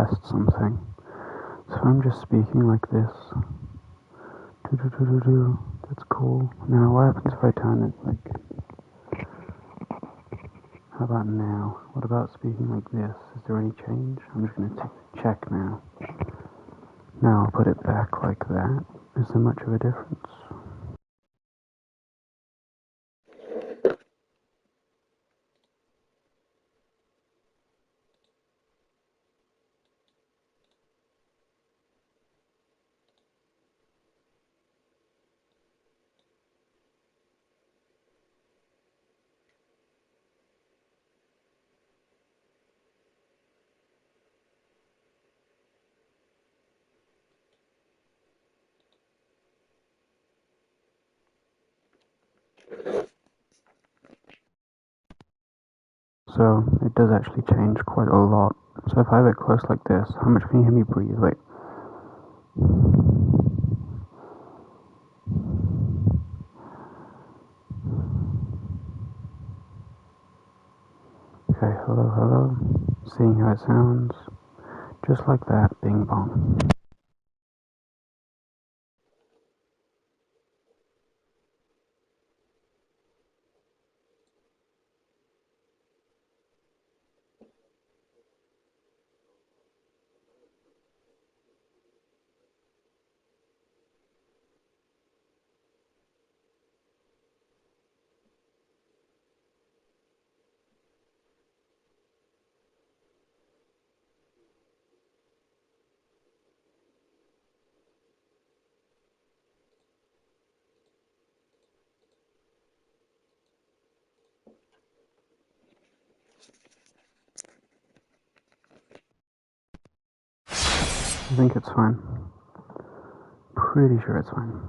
test something. So I'm just speaking like this. That's cool. Now what happens if I turn it like... How about now? What about speaking like this? Is there any change? I'm just going to check now. Now I'll put it back like that. Is there much of a difference? So it does actually change quite a lot. So if I have it close like this, how much can you hear me breathe? Like, okay, hello, hello. Seeing how it sounds. Just like that, bing bong. I think it's fine. Pretty sure it's fine.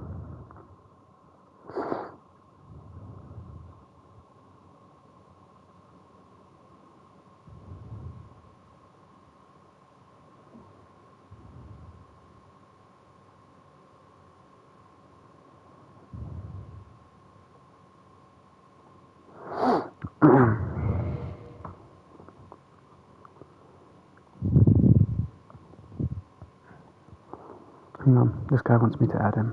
Hang on, this guy wants me to add him.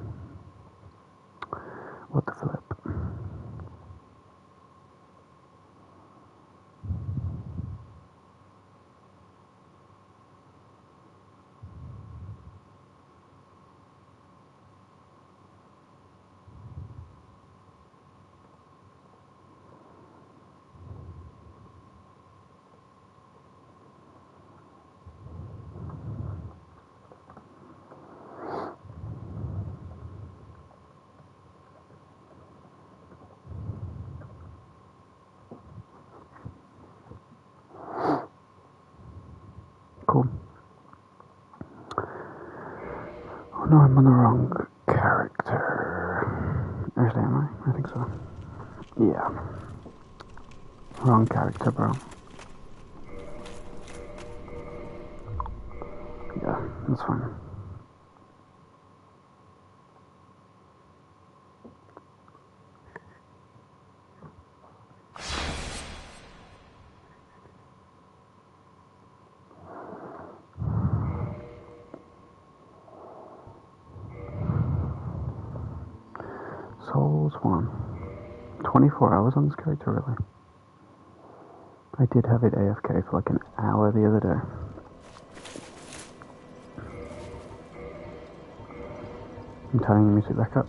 What the flip? Cool. Oh no, I'm on the wrong character. Actually, am I? I think so. Yeah. Wrong character, bro. Yeah, that's fine. Souls 1. 24 hours on this character, really? I did have it AFK for like an hour the other day. I'm turning the music back up.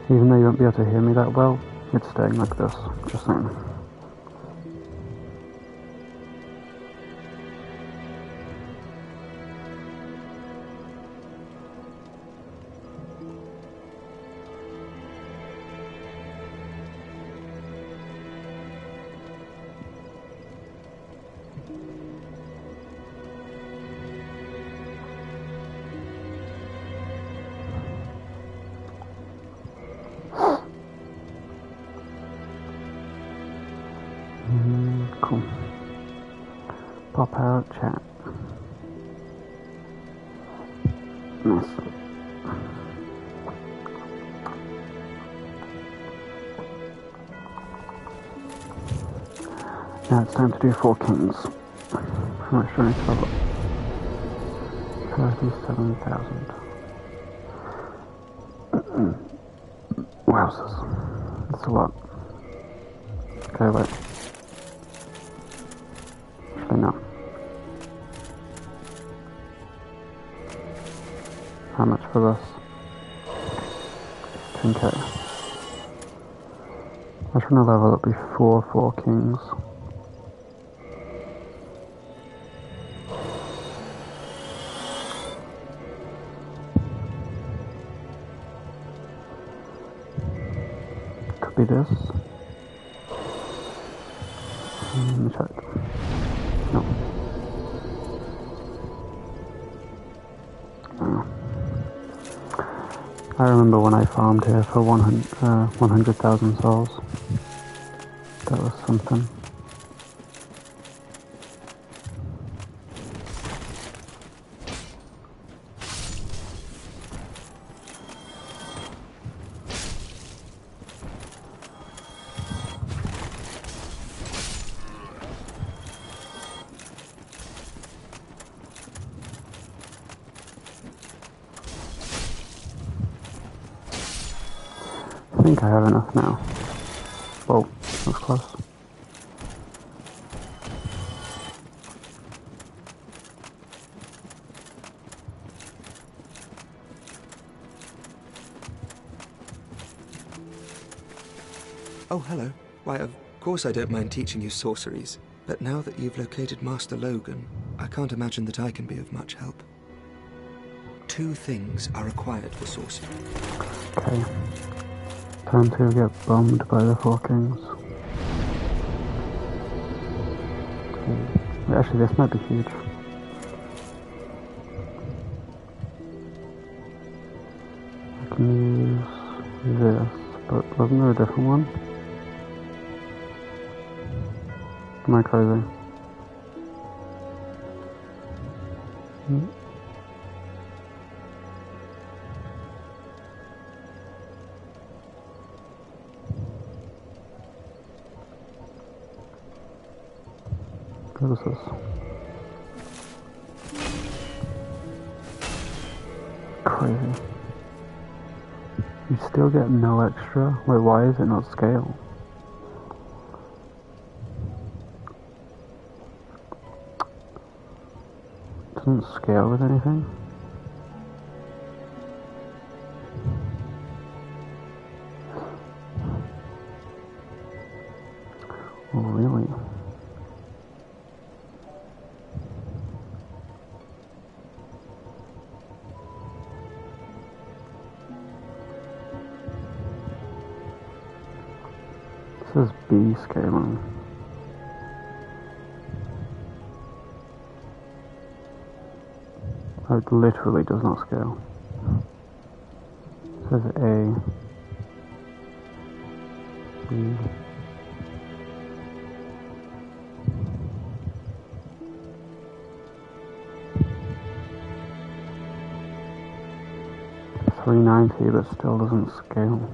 Even though you won't be able to hear me that well, it's staying like this, just saying. Cool. Pop out, chat. Nice. Now it's time to do 4 kings. How much do I need to level up? 37,000. Wowzers. That's a lot. Okay, wait. Actually, no. How much for this? 10k. I was trying to level up before 4 kings. Could be this. Let me check. No. Oh. I remember when I farmed here for 100,000 souls. That was something. I think I have enough now. Whoa, that was close. Oh, hello. Why, of course I don't mind teaching you sorceries, but now that you've located Master Logan, I can't imagine that I can be of much help. 2 things are required for sorcery. Okay. Time to get bombed by the 4 kings. Okay. Actually, this might be huge. I can use this, but wasn't there a different one? Am I crazy? What is this? Crazy. You still get no extra? Wait, why is it not scale? It doesn't scale with anything? Oh, really? This is B scaling. It literally does not scale. It says A, B. $390, but still doesn't scale.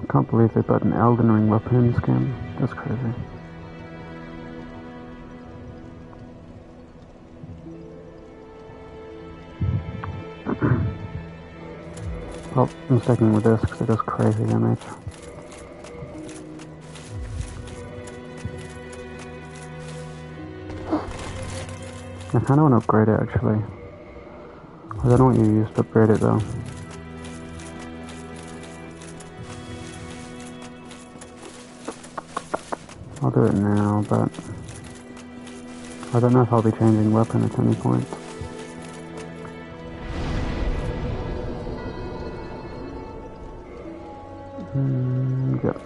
I can't believe they put an Elden Ring weapon in this game. That's crazy. Well, I'm sticking with this because it does crazy damage. I kind of want to upgrade it actually. I don't know what you used to upgrade it though. I'll do it now, but I don't know if I'll be changing weapon at any point. Yep.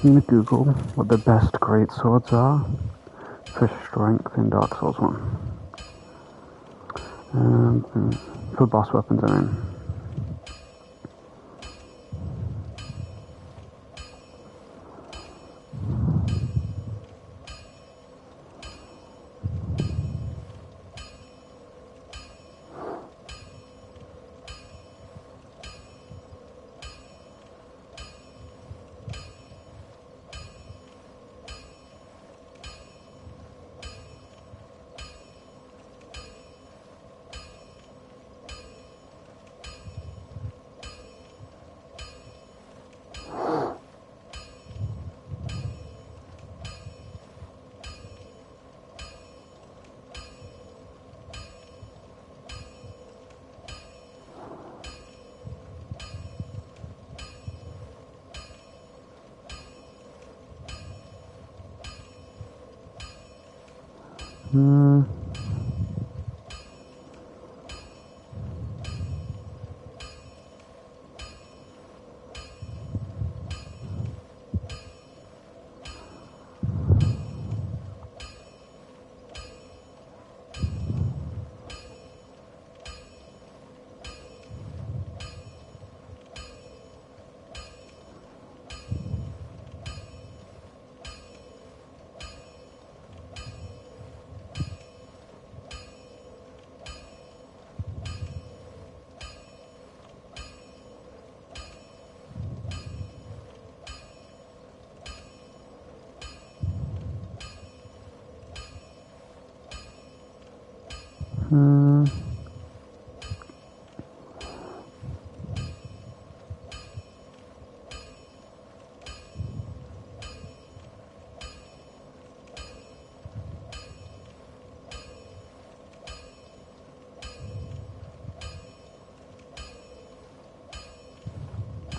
I'm gonna Google what the best great swords are for strength in Dark Souls 1. For boss weapons, I mean.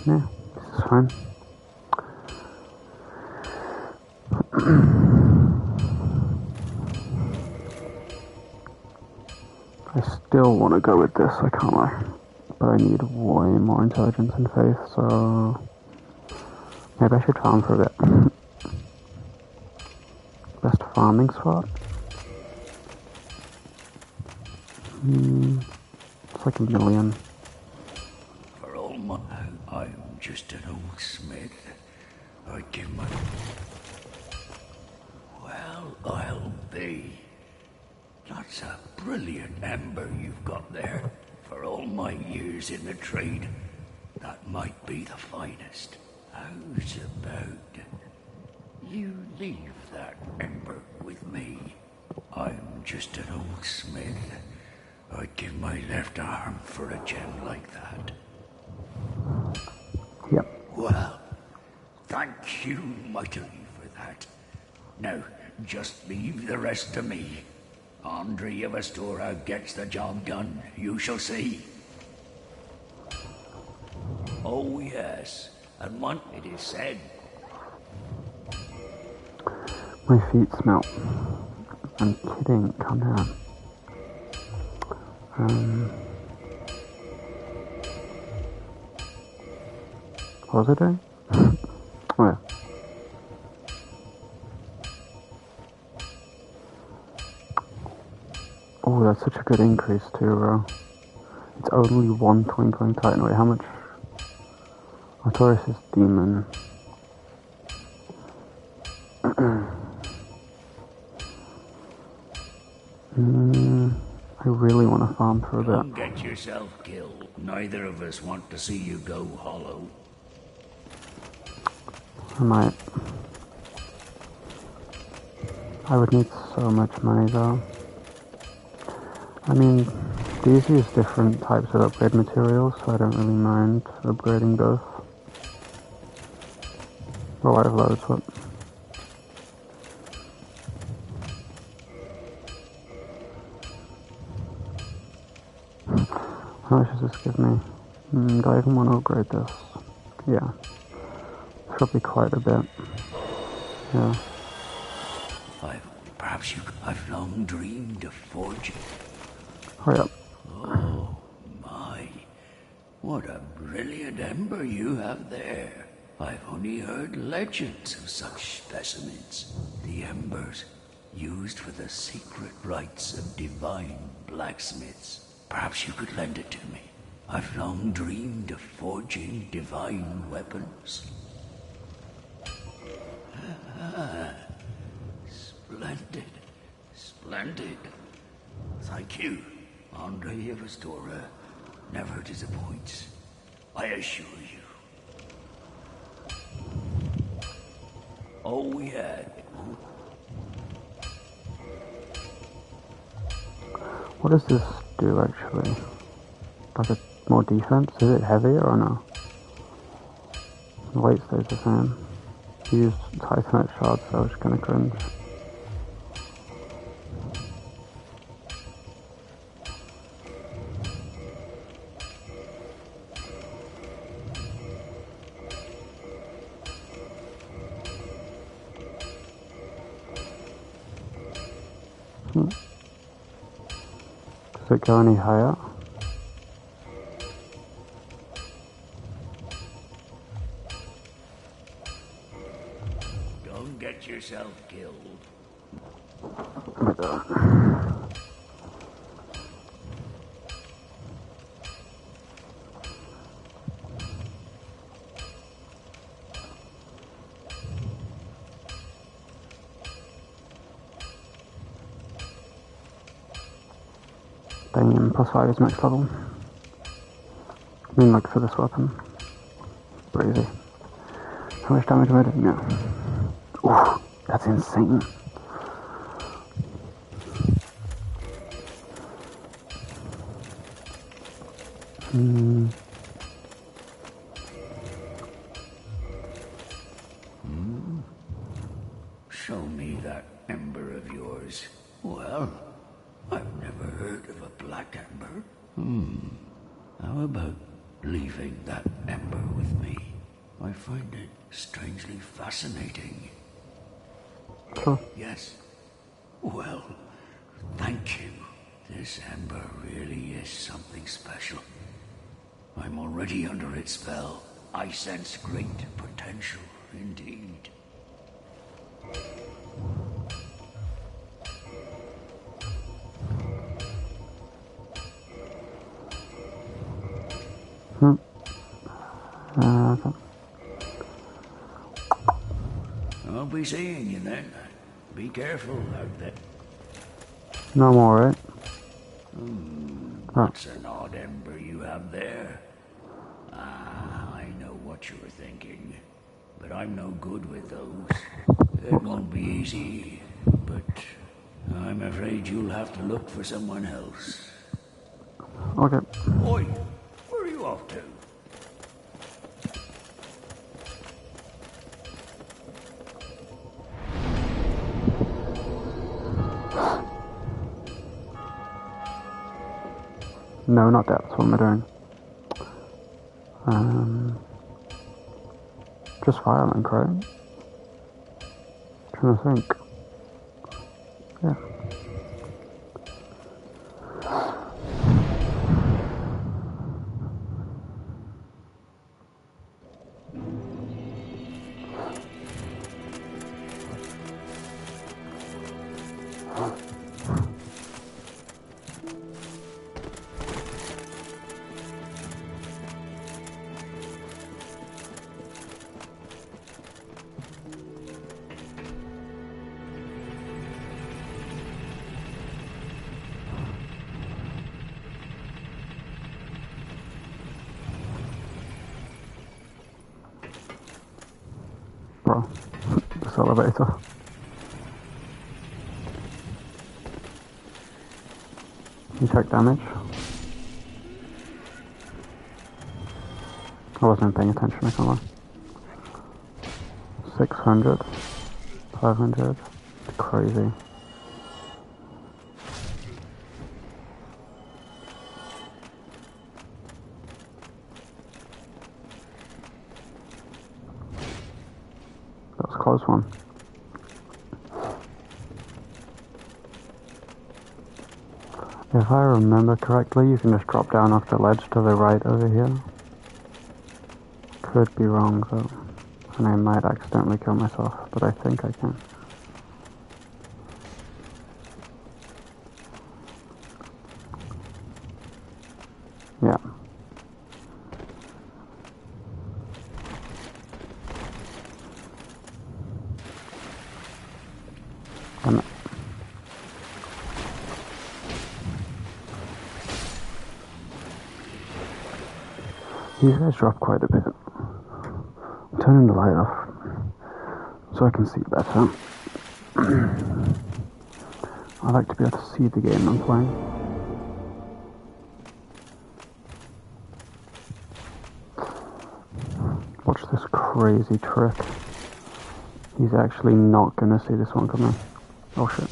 Yeah, this is fine. I still want to go with this, I can't lie. But I need way more intelligence and faith, so maybe I should farm for a bit. Best farming spot? It's like 1 million. For all my... I'm just an old smith. I'd give my... Well, I'll be. That's a brilliant ember you've got there. For all my years in the trade, that might be the finest. How's about... You leave that ember with me. I'm just an old smith. I'd give my left arm for a gem like that. Yep. Well, thank you mightily for that. Now, just leave the rest to me. Andre of Astora gets the job done, you shall see. Oh yes, and one it is said. My feet smell. I'm kidding, calm down. What was I doing? Oh yeah. Oh, that's such a good increase too, bro. It's only one Twinkling Titan. Wait, how much? Artorias is demon. I really want to farm for a bit. Don't get yourself killed. Neither of us want to see you go hollow. I might. I would need so much money though. I mean, these use different types of upgrade materials, so I don't really mind upgrading both. Well, I have loads, but... How much does this give me? Do I even want to upgrade this? Yeah. It's probably quite a bit. Yeah. I've long dreamed of forging. Hurry up. Oh, my. What a brilliant ember you have there. I've only heard legends of such specimens. The embers used for the secret rites of divine blacksmiths. Perhaps you could lend it to me. I've long dreamed of forging divine weapons. Splendid. Splendid. Thank you. Andre of Astora never disappoints. I assure you. Oh, yeah. What does this do actually? Like a more defense? Is it heavier or no? The weight stays the same. Use Titanite shards, so I was gonna cringe. Does it go any higher? Don't get yourself killed. Oh my god. Damn, +5 is max level. I mean, like for this weapon. Crazy. How much damage am I doing now? Ooh, that's insane. Show me that ember of yours. Well, I've never heard of a black ember. How about leaving that ember with me? I find it strangely fascinating. Sure. Yes. Well, thank you. This ember really is something special. I'm already under its spell. I sense great potential indeed. Okay. I'll be seeing you then. Be careful out there. No more, right? That's an odd ember you have there. I know what you were thinking, but I'm no good with those. It won't be easy, but I'm afraid you'll have to look for someone else. Okay. Oi, where are you off to? No, not depth. What am I doing? Just violent, right? Trying to think. Yeah. Bro, this elevator. You check damage? I wasn't paying attention, I can't lie. 600, 500, crazy. That was a close one. If I remember correctly, you can just drop down off the ledge to the right over here. Could be wrong though. And I might accidentally kill myself, but I think I can. Yeah. Damn it. These guys drop quite a bit. I'm turning the light off so I can see better. I like to be able to see the game I'm playing. Watch this crazy trick. He's actually not gonna see this one coming. Oh shit.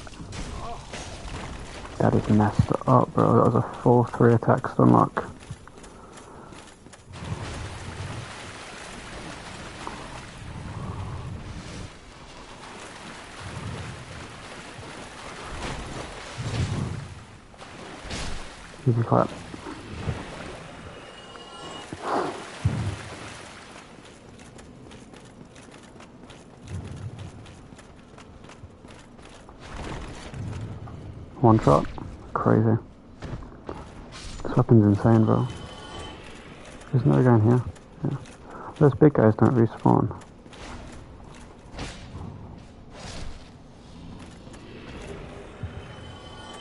That is messed up, bro. That was a full 3 attack stun lock. Easy clap. One shot. Crazy. This weapon's insane, bro. There's another guy in here. Yeah. Those big guys don't respawn.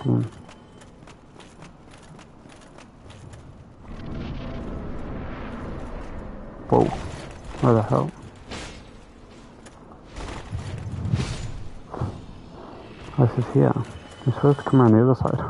Damn. Whoa. Where the hell? This is here. You're supposed to come around the other side.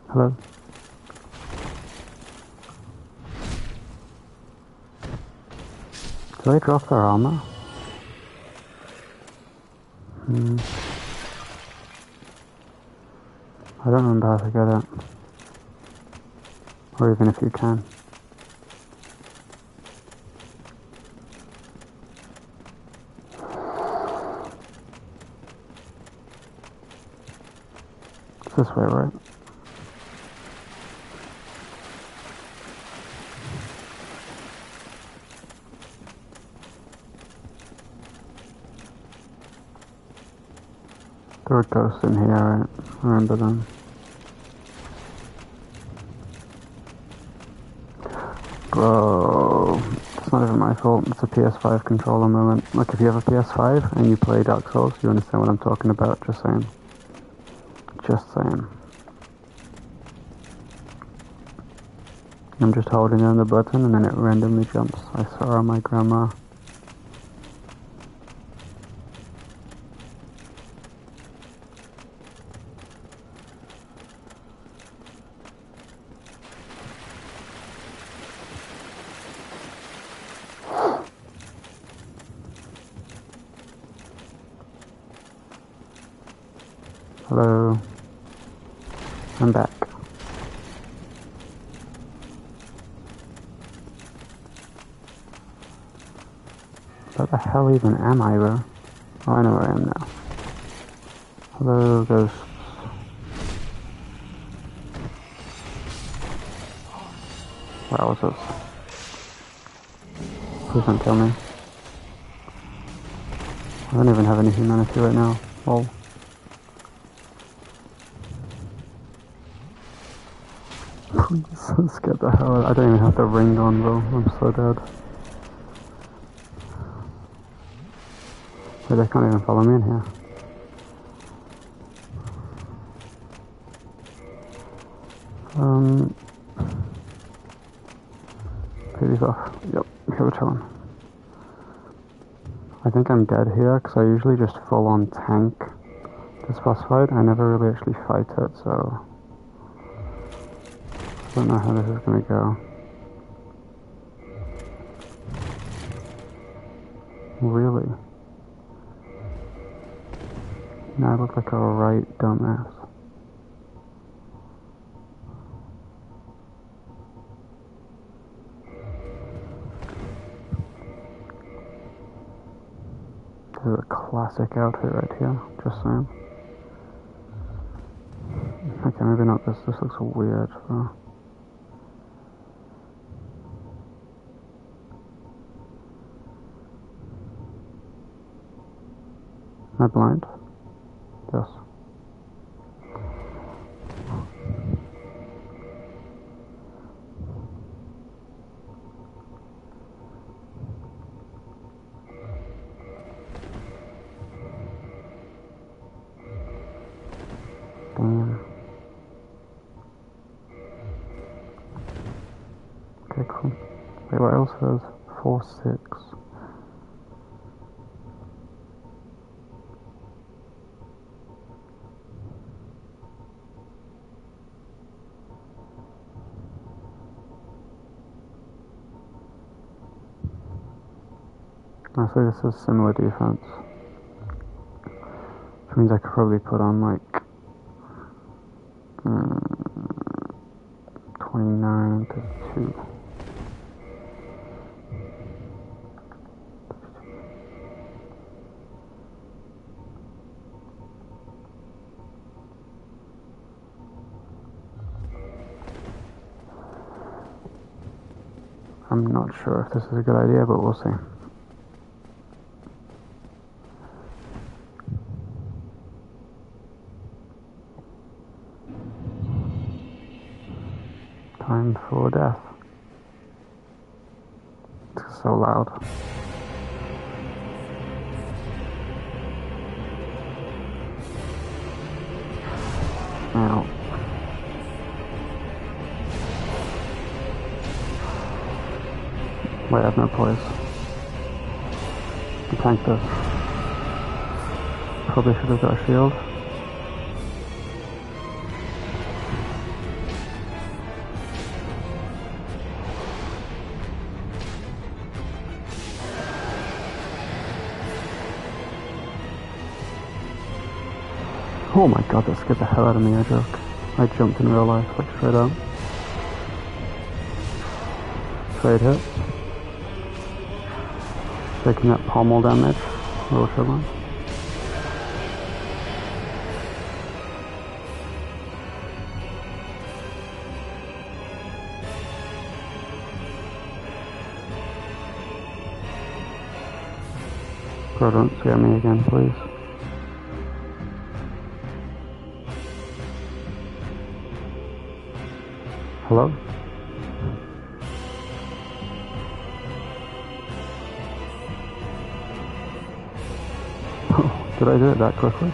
Hello? Do they drop their armor? I don't remember how to get it. Or even if you can. It's this way, right? There were ghosts in here, right? I remember them. Bro, it's not even my fault. It's a PS5 controller moment. Like, if you have a PS5 and you play Dark Souls, you understand what I'm talking about. Just saying. Just saying. I'm just holding down the button and then it randomly jumps. I saw my grandma. Hello. I'm back. Where the hell even am I, bro? Oh, I know where I am now. Hello, ghosts. Where was this? Please don't kill me. I don't even have any humanity right now. Oh. Please, get the hell out. I don't even have the ring on, bro. I'm so dead. Wait, they can't even follow me in here. Pay these off. Yep, okay, we're chilling. I think I'm dead here, because I usually just full on tank this boss fight. I never really actually fight it, so I don't know how this is gonna go. Really? Now I look like a right dumbass. plastic outfit right here, just saying. Okay, maybe not this. This looks weird. Am I blind? Yes. Damn. Okay, cool. Wait, what else says 4-6? I say this is similar defense. Which means I could probably put on like 29 to 2. I'm not sure if this is a good idea, but we'll see. Time for death. It's so loud. Ow. Wait, I have no poise. I tanked this. Probably should have got a shield. Oh my god, that scared the hell out of me, I joke. I jumped in real life, like straight up. Trade hit. Taking that pommel damage. Little chillin'. Bro, don't scare me again, please. Hello? Did I do it that quickly?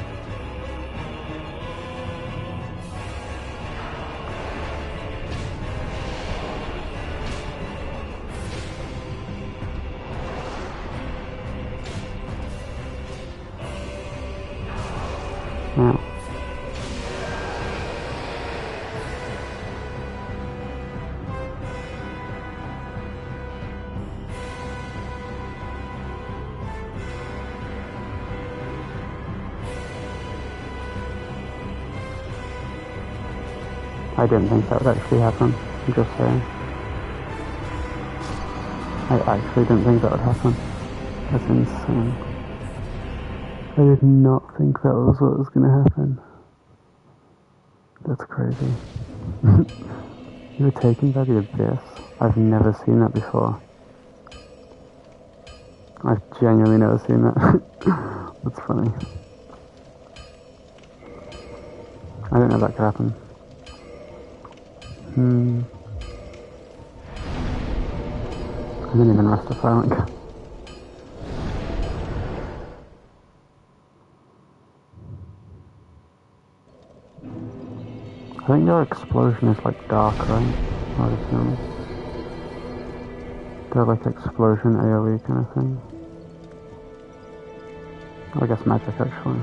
Yeah. I didn't think that would actually happen. I'm just saying. I actually didn't think that would happen. That's insane. I did not think that was what was going to happen. That's crazy. You were taken by the abyss? I've never seen that before. I've genuinely never seen that. That's funny. I didn't know that could happen. I didn't even rest a silent. I think your explosion is like dark, right? I would assume. They're like explosion AoE kind of thing. I guess magic actually.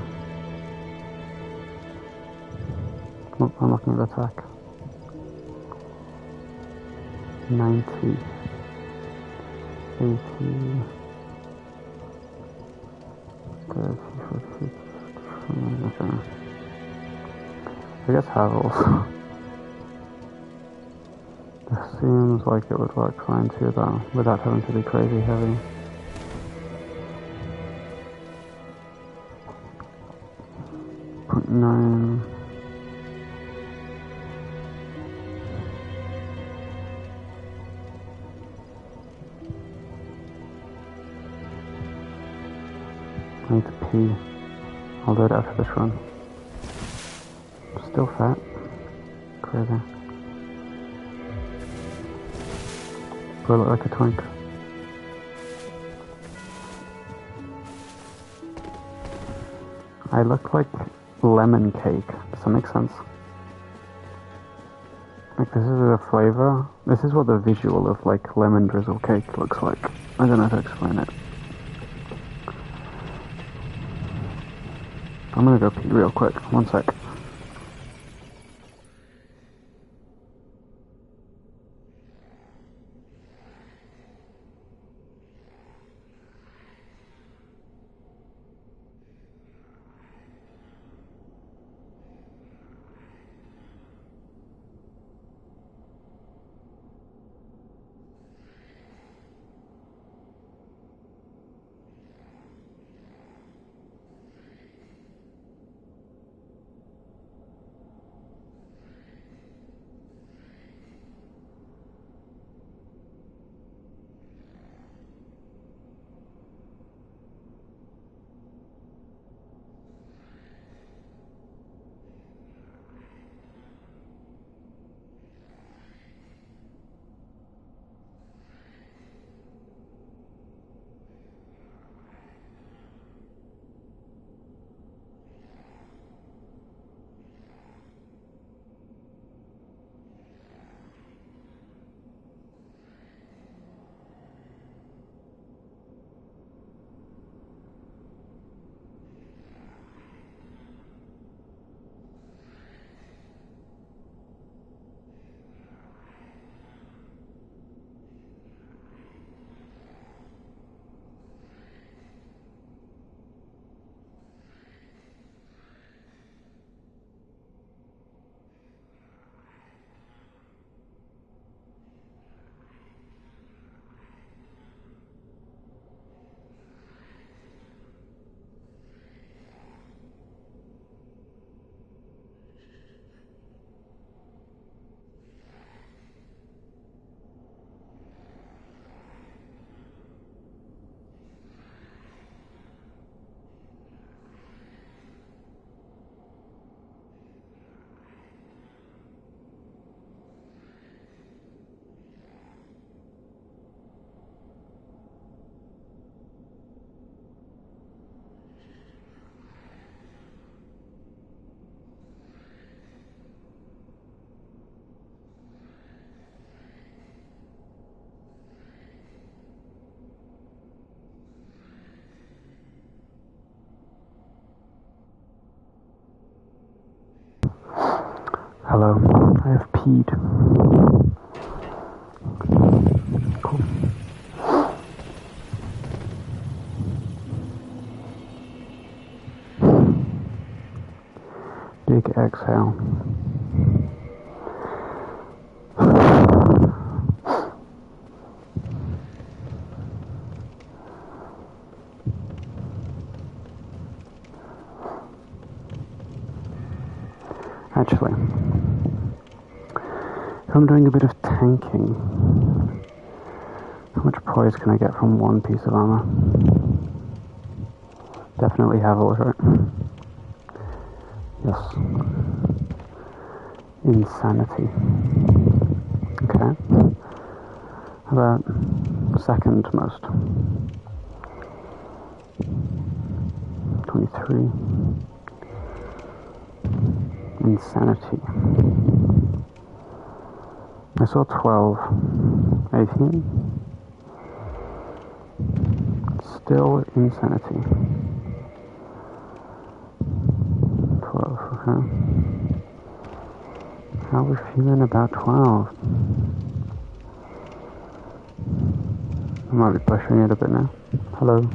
Oh, I'm looking at the attack. 90, 80, 30, 40, okay. I guess Havels. This seems like it would work fine too though, without having to be crazy heavy. 0.9. I need to pee. I'll do it after this run. Still fat. Crazy. Do I look like a twink? I look like lemon cake. Does that make sense? Like, this is the flavor. This is what the visual of, like, lemon drizzle cake looks like. I don't know how to explain it. I'm gonna go pee real quick. 1 sec. Hello, I have peed. Cool. Big exhale. Actually, if I'm doing a bit of tanking, how much poise can I get from one piece of armor? Definitely have all, right? Yes. Insanity. Okay. About second most. 23. Insanity. I saw 12. 18. Still insanity. 12, okay. How are we feeling about 12? I might be pushing it a bit now. Hello.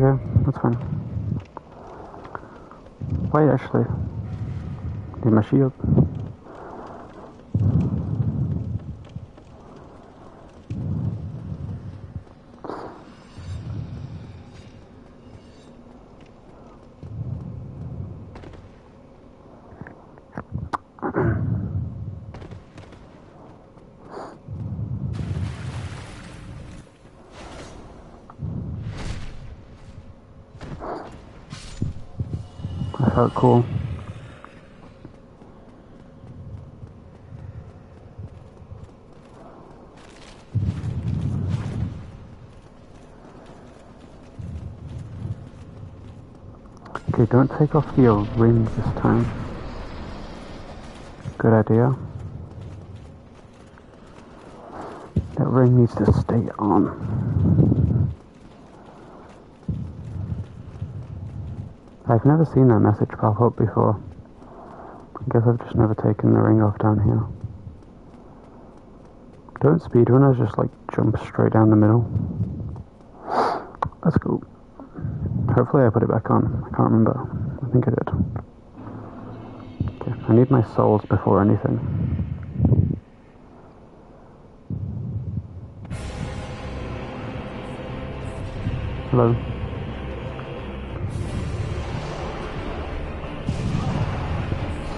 Okay, that's fine. Wait, actually. Need my shield. I felt cool. Okay, don't take off your ring this time. Good idea. That ring needs to stay on. I've never seen that message pop up before. I guess I've just never taken the ring off down here. Don't speedrunners just like jump straight down the middle? That's cool. Hopefully I put it back on. I can't remember. I think I did. Okay, I need my souls before anything. Hello?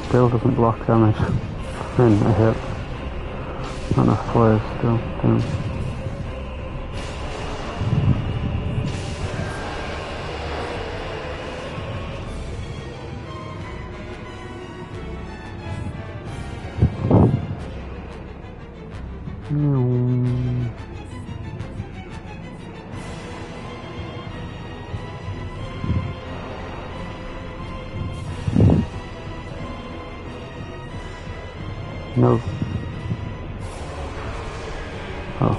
Still doesn't block damage. And I hit. Not enough flares still. Damn. No. Oh,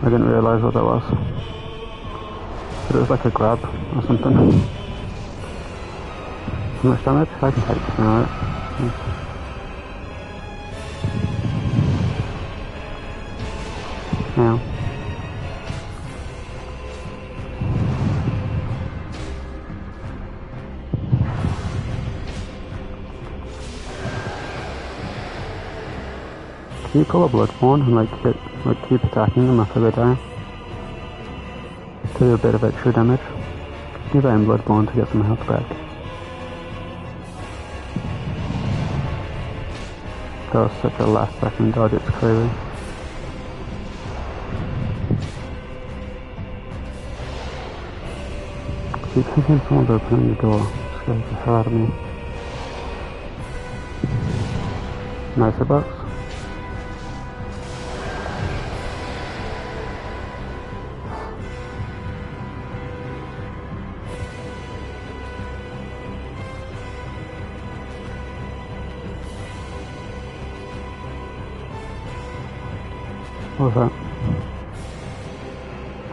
I didn't realise what that was. But it was like a grab or something. How much damage? I can take. Alright. Now. Can you pull a Bloodborne and keep attacking them after they die? To do a bit of extra damage. Do that in Bloodborne to get some health back. That was such a last second dodge, it's crazy. I keep thinking someone's opening the door. Scares the hell out of me. Nicer box. What was that?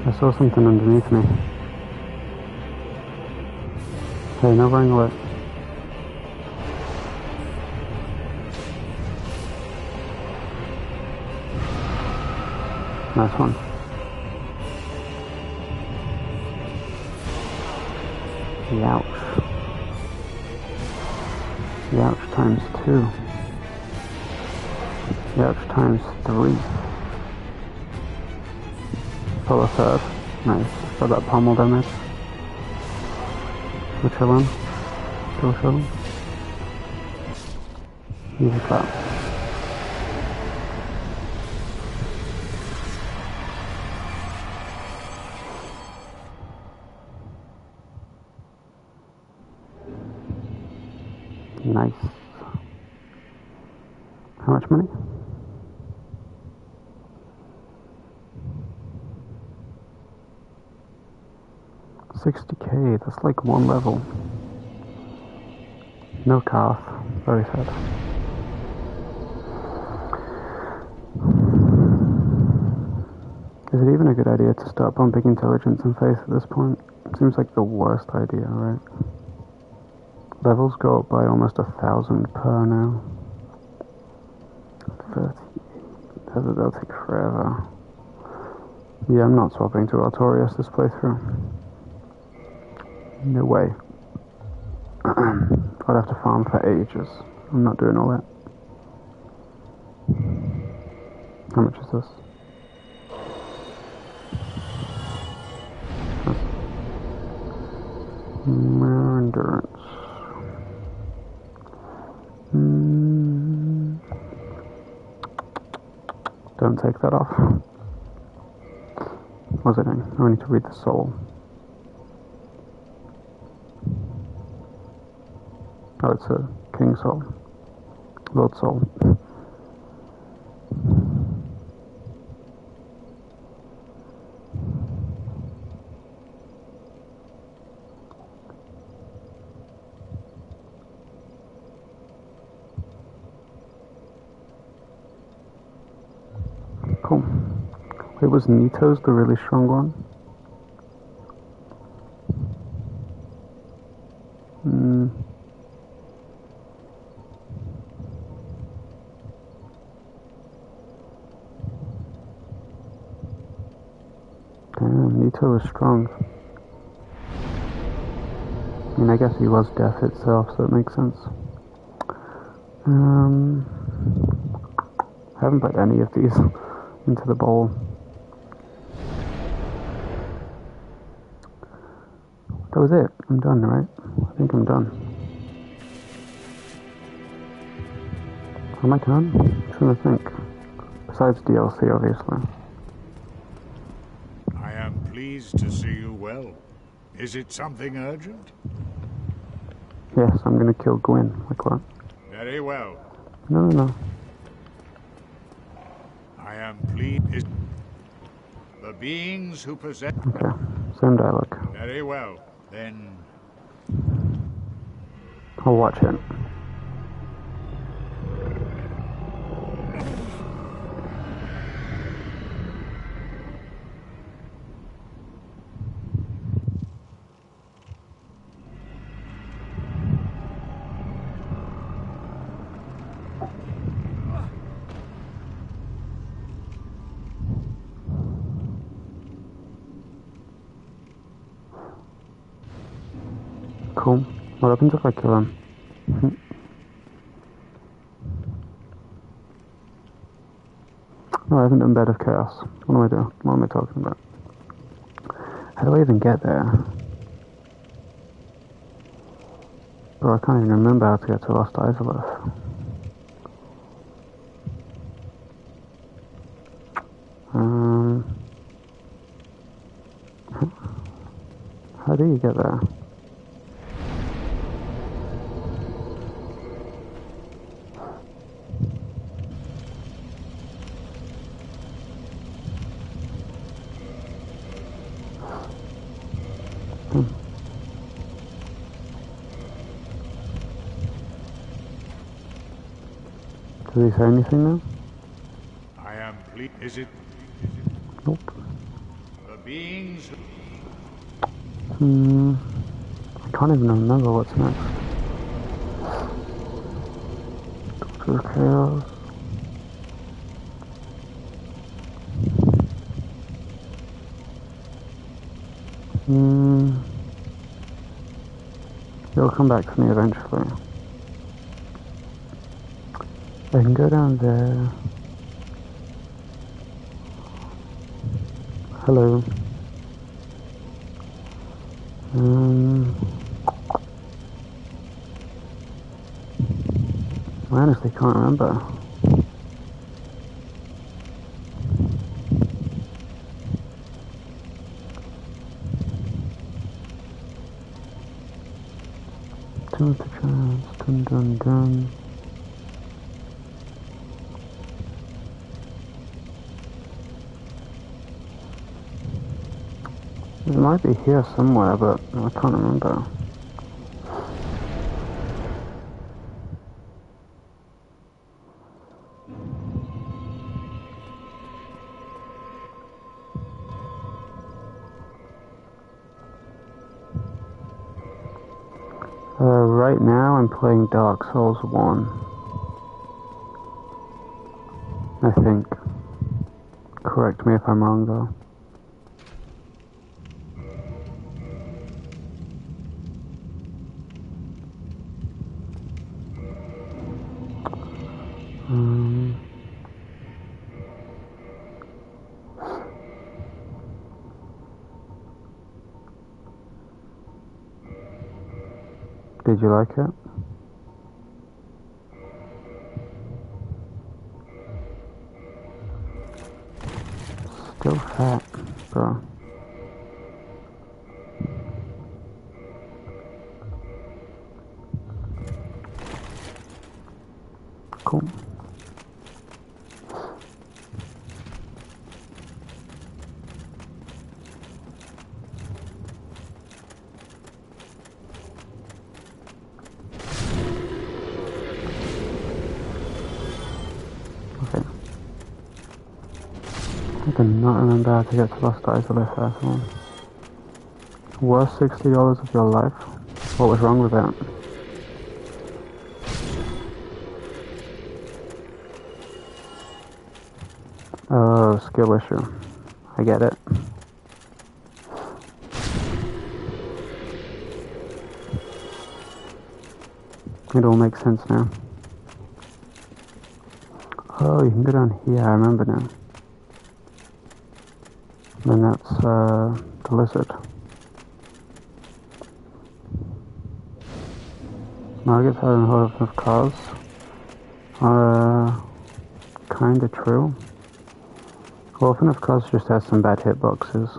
I saw something underneath me. Hey, no running away. Nice one. Youch. Youch times 2. Youch times 3. Pull a third. Nice. Got that pommel damage. Still chillin'. Still chillin'. Easy clap. Nice. How much money? 60k, that's like one level. No Karth, very sad. Is it even a good idea to start bumping intelligence and faith at this point? Seems like the worst idea, right? Levels go up by almost 1,000 per now. 38. That'll take forever. Yeah, I'm not swapping to Artorias this playthrough. No way. I'd have to farm for ages. I'm not doing all that. How much is this? More endurance. Don't take that off. What's it doing? I need to read the soul. Oh, it's a king soul. Lord soul. Cool. Wait, was Nito's the really strong one? Damn, Nito was strong. I mean, I guess he was death itself, so it makes sense. I haven't put any of these into the bowl. That was it. I'm done, right? I think I'm done. Am I done? I'm trying to think. Besides DLC, obviously. I am pleased to see you well. Is it something urgent? Yes, I'm gonna kill Gwyn. Like what? Very well. No. I am pleased. The beings who possess... Okay, same dialogue. Very well. Then... I'll watch it. Cool. What happens if I kill him? No, I haven't done Bed of Chaos. What do I do? What am I talking about? How do I even get there? Bro, I can't even remember how to get to Lost Izalith. How do you get there? Does he say anything now? I am pleased. Is it... Nope. The beings... I can't even remember what's next. Doctor of Chaos. It'll come back to me eventually. I can go down there. Hello. I honestly can't remember. Two with the chance. Dun dun dun. It might be here somewhere, but I can't remember. Right now I'm playing Dark Souls 1. I think. Correct me if I'm wrong though. Did you like it? Still fat, bro. Cool. Okay. I do not remember how to get to Lost Isolate first one. Worst $60 of your life? What was wrong with that? Oh, skill issue. I get it. It all makes sense now. Oh, you can go down here, I remember now. Then that's, the lizard. Margaret's having a lot of cars. Kinda true. Orphan of course just has some bad hitboxes,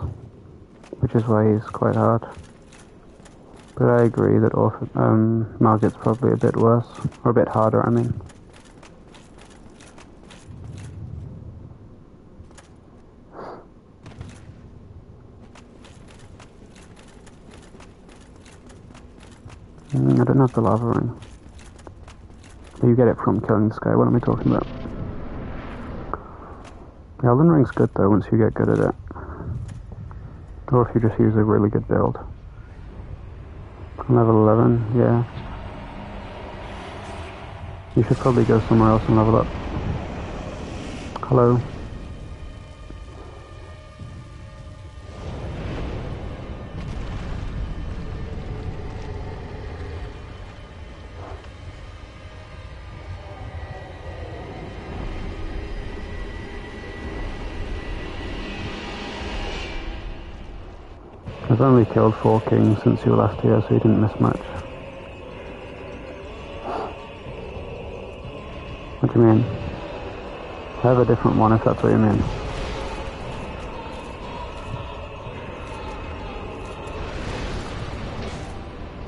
which is why he's quite hard. But I agree that Margaret's probably a bit worse, or a bit harder, I mean. I don't have the lava ring. You get it from killing this guy, what am I talking about? The Elden Ring's good though once you get good at it. Or if you just use a really good build. I'm level 11, yeah. You should probably go somewhere else and level up. Hello. I've only killed 4 kings since you were last here, so you didn't miss much. What do you mean? I have a different one if that's what you mean.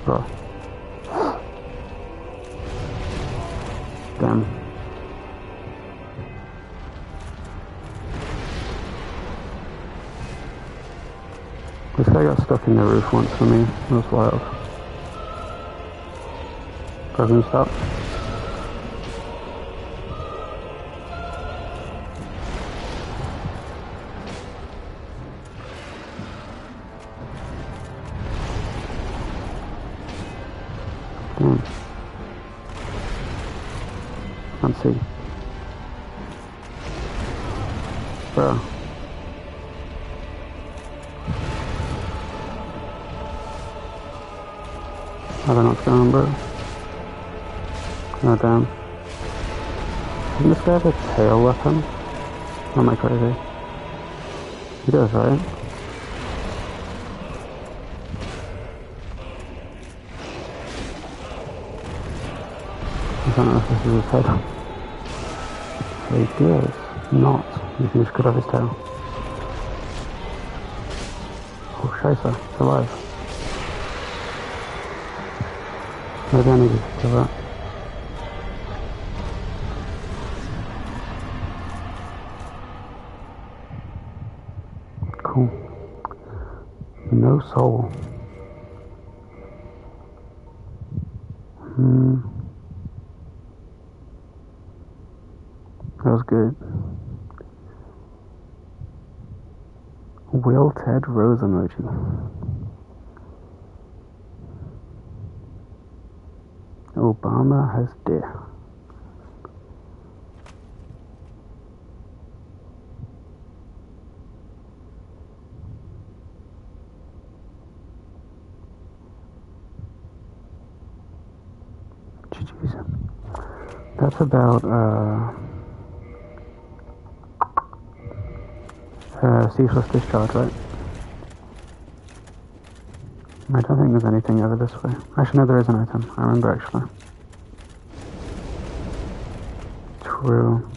Bro. Damn. This guy got stuck in the roof once for me. It was wild. Doesn't stop. Can't see. Bro. I don't know what's going on, bro. Oh, damn. Doesn't this guy have a tail weapon? Or am I crazy? He does, right? I don't know if this is his head. He does not. You can just cut off his tail. Oh, Scheiße, it's alive. Maybe I need to kill that. Cool. No soul. That was good. Will Ted Rose emoji. Obama has death. GG's. That's about ceaseless discharge, right? I don't think there's anything over this way. Actually, no, there is an item. I remember, actually. True.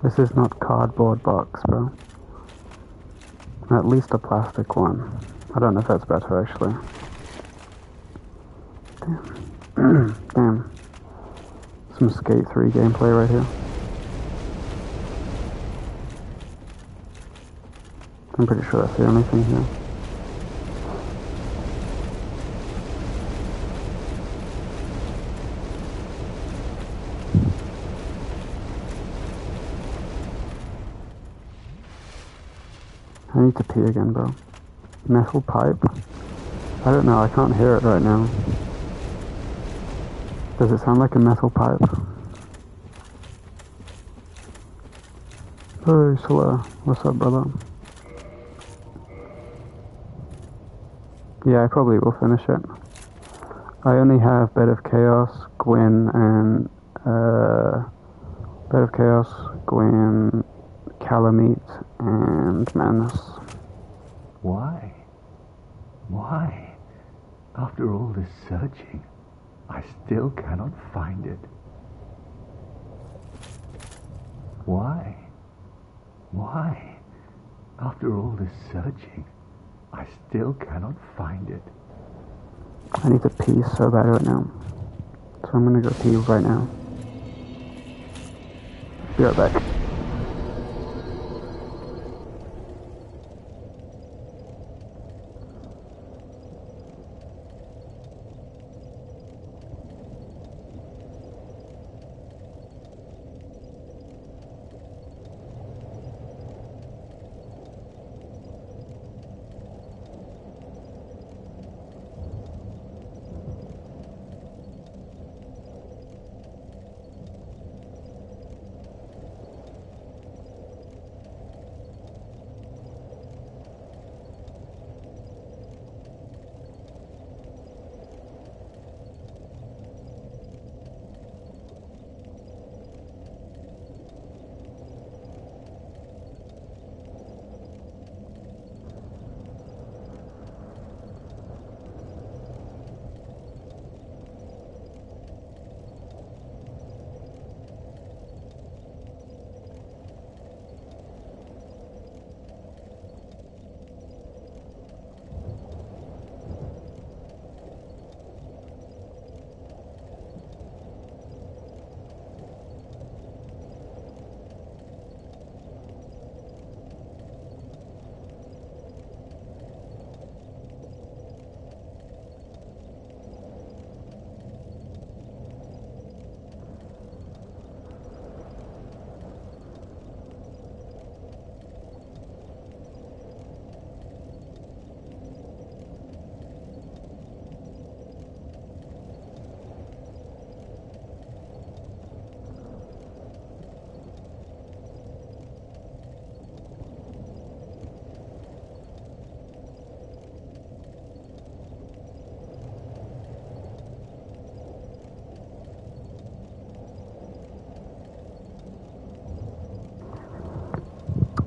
This is not cardboard box, bro. At least a plastic one. I don't know if that's better, actually. Damn. Damn. Some Skate 3 gameplay right here. I'm pretty sure that's the only thing here. I need to pee again, bro. Metal pipe? I don't know, I can't hear it right now. Does it sound like a metal pipe? Hey, Solar. What's up, brother? Yeah, I probably will finish it. I only have Bed of Chaos, Gwyn, and Bed of Chaos, Gwyn, Calamite, and Madness. Why? Why? After all this searching, I still cannot find it. Why? Why? After all this searching, I still cannot find it. I need to pee so bad right now. So I'm gonna go pee right now. Be right back.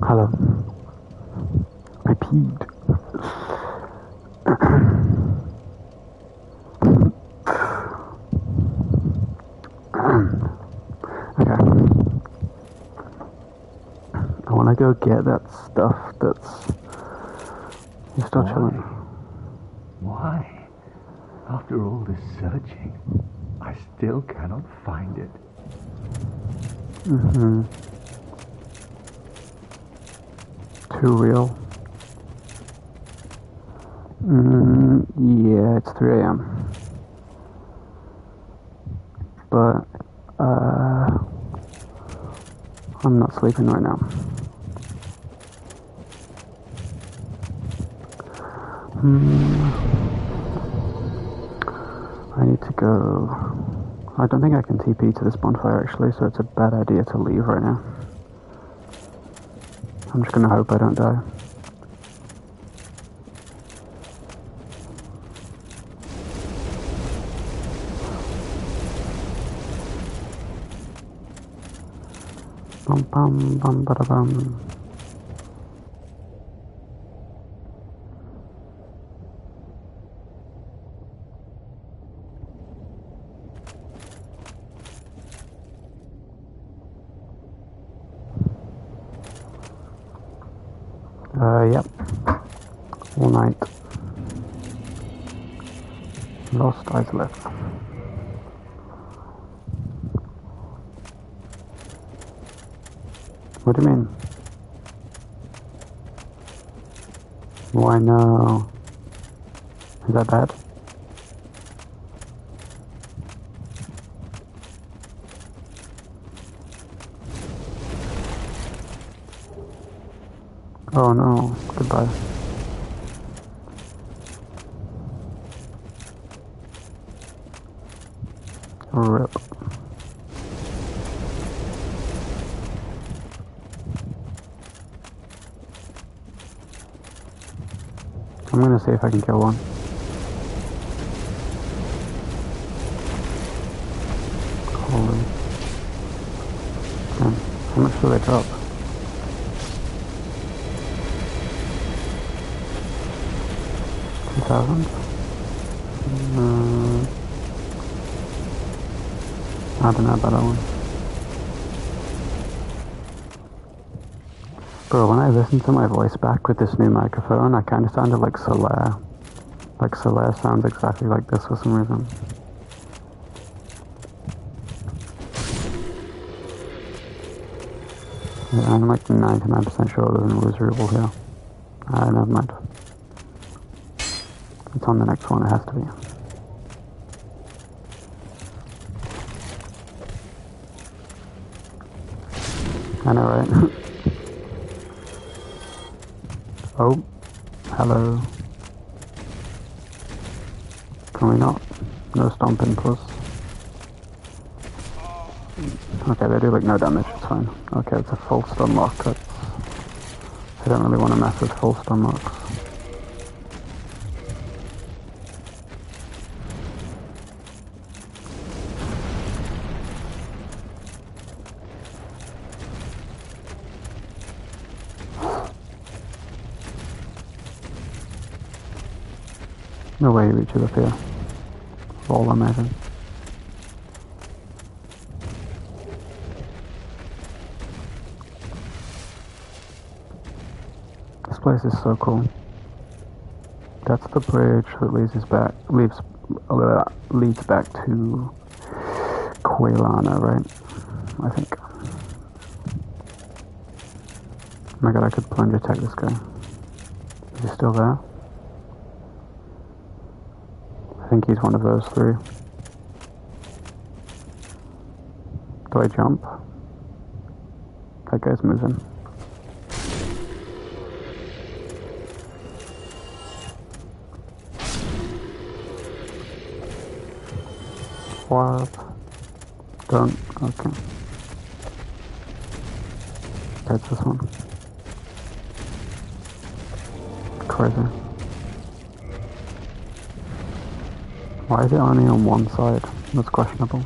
Hello. I peed. Okay. I wanna go get that stuff that's... You still chilling? Why? After all this searching, I still cannot find it. Mm-hmm. Too real. Yeah, it's 3 a.m. But, I'm not sleeping right now. I need to go... I don't think I can TP to this bonfire actually, so it's a bad idea to leave right now. I'm just gonna hope I don't die. Bum bum bum bada bum. Yep. All night. Lost eyes left. What do you mean? Why no? Is that bad? Oh no, goodbye. RIP. I'm gonna see if I can kill one. Holy. Damn. How much do they drop? $2,000? I don't know about that one. Bro, when I listen to my voice back with this new microphone, I kind of sounded like Solaire. Like Solaire sounds exactly like this for some reason. Yeah, I'm like 99% sure there's an illusory here. Never mind. It's on the next one, it has to be. I know, right? Oh, hello. Can we not? No stomping, plus. Okay, they do like no damage, it's fine. Okay, it's a full stun lock. I don't really want to mess with full stun locks. No way he reaches up here. All amazing. This place is so cool. That's the bridge that leads back to Quailana, right? I think. Oh my god, I could plunge attack this guy. Is he still there? I think he's one of those three. Do I jump? That guy's moving. What? Don't. Okay. That's this one. Crazy. Why is it only on one side? That's questionable.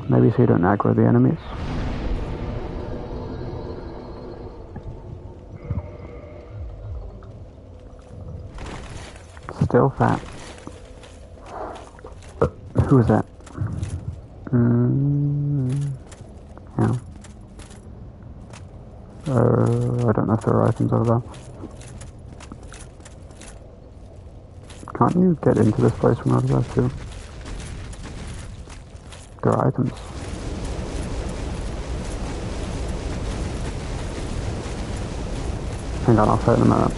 Maybe so you don't aggro the enemies. Still fat. Who is that? Yeah. I don't know if there are items over there. Can't you get into this place from over there too? There are items. Hang on, I'll fight them out.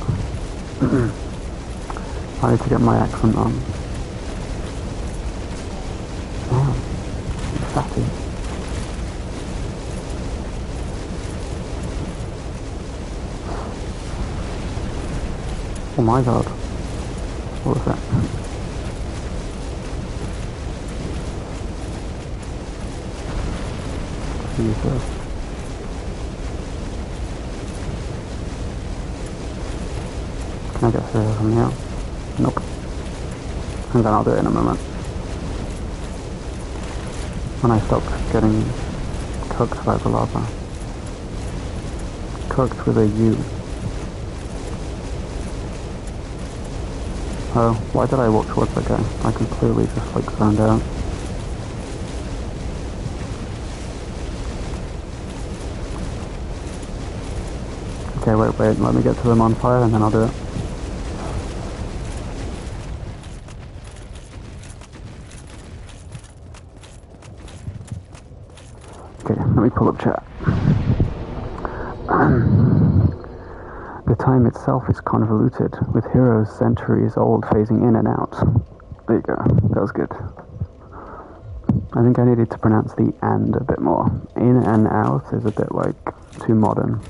I need to get my accent on. Damn, you fatty. Oh my god. What was that? Jesus. Can I get through from here? Nope. And then I'll do it in a moment. When I stop getting cooked by the lava. Cooked with a U. Oh, why did I walk towards that guy? I can clearly just like zoned out. Okay, wait, let me get to them on fire and then I'll do it. Okay, let me pull up chat. The time itself is convoluted, with heroes centuries old phasing in and out. There you go, that was good. I think I needed to pronounce the "and" a bit more. In and out is a bit like too modern.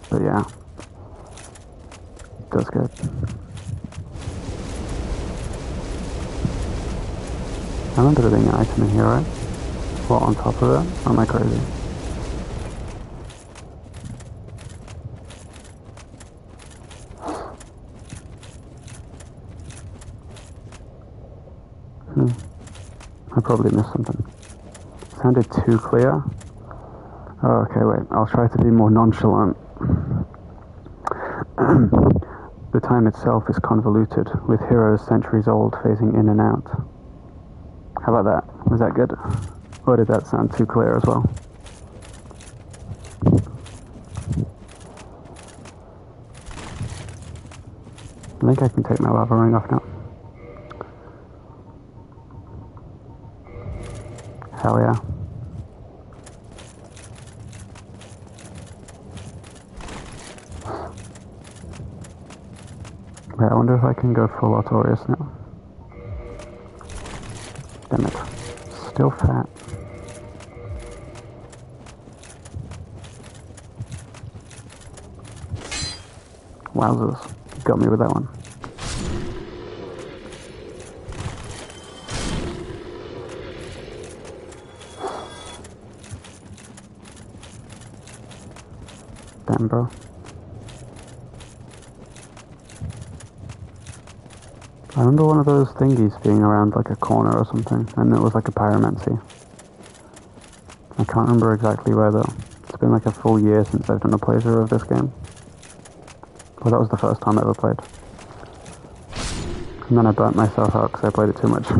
But yeah, that's good. I remember there being an item in here, right? What, on top of it? Or am I crazy? I probably missed something. Sounded too clear. Oh, okay, wait. I'll try to be more nonchalant. The time itself is convoluted, with heroes centuries old phasing in and out. How about that? Was that good? Or did that sound too clear as well? I think I can take my lava ring off now. Hell yeah. Wait, I wonder if I can go full Autorius now. Damn it. Still fat. Wowzers. Got me with that one. Damn, bro. I remember one of those thingies being around like a corner or something, and it was like a pyromancy. I can't remember exactly where though. It's been like a full year since I've done a playthrough of this game. Well, that was the first time I ever played. And then I burnt myself out because I played it too much.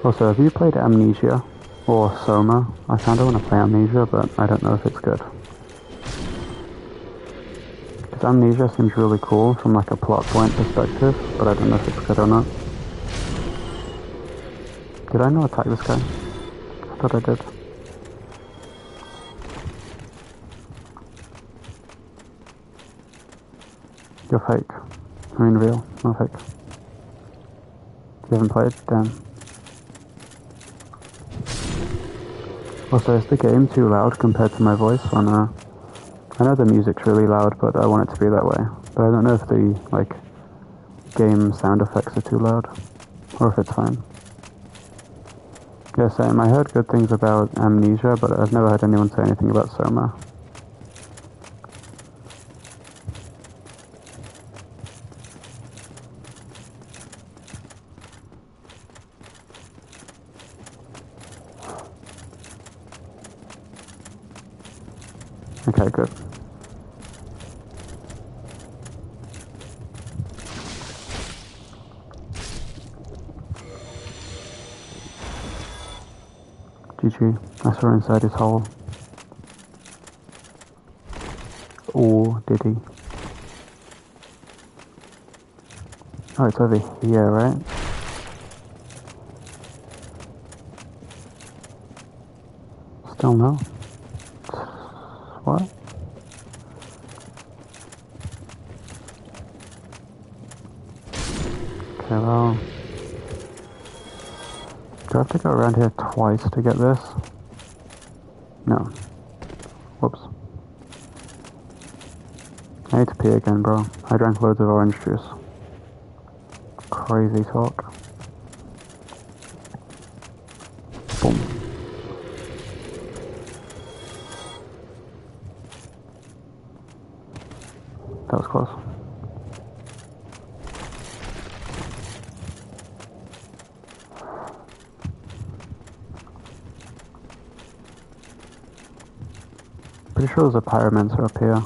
Also, have you played Amnesia? Or Soma? I kinda wanna play Amnesia, but I don't know if it's good. Because Amnesia seems really cool from like a plot point perspective, but I don't know if it's good or not. Did I not attack this guy? I thought I did. You're fake. I mean real, not fake. You haven't played? Damn. Also, is the game too loud compared to my voice? Or no? I know the music's really loud, but I want it to be that way. But I don't know if the, like, game sound effects are too loud. Or if it's fine. Yeah, same. I heard good things about Amnesia, but I've never heard anyone say anything about Soma. Okay, good. GG. I saw inside his hole. Or did he? Oh, it's over here, right? Still no? What? Okay, well... Do I have to go around here twice to get this? No. Whoops. I need to pee again, bro. I drank loads of orange juice. Crazy talk. Boom. That was close. Pretty sure there's a pyromancer up here.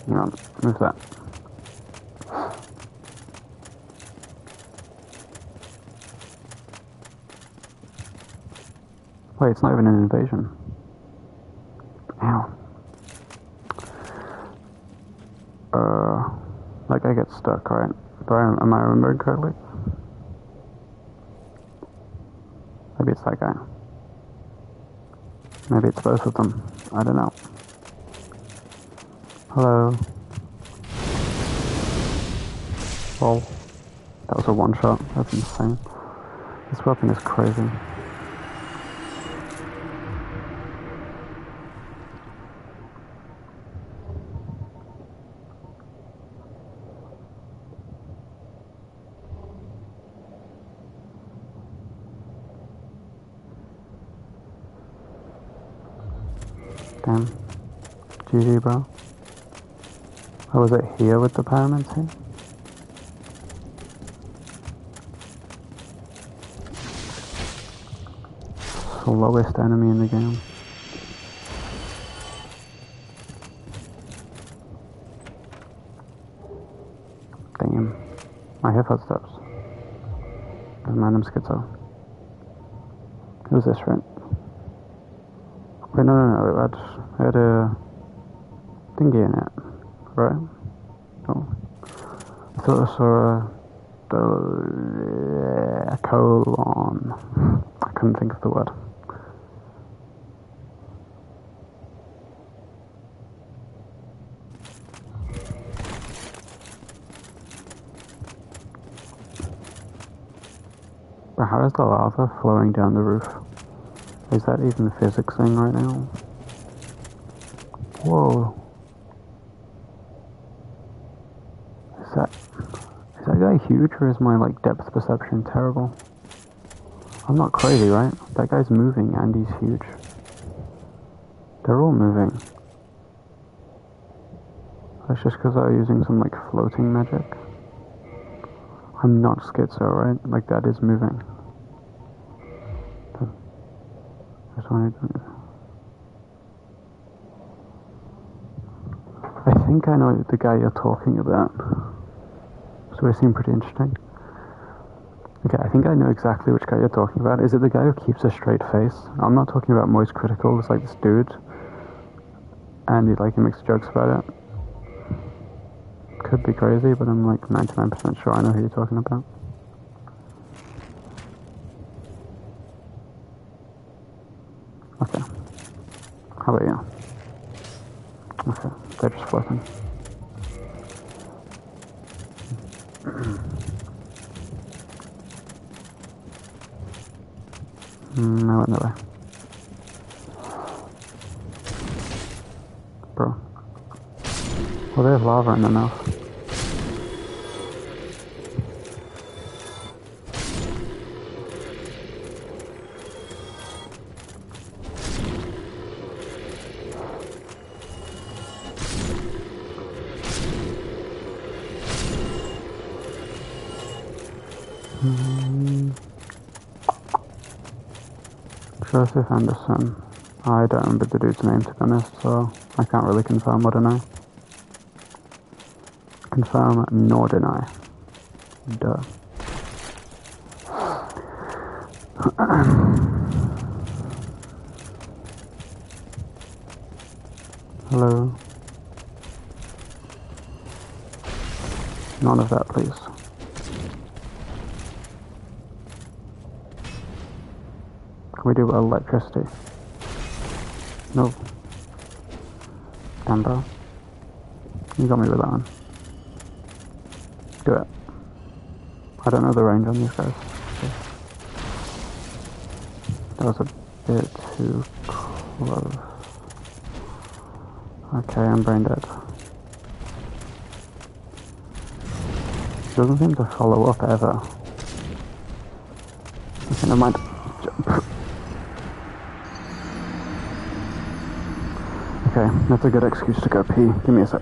Hang on, move that. Wait, it's not even an invasion. Ow. That guy gets stuck, right? Am I remembering correctly? Maybe it's that guy. Maybe it's both of them. I don't know. Hello. Oh. That was a one shot. That's insane. This weapon is crazy. Damn. GG, bro. Oh, was it here with the pyromancy? Slowest enemy in the game. Damn. I hear footsteps. Never mind, I'm schizo. Who's this, right? Wait, no. It had a thingy in it, right? Oh. I thought I saw a colon. I couldn't think of the word. But how is the lava flowing down the roof? Is that even a physics thing right now? Whoa. Is that guy huge, or is my depth perception terrible? I'm not crazy, right? That guy's moving and he's huge. They're all moving. That's just because I'm using some floating magic. I'm not schizo, right? That is moving. I think I know the guy you're talking about. So it seemed pretty interesting. Okay, I think I know exactly which guy you're talking about. Is it the guy who keeps a straight face? I'm not talking about Moist Critical. It's this dude. And he makes jokes about it. Could be crazy, but I'm 99% sure I know who you're talking about. Okay. How about you? Okay, they're just floating. I went that way. Bro. Well, they have lava in their mouth. Joseph Anderson. I don't remember the dude's name, to be honest, so I can't really confirm or deny. Confirm nor deny. Duh. Hello? None of that, please. Can we do electricity? No. Damn, bro. You got me with that one. Do it. I don't know the range on these guys. That was a bit too close. Okay, I'm brain dead. Doesn't seem to follow up ever. Okay, never mind. Okay, that's a good excuse to go pee. Give me a sec.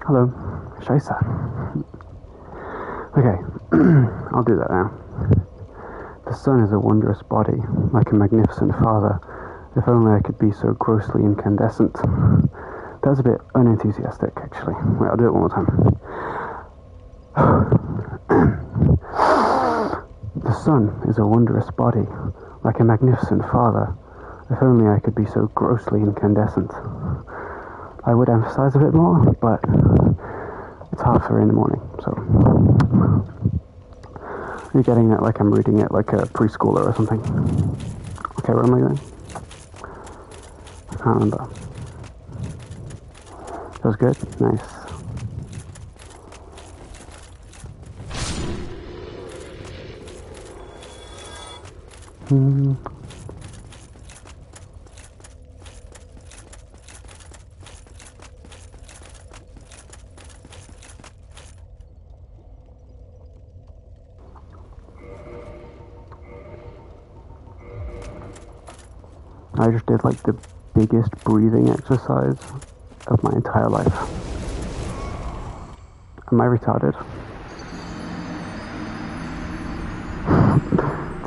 Hello. Scheisse. Okay, I'll do that now. The sun is a wondrous body, like a magnificent father. If only I could be so grossly incandescent. That was a bit unenthusiastic, actually. Wait, I'll do it one more time. The sun is a wondrous body, like a magnificent father. If only I could be so grossly incandescent. I would emphasize a bit more, but it's 3:30 in the morning, so... You're getting it like I'm reading it like a preschooler or something. Okay, where am I going? I can't remember. That was good? Nice. I just did like the biggest breathing exercise of my entire life. Am I retarded?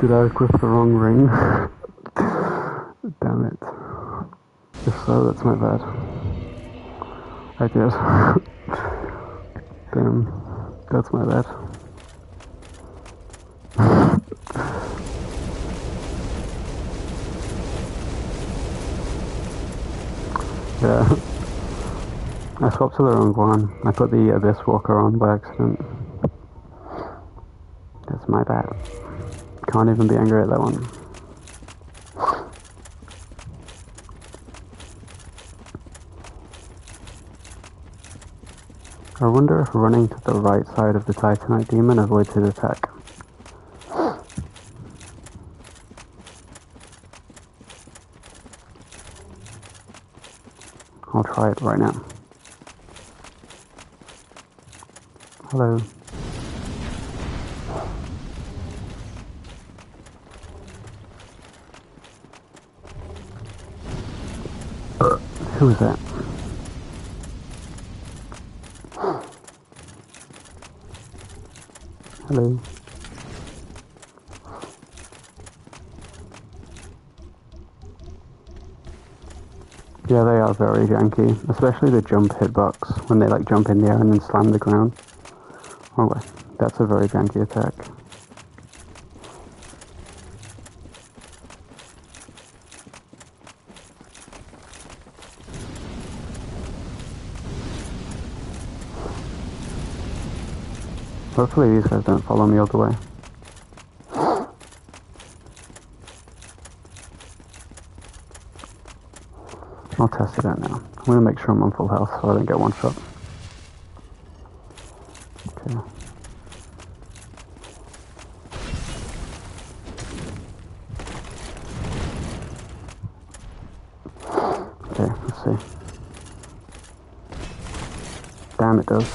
Did I equip the wrong ring? Damn it. If so, that's my bad. I did. Damn. That's my bad. Yeah. I swapped to the wrong one. I put the Abyss Walker on by accident. That's my bad. Can't even be angry at that one. I wonder if running to the right side of the Titanite demon avoids his attack. I'll try it right now. Hello. Who is that? Hello. Yeah, they are very janky, especially the jump hitbox, when they like jump in the air and then slam the ground. Oh wait, that's a very janky attack. Hopefully these guys don't follow me all the way. I'll test it out now. I'm going to make sure I'm on full health so I don't get one shot. Okay. Okay, let's see. Damn, it does.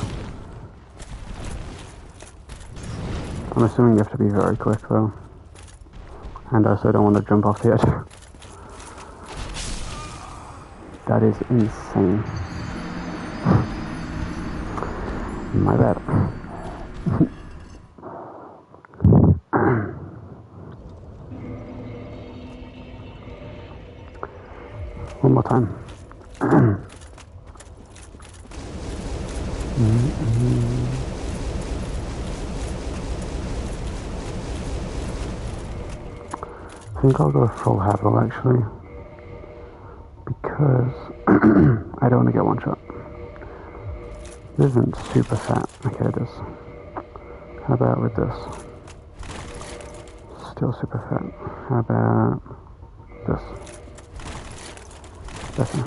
I'm assuming you have to be very quick though. And I also don't want to jump off the edge. That is insane. My bad. One more time. I think I'll go full Havel actually. Because I don't want to get one shot. This isn't super fat. Okay, it is. How about with this? Still super fat. How about this? Better.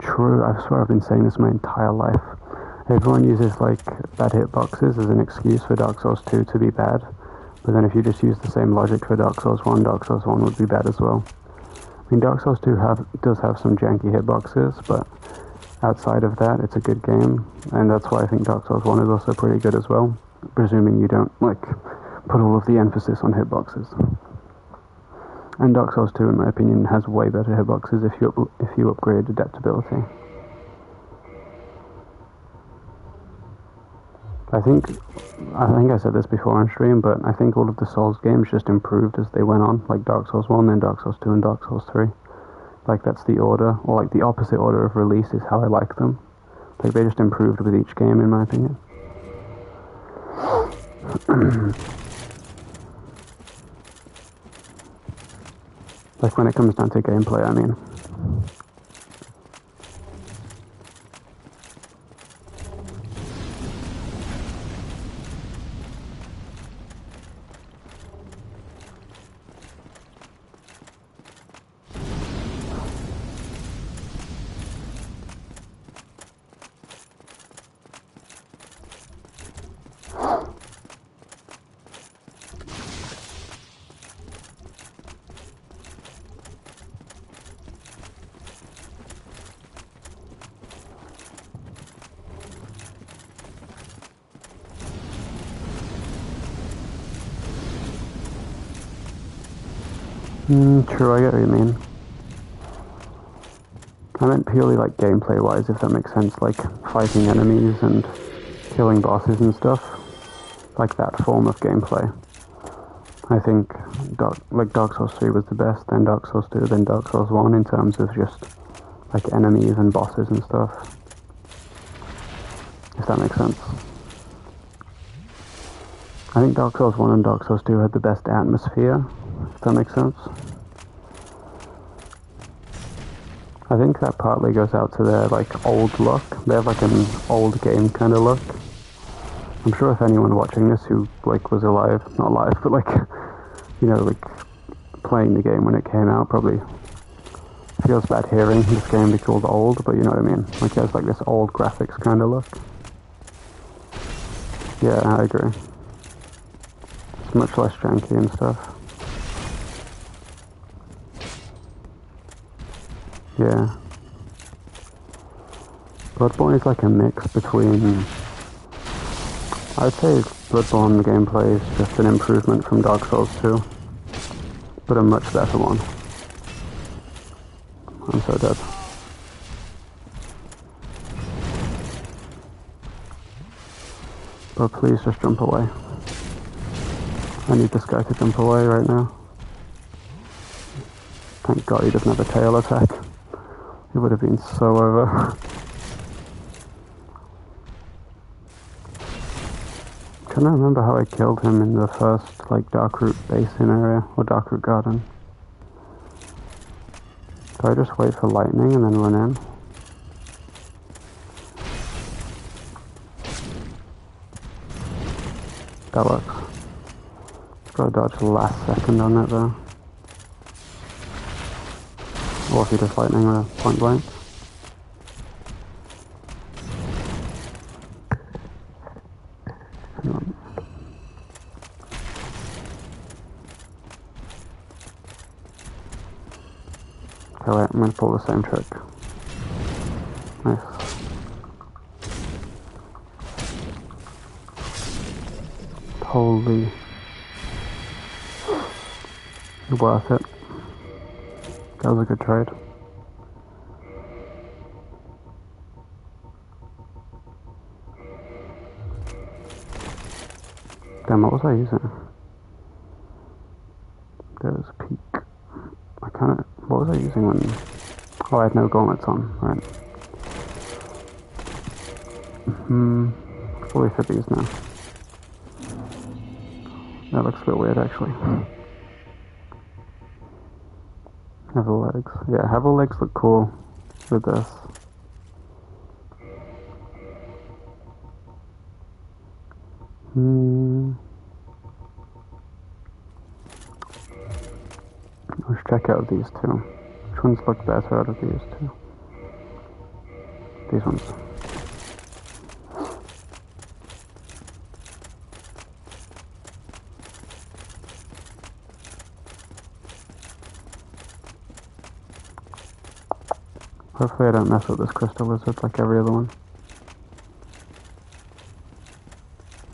True, I swear I've been saying this my entire life. Everyone uses like bad hitboxes as an excuse for Dark Souls 2 to be bad. But then if you just use the same logic for Dark Souls 1 would be bad as well. I mean, Dark Souls 2 does have some janky hitboxes, but outside of that, it's a good game. And that's why I think Dark Souls 1 is also pretty good as well. Presuming you don't, like, put all of the emphasis on hitboxes. And Dark Souls 2, in my opinion, has way better hitboxes if you upgrade adaptability. I think I said this before on stream, but I think all of the Souls games just improved as they went on, like Dark Souls 1, then Dark Souls 2, and Dark Souls 3. Like, that's the order, or like the opposite order of release is how I like them. Like, they just improved with each game, in my opinion. Like, when it comes down to gameplay, I mean. True, I get what you mean. I meant purely like gameplay-wise, if that makes sense, like fighting enemies and killing bosses and stuff. Like that form of gameplay. I think Dark Souls 3 was the best, then Dark Souls 2, then Dark Souls 1 in terms of just like enemies and bosses and stuff. If that makes sense. I think Dark Souls 1 and Dark Souls 2 had the best atmosphere, if that makes sense. I think that partly goes out to their like old look. They have like an old game kind of look. I'm sure if anyone watching this who like was alive, not alive, but like, you know, like playing the game when it came out probably feels bad hearing this game be called old, but you know what I mean. Like it has like this old graphics kind of look. Yeah, I agree. It's much less janky and stuff. Yeah. Bloodborne is like a mix between... I'd say Bloodborne gameplay is just an improvement from Dark Souls 2, but a much better one. I'm so dead. But please just jump away. I need this guy to jump away right now. Thank God he doesn't have a tail attack. It would have been so over. Can't remember how I killed him in the first, like, Darkroot Basin area, or Darkroot Garden. Do I just wait for lightning and then run in? That works. Gotta dodge the last second on it though. Or if you just lightning with point blank. Hang on. Okay, wait, I'm gonna pull the same trick. Nice. Holy. Worth it. That was a good trade. Damn, what was I using? There was a peak. I kinda... What was I using when... Oh, I had no gauntlets on, right. Fully fit these now. That looks a bit weird, actually. Have the legs. Yeah, have the legs look cool with this. Let's check out these two. Which ones look better out of these two? These ones. Hopefully I don't mess up this crystal lizard like every other one.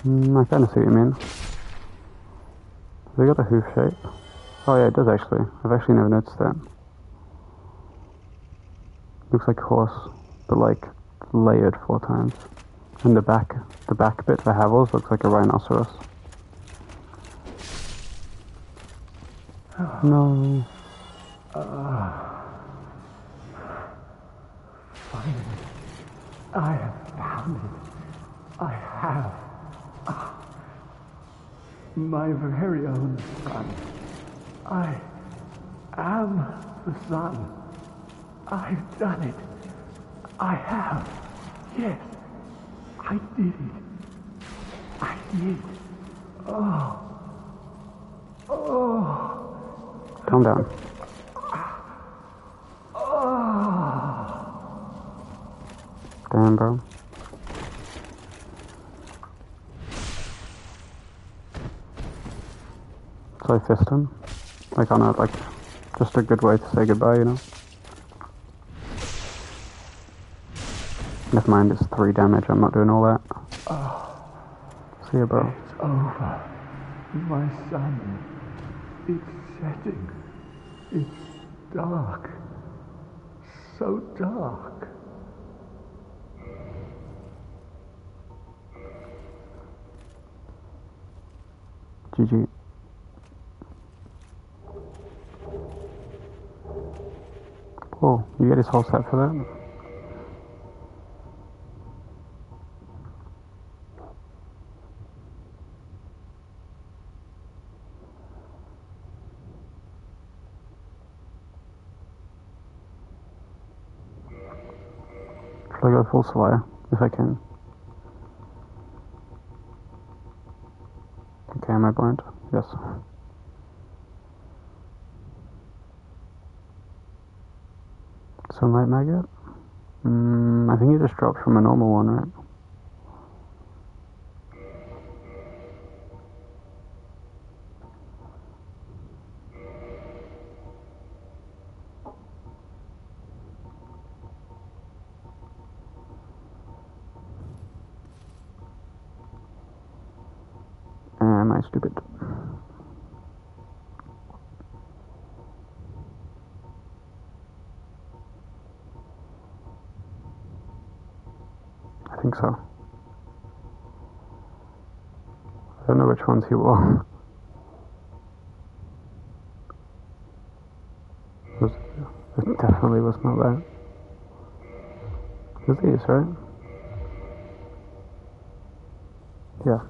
I kinda see what you mean. They got a hoof shape. Oh yeah, it does actually. I've actually never noticed that. Looks like a horse, but like layered 4 times. And the back bit, the havels, looks like a rhinoceros. No. Finally, I have found it. I have. My very own son. I am the son. I've done it. I have. Yes, I did it. I did. Oh. Calm down. Damn, bro. So I fist him. Like on a, like, just a good way to say goodbye, you know? Never mind, it's 3 damage, I'm not doing all that. See ya, bro. It's over. My son. It's setting. It's dark. So dark. GG. Oh, you get his whole set for that? Should I go full Slayer, if I can? Okay, am I blind? Yes. Sunlight maggot? I think it just dropped from a normal one, right? Am I stupid? I think so. I don't know which ones he wore. It definitely was not that. It was these, right? Yeah.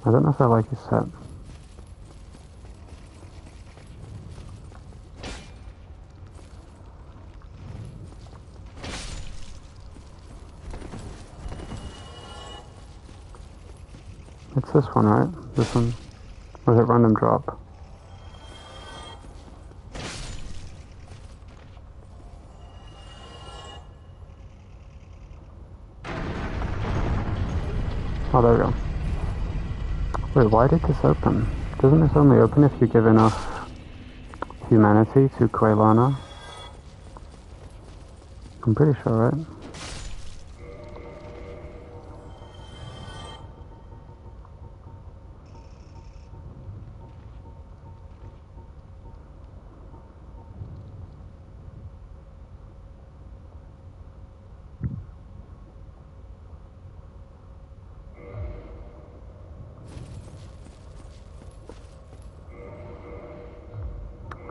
I don't know if I like his set. It's this one, right? This one. Or is it random drop? Oh, there we go. Wait, why did this open? Doesn't this only open if you give enough humanity to Quaylana? I'm pretty sure, right?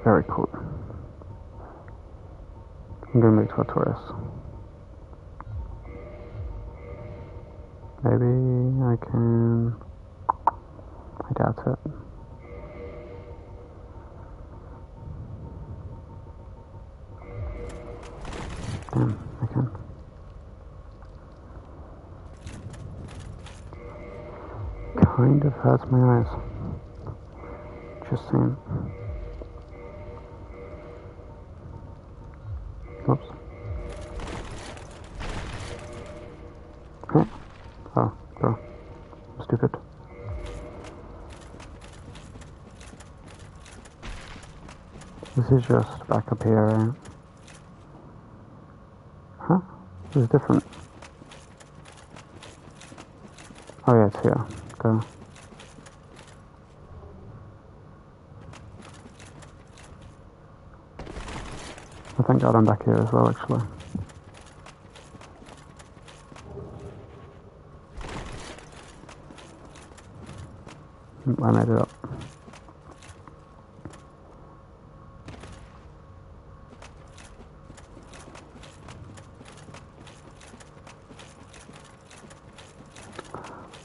Very cool. I'm gonna make Tortoise. Maybe I can... I doubt it. Damn, I can. Kind of hurts my eyes. Just saying. Oops. Okay. Oh, bro. I'm stupid. This is just back up here, right? Huh? This is different. Oh yeah, it's here. Go. I thank God I'm back here as well, actually. I made it up.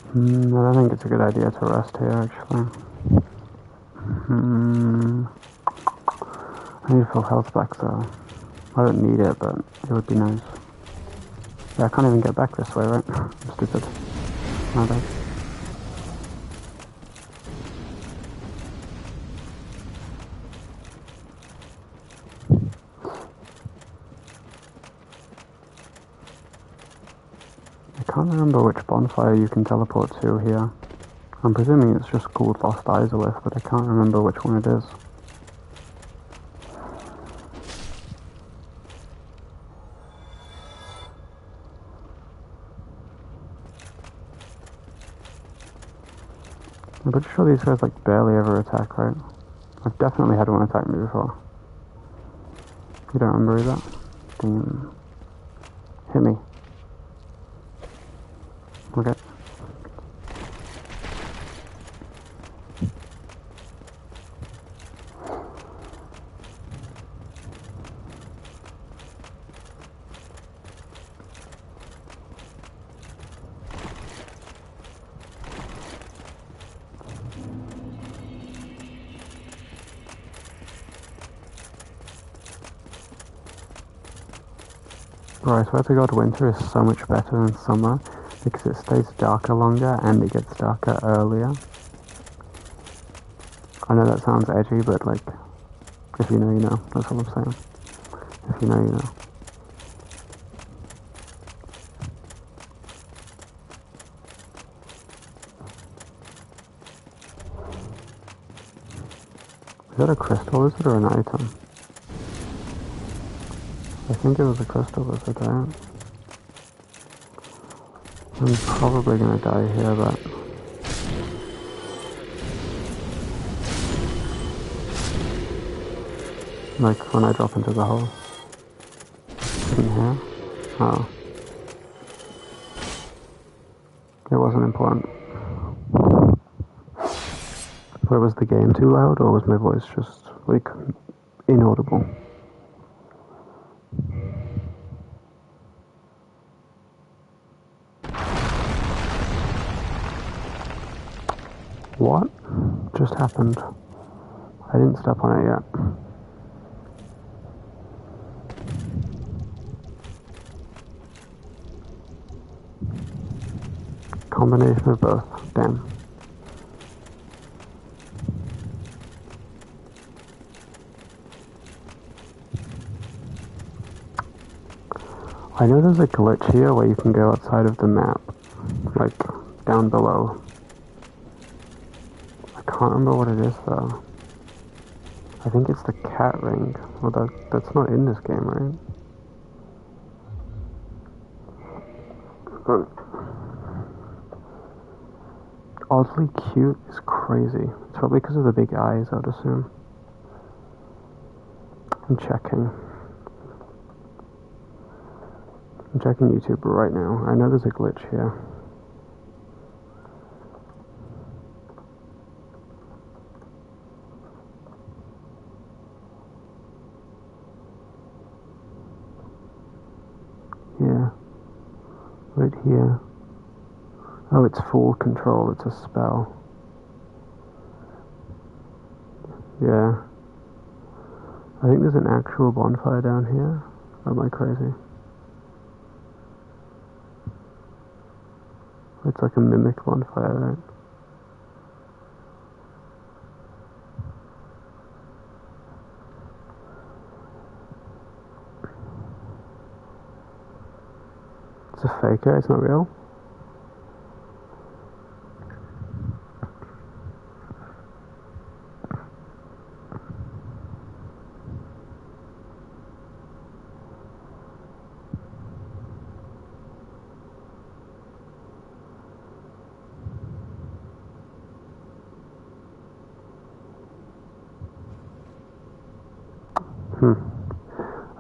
I don't think it's a good idea to rest here, actually. I need full health back, though. I don't need it, but it would be nice. Yeah, I can't even get back this way, right? I'm stupid. My bad. I can't remember which bonfire you can teleport to here. I'm presuming it's just called Lost Izalith, but I can't remember which one it is. I'm pretty sure these guys like barely ever attack, right? I've definitely had one attack me before. You don't remember that? Damn. Hit me. Okay. Right, so I swear to God, winter is so much better than summer because it stays darker longer and it gets darker earlier. I know that sounds edgy, but like, if you know, you know. That's all I'm saying. If you know, you know. Is that a crystal lizard or an item? I think it was a crystal lizard, right? I'm probably gonna die here, but... like, when I drop into the hole. In here? Oh. It wasn't important. But was the game too loud, or was my voice just, like, inaudible? What just happened? I didn't step on it yet. Combination of both. Damn. I know there's a glitch here where you can go outside of the map. Like, down below. I can't remember what it is, though. I think it's the cat ring. Well, that's not in this game, right? But oddly cute is crazy. It's probably because of the big eyes, I'd assume. I'm checking. I'm checking YouTube right now. I know there's a glitch here. Yeah. Right here. Oh, it's full control. It's a spell. Yeah. I think there's an actual bonfire down here. Or am I crazy? It's like a mimic bonfire, right? It's a faker, it's not real.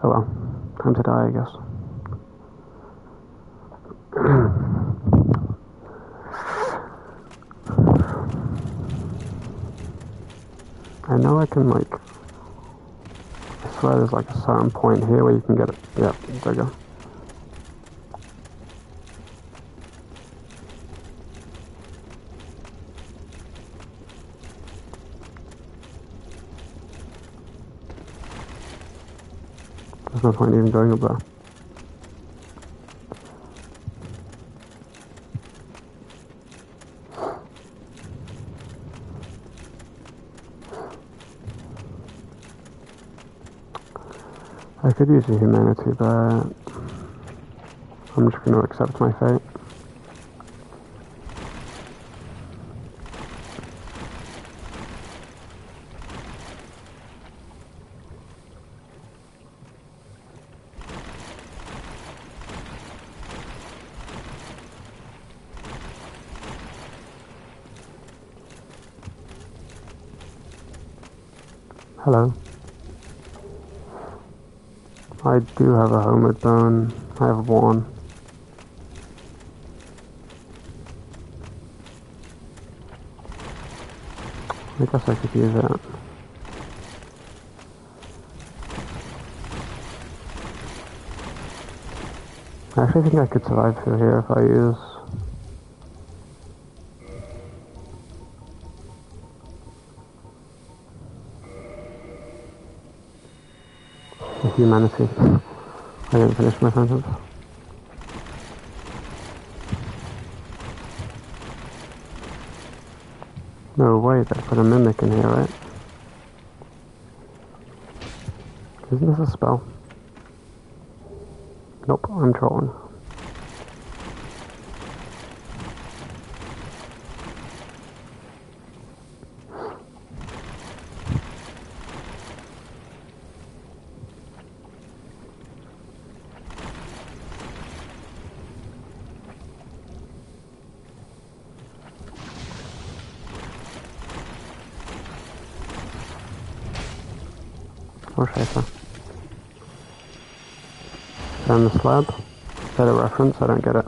Oh well, time to die, I guess. I know I can, like, I swear there's like a certain point here where you can get it. Yep, there we go. There's no point even going up there. I could use the humanity, but I'm just going to accept my fate. Hello. I do have a homeward bone. I have one. I guess I could use it. I actually think I could survive through here if I use the humanity. I didn't finish my sentence. No way, they put a mimic in here, right? Isn't this a spell? Nope, I'm trolling. Or Schaefer. Down the slab. Is that a reference? I don't get it.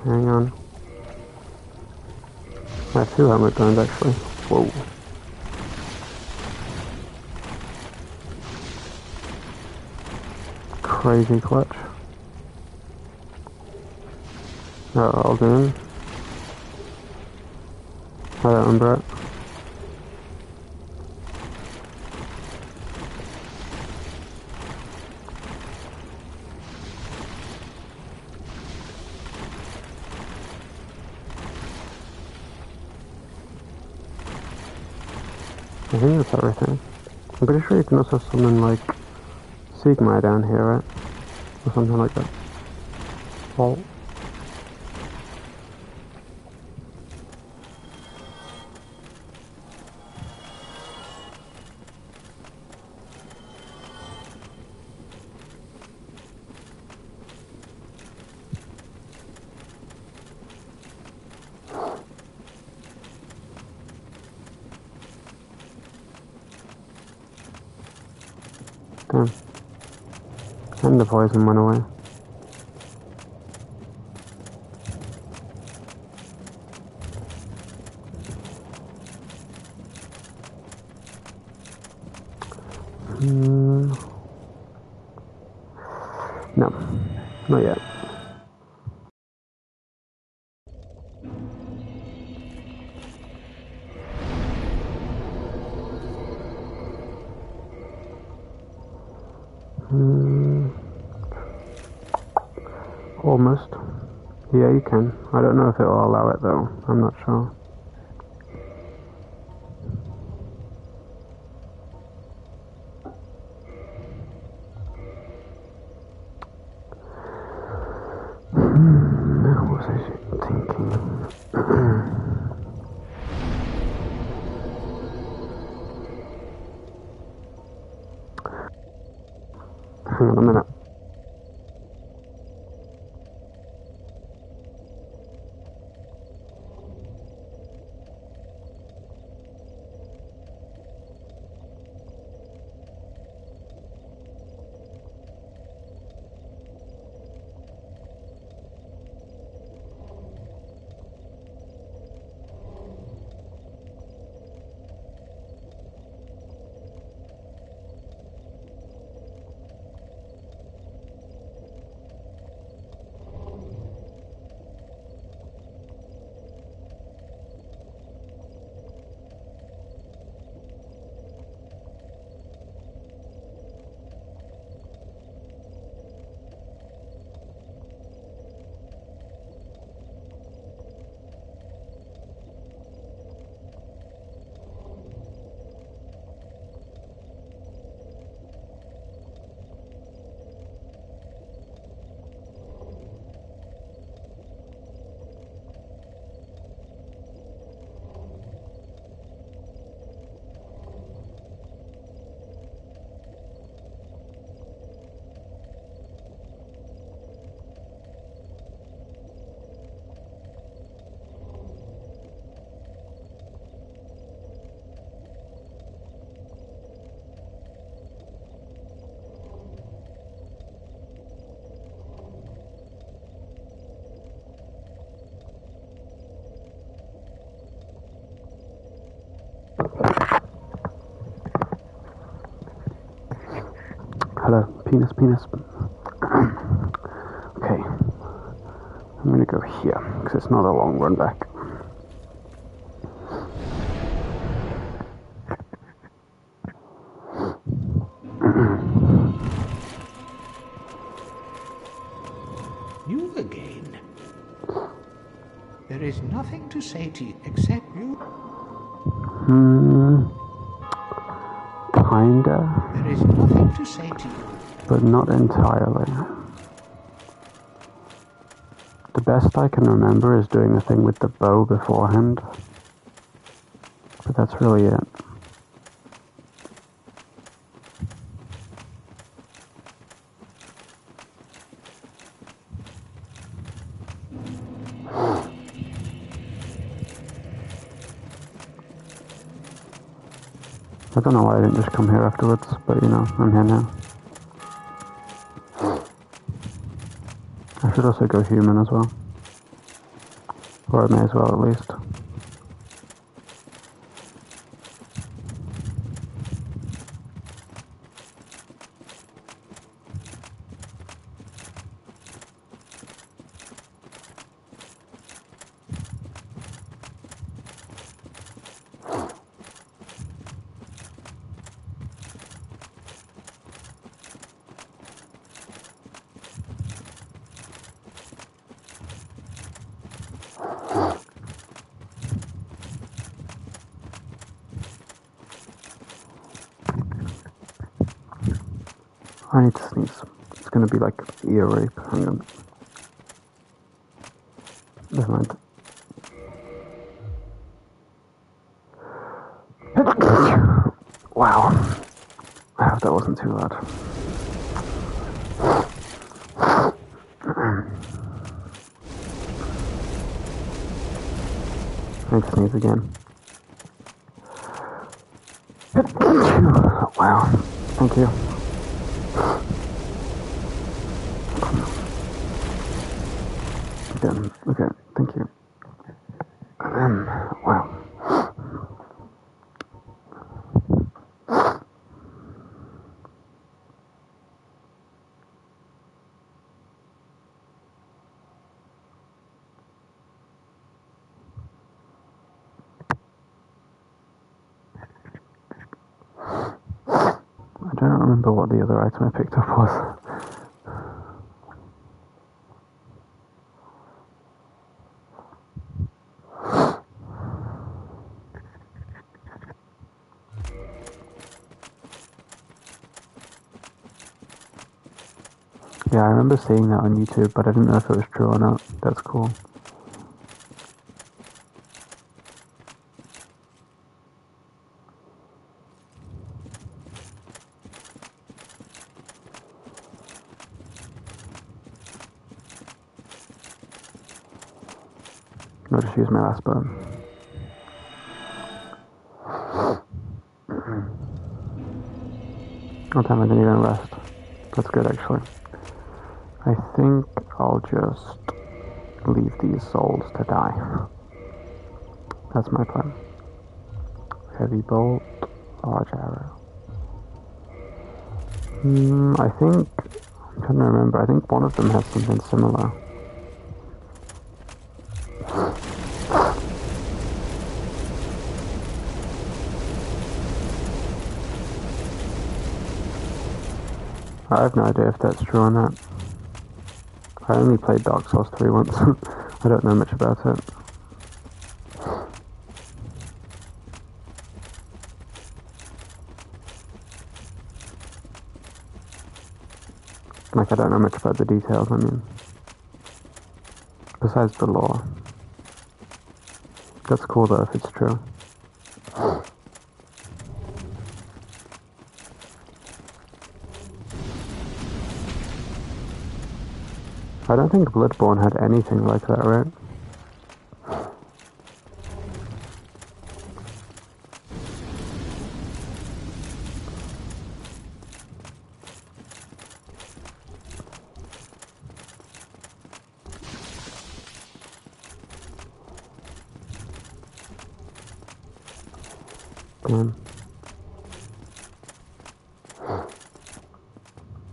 Hang on. I have two helmet guns actually. Whoa. Crazy clutch. I'll do him. I don't remember it. I think that's everything. I'm pretty sure you can also summon like Sigma down here, right? Or something like that. Well, damn. And the poison went away. No, not yet. Almost. Yeah, you can. I don't know if it will allow it though. I'm not sure. What was I thinking? Hang on a minute. Penis. Okay. I'm gonna go here, because it's not a long run back. You again? There is nothing to say to you except you. Kinda. There is nothing to say to you. But not entirely. The best I can remember is doing the thing with the bow beforehand. But that's really it. I don't know why I didn't just come here afterwards, but you know, I'm here now. I should also go human as well. Or I may as well at least. I need to sneeze. It's gonna be like ear rape. Hang on. Never mind. Wow. I hope that wasn't too loud. I need to sneeze again. Wow. Thank you. Okay, thank you. Wow. I don't remember what the other item I picked up was. Yeah, I remember seeing that on YouTube, but I didn't know if it was true or not. That's cool. I'll just use my last button. Oh damn, I didn't even rest. That's good actually. I think I'll just leave these souls to die. That's my plan. Heavy bolt, large arrow. I think, I'm trying to remember, I think one of them has something similar. I have no idea if that's true or not. I only played Dark Souls 3 once. I don't know much about it. Like, I don't know much about the details, I mean. Besides the lore. That's cool though if it's true. I don't think Bloodborne had anything like that, right? Damn.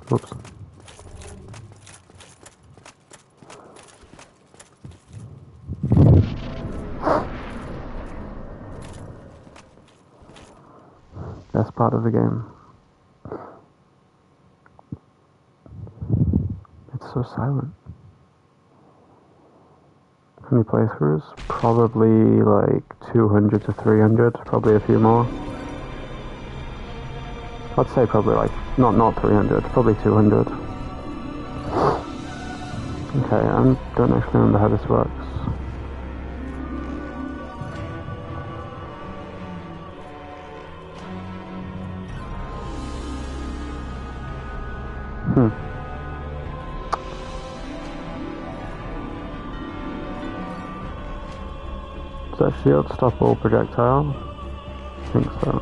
Whoops. Best part of the game. It's so silent. How many playthroughs? Probably like 200 to 300, probably a few more. I'd say probably like, not 300, probably 200. Okay, I don't actually remember how this works. Does that shield stop all projectile? I think so.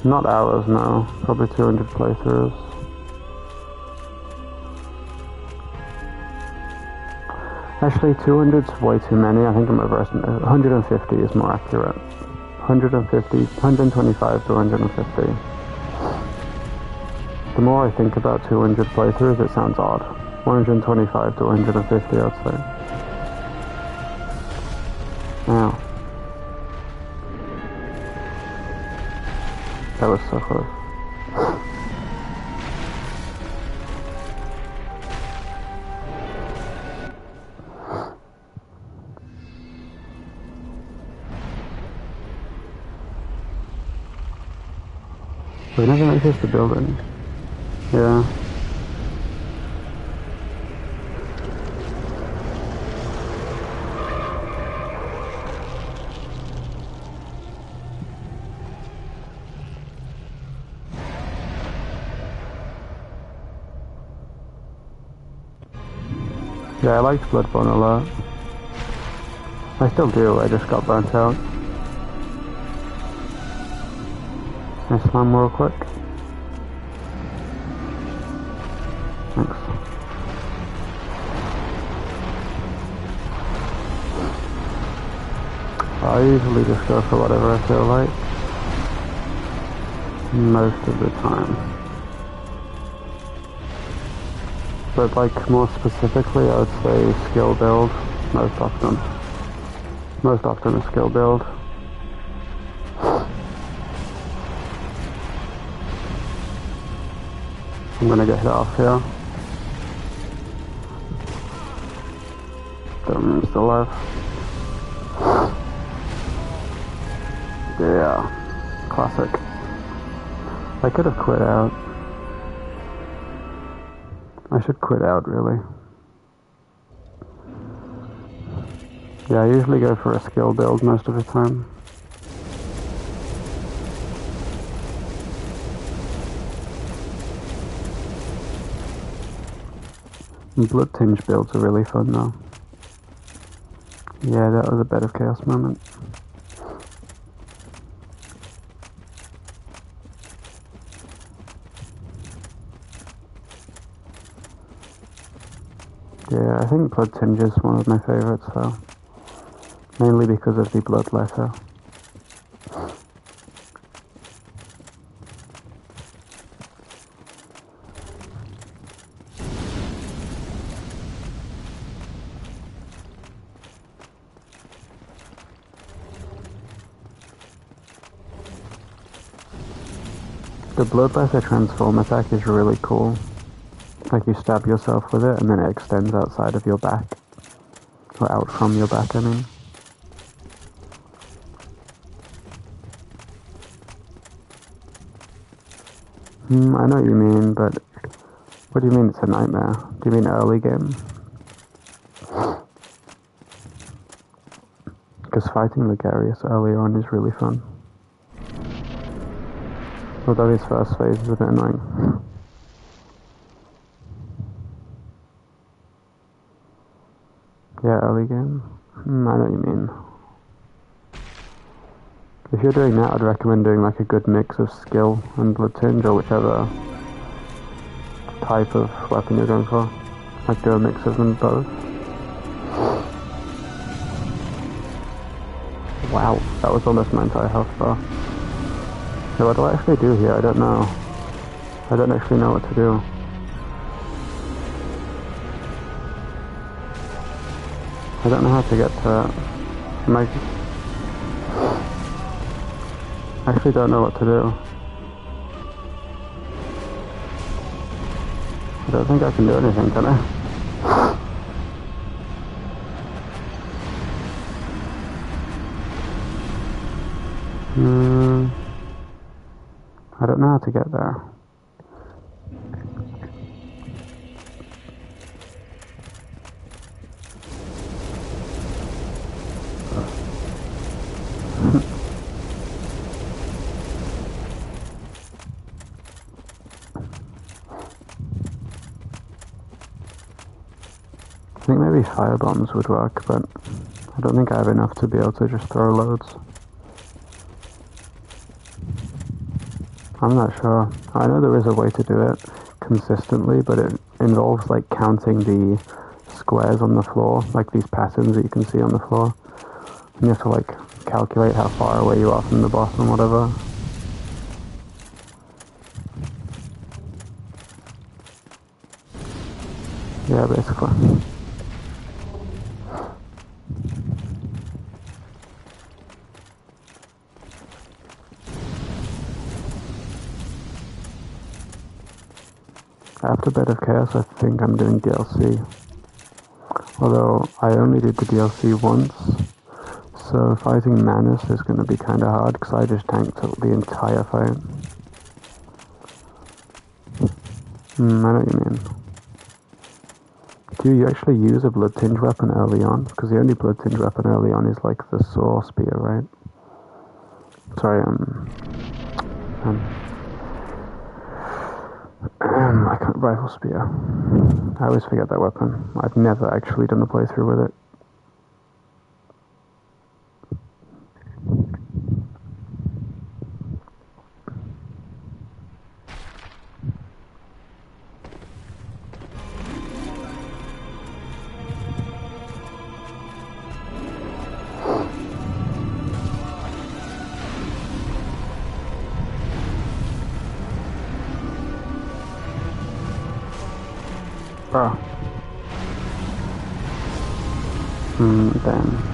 Not hours, no. Probably 200 playthroughs. Actually, 200's way too many. I think I'm overestimating. 150 is more accurate. 150, 125 to 150. The more I think about 200 playthroughs, it sounds odd. 125 to 150, I'd say. Ow. That was so close. We never noticed the building. Yeah. Yeah, I liked Bloodborne a lot. I still do, I just got burnt out. Can I slam real quick? Thanks. I usually just go for whatever I feel like. Most of the time. But like more specifically, I would say skill build most often. Most often a skill build. I'm gonna get hit off here. I'm still alive. Yeah, classic. I could have quit out. I should quit out, really. Yeah, I usually go for a skill build most of the time. And blood tinge builds are really fun though. Yeah, that was a bed of chaos moment. Yeah, I think blood tinge is one of my favourites though. Mainly because of the blood letter. The Bloodletter transform attack is really cool. Like you stab yourself with it and then it extends outside of your back. Or out from your back, I mean. I know what you mean, but what do you mean it's a nightmare? Do you mean early game? Because fighting Ligarius early on is really fun. Although his first phase is a bit annoying. Yeah, early game? I know what you mean. If you're doing that, I'd recommend doing like a good mix of skill and blood tinge or whichever type of weapon you're going for. Like do a mix of them both. Wow, that was almost my entire health bar. So what do I actually do here? I don't know. I don't actually know what to do. I don't know how to get to it. I actually don't know what to do. I don't think I can do anything, can I? I don't know how to get there. I think maybe fire bombs would work, but I don't think I have enough to be able to just throw loads. I'm not sure. I know there is a way to do it consistently, but it involves like counting the squares on the floor, like these patterns that you can see on the floor. And you have to like calculate how far away you are from the boss and whatever. Yeah, basically. After Bed of Chaos, I think I'm doing DLC. Although, I only did the DLC once, so fighting Manus is going to be kind of hard, because I just tanked the entire fight. I know what you mean. Do you actually use a blood tinge weapon early on? Because the only blood tinge weapon early on is like the saw spear, right? Sorry, I can't, rifle spear. I always forget that weapon. I've never actually done a playthrough with it. Oh. Damn.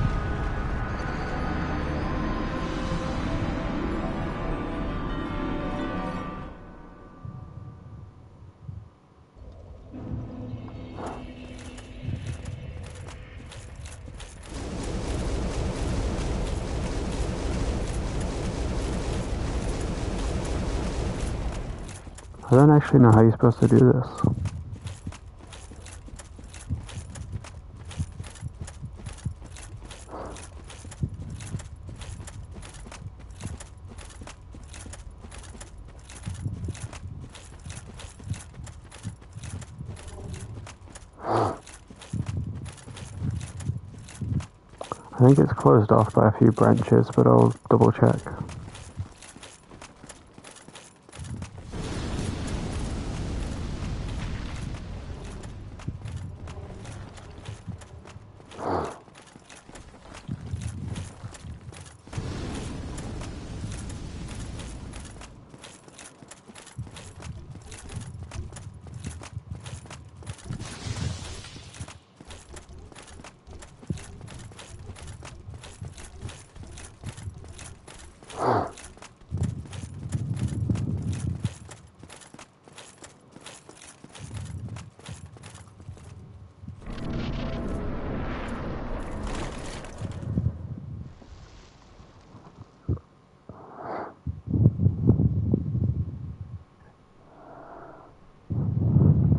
I don't actually know how you're supposed to do this. I think it's closed off by a few branches, but I'll double check.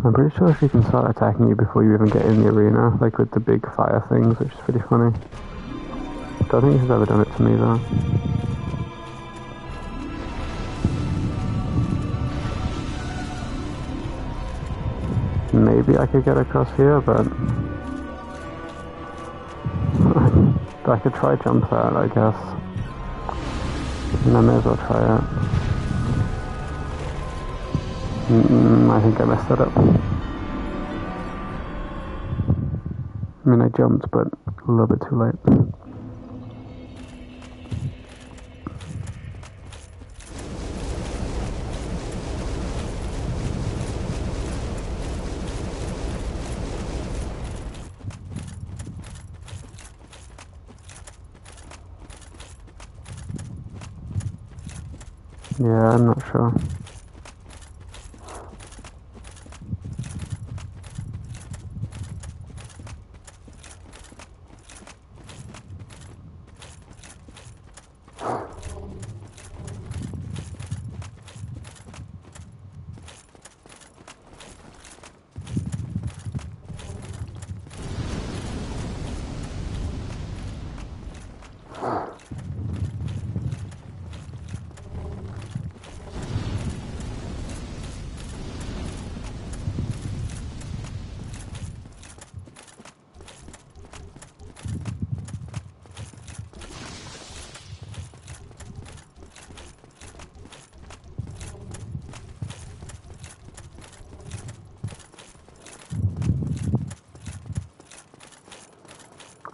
I'm pretty sure she can start attacking you before you even get in the arena, like with the big fire things, which is pretty funny. Don't think she's ever done it to me though. Maybe I could get across here, but I could try jump that, I guess. And I may as well try it. I think I messed that up. I mean, I jumped, but a little bit too late. Yeah, I'm not sure.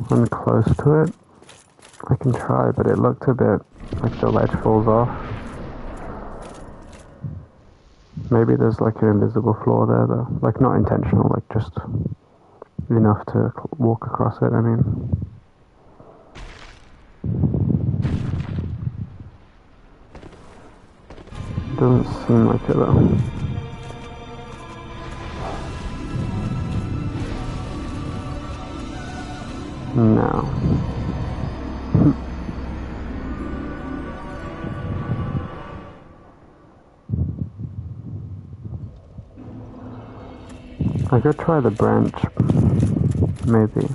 When close to it, I can try, but it looked a bit like the ledge falls off. Maybe there's like an invisible floor there though. Like not intentional, like just enough to walk across it, I mean. Doesn't seem like it though. No. I could try the branch, maybe.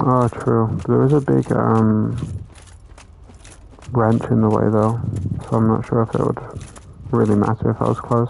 Oh, true. There is a big wrench in the way though, so I'm not sure if it would really matter if I was close.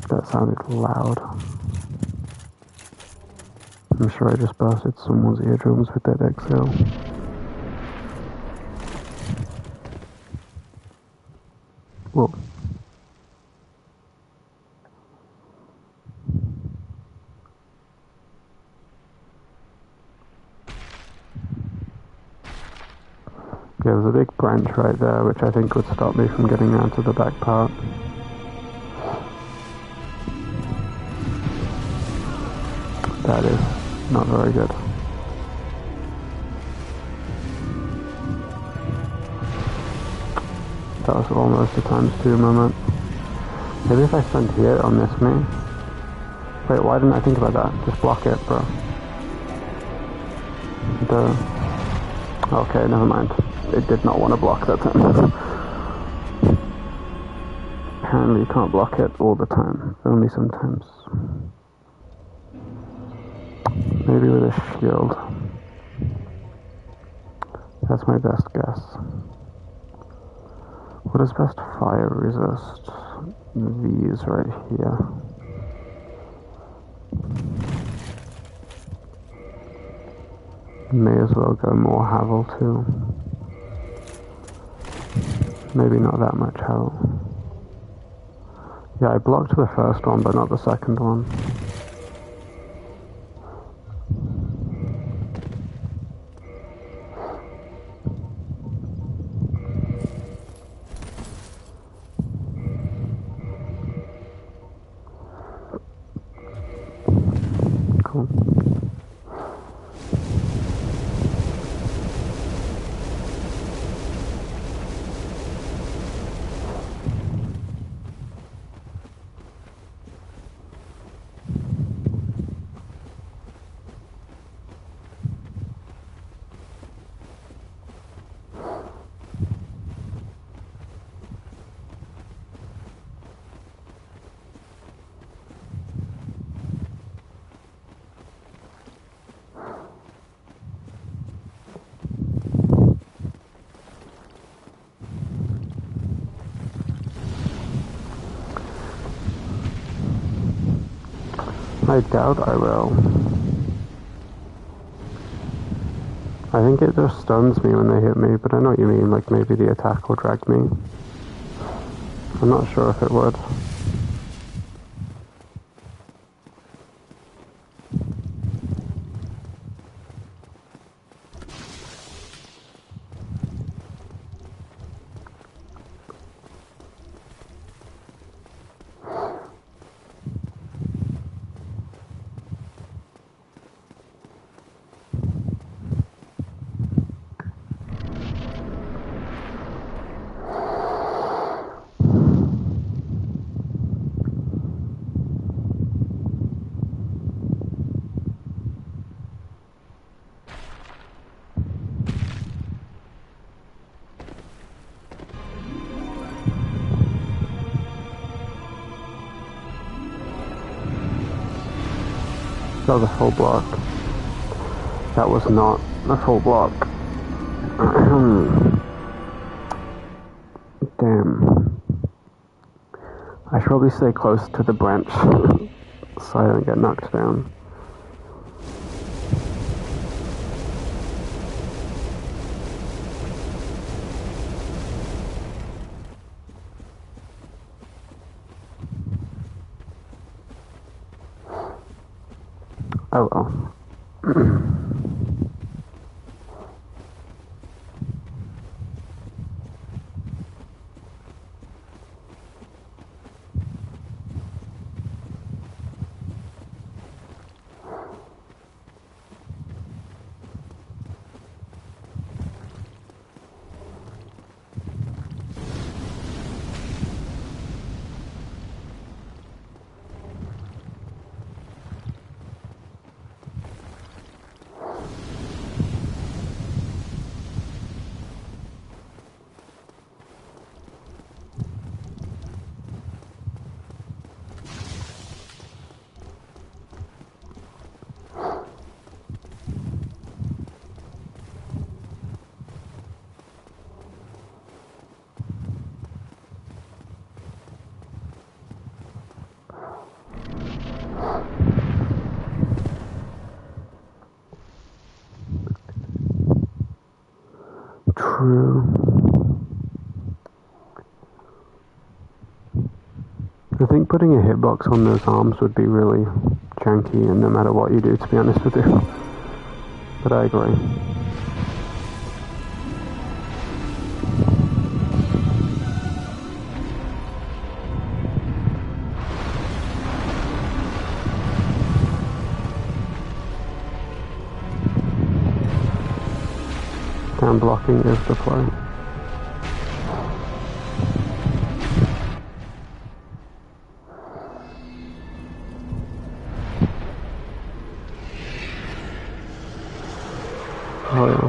That sounded loud. I'm sure I just busted someone's eardrums with that exhale. Whoa. Yeah, there's a big branch right there, which I think would stop me from getting around to the back part. That is not very good. That was almost a ×2 moment. Maybe if I stand here on this me. Wait, why didn't I think about that? Just block it, bro. Okay, never mind. It did not want to block that time. Apparently you can't block it all the time, only sometimes. Maybe with a shield. That's my best guess. What is best fire resist? These right here. May as well go more Havel too. Maybe not that much Havel. Yeah, I blocked the first one, but not the second one. Cool. I doubt I will. I think it just stuns me when they hit me, but I know what you mean, like maybe the attack will drag me. I'm not sure if it would. That was a full block. That was not a full block. Damn. I should probably stay close to the branch so I don't get knocked down. Oh well. True. I think putting a hitbox on those arms would be really janky, and no matter what you do, to be honest with you. But I agree. Down blocking is the play. Oh yeah.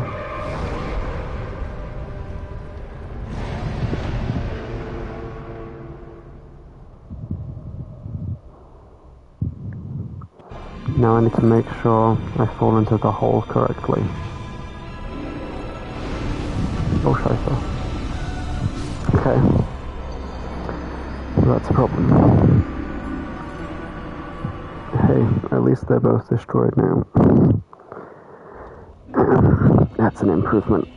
Now I need to make sure I fall into the hole correctly. Oh, scheiße. Okay. That's a problem. Hey, at least they're both destroyed now. That's an improvement.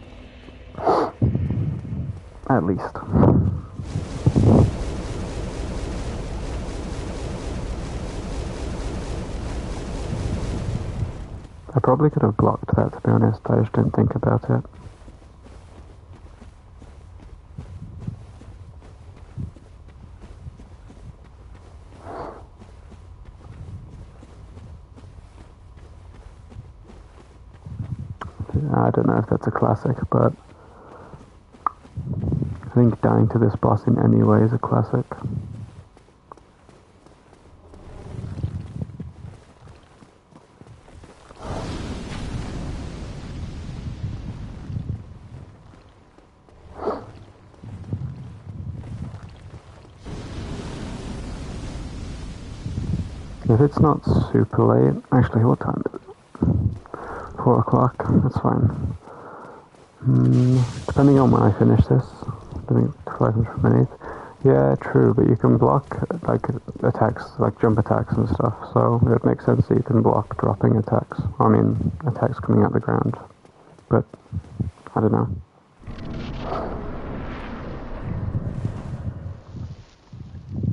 At least. I probably could have blocked that, to be honest. I just didn't think about it. I don't know if that's a classic, but I think dying to this boss in any way is a classic. If it's not super late, actually, what time is it? 4 o'clock, that's fine. Depending on when I finish this, I think 5 minutes. Yeah, true, but you can block, like, attacks, like jump attacks and stuff, so it would make sense that you can block dropping attacks. I mean, attacks coming out the ground. But, I don't know.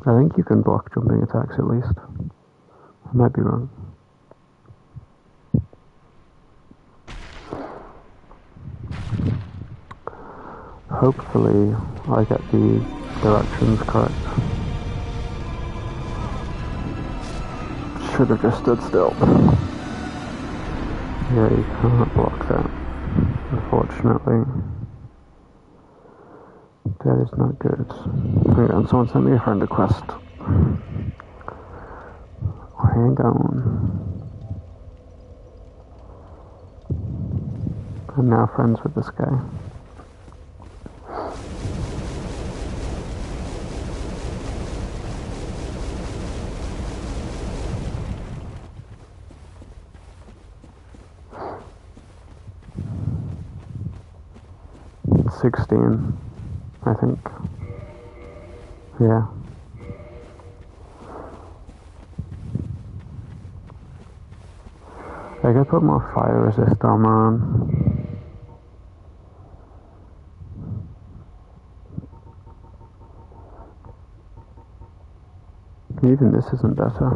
I think you can block jumping attacks at least. I might be wrong. Hopefully, I get the directions correct. Should have just stood still. Yeah, you can't block that, unfortunately. That is not good. Hang on, someone sent me a friend request. Hang on. I'm now friends with this guy. It's 16, I think. Yeah. I could put more fire resist armor on. Even this isn't better.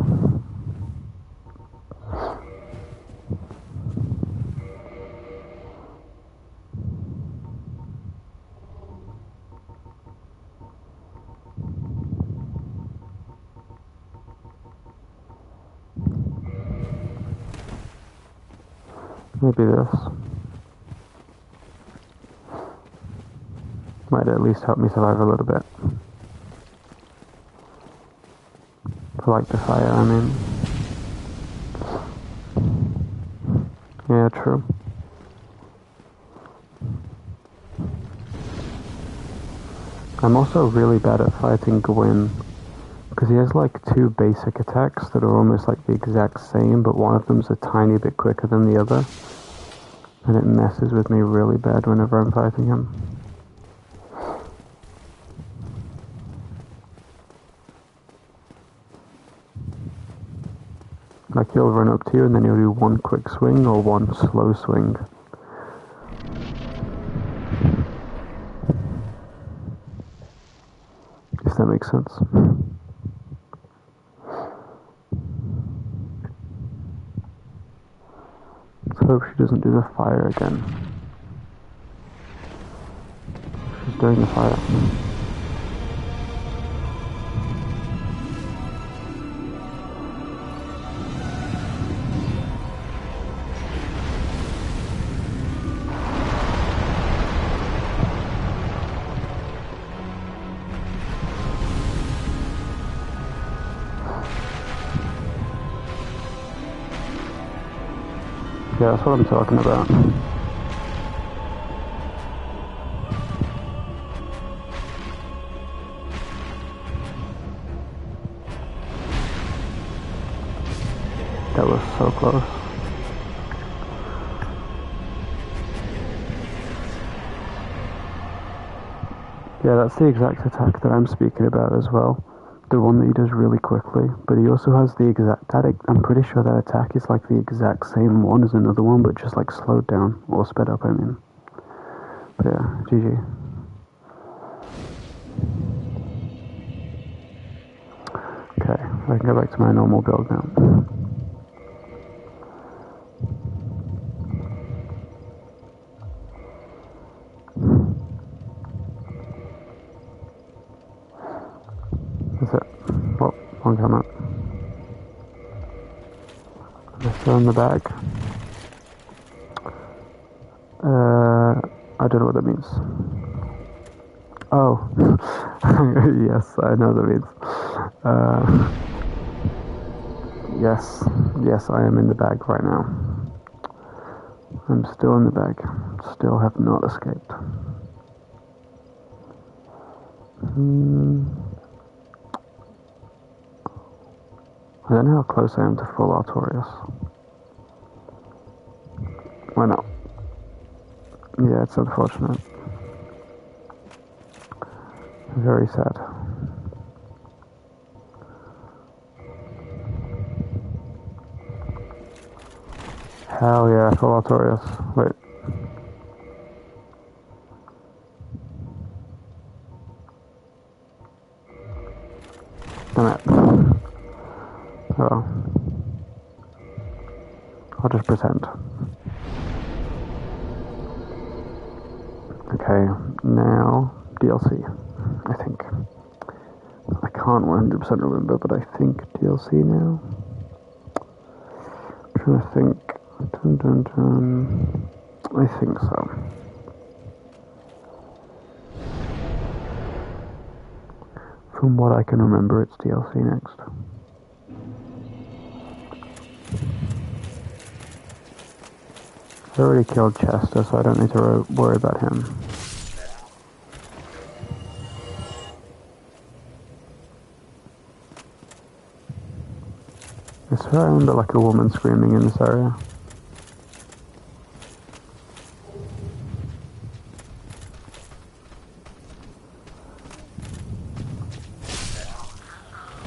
Maybe this might at least help me survive a little bit. For like the fire, I mean. Yeah, true. I'm also really bad at fighting Gwyn, because he has like two basic attacks that are almost like the exact same, but one of them's a tiny bit quicker than the other. And it messes with me really bad whenever I'm fighting him. Like he'll run up to you and then he'll do one quick swing or one slow swing. If that makes sense. Let's hope she doesn't do the fire again. She's doing the fire. Yeah, that's what I'm talking about. That was so close. Yeah, that's the exact attack that I'm speaking about as well. The one that he does really quickly, but he also has the exact, I'm pretty sure that attack is like the exact same one as another one, but just like slowed down, or sped up, I mean. But yeah, GG. Okay, I can go back to my normal build now. That's it. Oh, one come up. They're still in the bag. I don't know what that means. Oh. Yes, I know what that means. Yes, I am in the bag right now. I'm still in the bag. Still have not escaped. I don't know how close I am to full Artorias. Why not? Yeah, it's unfortunate. Very sad. Hell yeah, full Artorias. Wait. Damn it. Oh. I'll just pretend. Okay, now DLC, I think. I can't 100% remember, but I think DLC now. I'm trying to think. Dun, dun, dun. I think so. From what I can remember, it's DLC next. I already killed Chester, so I don't need to worry about him. I swear I remember like a woman screaming in this area.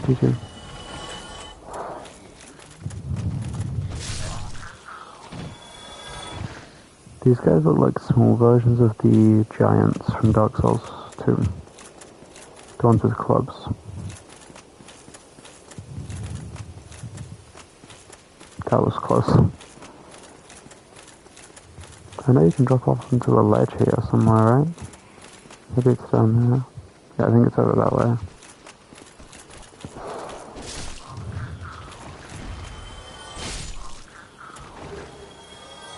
GG. These guys look like small versions of the giants from Dark Souls 2. The ones with clubs. That was close. I know you can drop off into a ledge here somewhere, right? Maybe it's down there. Yeah, I think it's over that way.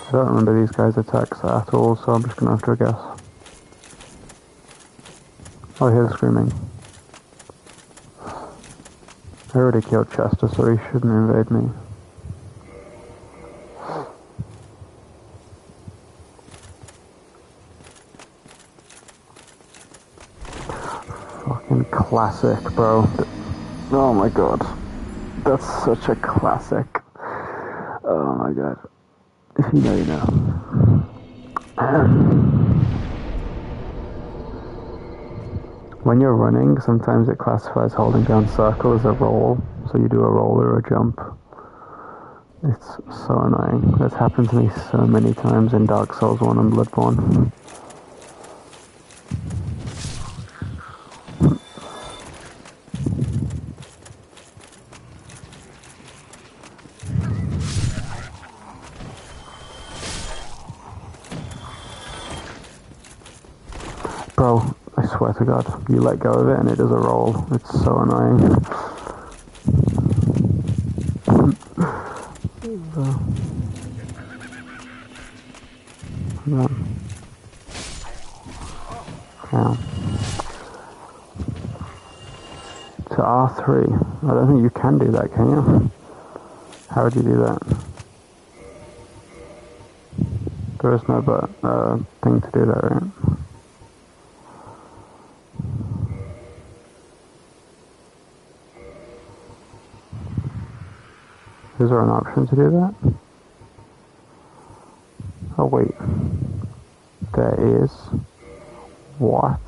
I don't remember these guys' attacks at all, so I'm just gonna have to guess. Oh, I hear the screaming. I already killed Chester, so he shouldn't invade me. Fucking classic, bro. Oh my god. That's such a classic. Oh my god. If you know, you know. When you're running, sometimes it classifies holding down circle as a roll, so you do a roll or a jump. It's so annoying. That's happened to me so many times in Dark Souls 1 and Bloodborne. Bro, I swear to God, you let go of it and it does a roll. It's so annoying. Yeah. To R3. I don't think you can do that, can you? How would you do that? There is no thing to do that, right? Is there an option to do that? Oh wait. There is. What?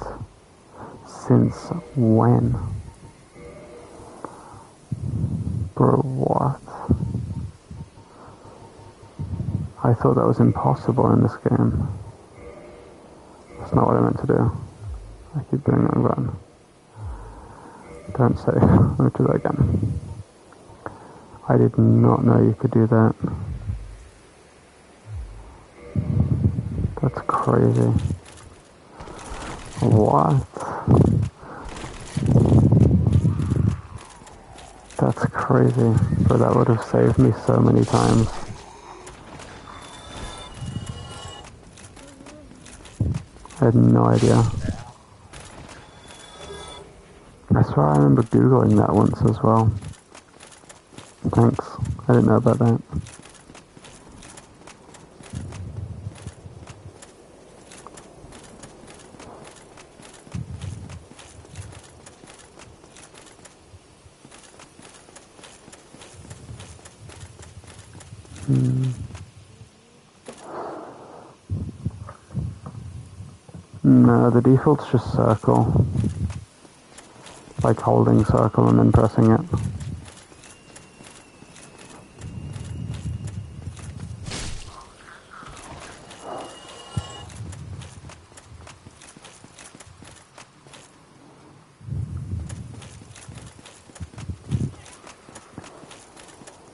Since when? Bro, what? I thought that was impossible in this game. That's not what I meant to do. I keep doing that wrong. Don't say. Let me do that again. I did not know you could do that. That's crazy. What? That's crazy. But that would have saved me so many times. I had no idea. I swear I remember Googling that once as well. Thanks. I didn't know about that. No, the default's just circle. Like holding circle and then pressing it.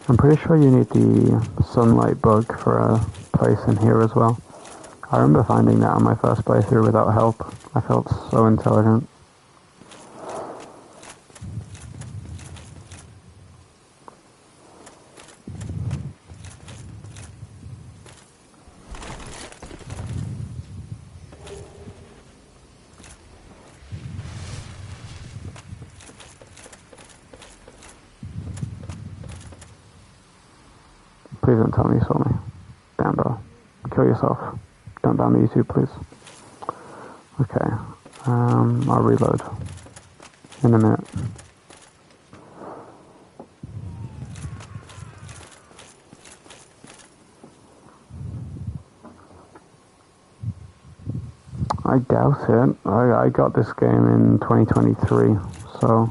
I'm pretty sure you need the sunlight bug for a place in here as well. I remember finding that on my first playthrough without help. I felt so intelligent. Please don't tell me you saw me. Damn, bro. Kill yourself. Don't ban me YouTube, please. Okay. I'll reload in a minute. I doubt it. I got this game in 2023, so...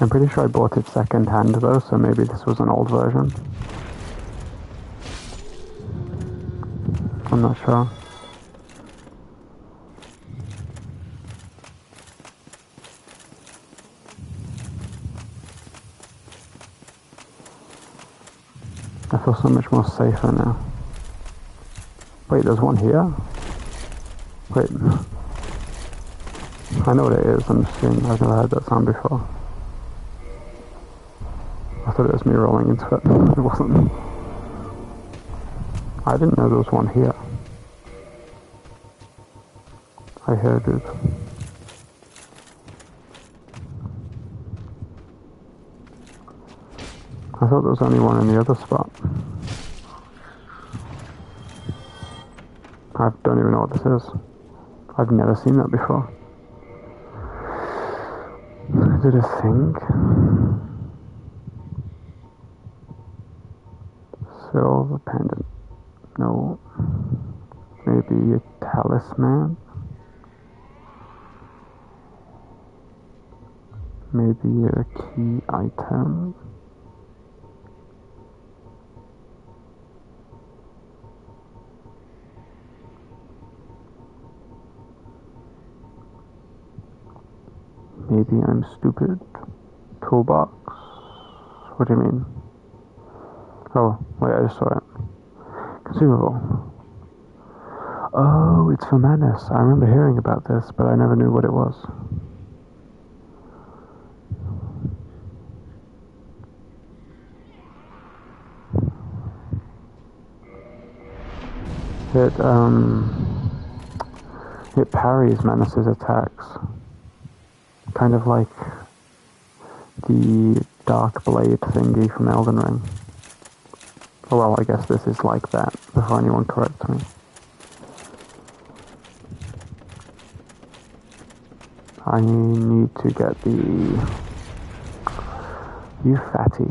I'm pretty sure I bought it second hand though, so maybe this was an old version. I'm not sure. I feel so much more safer now. Wait, there's one here? Wait. I know what it is, I'm just saying, I've never heard that sound before. I thought it was me rolling into it. It wasn't. I didn't know there was one here. I heard it. I thought there was only one in the other spot. I don't even know what this is. I've never seen that before. Is it a thing? Silver pendant. No. Maybe a talisman? Maybe a key item? Maybe I'm stupid. Toolbox? What do you mean? Oh, wait, I just saw it. Consumable. Oh, it's for Manus. I remember hearing about this, but I never knew what it was. It parries Manus's attacks. Kind of like the Dark Blade thingy from Elden Ring. Oh well, I guess this is like that, before anyone corrects me. I need to get the... You fatty.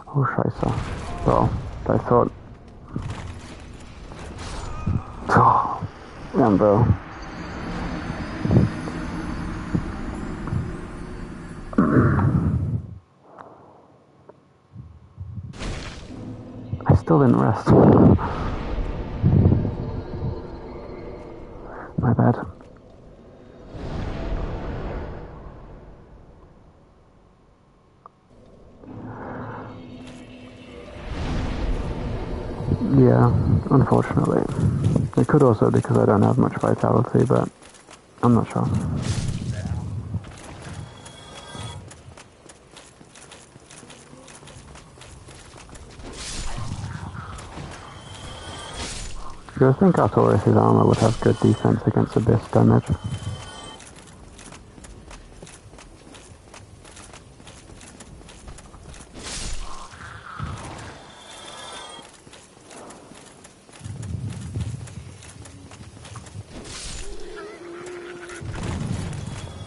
Oh, scheiße. Well, I thought... Oh, damn, bro. I still didn't rest. My bad. Yeah, unfortunately. It could also be because I don't have much vitality, but I'm not sure. You would think Artorias' armor would have good defense against abyss damage.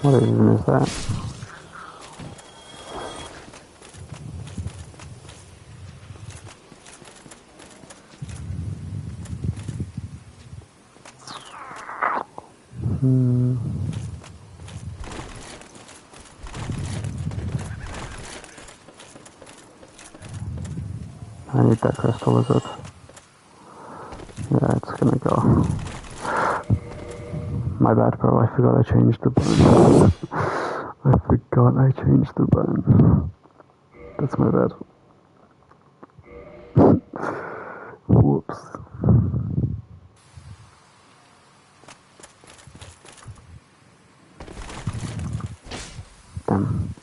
What even is that? I need that crystal lizard. Yeah, Yeah, it's gonna go. My bad, bro. I forgot I changed the button. I forgot I changed the button. That's my bad. Whoops. Damn.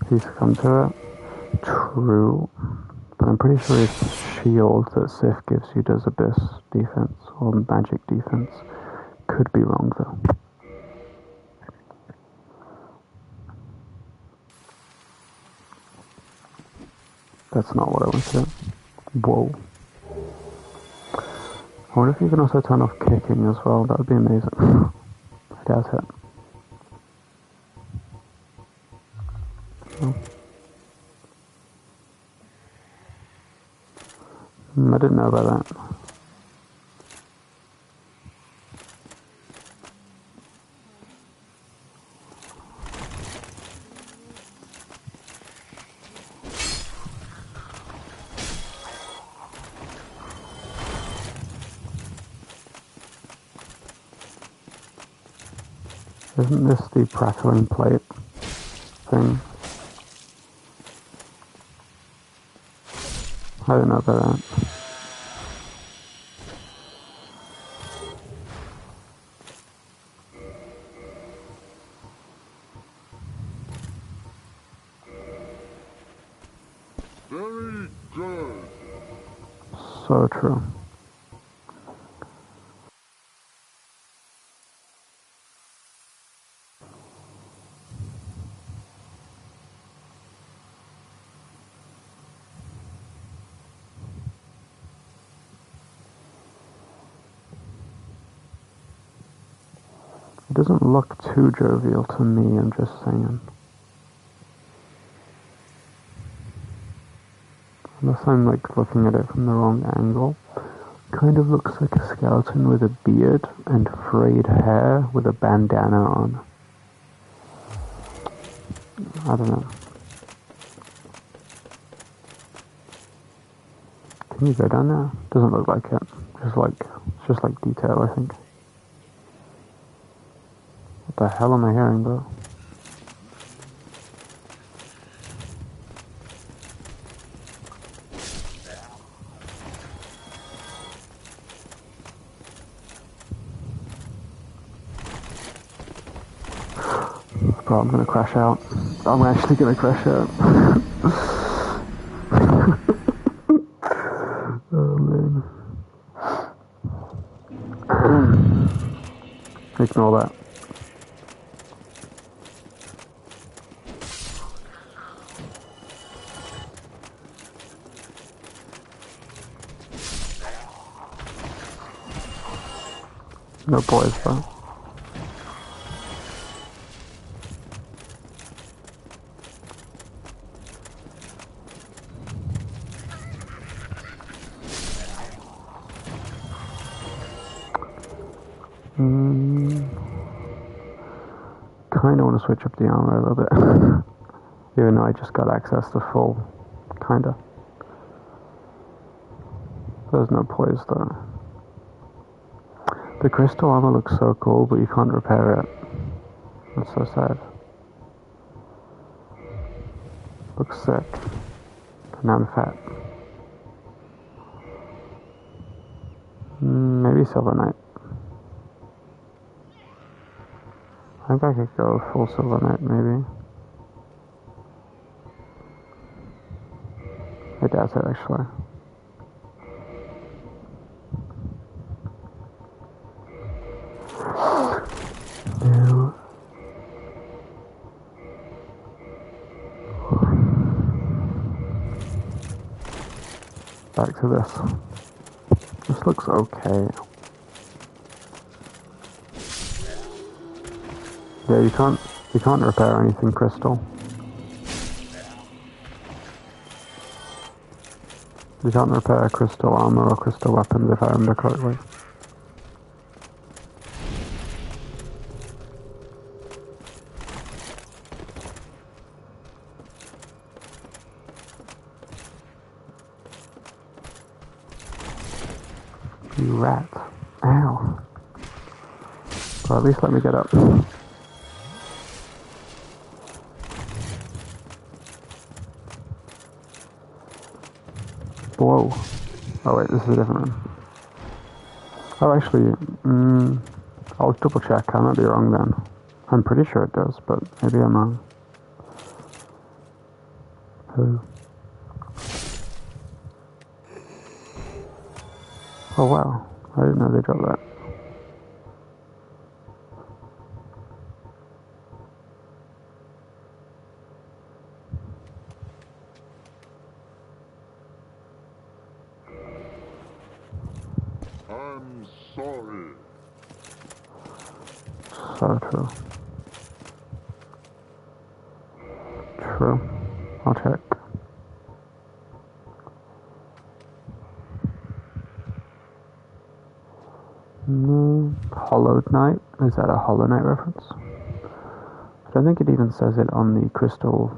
He's come to it. True. But I'm pretty sure his shield that Sif gives you does abyss defense or magic defense. Could be wrong though. That's not what I wanted. Whoa. I wonder if you can also turn off kicking as well. That would be amazing. I doubt it. Oh. I didn't know about that. Isn't this the prattling plate thing? I don't know about that. Very good. So true. It doesn't look too jovial to me, I'm just saying. Unless I'm like looking at it from the wrong angle. Kind of looks like a skeleton with a beard and frayed hair with a bandana on. I don't know. Can you go down there? Doesn't look like it. It's just like detail, I think. What the hell am I hearing, bro? Bro, I'm gonna crash out. I'm actually gonna crash out. Oh man. Ignore that. No boys, bro. Kinda want to switch up the armor a little bit. Even though I just got access to full. Kinda. There's no poise though. The crystal armor looks so cool, but you can't repair it. That's so sad. Looks sick. And now I'm fat. Maybe Silver Knight. I think I could go full Silver Knight, maybe. I doubt it, actually. No. Back to this. This looks okay. Yeah, you can't repair anything crystal. You can't repair crystal armor or crystal weapons if I remember correctly. You rat. Ow. Or at least let me get up. Whoa. Oh wait, this is a different one. Oh, actually, I'll double check. I might be wrong then. I'm pretty sure it does, but maybe I'm wrong. Oh wow, I didn't know they dropped that. I'm sorry. So true. True. I'll check. No. Hollowed Knight? Is that a Hollow Knight reference? I don't think it even says it on the crystal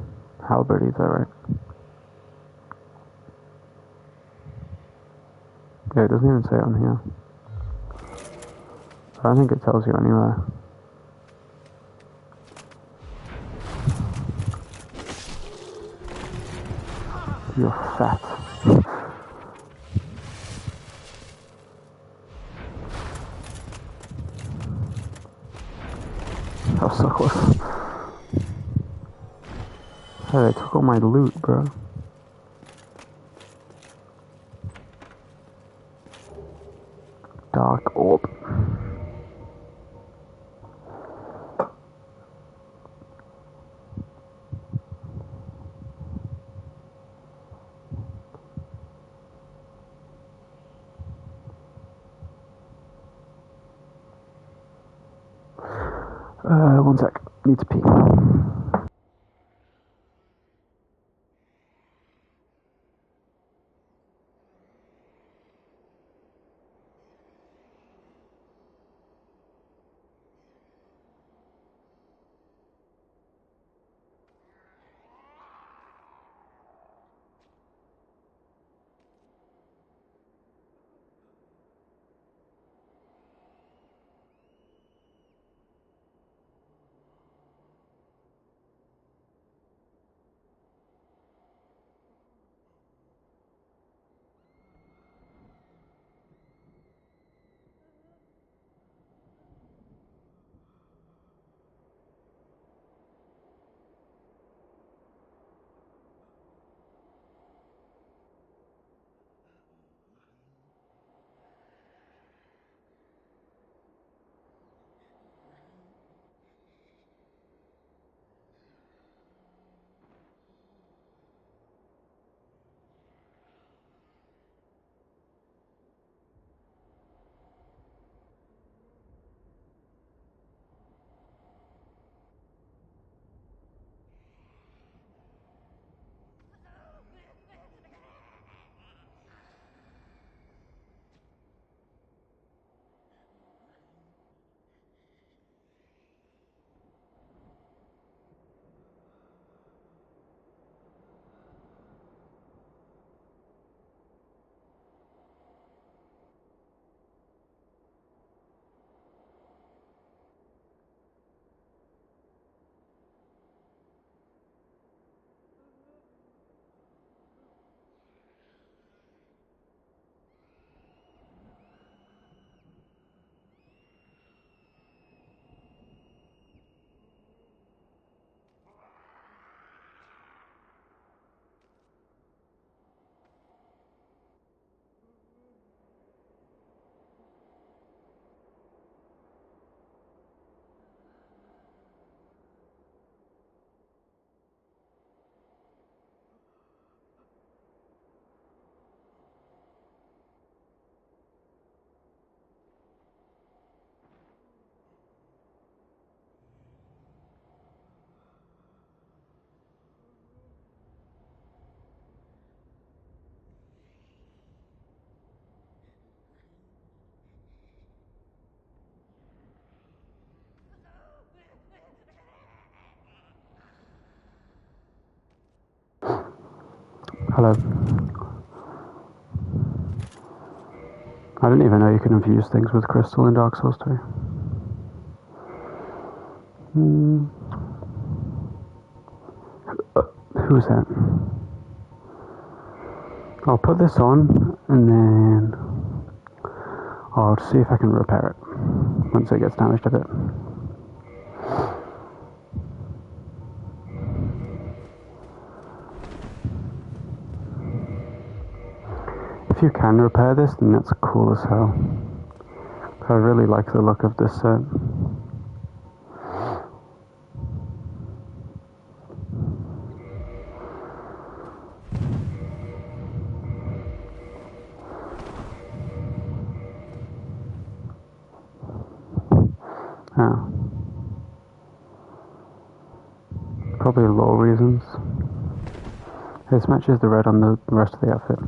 halberd either, right? Yeah, it doesn't even say it on here. I don't think it tells you anywhere. You're fat. That was so close. Hey, they took all my loot, bro. Dark Orb. One sec. Need to pee. Hello. I didn't even know you can infuse things with crystal in Dark Souls 2. Who's that? I'll put this on and then I'll see if I can repair it once it gets damaged a bit. If you can repair this, then that's cool as hell. I really like the look of this set. Oh. Probably law reasons. This matches the red on the rest of the outfit.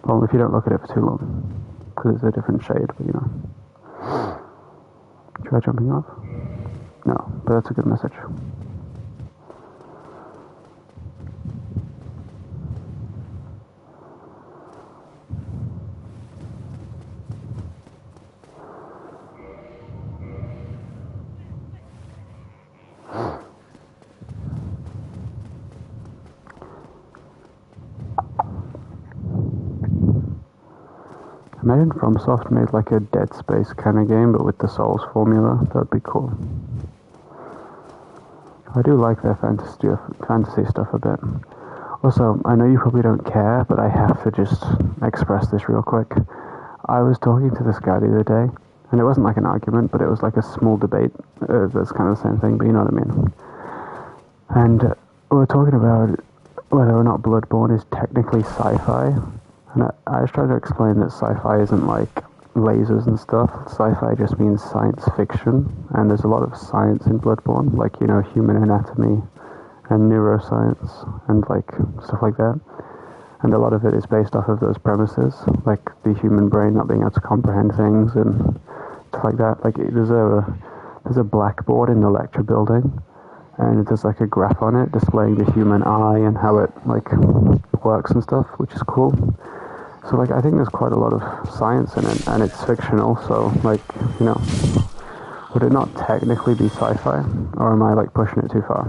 Well, if you don't look at it for too long, because it's a different shade, but you know. Try jumping off? No, but that's a good message. Imagine FromSoft made like a Dead Space kind of game, but with the Souls formula. That would be cool. I do like their fantasy stuff a bit. Also, I know you probably don't care, but I have to just express this real quick. I was talking to this guy the other day, and it wasn't like an argument, but it was like a small debate. That's kind of the same thing, but you know what I mean. And we were talking about whether or not Bloodborne is technically sci-fi. And I was trying to explain that sci-fi isn't like lasers and stuff. Sci-fi just means science fiction, and there's a lot of science in Bloodborne, like, you know, human anatomy and neuroscience and like stuff like that. And a lot of it is based off of those premises, like the human brain not being able to comprehend things and stuff like that. Like there's a blackboard in the lecture building, and there's like a graph on it displaying the human eye and how it like works and stuff, which is cool. So, like, I think there's quite a lot of science in it, and it's fictional, so, like, you know, would it not technically be sci-fi, or am I, like, pushing it too far?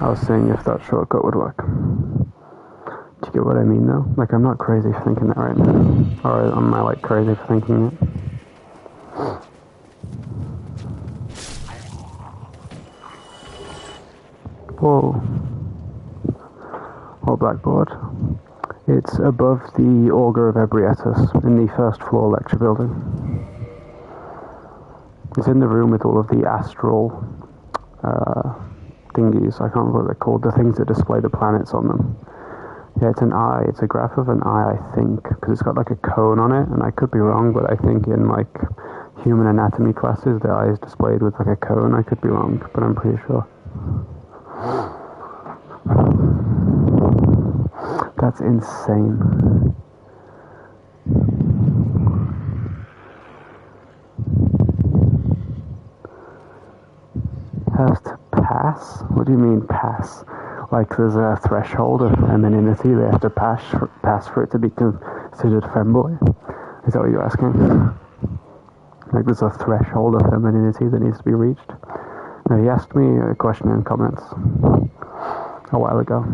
I was seeing if that shortcut would work. Do you get what I mean, though? Like, I'm not crazy for thinking that right now. Or am I, like, crazy for thinking it? Whoa. Or blackboard. It's above the Augur of Ebrietus in the first floor lecture building. It's in the room with all of the astral thingies. I can't remember what they're called. The things that display the planets on them. Yeah, it's an eye. It's a graph of an eye, I think, because it's got like a cone on it, and I could be wrong, but I think in like human anatomy classes, the eye is displayed with like a cone. I could be wrong, but I'm pretty sure. That's insane. Has to pass? What do you mean pass? Like there's a threshold of femininity they have to pass for it to be considered femboy? Is that what you're asking? Like there's a threshold of femininity that needs to be reached? No, he asked me a question in comments a while ago.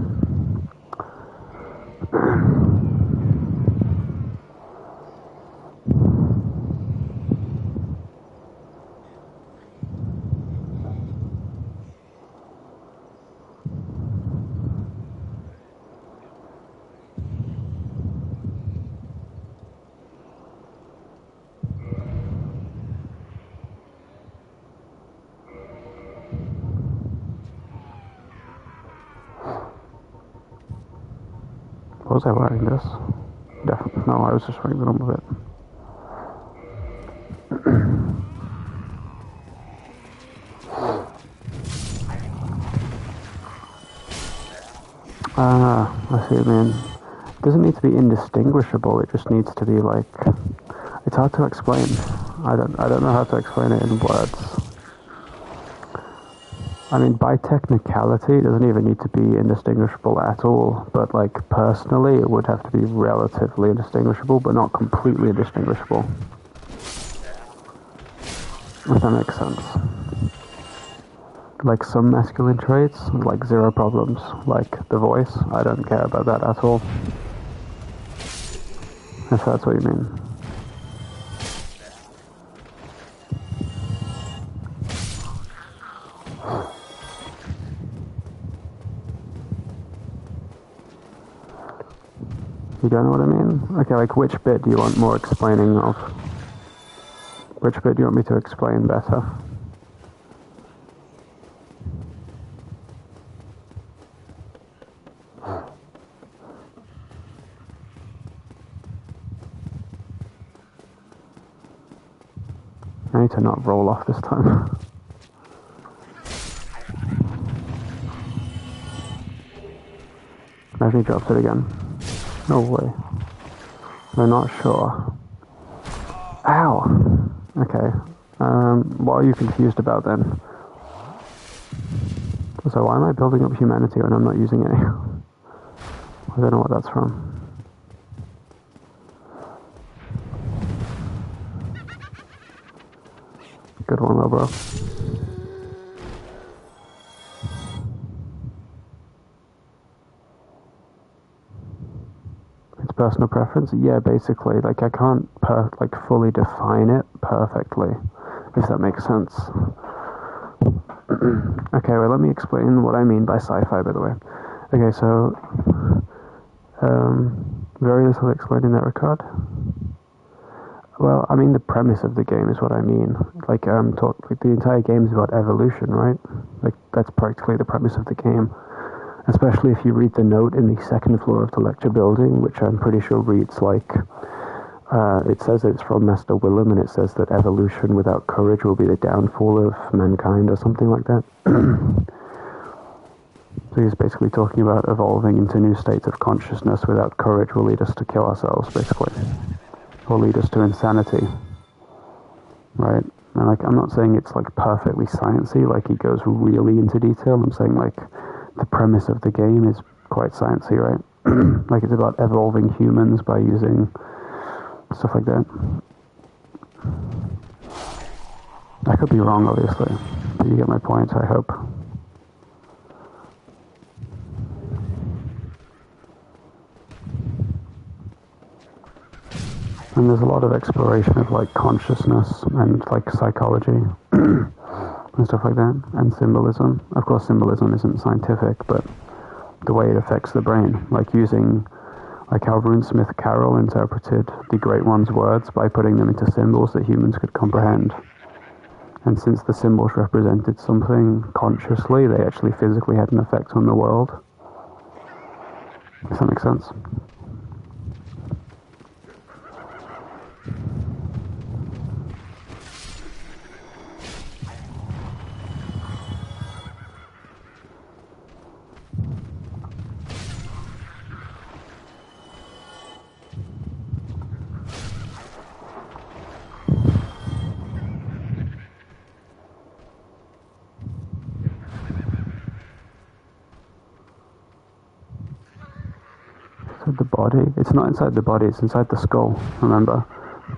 Was I wearing this? Definitely. No, I was just wearing the normal bit. I see what you mean. It doesn't need to be indistinguishable, it just needs to be like... It's hard to explain. I don't know how to explain it in words. I mean, by technicality, it doesn't even need to be indistinguishable at all, but, like, personally, it would have to be relatively indistinguishable, but not completely indistinguishable. If that makes sense. Like, some masculine traits, like, zero problems. Like, the voice, I don't care about that at all. If that's what you mean. You don't know what I mean? Okay, like, which bit do you want more explaining of? Which bit do you want me to explain better? I need to not roll off this time. Imagine he drops it again. No way. We're not sure. Ow! Okay. What are you confused about then? So why am I building up humanity when I'm not using any? I don't know what that's from. Good one, little bro. It's personal preference? Yeah, basically. Like, I can't, fully define it perfectly, if that makes sense. Okay, well, let me explain what I mean by sci-fi, by the way. Okay, so, very little explained in that regard. Well, I mean, the premise of the game is what I mean. Like, the entire game is about evolution, right? Like, that's practically the premise of the game. Especially if you read the note in the second floor of the lecture building, which I'm pretty sure reads like, it says it's from Master Willem, and it says that evolution without courage will be the downfall of mankind, or something like that. So he's basically talking about evolving into new states of consciousness without courage will lead us to kill ourselves, basically. Or lead us to insanity. Right? And, like, I'm not saying it's, like, perfectly sciencey, like, he goes really into detail. I'm saying, like, the premise of the game is quite sciencey, right? Like, it's about evolving humans by using stuff like that. I could be wrong, obviously, but you get my point, I hope. And there's a lot of exploration of, like, consciousness and, like, psychology and stuff like that, and symbolism. Of course, symbolism isn't scientific, but the way it affects the brain, like using, like how Runesmith Carroll interpreted the Great One's words by putting them into symbols that humans could comprehend. And since the symbols represented something consciously, they actually physically had an effect on the world. Does that make sense? The body. It's not inside the body, it's inside the skull, remember?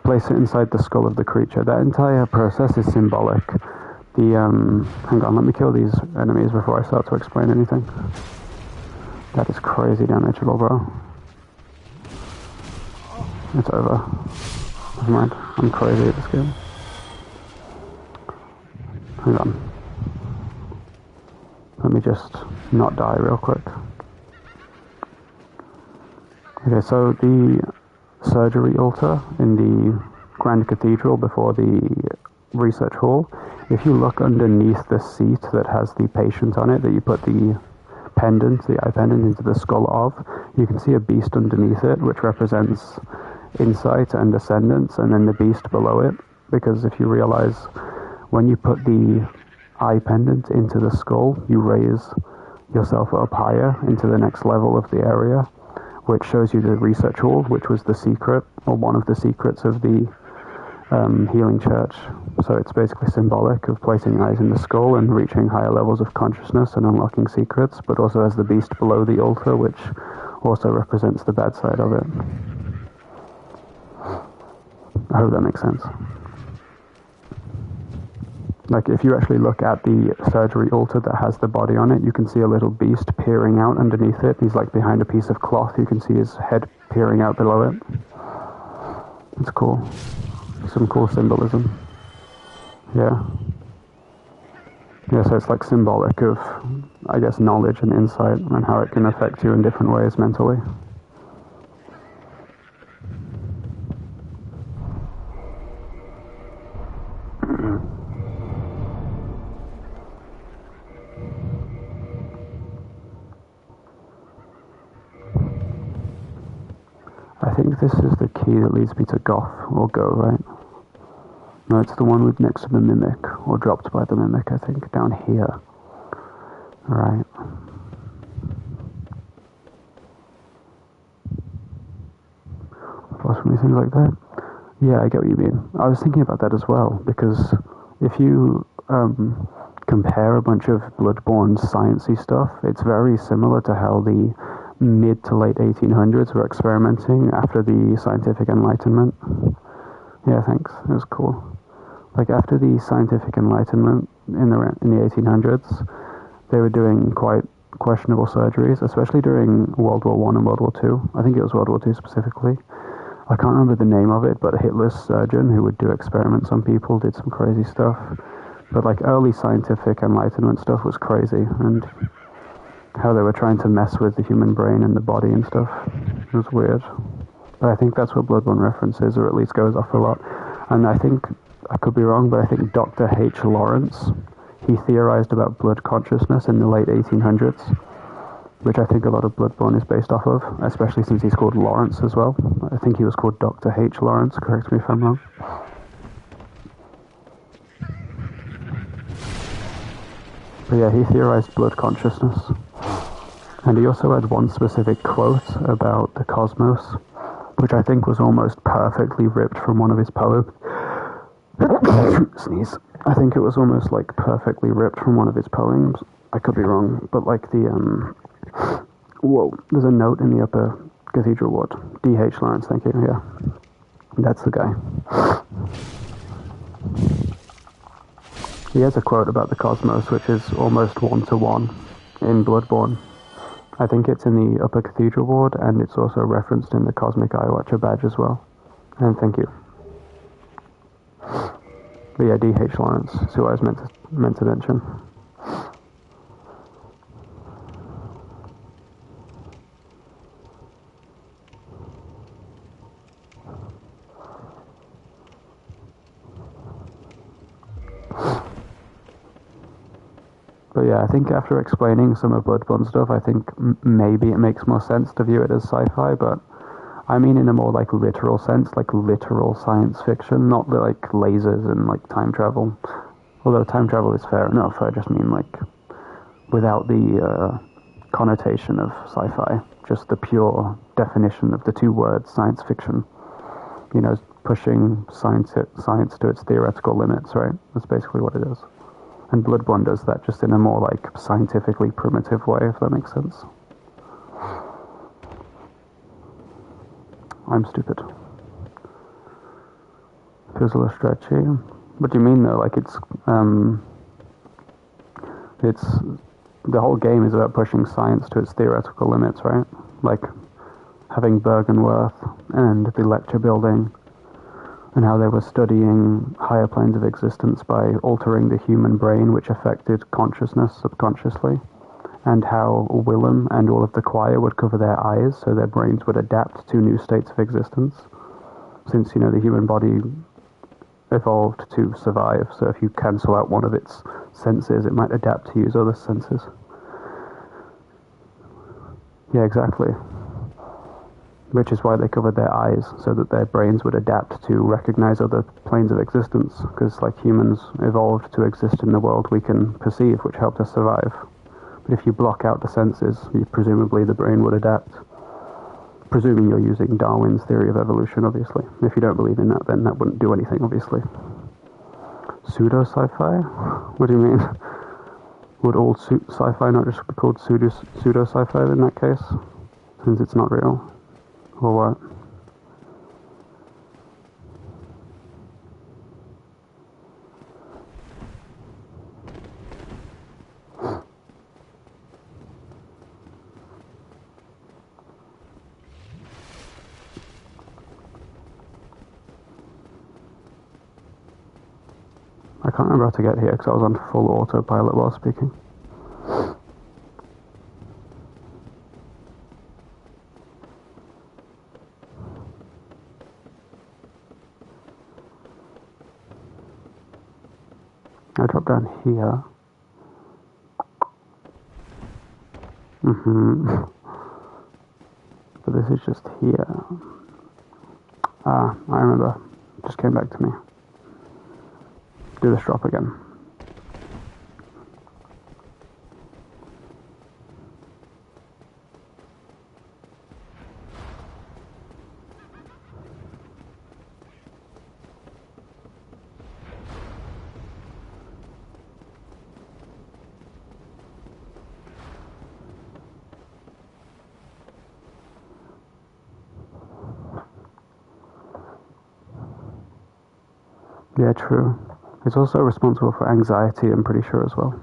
Place it inside the skull of the creature. That entire process is symbolic. Hang on, let me kill these enemies before I start to explain anything. That is crazy damage, little bro. It's over. Never mind, I'm crazy at this game. Hang on. Let me just not die real quick. Okay, so the surgery altar in the Grand Cathedral before the research hall, if you look underneath the seat that has the patient on it, that you put the pendant, the eye pendant, into the skull of, you can see a beast underneath it, which represents insight and ascendance, and then the beast below it, because if you realize, when you put the eye pendant into the skull, you raise yourself up higher into the next level of the area, which shows you the research hall, which was the secret, or one of the secrets of the healing church. So it's basically symbolic of placing eyes in the skull and reaching higher levels of consciousness and unlocking secrets, but also has the beast below the altar, which also represents the bad side of it. I hope that makes sense. Like, if you actually look at the surgery altar that has the body on it, you can see a little beast peering out underneath it. He's like behind a piece of cloth. You can see his head peering out below it. It's cool. Some cool symbolism. Yeah. Yeah, so it's like symbolic of, I guess, knowledge and insight and how it can affect you in different ways mentally. I think this is the key that leads me to Goth, or Go, right? No, it's the one with next to the Mimic, or dropped by the Mimic, I think, down here. Right. Possibly things like that. Yeah, I get what you mean. I was thinking about that as well, because if you compare a bunch of Bloodborne sciencey stuff, it's very similar to how the mid to late 1800s were experimenting after the scientific enlightenment. Yeah, thanks. It was cool. Like, after the scientific enlightenment in the 1800s, they were doing quite questionable surgeries, especially during World War I and World War II. I think it was World War II specifically. I can't remember the name of it, but Hitler's surgeon who would do experiments on people did some crazy stuff. But like, early scientific enlightenment stuff was crazy, and how they were trying to mess with the human brain and the body and stuff. It was weird. But I think that's what Bloodborne references, or at least goes off a lot. And I think, I could be wrong, but I think Dr. H. Lawrence, he theorized about blood consciousness in the late 1800s, which I think a lot of Bloodborne is based off of, especially since he's called Lawrence as well. I think he was called Dr. H. Lawrence, correct me if I'm wrong. But yeah, he theorized blood consciousness. And he also had one specific quote about the cosmos, which I think was almost perfectly ripped from one of his poems. Sneeze. I think it was almost like perfectly ripped from one of his poems. I could be wrong, but like the, whoa, there's a note in the upper cathedral ward. D.H. Lawrence, thank you, yeah. That's the guy. He has a quote about the cosmos, which is almost one-to-one in Bloodborne. I think it's in the upper cathedral ward, and it's also referenced in the Cosmic Eye Watcher badge as well. And thank you. But yeah, D.H. Lawrence is who I was meant to mention. But yeah, I think after explaining some of Bloodborne stuff, I think maybe it makes more sense to view it as sci-fi, but I mean in a more like literal sense, like literal science fiction, not the like lasers and like time travel. Although time travel is fair enough, I just mean like without the connotation of sci-fi, just the pure definition of the two words, science fiction. You know, pushing science to its theoretical limits, right? That's basically what it is. And Bloodborne does that just in a more like scientifically primitive way, if that makes sense. I'm stupid. Feels a little stretchy. What do you mean though? Like it's the whole game is about pushing science to its theoretical limits, right? Like having Bergenworth and the lecture building, and how they were studying higher planes of existence by altering the human brain, which affected consciousness subconsciously, and how Willem and all of the choir would cover their eyes so their brains would adapt to new states of existence, since, you know, the human body evolved to survive, so if you cancel out one of its senses, it might adapt to use other senses. Yeah, exactly. Which is why they covered their eyes, so that their brains would adapt to recognize other planes of existence, because like humans evolved to exist in the world we can perceive, which helped us survive. But if you block out the senses, presumably the brain would adapt. presuming you're using Darwin's theory of evolution, obviously. If you don't believe in that, then that wouldn't do anything, obviously. Pseudo-sci-fi? What do you mean? Would all sci-fi not just be called pseudo-sci-fi in that case? Since it's not real? Or what? I can't remember how to get here because I was on full autopilot while speaking. I drop down here. But this is just here. Ah, I remember. It just came back to me. Do this drop again. Yeah, true. It's also responsible for anxiety, I'm pretty sure, as well.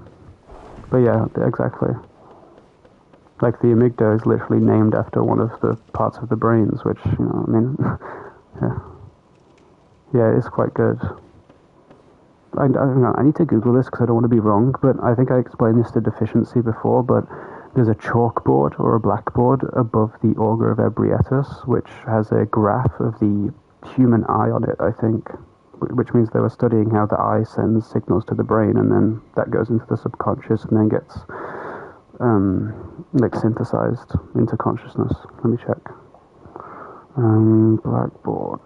But yeah, exactly. Like, the amygdala is literally named after one of the parts of the brains, which, you know, I mean, yeah. Yeah, it's quite good. I don't know, I need to Google this because I don't want to be wrong, but I think I explained this to Deficiency before, but there's a chalkboard or a blackboard above the Auger of Ebrietas, which has a graph of the human eye on it, I think. Which means they were studying how the eye sends signals to the brain, and then that goes into the subconscious and then gets like synthesized into consciousness. Let me check. Blackboard.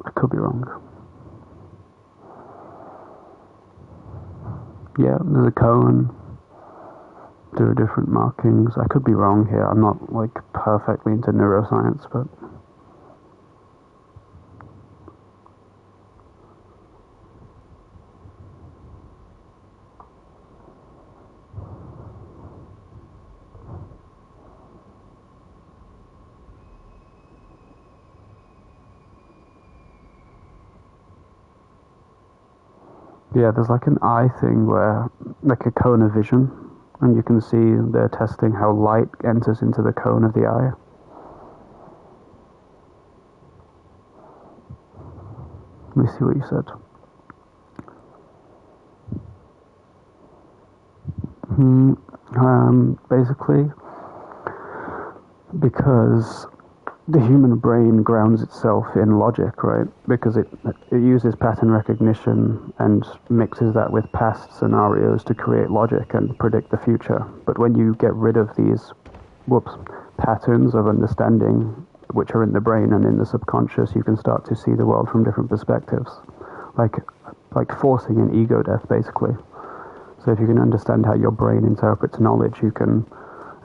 I could be wrong. Yeah, there's a cone. There are different markings. I could be wrong here. I'm not, like, perfectly into neuroscience, but... yeah, there's like an eye thing where, like a cone of vision, and you can see they're testing how light enters into the cone of the eye. Let me see what you said. Basically, because the human brain grounds itself in logic, right? Because it uses pattern recognition and mixes that with past scenarios to create logic and predict the future. But when you get rid of these, patterns of understanding, which are in the brain and in the subconscious, you can start to see the world from different perspectives. Like forcing an ego death, basically. So if you can understand how your brain interprets knowledge, you can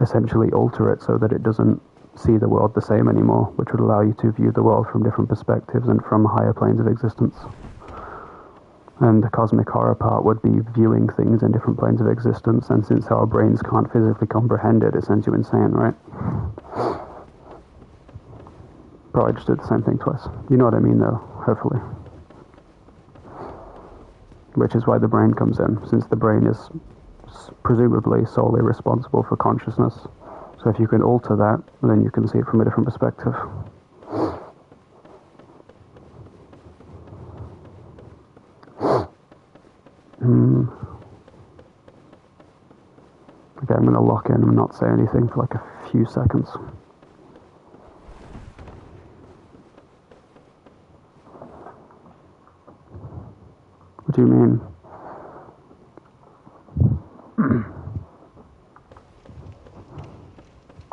essentially alter it so that it doesn't see the world the same anymore, which would allow you to view the world from different perspectives and from higher planes of existence. And the cosmic horror part would be viewing things in different planes of existence, and since our brains can't physically comprehend it, it sends you insane, right? Probably just did the same thing twice. You know what I mean, though, hopefully. Which is why the brain comes in, since the brain is presumably solely responsible for consciousness. So if you can alter that, then you can see it from a different perspective. Okay, I'm going to lock in and not say anything for like a few seconds. What do you mean?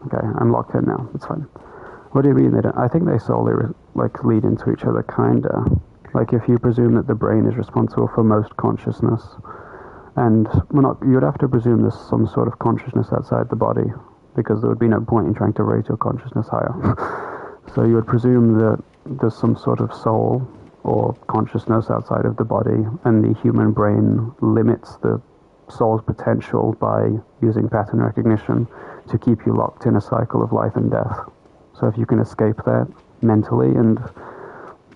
Okay, I'm locked in now. It's fine. What do you mean they don't? I think they solely lead into each other, kinda. Like if you presume that the brain is responsible for most consciousness, And you would have to presume there's some sort of consciousness outside the body, because there would be no point in trying to raise your consciousness higher. So you would presume that there's some sort of soul or consciousness outside of the body, and the human brain limits the soul's potential by using pattern recognition to keep you locked in a cycle of life and death. So if you can escape that mentally and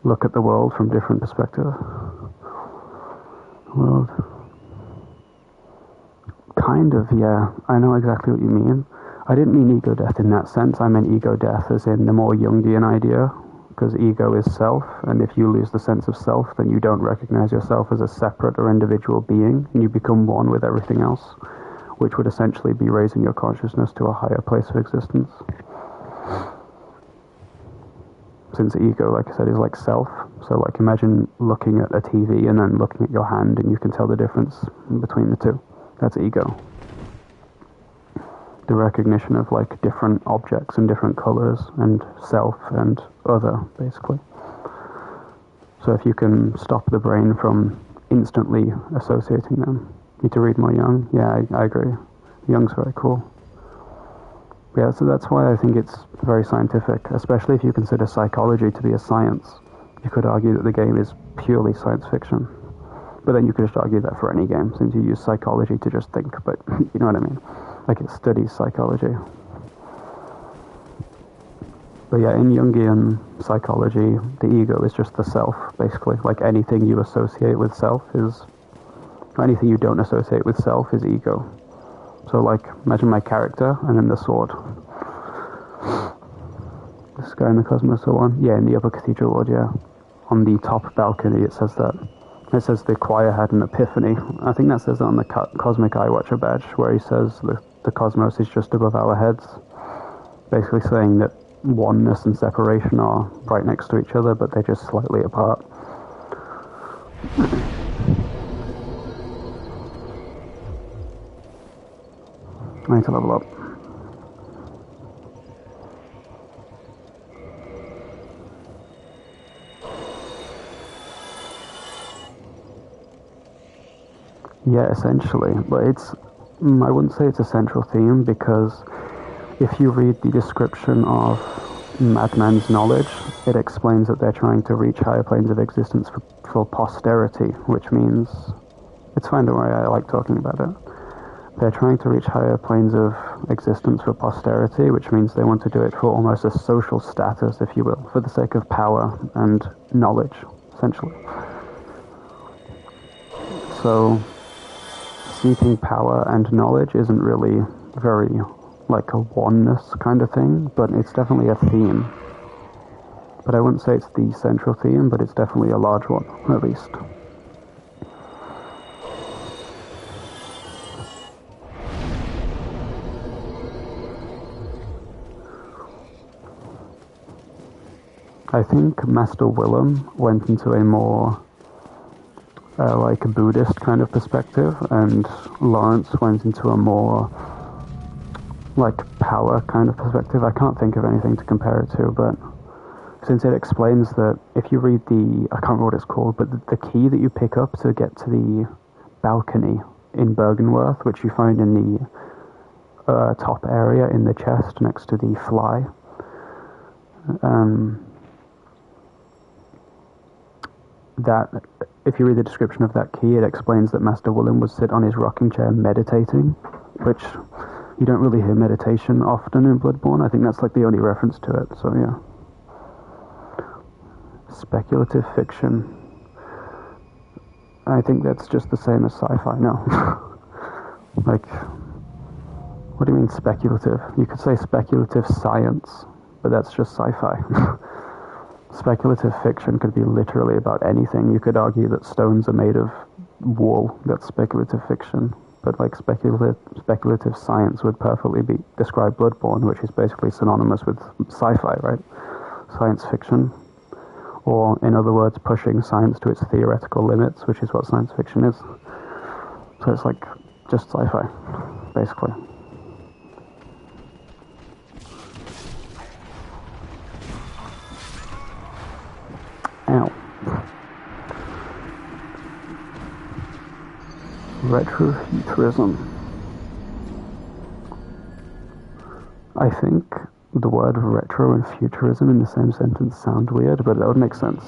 look at the world from different perspectives. World. Kind of, yeah. I know exactly what you mean. I didn't mean ego death in that sense. I meant ego death as in the more Jungian idea, because ego is self, and if you lose the sense of self, then you don't recognize yourself as a separate or individual being, and you become one with everything else, which would essentially be raising your consciousness to a higher place of existence. Since ego, like I said, is like self. So like imagine looking at a TV and then looking at your hand, and you can tell the difference between the two. That's ego. The recognition of like different objects and different colors and self and other, basically. So if you can stop the brain from instantly associating them. Need to read more Jung? Yeah, I agree. Jung's very cool. Yeah, so that's why I think it's very scientific, especially if you consider psychology to be a science. You could argue that the game is purely science fiction. But then you could just argue that for any game, since you use psychology to just think, but you know what I mean? Like it studies psychology. But yeah, in Jungian psychology, the ego is just the self, basically. Like anything you associate with self is... anything you don't associate with self is ego. So like, imagine my character, and then the sword. This guy in the Cosmos one? Yeah, in the upper cathedral ward, yeah. On the top balcony it says that. It says the choir had an epiphany. I think that says it on the Cosmic Eye Watcher badge, where he says the cosmos is just above our heads. Basically saying that oneness and separation are right next to each other, but they're just slightly apart. I need to level up. Yeah, essentially, but I wouldn't say it's a central theme, because if you read the description of Madman's knowledge, it explains that they're trying to reach higher planes of existence for posterity, which means, it's fine, don't worry, I like talking about it. They're trying to reach higher planes of existence for posterity, which means they want to do it for almost a social status, if you will, for the sake of power and knowledge, essentially. So seeking power and knowledge isn't really very like a oneness kind of thing, but it's definitely a theme. But I wouldn't say it's the central theme, but it's definitely a large one, at least. I think Master Willem went into a more like a Buddhist kind of perspective, and Lawrence went into a more like power kind of perspective. I can't think of anything to compare it to, but since it explains that if you read I can't remember what it's called, but the key that you pick up to get to the balcony in Bergenworth, which you find in the top area in the chest next to the fly, that if you read the description of that key, it explains that Master Willem would sit on his rocking chair meditating, which you don't really hear meditation often in Bloodborne. I think that's like the only reference to it, so yeah. Speculative fiction. I think that's just the same as sci-fi, no. Like, what do you mean speculative? You could say speculative science, but that's just sci-fi. Speculative fiction could be literally about anything. You could argue that stones are made of wool. That's speculative fiction. But like speculative science would perfectly describe Bloodborne, which is basically synonymous with sci-fi, right? Science fiction. Or, in other words, pushing science to its theoretical limits, which is what science fiction is. So it's like just sci-fi, basically. Ow. Retrofuturism. I think the word retro and futurism in the same sentence sound weird, but it would make sense.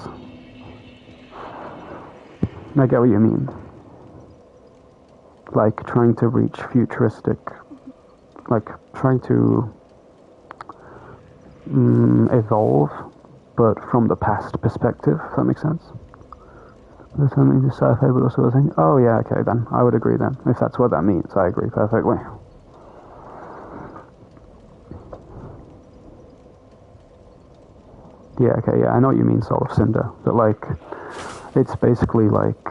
I get what you mean. Like trying to reach futuristic, like trying to evolve, but from the past perspective, if that makes sense. There's something to sci-fi, but also a thing. Oh yeah, okay then. I would agree then. If that's what that means, I agree perfectly. Yeah, okay, yeah, I know what you mean, Soul of Cinder. But like, it's basically like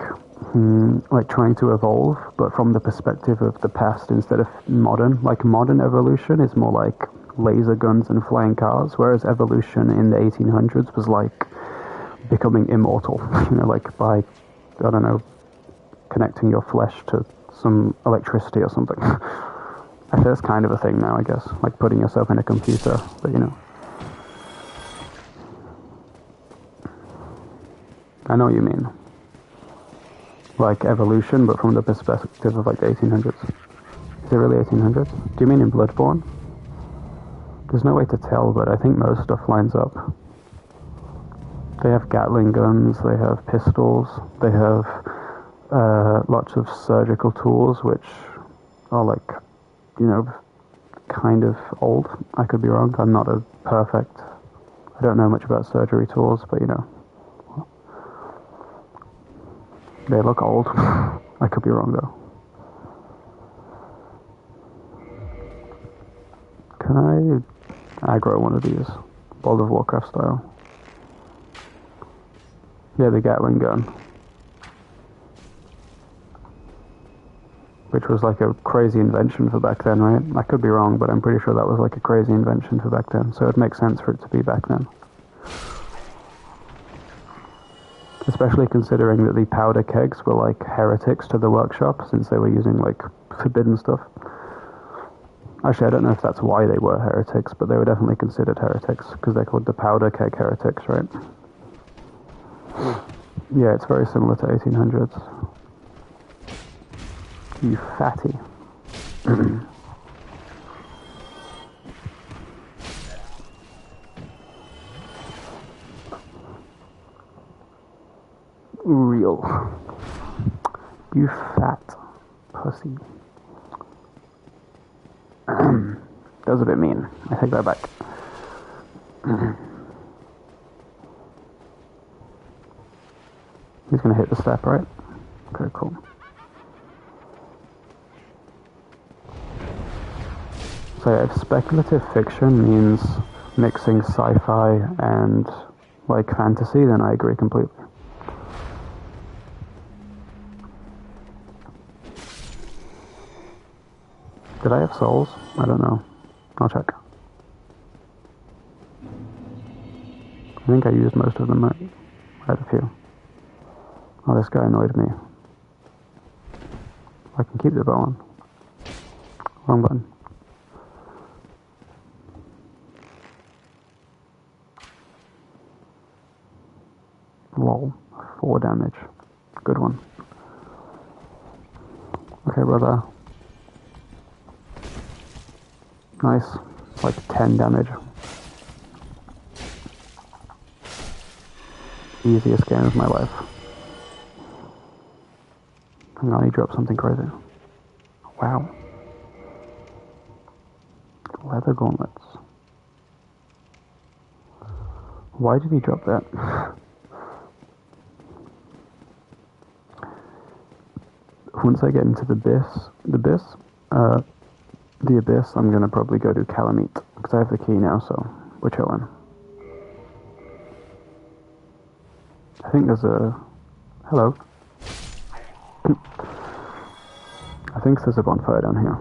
trying to evolve, but from the perspective of the past instead of modern. Like modern evolution is more like laser guns and flying cars, whereas evolution in the 1800s was like becoming immortal, like by, I don't know, connecting your flesh to some electricity or something. I think that's kind of a thing now, I guess, like putting yourself in a computer, but I know what you mean. Like evolution, but from the perspective of like the 1800s. Is it really 1800s? Do you mean in Bloodborne? There's no way to tell, but I think most stuff lines up. They have Gatling guns, they have pistols, they have lots of surgical tools, which are like, kind of old. I could be wrong. I'm not a perfect. I don't know much about surgery tools, but they look old. I could be wrong though. Can I aggro one of these? World of Warcraft style. Yeah, the Gatling gun. Which was like a crazy invention for back then, right? I could be wrong, but I'm pretty sure that was like a crazy invention for back then, so it makes sense for it to be back then. Especially considering that the powder kegs were like heretics to the workshop, since they were using like forbidden stuff. Actually, I don't know if that's why they were heretics, but they were definitely considered heretics, because they're called the powder keg heretics, right? Yeah, it's very similar to 1800s. You fatty. Real. You fat pussy. That was a bit mean. I take that back. He's gonna hit the step, right? Okay, cool. So yeah, if speculative fiction means mixing sci-fi and like fantasy, then I agree completely. Did I have souls? I don't know. I'll check. I think I used most of them. I had a few. Oh, this guy annoyed me. I can keep the bow on. Wrong button. Lol. 4 damage. Good one. Okay, brother. Nice. Like 10 damage. Easiest game of my life. Hang on, he dropped something crazy. Wow. Leather gauntlets. Why did he drop that? Once I get into the abyss, I'm gonna probably go to Calamite, because I have the key now, so we're chilling. I think there's a... Hello. I think there's a bonfire down here.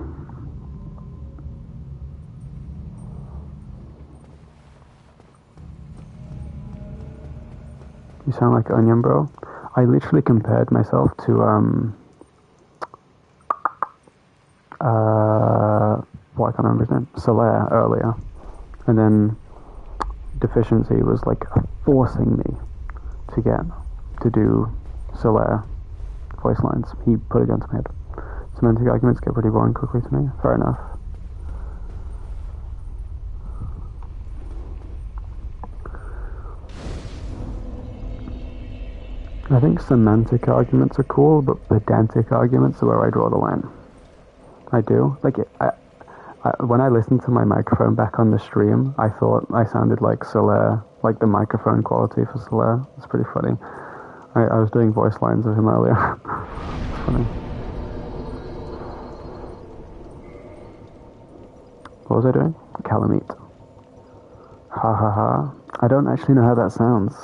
You sound like Onion Bro. I literally compared myself to, well, I can't remember his name, Solaire earlier. And then Deficiency was like forcing me to do Solaire voice lines. He put a gun to my head. Semantic arguments get pretty boring quickly to me. Fair enough. I think semantic arguments are cool, but pedantic arguments are where I draw the line. I do. Like, when I listened to my microphone back on the stream, I thought I sounded like Solaire, like the microphone quality for Solaire. It's pretty funny. I was doing voice lines of him earlier. It's funny. What was I doing? Calamite. Ha ha ha. I don't actually know how that sounds.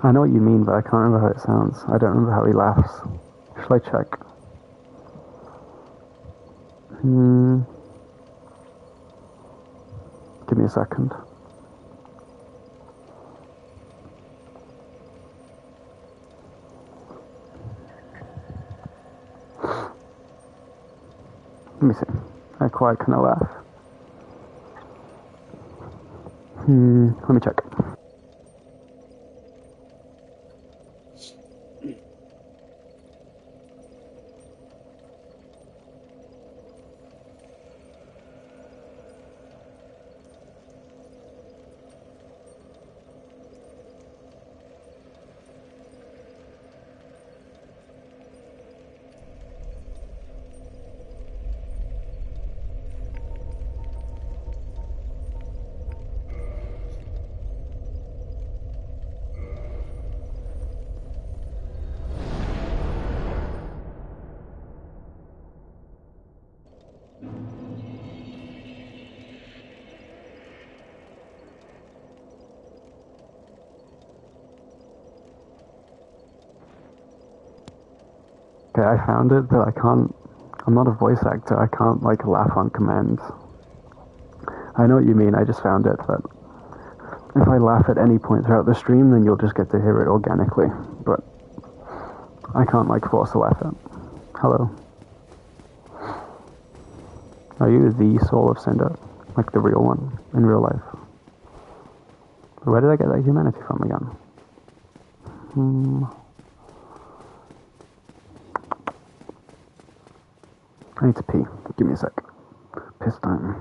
I know what you mean, but I can't remember how it sounds. I don't remember how he laughs. Shall I check? Give me a second. Let me see. I quite kind of laugh. Let me check. Okay, I found it, but I can't. I'm not a voice actor. I can't, like, laugh on command. I know what you mean. I just found it, but if I laugh at any point throughout the stream, then you'll just get to hear it organically. But I can't, like, force a laugh out. Hello. Are you the soul of Cinder? Like the real one, in real life? Where did I get that humanity from again? I need to pee. Give me a sec. Piss time.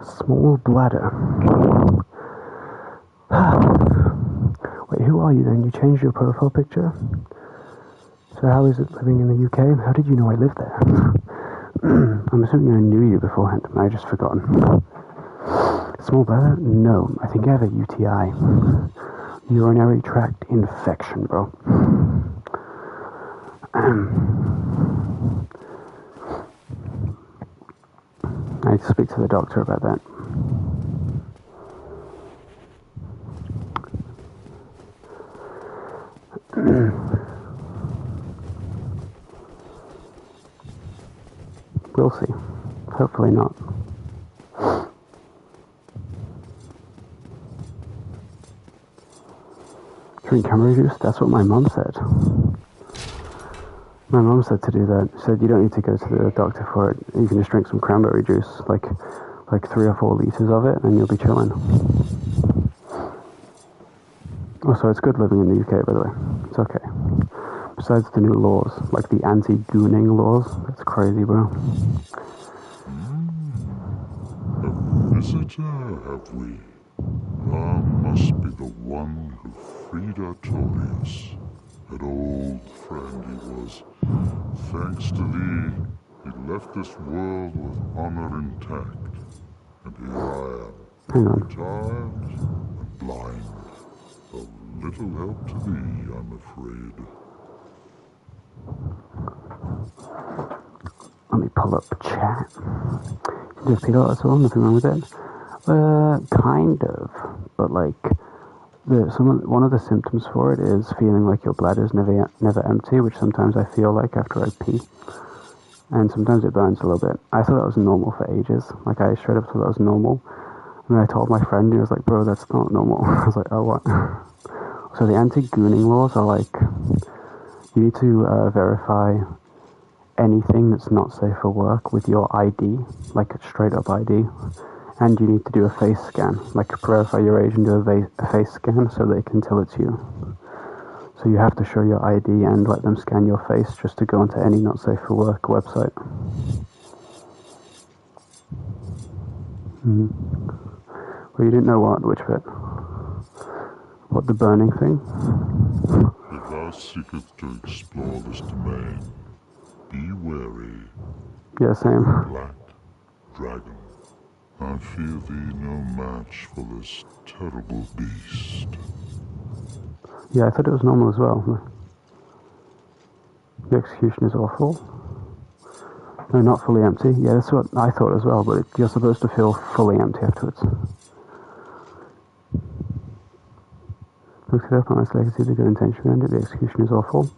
Small bladder. Wait, who are you then? You changed your profile picture? So how is it living in the UK? How did you know I lived there? I'm assuming I knew you beforehand. I just forgotten. Small bladder? No, I think I have a UTI. Urinary tract infection, bro. I need to speak to the doctor about that. We'll see. Hopefully not. Drink cranberry juice? That's what my mum said. My mum said to do that. She said you don't need to go to the doctor for it. You can just drink some cranberry juice, like 3 or 4 liters of it, and you'll be chilling. Also, it's good living in the UK, by the way. It's okay. Besides the new laws, like the anti-gooning laws, that's crazy, bro. A visitor, have we? Must be the one who freed Artorius. An old friend he was. Thanks to thee, he left this world with honor intact. And here I am. Hang on. Tired and blind. Of little help to thee, I'm afraid. Let me pull up chat. You just pedo as well, nothing wrong with it. Kind of, but like, one of the symptoms for it is feeling like your bladder's never empty, which sometimes I feel like after I pee, and sometimes it burns a little bit. I thought that was normal for ages. Like, I straight up thought that was normal, and then I told my friend, and he was like, "Bro, that's not normal." I was like, "Oh, what?" So the anti-gooning laws are like, you need to verify anything that's not safe for work with your ID, like a straight up ID. And you need to do a face scan, like verify your age and do a face scan so they can tell it's you. So you have to show your ID and let them scan your face just to go onto any not safe for work website. Well, you didn't know what? Which bit? What, the burning thing? If thou seeketh to explore this domain, be wary. Yeah, same. Black dragon. I fear thee no match for this terrible beast. Yeah, I thought it was normal as well. The execution is awful. No, not fully empty. Yeah, that's what I thought as well, but you're supposed to feel fully empty afterwards. Looked it up on its legacy, the good intention around it. The execution is awful.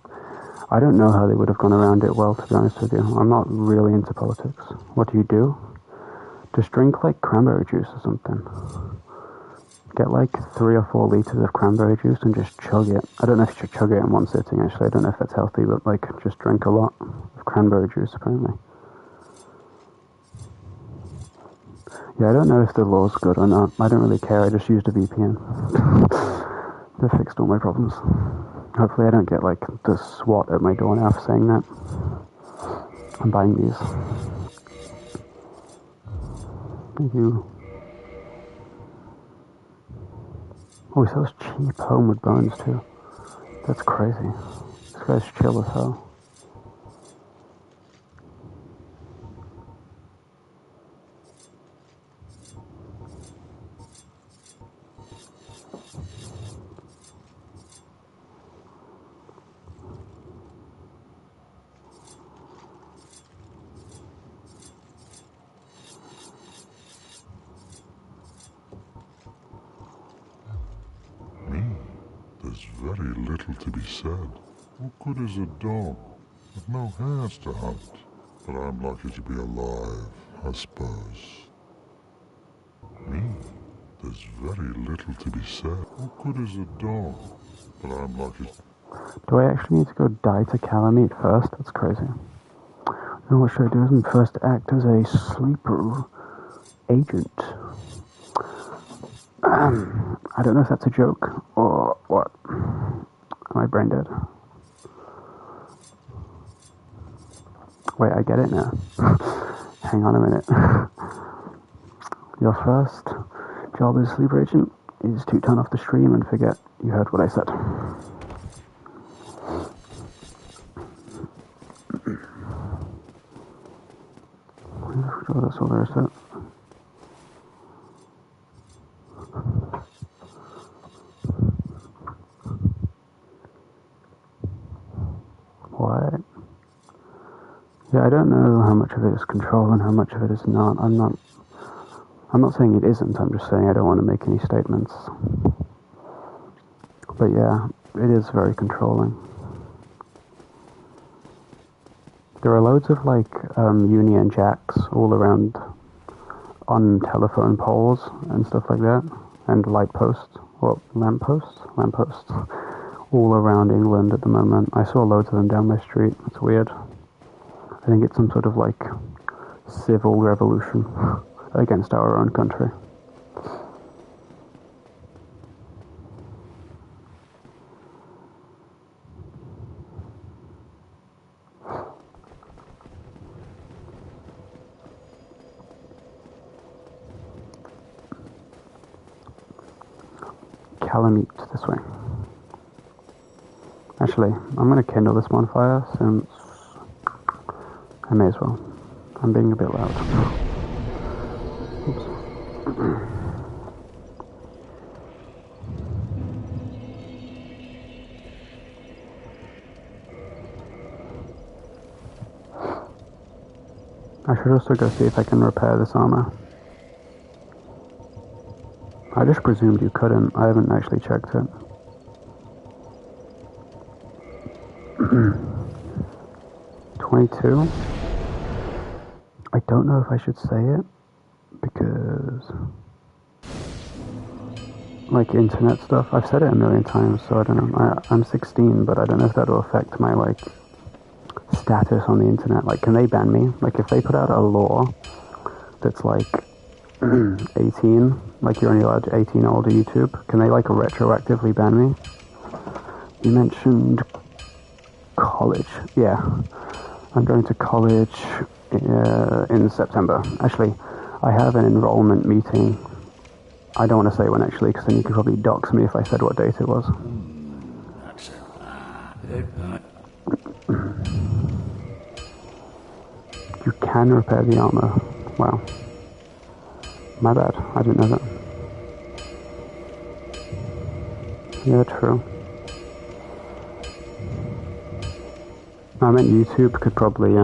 I don't know how they would have gone around it well, to be honest with you. I'm not really into politics. What do you do? Just drink like cranberry juice or something. Get like 3 or 4 liters of cranberry juice and just chug it. I don't know if you should chug it in one sitting, actually. I don't know if that's healthy, but like just drink a lot of cranberry juice, apparently. Yeah, I don't know if the law's good or not. I don't really care. I just used a VPN. They fixed all my problems. Hopefully I don't get like the SWAT at my door now for saying that. I'm buying these. Thank you. Oh, he sells cheap homeward bones too. That's crazy. This guy's chill as hell. There's very little to be said. What good is a dog with no hairs to hunt? But I'm lucky to be alive, I suppose. Me? There's very little to be said. What good is a dog? But I'm lucky. Do I actually need to go die to Calamite first? That's crazy. Then what should I do? I'm first act as a sleeper agent. I don't know if that's a joke or what. Am I brain dead? Wait, I get it now. Hang on a minute. Your first job as sleeper agent is to turn off the stream and forget you heard what I said. That's all there is to it. What? Yeah, I don't know how much of it is control and how much of it is not. I'm not saying it isn't, I'm just saying I don't want to make any statements. But yeah, it is very controlling. There are loads of like Union Jacks all around on telephone poles and stuff like that, and light posts, or lampposts, all around England at the moment. I saw loads of them down my street. It's weird. I think it's some sort of like civil revolution against our own country. Calamite this way. Actually, I'm going to kindle this bonfire since I may as well. I'm being a bit loud. Oops. I should also go see if I can repair this armor. I just presumed you couldn't. I haven't actually checked it. 22? I don't know if I should say it, because like internet stuff, I've said it a million times, so I don't know. I'm 16, but I don't know if that'll affect my like status on the internet. Like, can they ban me? Like, if they put out a law that's like 18, like you're only allowed 18 or older YouTube, can they like retroactively ban me? You mentioned college. Yeah, I'm going to college in September. Actually, I have an enrollment meeting. I don't want to say when actually, because then you could probably dox me if I said what date it was. You can repair the armor. Wow. My bad. I didn't know that. Yeah, true. I meant YouTube could probably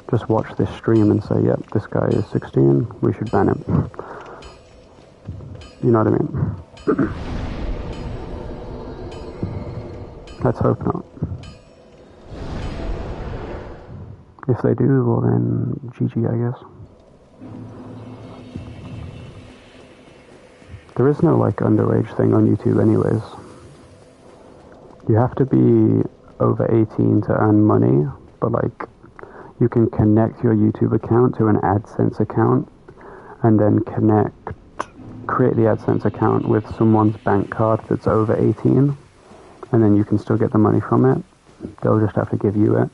just watch this stream and say, yep, this guy is 16, we should ban him. You know what I mean? Let's hope not. If they do, well then, GG, I guess. There is no, like, underage thing on YouTube anyways. You have to be over 18 to earn money, but, like, you can connect your YouTube account to an AdSense account, and then create the AdSense account with someone's bank card that's over 18, and then you can still get the money from it. They'll just have to give you it.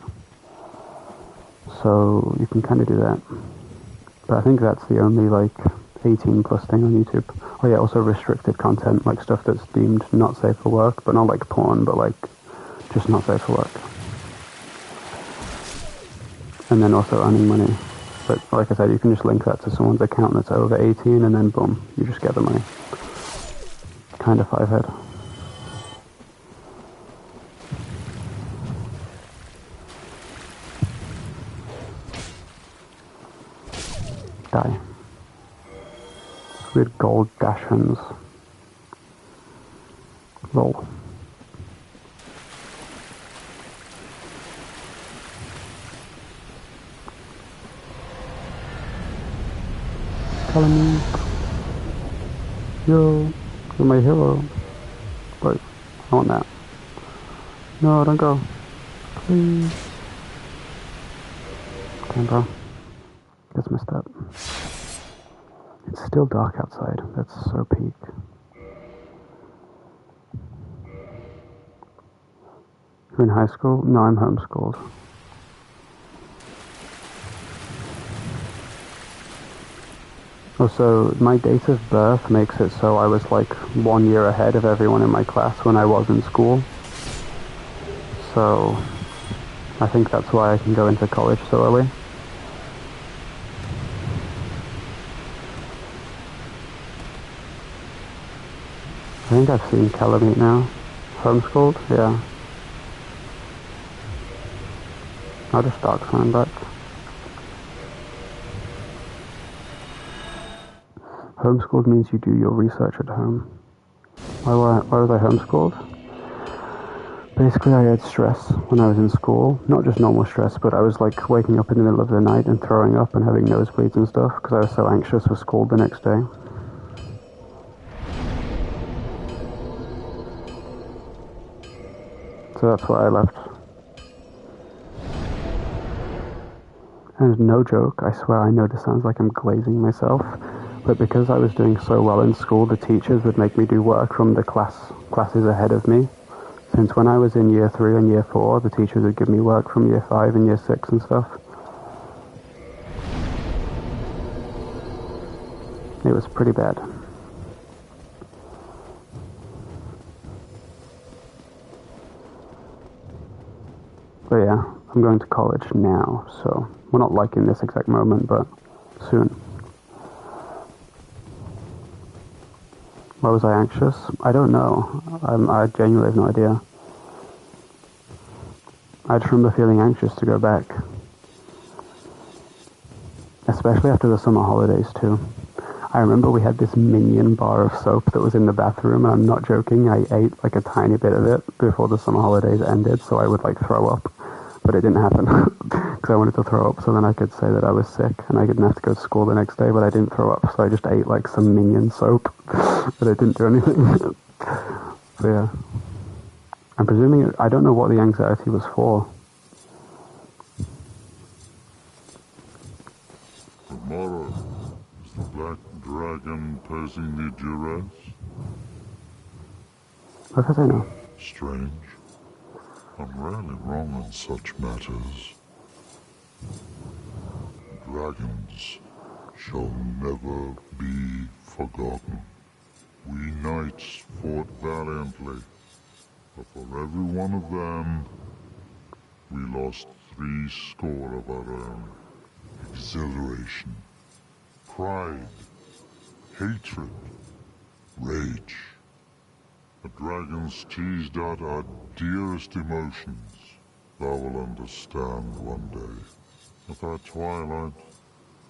So you can kind of do that. But I think that's the only, like, 18 plus thing on YouTube. Oh yeah, also restricted content, like stuff that's deemed not safe for work, but not like porn, but like just not safe for work. And then also earning money. But like I said, you can just link that to someone's account that's over 18 and then boom, you just get the money. Kind of five-head. Die. With gold dashins. Lol. Telling me, yo, you're my hero. But I want that. No, don't go. Please. Okay, bro. That's messed up. It's still dark outside. That's so peak. You're in high school? No, I'm homeschooled. Also, my date of birth makes it so I was like 1 year ahead of everyone in my class when I was in school. So, I think that's why I can go into college so early. I think I've seen Calamite now. Homeschooled? Yeah. I'll just dark sign back. Homeschooled means you do your research at home. Why was I homeschooled? Basically, I had stress when I was in school. Not just normal stress, but I was like waking up in the middle of the night and throwing up and having nosebleeds and stuff because I was so anxious for school the next day. So that's why I left. And no joke, I swear, I know this sounds like I'm glazing myself, but because I was doing so well in school, the teachers would make me do work from the classes ahead of me. Since when I was in year 3 and year 4, the teachers would give me work from year 5 and year 6 and stuff. It was pretty bad. But yeah, I'm going to college now, so we're not like in this exact moment, but soon. Why was I anxious? I don't know. I genuinely have no idea. I just remember feeling anxious to go back. Especially after the summer holidays, too. I remember we had this minion bar of soap that was in the bathroom, and I'm not joking, I ate like a tiny bit of it before the summer holidays ended, so I would like throw up. But it didn't happen, because I wanted to throw up so then I could say that I was sick, and I didn't have to go to school the next day, but I didn't throw up, so I just ate like some minion soap, but it didn't do anything. So yeah. I'm presuming, I don't know what the anxiety was for. Tomorrow, is the black dragon posing the duress? What if I say no? Strange. I'm rarely wrong on such matters. Dragons shall never be forgotten. We knights fought valiantly, but for every one of them, we lost 70 of our own. Exhilaration, pride, hatred, rage. The dragons teased out our dearest emotions. Thou will understand one day. With our twilight,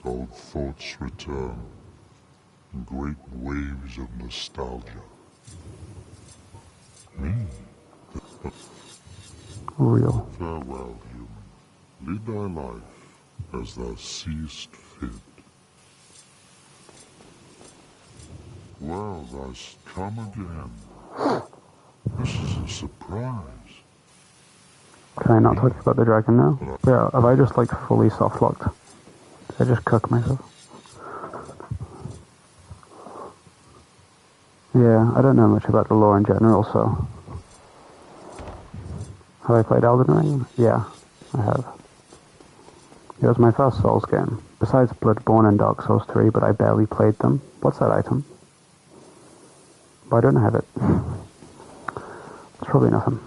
old thoughts return in great waves of nostalgia. Me? Real. Farewell, human. Lead thy life as thou seest fit. Well, thou'st come again. This is a surprise. Can I not talk about the dragon now? Yeah, have I just like fully soft locked? Did I just cook myself? Yeah, I don't know much about the lore in general, so... Have I played Elden Ring? Yeah, I have. It was my first Souls game, besides Bloodborne and Dark Souls 3, but I barely played them. What's that item? Why don't I have it? It's probably nothing.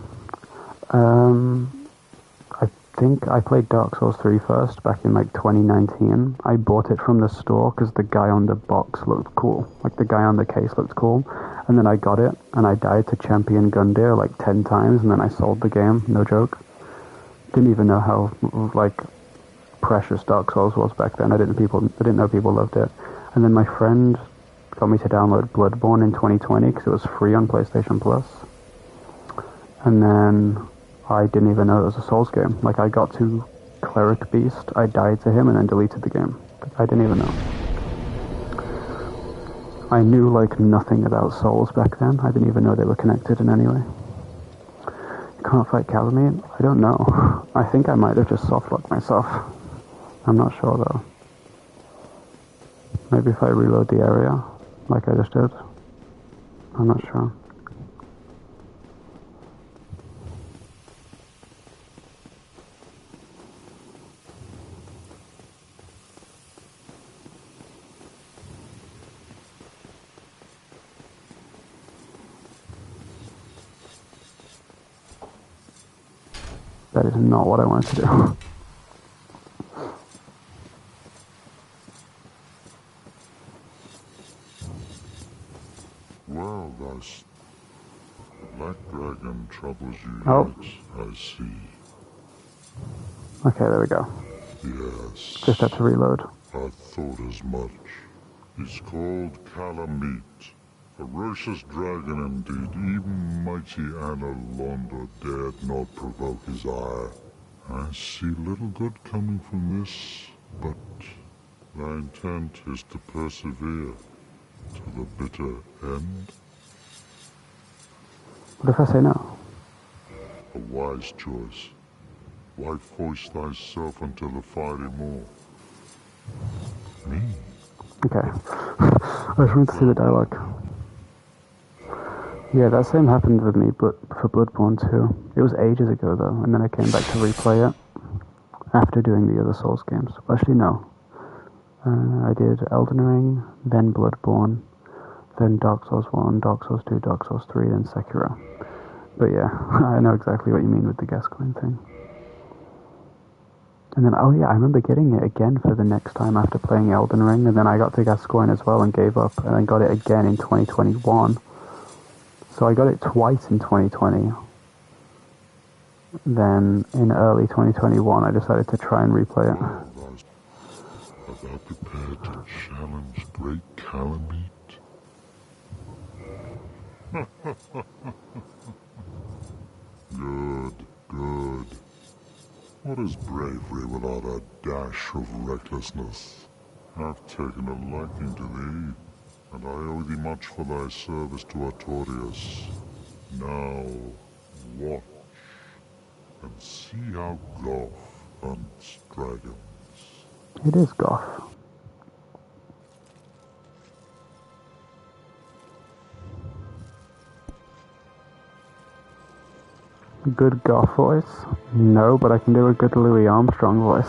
I think I played Dark Souls 3 first, back in like 2019. I bought it from the store because the guy on the box looked cool. Like the guy on the case looked cool. And then I got it, and I died to Champion Gundyr like 10 times, and then I sold the game, no joke. Didn't even know how, like, precious Dark Souls was back then. I didn't know people loved it. And then my friend got me to download Bloodborne in 2020 because it was free on PlayStation Plus. And then I didn't even know it was a Souls game. Like, I got to Cleric Beast, I died to him, and then deleted the game. Like, I didn't even know. I knew, like, nothing about Souls back then. I didn't even know they were connected in any way. Can't fight Calamite? I don't know. I think I might have just softlocked myself. I'm not sure, though. Maybe if I reload the area, like I just did. I'm not sure. That is not what I wanted to do. Well, thus, the Black Dragon troubles you Oh. yet, I see. Okay, there we go. Yes. Just had to reload. I thought as much. He's called Calamite. Ferocious dragon indeed. Even mighty Anna Londa dared not provoke his ire. I see little good coming from this, but thy intent is to persevere to the bitter end. What if I say no? A wise choice. Why force thyself into the fighting more? Me? Okay. I just wanted to see the dialogue. Yeah, that same happened with me for Bloodborne too. It was ages ago though, and then I came back to replay it after doing the other Souls games. Actually, no. I did Elden Ring, then Bloodborne, then Dark Souls 1, Dark Souls 2, Dark Souls 3, then Sekiro. But yeah, I know exactly what you mean with the Gascoigne thing. And then, oh yeah, I remember getting it again for the next time after playing Elden Ring, and then I got to Gascoigne as well and gave up, and then got it again in 2021. So I got it twice in 2020. Then, in early 2021, I decided to try and replay it. Art thou prepared to challenge great Calamite? Good, good. What is bravery without a dash of recklessness? I've taken a liking to thee, and I owe thee much for thy service to Artorias. Now, watch, and see how Goth hunts dragons. It is Goth. Good Goth voice? No, but I can do a good Louis Armstrong voice.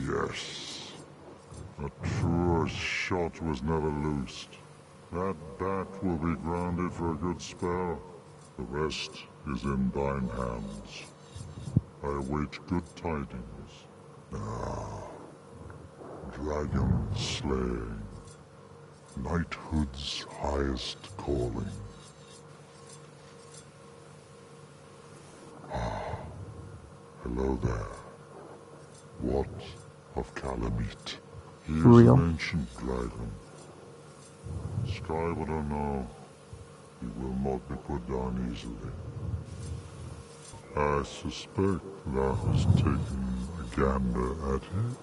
Yes. A truer shot was never loosed. That bat will be grounded for a good spell. The rest is in thine hands. I await good tidings. Now, dragon slaying, knighthood's highest calling. Hello there. What of Calamite? He is Real. an ancient dragon. Skywood or no, he will not be put down easily. I suspect thou hast taken a gander at him,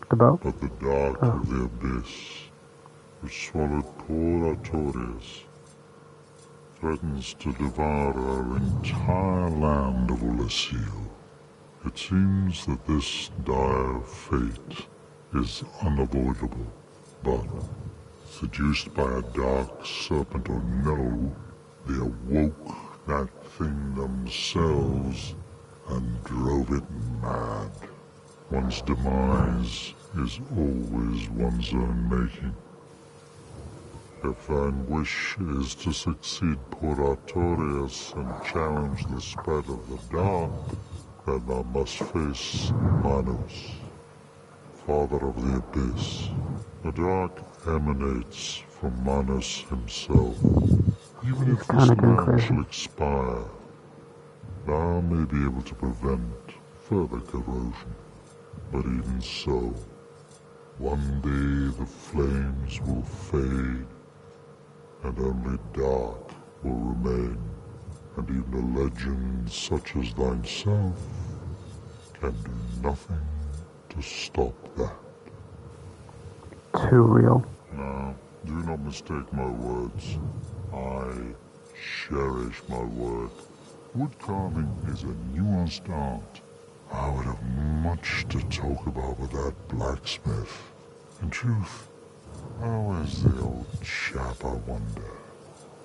About? but the dark of the abyss, which swallowed poor Artorias, threatens to devour our entire land of Ulasil. It seems that this dire fate is unavoidable, but seduced by a dark serpent or no, they awoke that thing themselves and drove it mad. One's demise is always one's own making. If thine wish is to succeed poor Artorias and challenge the spread of the dark, then thou must face Manus, father of the abyss. The dark emanates from Manus himself. Even if this man shall expire, thou may be able to prevent further corrosion. But even so, one day the flames will fade, and only dark will remain, and even a legend such as thyself can do nothing to stop that. Too real. Now, do not mistake my words. I cherish my work. Wood carving is a nuanced art. I would have much to talk about with that blacksmith. In truth, how is the old chap, I wonder?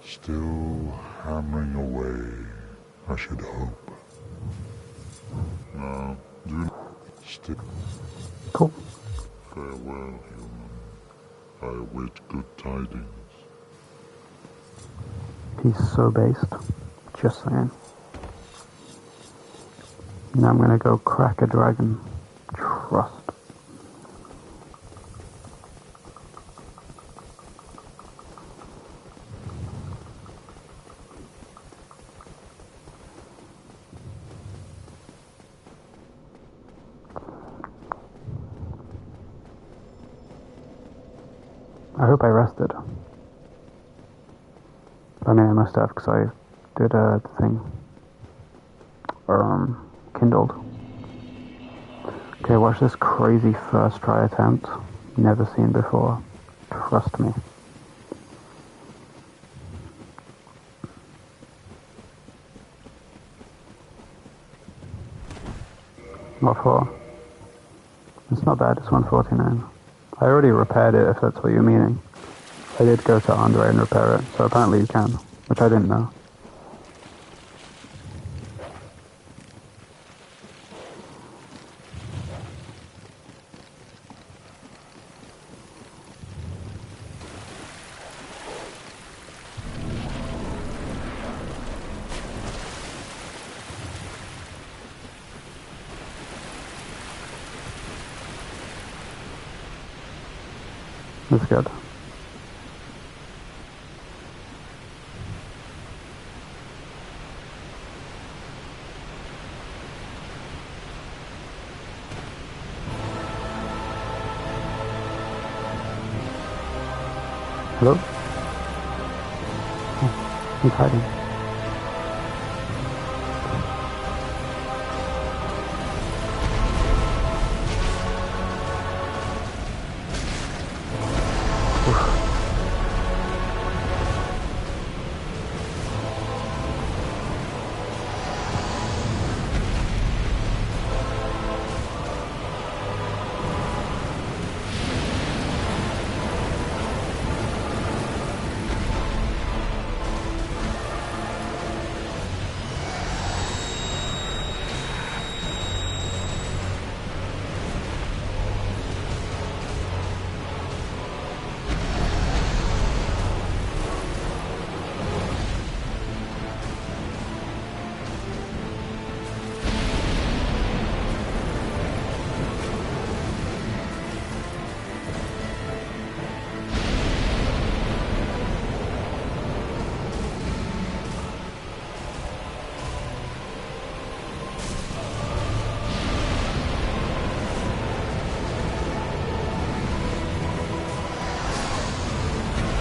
Still hammering away, I should hope. Now, do not stick. Cool. Farewell, human. I await good tidings. He's so based. Just saying. Now I'm gonna go crack a dragon. Trust. I hope I rested. I mean, I must have, because I did the thing. Kindled. Okay, watch this crazy first try attempt. Never seen before. Trust me. What for? It's not bad, it's 149. I already repaired it, if that's what you're meaning. I did go to Andre and repair it, so apparently you can, which I didn't know. That's good. Hello? Oh, he's hiding.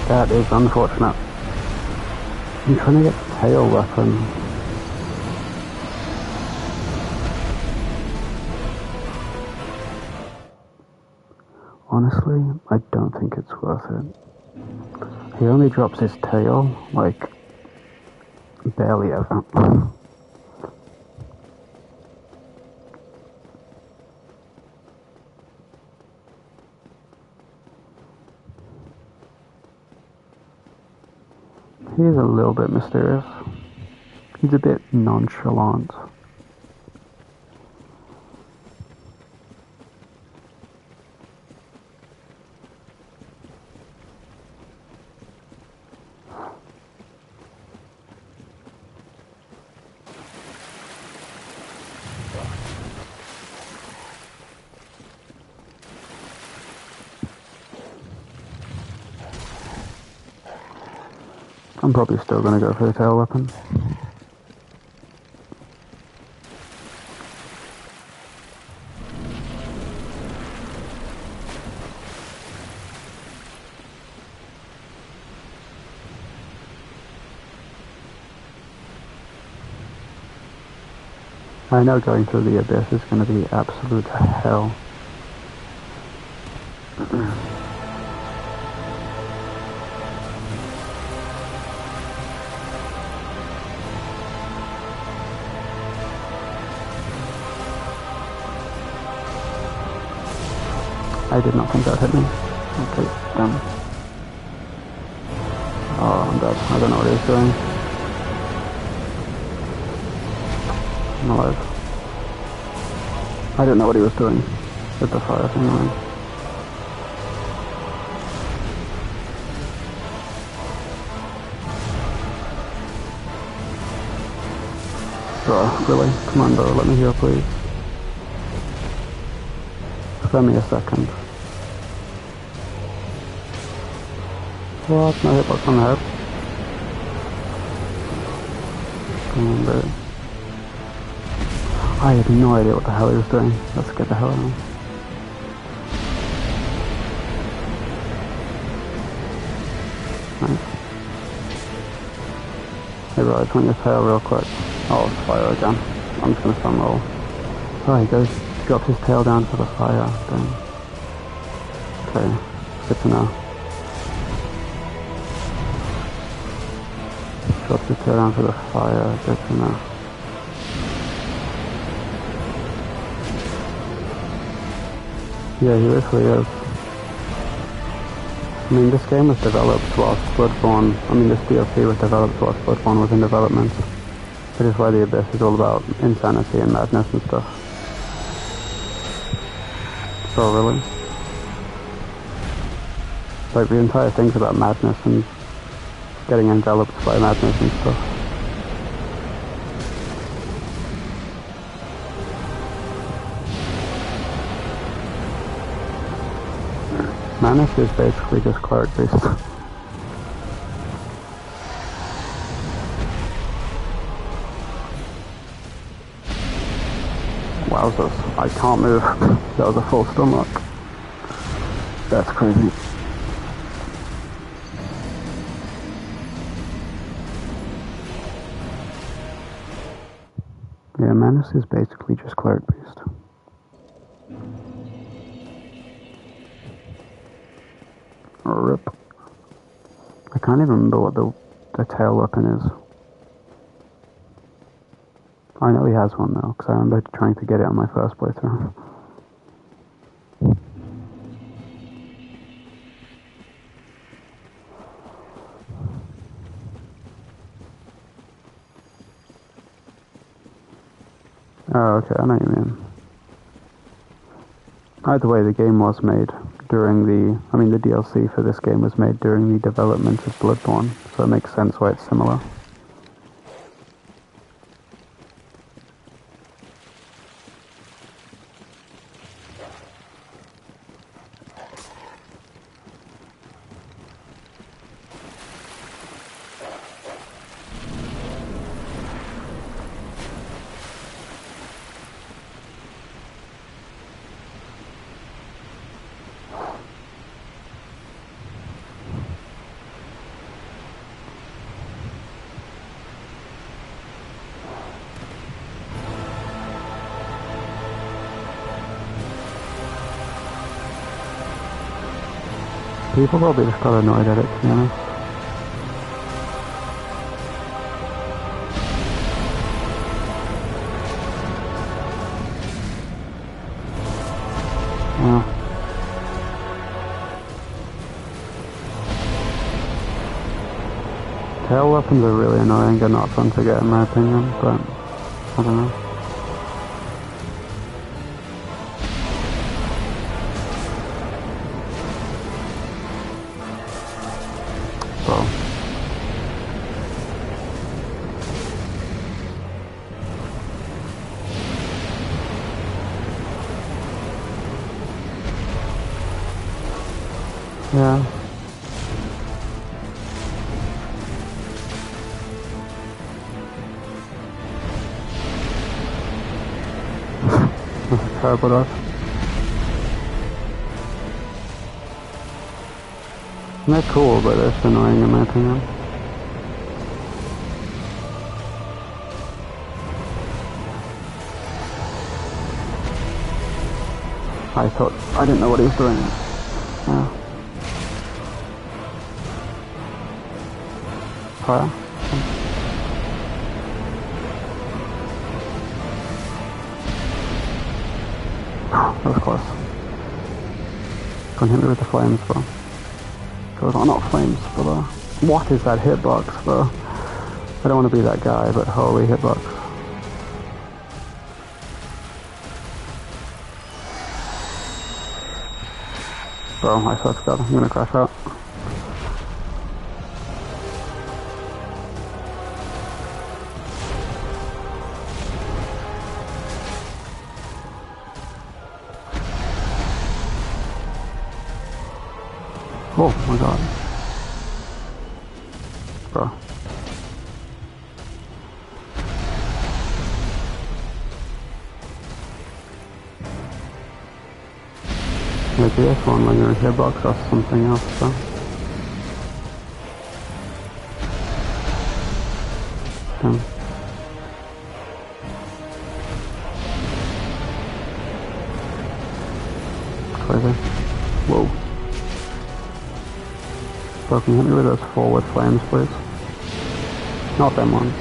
That is unfortunate. I'm trying to get the tail weapon. Honestly, I don't think it's worth it. He only drops his tail, like, barely ever. He is a little bit mysterious. He's a bit nonchalant. I'm probably still gonna go for the tail weapon. I know going through the abyss is going to be absolute hell. I did not think that hit me. Okay, done. Oh, I'm dead. I don't know what he's doing. I'm alive. I don't know what he was doing with the fire thing on. Bro, really? Come on, bro, let me heal, please. Spare me a second. What? No hitbox on the head? Come on, bro. I had no idea what the hell he was doing. Let's get the hell out of him. Nice. Hey bro, swing your tail real quick. Oh, it's fire again. I'm just gonna stun roll. Oh, he goes, drops his tail down for the fire. Dang. Okay, good to know. Drops his tail down for the fire, good to know. Yeah, he literally is. I mean, this game was developed whilst Bloodborne, this DLC was developed whilst Bloodborne was in development. Which is why the Abyss is all about insanity and madness and stuff. So really. Like, the entire thing's about madness and getting enveloped by madness and stuff. Manus is basically just cleric beast. Wowzers, I can't move. That was a full stun lock. That's crazy. Yeah, Manus is basically just cleric beast. Rip. I can't even remember what the tail weapon is. I know he has one though, because I remember trying to get it on my first playthrough. Oh, okay, I know what you mean. Either way, the game was made during the DLC for this game was made during the development of Bloodborne, so it makes sense why it's similar. People probably just got annoyed at it, to be honest. Yeah. Tail weapons are really annoying and not fun to get in my opinion, but I don't know. Yeah. That's a terrible dodge. They're cool, but they're just annoying in my opinion. I thought, I didn't know what he was doing. Fire? That was close. Don't hit me with the flames, bro. Those are not flames, but what is that hitbox, bro? I don't want to be that guy, but holy hitbox. Bro, I swear to God, I'm gonna crash out. Oh my God. Bro. The ds1 when you're in hitbox or something else, so. Damn. Crazy. Whoa. Bro, can you hit me with those forward flames, please? Not them ones.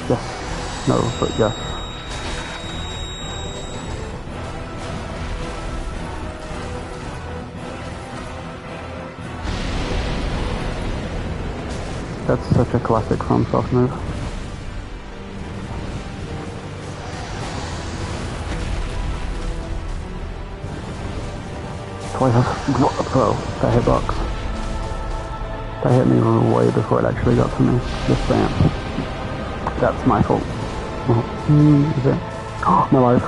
Yes. No, but yes. That's such a classic FromSoft move. Twice, bro, that hitbox. That hit me way before it actually got to me. Just saying. That's my fault. Oh, is it? Oh, my life.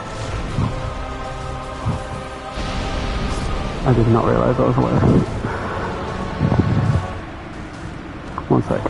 I did not realize I was alive. One sec.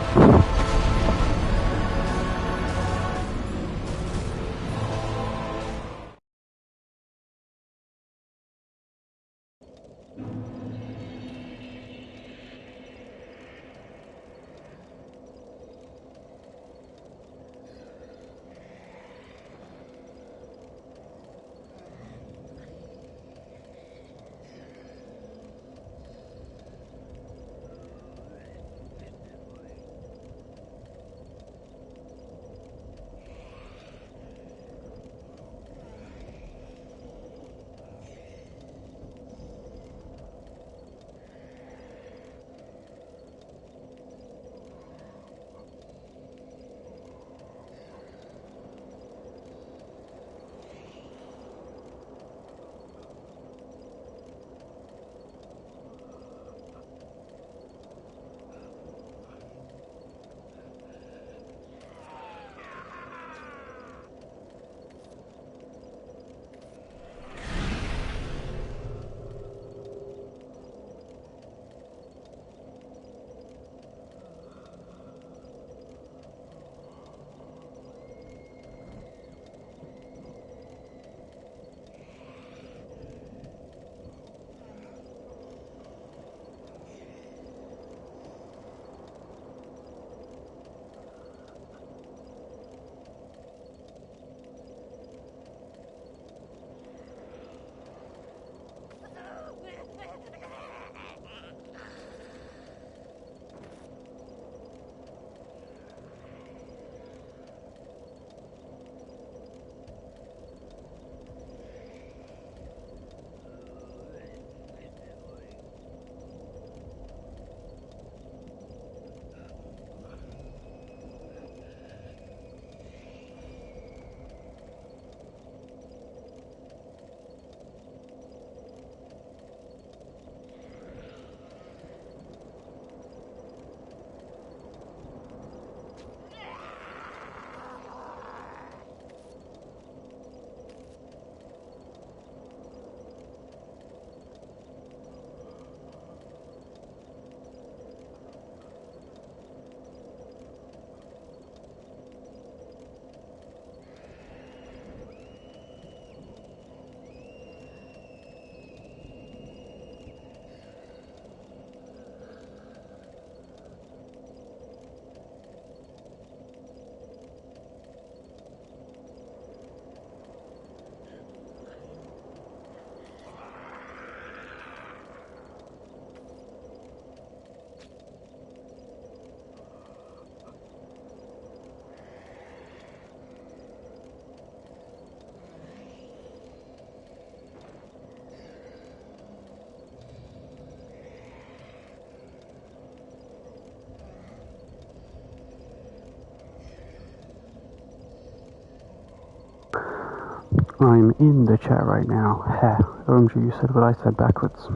I'm in the chat right now. Heh. OMG, you said what I said backwards.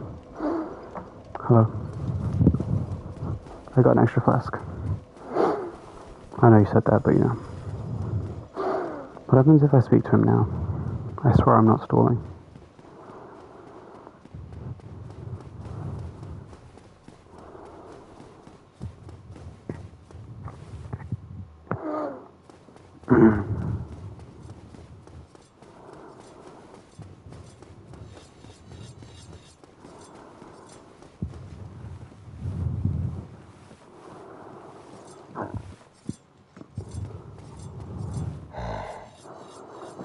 Hello. I got an extra flask. I know you said that, but you know. What happens if I speak to him now? I swear I'm not stalling.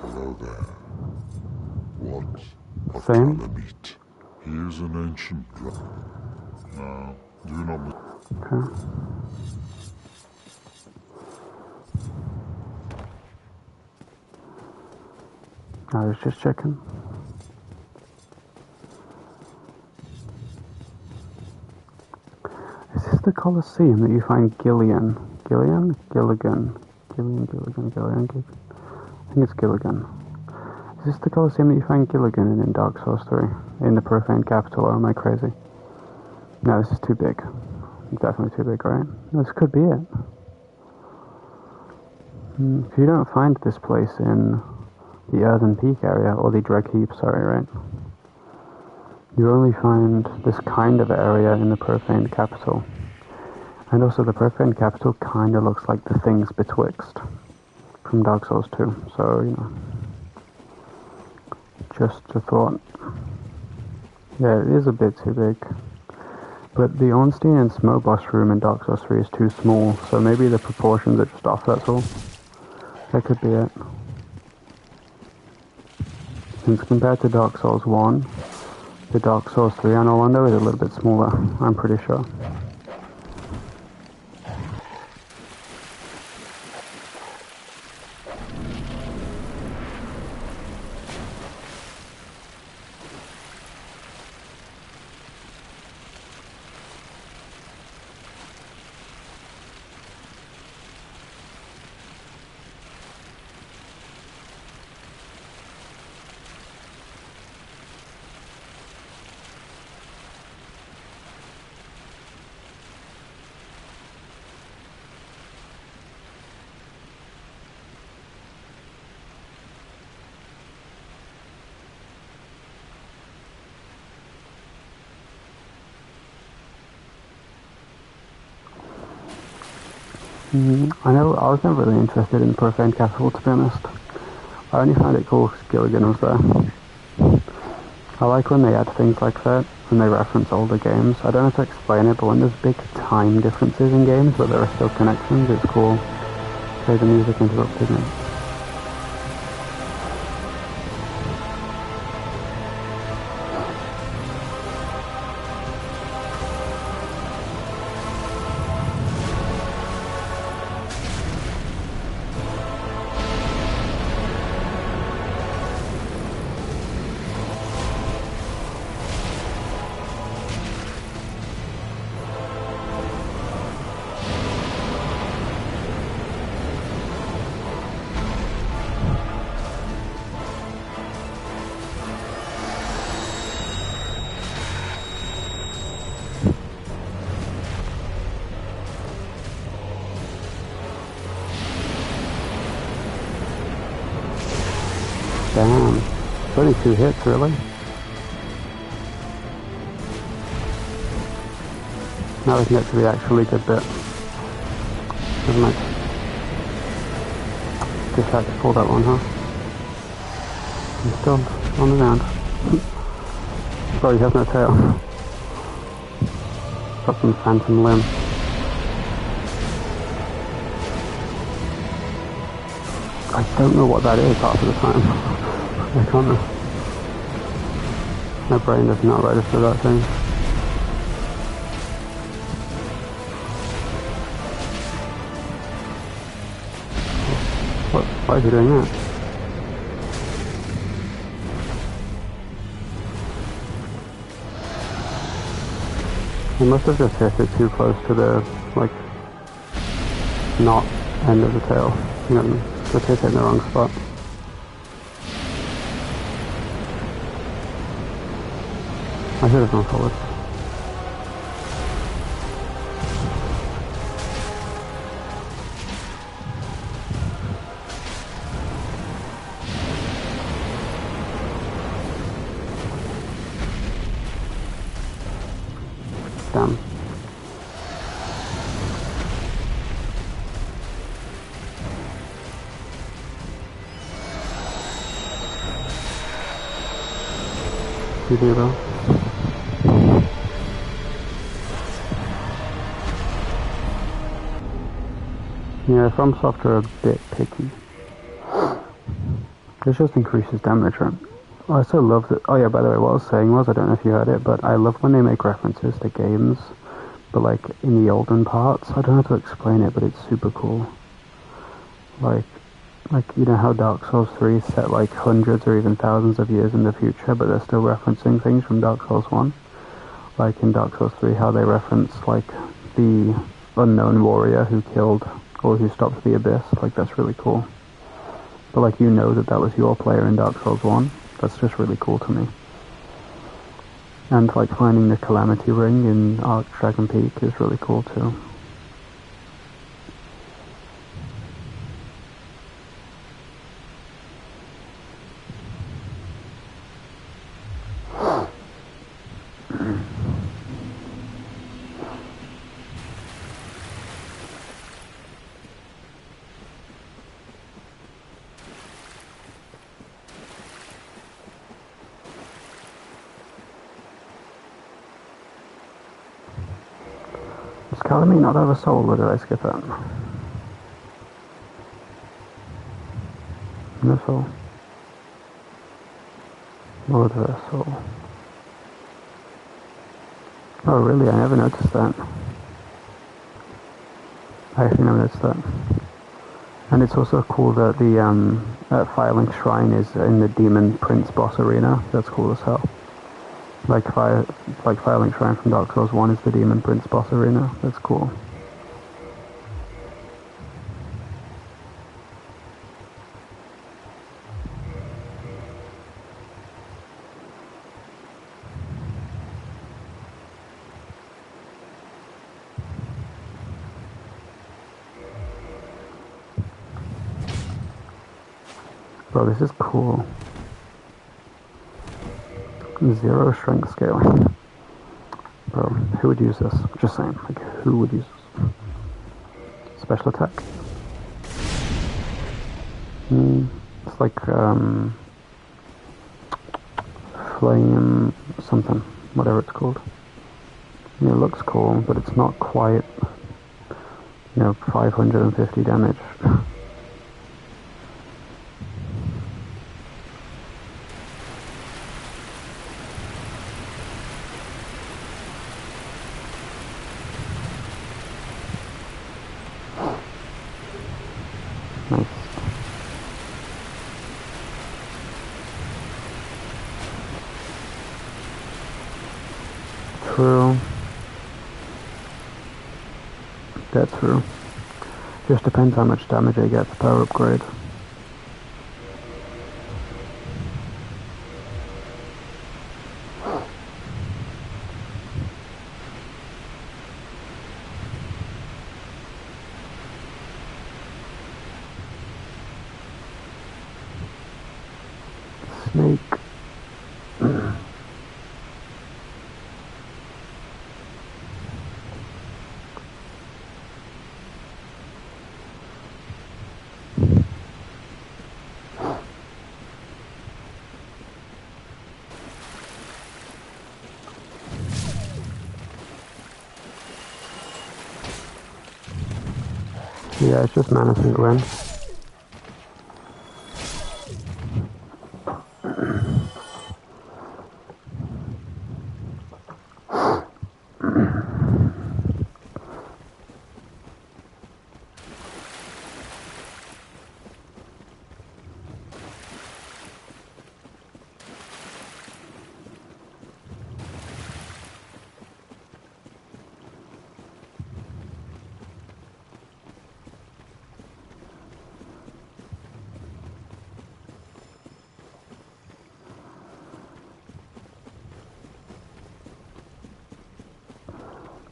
Hello there. What of Same? Calamite? He is an ancient dragon. Now, do not Okay. I was just checking. Is this the Colosseum that you find Gillian? Gillian? Gilligan. Gillian. I think it's Gilligan. Is this the Colosseum that you find Gilligan in Dark Souls 3? In the Profane Capital, or am I crazy? No, this is too big. Definitely too big, right? This could be it. If you don't find this place in the Earthen Peak area, or the Dreg Heap, sorry, right? You only find this kind of area in the Profane Capital. And also the Profane Capital kind of looks like the things betwixt from Dark Souls 2, so, you know. Just a thought. Yeah, it is a bit too big. But the Ornstein and Smoke boss room in Dark Souls 3 is too small, so maybe the proportions are just off, that's all. That could be it. Since compared to Dark Souls 1, the Dark Souls 3 on Orlando is a little bit smaller, I'm pretty sure. I know I was never really interested in Profane Capital, to be honest. I only found it cool because Gilligan was there. I like when they add things like that, when they reference older games. I don't know how to explain it, but when there's big time differences in games, but there are still connections, it's cool. Okay, the music interrupted me. Damn. It's only 2 hits, really. Now we can get to the actually good bit. Never mind. Just had to pull that one, huh? He's still on the ground. Sorry, he has no tail. Got some phantom limb. I don't know what that is half of the time. I can't know. My brain does not register that thing. What? Why is he doing that? He must have just hit it too close to the, like, not end of the tail. You know, just hit it in the wrong spot. I should have gone forward. Damn. You do, bro. Yeah, FromSoft are a bit picky. It just increases damage, right? I so love that. Oh yeah, by the way, what I was saying was, I don't know if you heard it, but I love when they make references to games, but like in the olden parts. I don't know how to explain it, but it's super cool. Like you know how Dark Souls 3 is set like hundreds or even thousands of years in the future, but they're still referencing things from Dark Souls 1. Like in Dark Souls 3, how they reference like the unknown warrior who killed or who stopped the abyss. Like that's really cool. But like you know that was your player in Dark Souls 1. That's just really cool to me. And like finding the Calamity Ring in Archdragon Peak is really cool too. Does Calamity not have a soul, or did I skip it? No soul. Lord of a soul. Oh really? I never noticed that. I actually never noticed that. And it's also cool that the Firelink Shrine is in the Demon Prince boss arena. That's cool as hell. Like Firelink Shrine from Dark Souls 1 is the Demon Prince boss arena. That's cool. Bro, this is cool. 0 strength scaling. Bro, who would use this? Just saying, like, who would use this? Special attack? It's like, flame something, whatever it's called. It looks cool, but it's not quite, 550 damage. Nice. True. That's true. Just depends how much damage I get per upgrade. Snake. Yeah, it's just Manus and Gwen.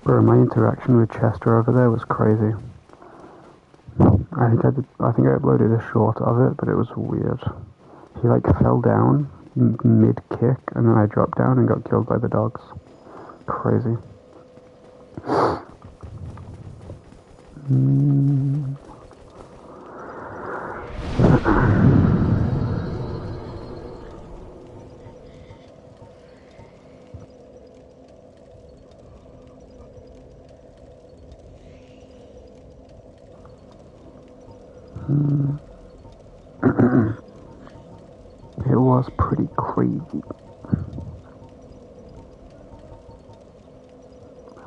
Bro, my interaction with Chester over there was crazy. I think I uploaded a short of it, but it was weird. He like fell down mid-kick, and then I dropped down and got killed by the dogs. Crazy. It was pretty crazy.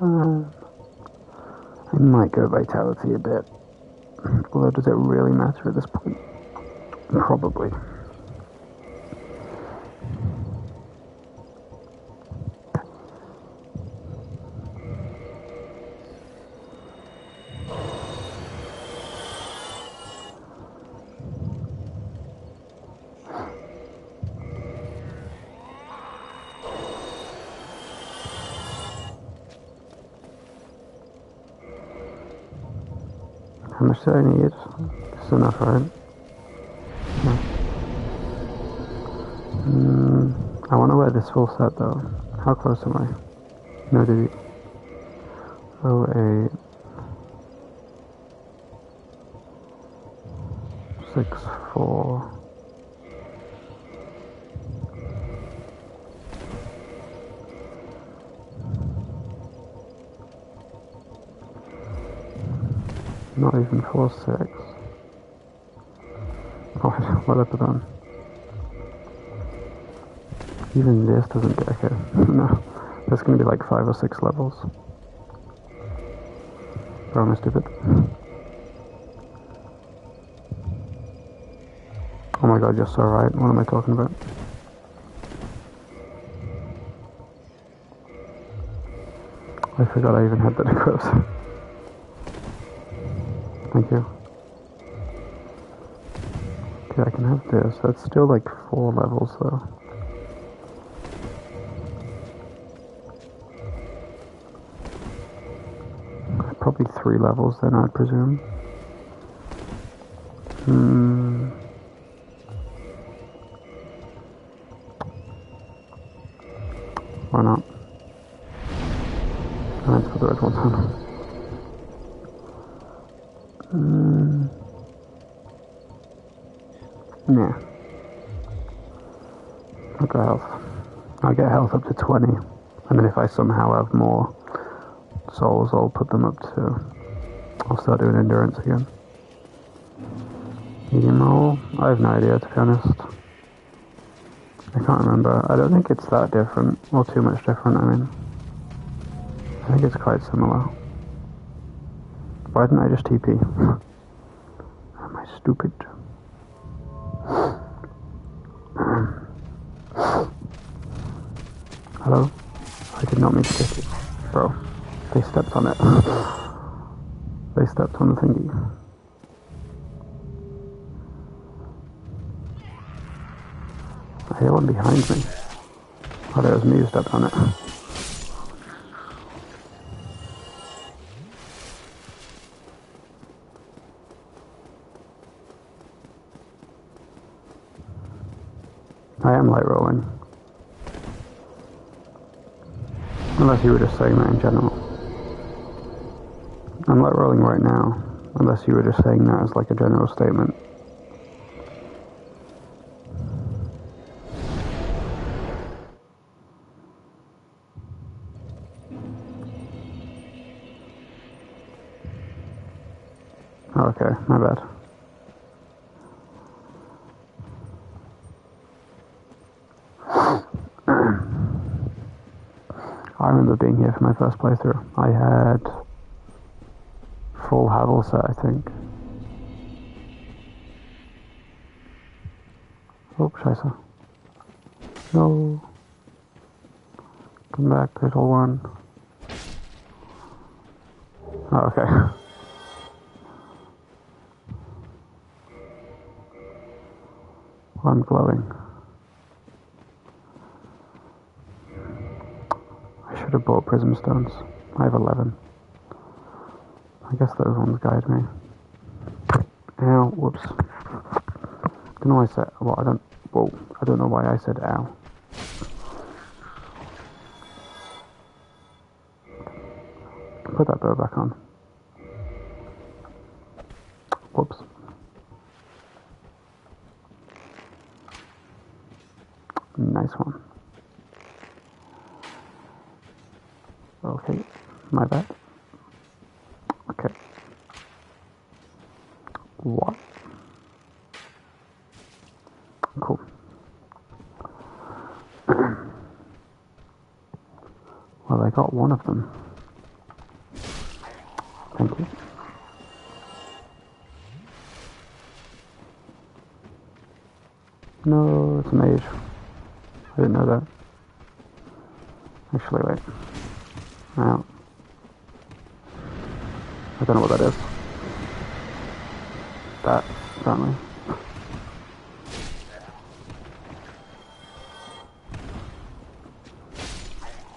I might go vitality a bit. Although, does it really matter at this point? Probably. How much do I need? It's enough, right? Yeah. I want to wear this full set though. How close am I? No, did you? 08 64. Not even 46. Oh, what I put on? Even this doesn't get okay. No, there's gonna be like 5 or 6 levels. Bro, am I stupid? Oh my god, you're so right. What am I talking about? I forgot I even had that equipped. Thank you. Okay, I can have this. That's still like 4 levels though. Probably 3 levels then, I'd presume. Why not? Let's put the red ones on. Yeah. I'll get health. I'll get health up to 20. And then if I somehow have more souls, I'll put them up to... I'll start doing endurance again. Medium roll? I have no idea, to be honest. I can't remember. I don't think it's that different, or too much different, I mean. I think it's quite similar. Why didn't I just TP? Am I stupid? Hello? I did not mean to kick it. Bro, they stepped on it. They stepped on the thingy. I hear one behind me. Oh, there was me who stepped on it. I am light rolling. Unless you were just saying that in general. I'm light rolling right now. Unless you were just saying that as like a general statement. Oh, okay, my bad. I remember being here for my first playthrough. I had full Havel set, I think. Oh, scheiße. No. Come back, little one. Oh, okay. I'm glowing. I should have bought prism stones. I have 11. I guess those ones guide me. Ow, whoops. Don't know why I said, well, I don't know why I said ow. Put that bow back on. Whoops. Nice one. Okay, my bad. Okay. What? Cool. Well, I got one of them. Thank you. No, it's a mage. I didn't know that. Actually, wait. Now, I don't know what that is. That, apparently.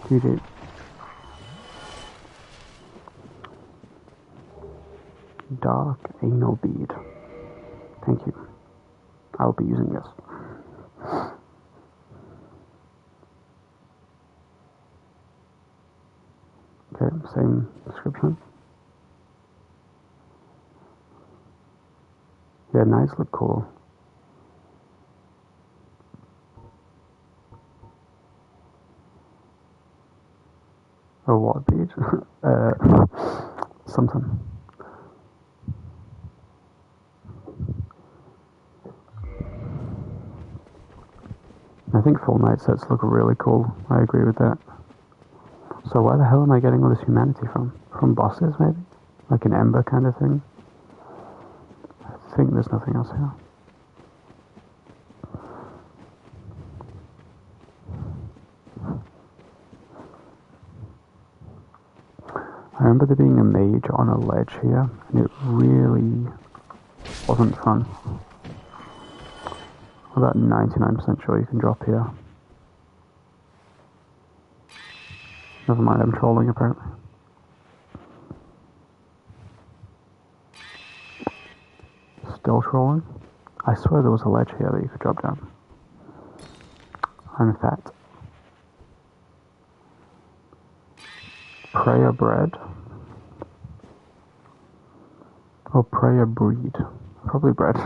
GG. Dark anal bead. Thank you. I'll be using this. Okay, same description. Yeah, knives look cool. Oh, what bead? Something. I think full night sets look really cool. I agree with that. So where the hell am I getting all this humanity from? From bosses, maybe? Like an ember kind of thing? I think there's nothing else here. I remember there being a mage on a ledge here, and it really wasn't fun. I'm about 99% sure you can drop here. Never mind, I'm trolling apparently. Still trolling? I swear there was a ledge here that you could drop down. I'm fat. Prayer bread? Oh, prayer breed. Probably bread.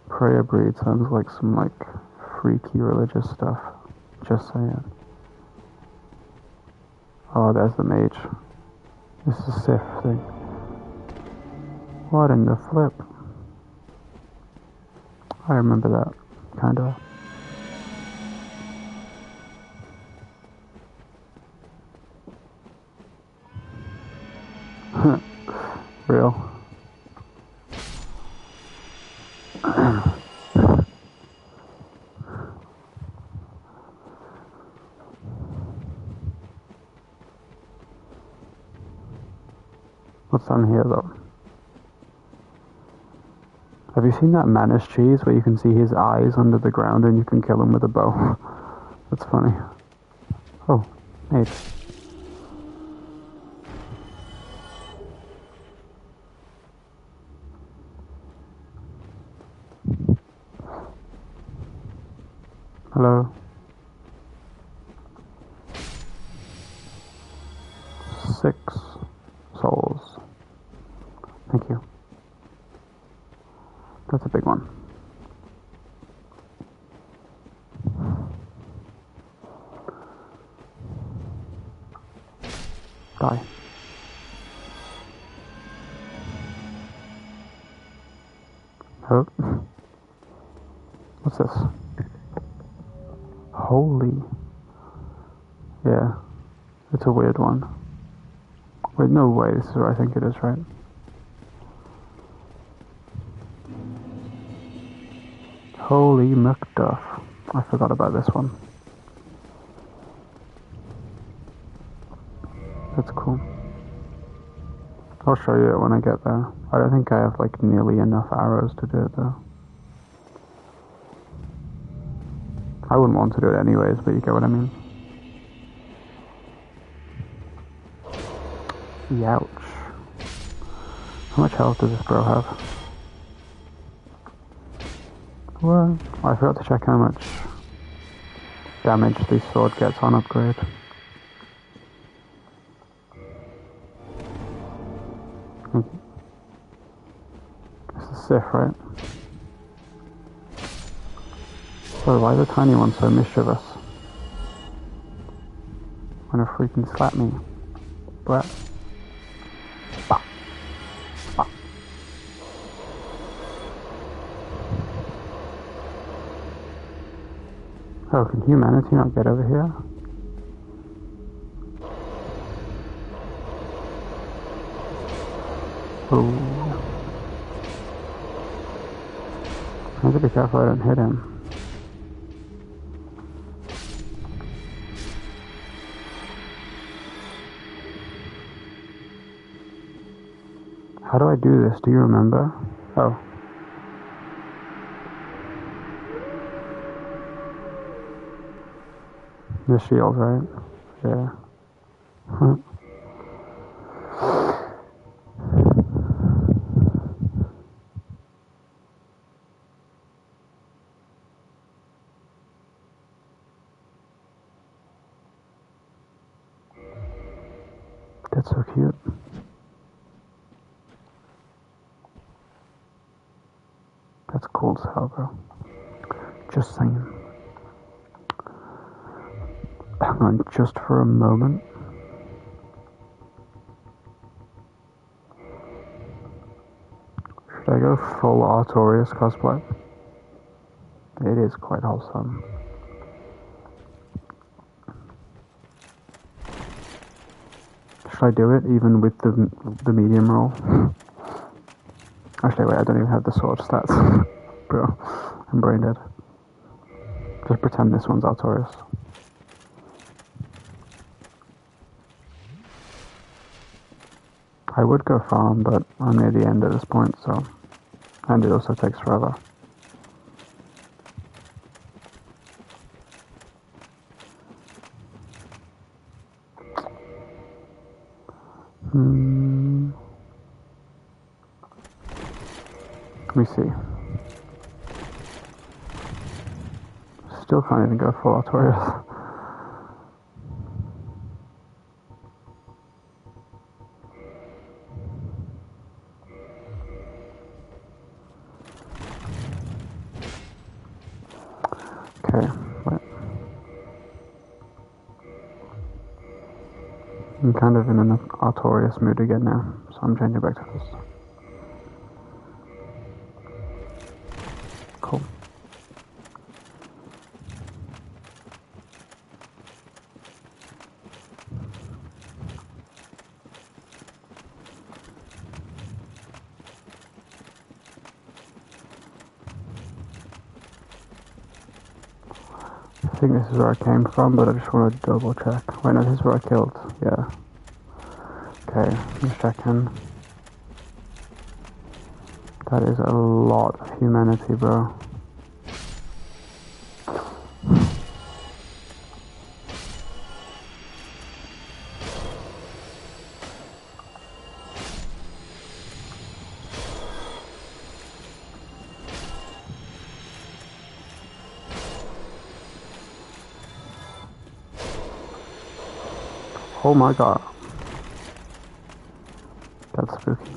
Prayer breed sounds like some freaky religious stuff. Just saying. Oh, there's the mage. This is a Sith thing. What in the flip? I remember that, kinda. Real. What's on here though? Have you seen that Manus cheese where you can see his eyes under the ground and you can kill him with a bow? That's funny. Oh, mage. Hello. 6 souls. Thank you. That's a big one. Die. Oh. What's this? Holy. Yeah. It's a weird one. Wait, no way. This is where I think it is, right? Holy McDuff. I forgot about this one. That's cool. I'll show you it when I get there. I don't think I have nearly enough arrows to do it though. I wouldn't want to do it anyways, but you get what I mean. Youch. How much health does this bro have? Well, I forgot to check how much damage this sword gets on upgrade. It's the Sith, right? So why are the tiny ones so mischievous? Wanna freaking slap me? Brat. Bah. Bah. Oh, can humanity not get over here? Oh. I have to be careful I don't hit him. How do I do this? Do you remember? Oh. The shield, right? Yeah. Huh. That's so cute. That's cool as hell, bro. Just saying. Hang on, just for a moment. Should I go full Artorias cosplay? It is quite wholesome. Should I do it even with the medium roll? Actually, wait, I don't even have the sword stats. Bro, I'm brain dead. Just pretend this one's Artorias. I would go farm, but I'm near the end at this point, so... And it also takes forever. Let me see. Still can't even go full Artorias. Okay, wait. I'm kind of in an Artorias mood again now, so I'm changing back to this. Cool. I think this is where I came from, but I just want to double check. Wait, no, this is where I killed. Yeah. Okay, let's check in. That is a lot of humanity, bro. Oh my god. That's spooky.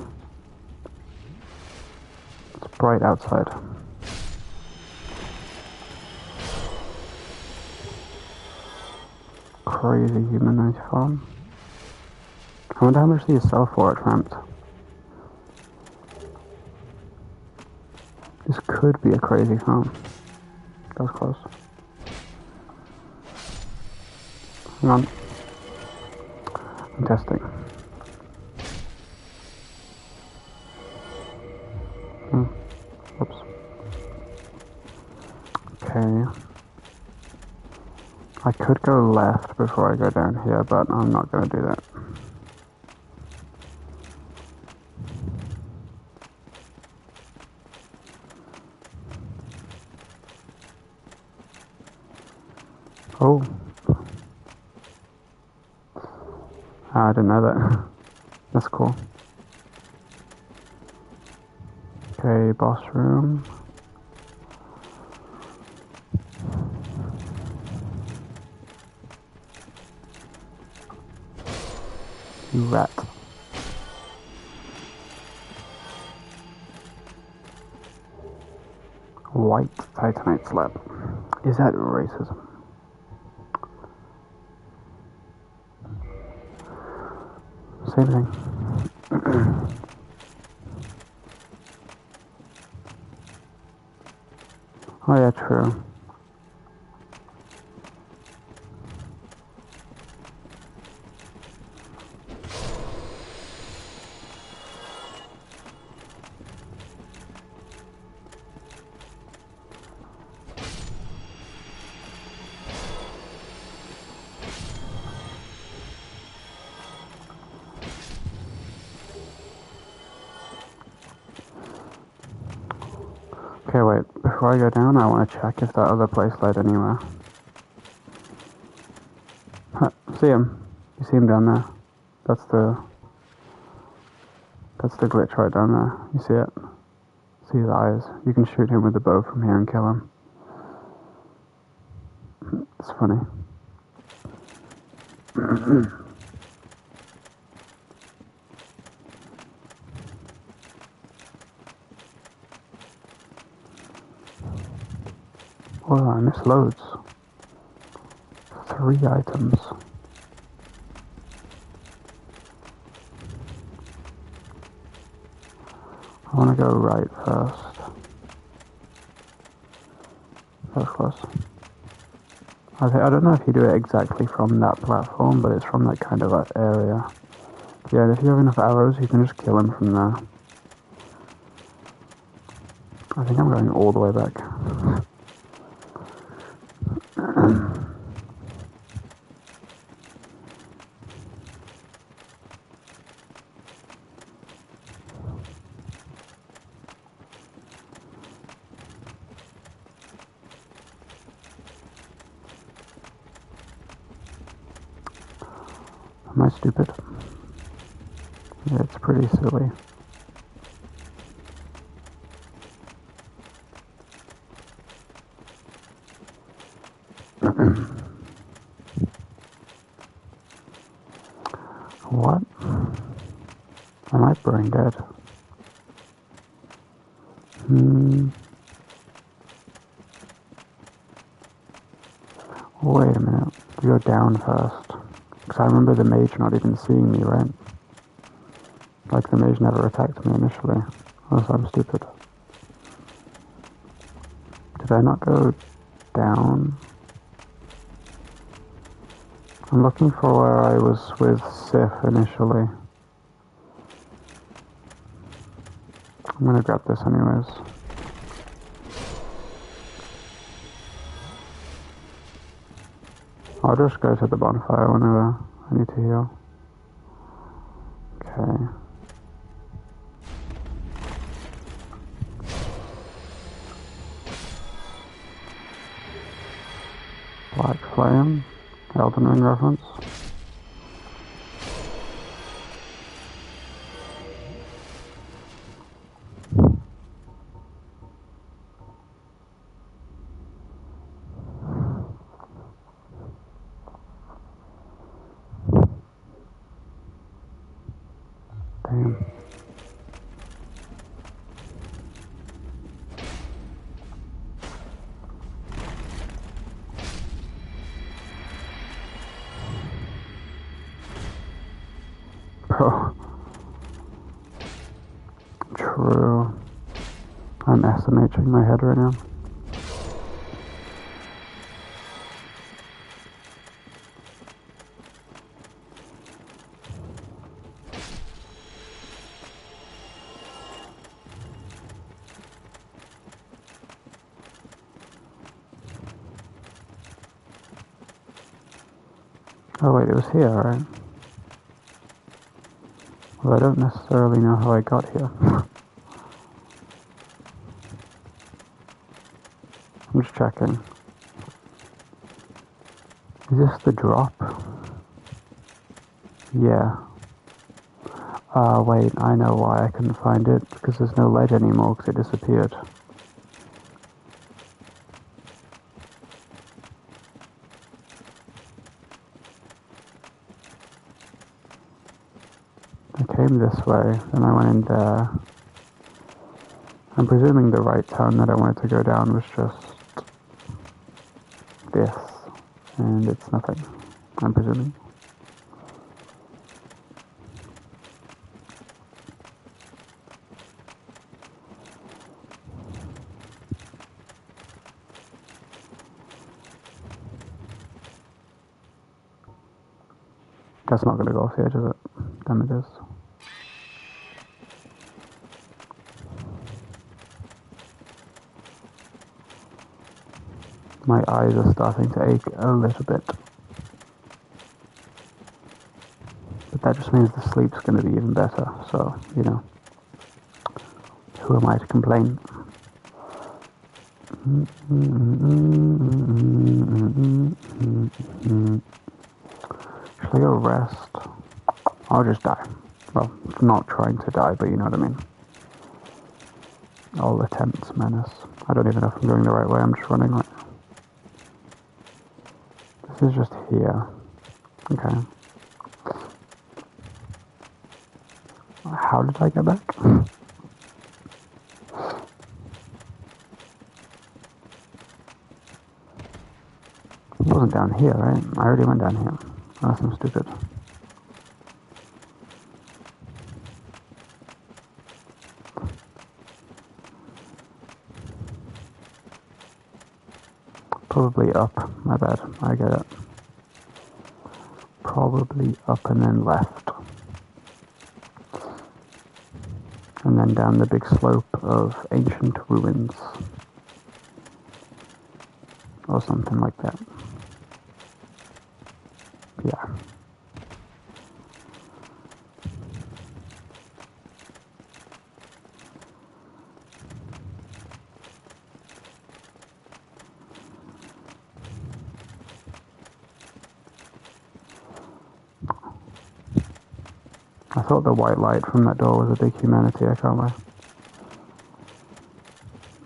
It's bright outside. Crazy humanoid farm. I wonder how much these sell for at Ramped. This could be a crazy farm. That was close. Hang on. I'm testing. Oops. Okay. I could go left before I go down here, but I'm not going to do that. Oh. I didn't know that. That's cool. Okay, boss room. You rat. White Titanite slab. Is that racism? Same thing. Oh yeah, true. Okay, wait. Before I go down, I want to check if that other place led anywhere. Huh, see him? You see him down there? That's the glitch right down there. You see it? See his eyes. You can shoot him with the bow from here and kill him. It's funny. Oh, I missed loads. 3 items. I want to go right first. That was close. I don't know if you do it exactly from that platform, but it's from that kind of area. Yeah, if you have enough arrows, you can just kill him from there. I think I'm going all the way back. Am I stupid? Yeah, it's pretty silly. What? Am I brain dead? Wait a minute. You go down first. Because I remember the mage not even seeing me, right? Like, the mage never attacked me initially. Unless I'm stupid. Did I not go down? I'm looking for where I was with Sif initially. I'm gonna grab this anyways. I'll just go to the bonfire whenever I need to heal. Okay. Black Flame, Elden Ring reference. Damn. Bro. True. I'm SMHing my head right now. Oh wait, it was here, right? Well, I don't necessarily know how I got here. I'm just checking. Is this the drop? Yeah. Wait, I know why I couldn't find it, because there's no ledge anymore, because it disappeared. I came this way, then I went in there. I'm presuming the right turn that I wanted to go down was just this, and it's nothing, I'm presuming. That's not going to go off the edge of it. Damn it is. My eyes are starting to ache a little bit. But that just means the sleep's going to be even better, so, you know. Who am I to complain? Should I go rest? I'll just die. Well, not trying to die, but you know what I mean. All attempts menace. I don't even know if I'm going the right way, I'm just running right now. This is just here. Okay. How did I get back? It wasn't down here, right? I already went down here. Unless I'm stupid. Probably up. My bad. I get it. Probably up and then left. And then down the big slope of ancient ruins. Or something like that. Yeah. I thought the white light from that door was a big humanity, I can't lie.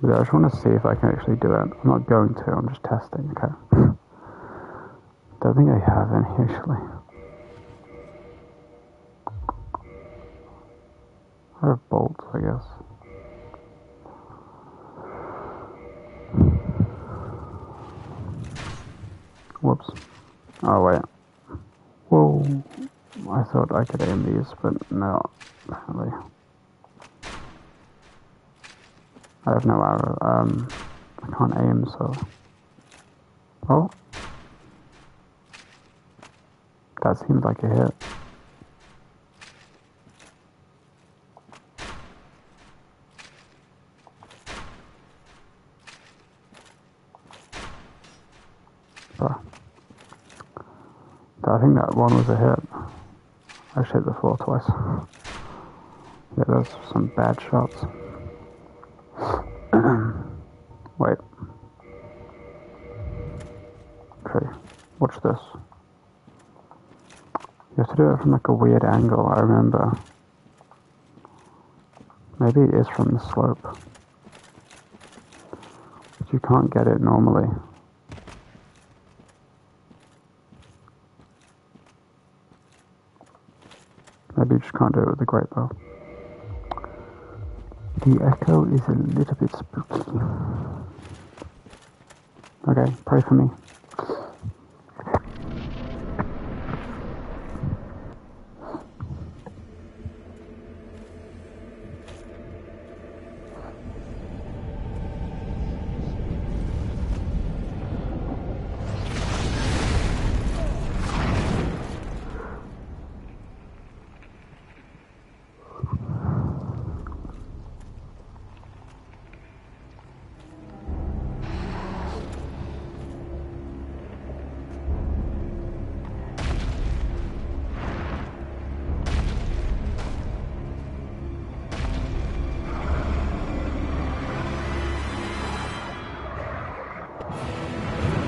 But I just want to see if I can actually do it. I'm not going to, I'm just testing, okay? Don't think I have any, actually. I have bolts, I guess. Whoops. Oh, wait. Whoa. I thought I could aim these, but no, apparently. I have no arrow. I can't aim, so... Oh. That seemed like a hit. Oh. I think that one was a hit. I just hit the floor twice. Yeah, those are some bad shots. Wait. Okay, watch this. You have to do it from like a weird angle, I remember. Maybe it is from the slope. But you can't get it normally. Maybe you just can't do it with the great bow. The echo is a little bit spooky. Okay, pray for me.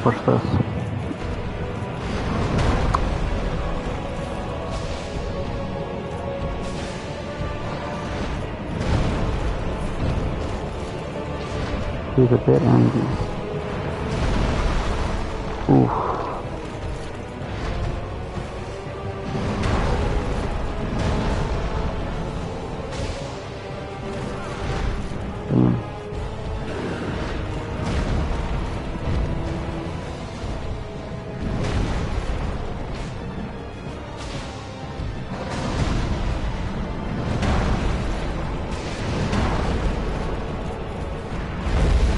Watch this. He's a bit angry. Oof.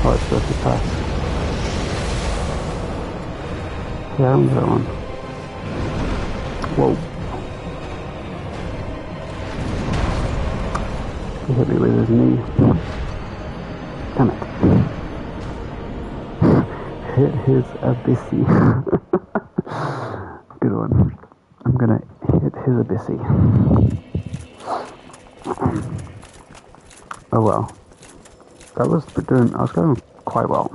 Oh, it's supposed to pass. Yeah, I'm that one. Whoa. He hit me with his knee. Damn it. Hit his abyssy. Good one. I'm gonna hit his abyssy. Oh well. I was going quite well.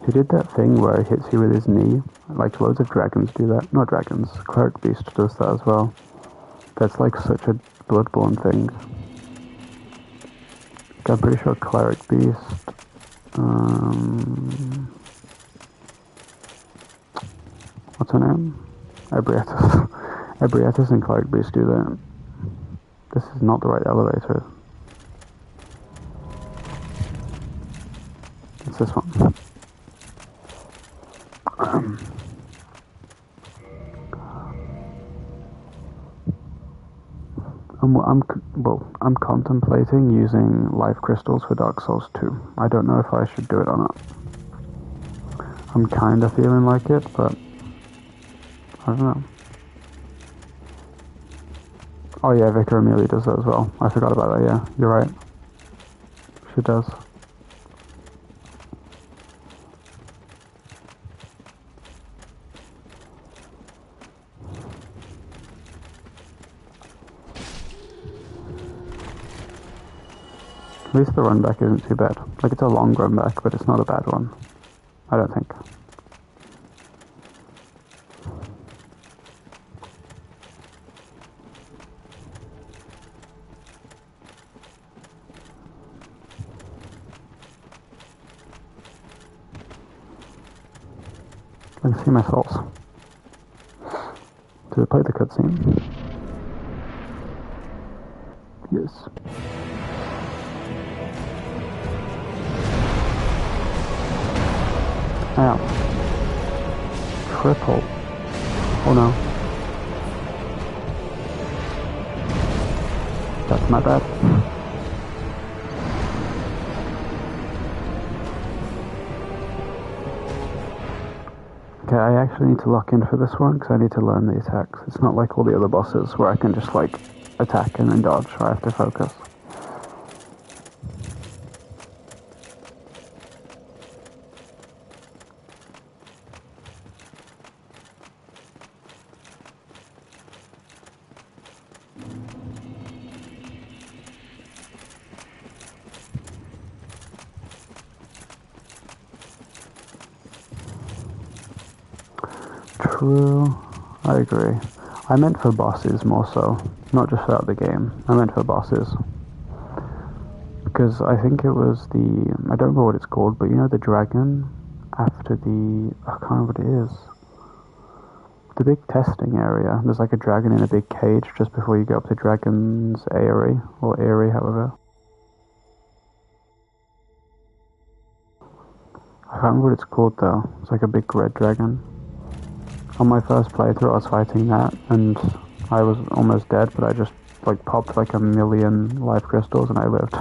He did that thing where he hits you with his knee. Like loads of dragons do that. Not dragons. Cleric Beast does that as well. That's like such a Bloodborne thing. I'm pretty sure Cleric Beast. What's her name? Ebrietas. Ebrietas and Cleric Beast do that. This is not the right elevator. It's this one. I'm contemplating using life crystals for Dark Souls 2. I don't know if I should do it or not. I'm kinda feeling like it, but I don't know. Oh yeah, Vicar Amelia does that as well. I forgot about that, yeah. You're right. She does. At least the run back isn't too bad. Like, it's a long run back, but it's not a bad one. I don't think. I can see my souls. Did it play the cutscene? Yes. Ow. Triple. Oh no. That's my bad. Okay, I actually need to lock in for this one because I need to learn the attacks. It's not like all the other bosses where I can just like attack and then dodge, so I have to focus. True, I agree. I meant for bosses more so, not just throughout the game. I meant for bosses. Because I think it was the, I don't remember what it's called, but you know the dragon after the, I can't remember what it is. The big testing area. There's like a dragon in a big cage just before you go up to Dragon's Eyrie, or Eyrie, however. I can't remember what it's called though. It's like a big red dragon. On my first playthrough I was fighting that and I was almost dead, but I just like popped like 1,000,000 life crystals and I lived.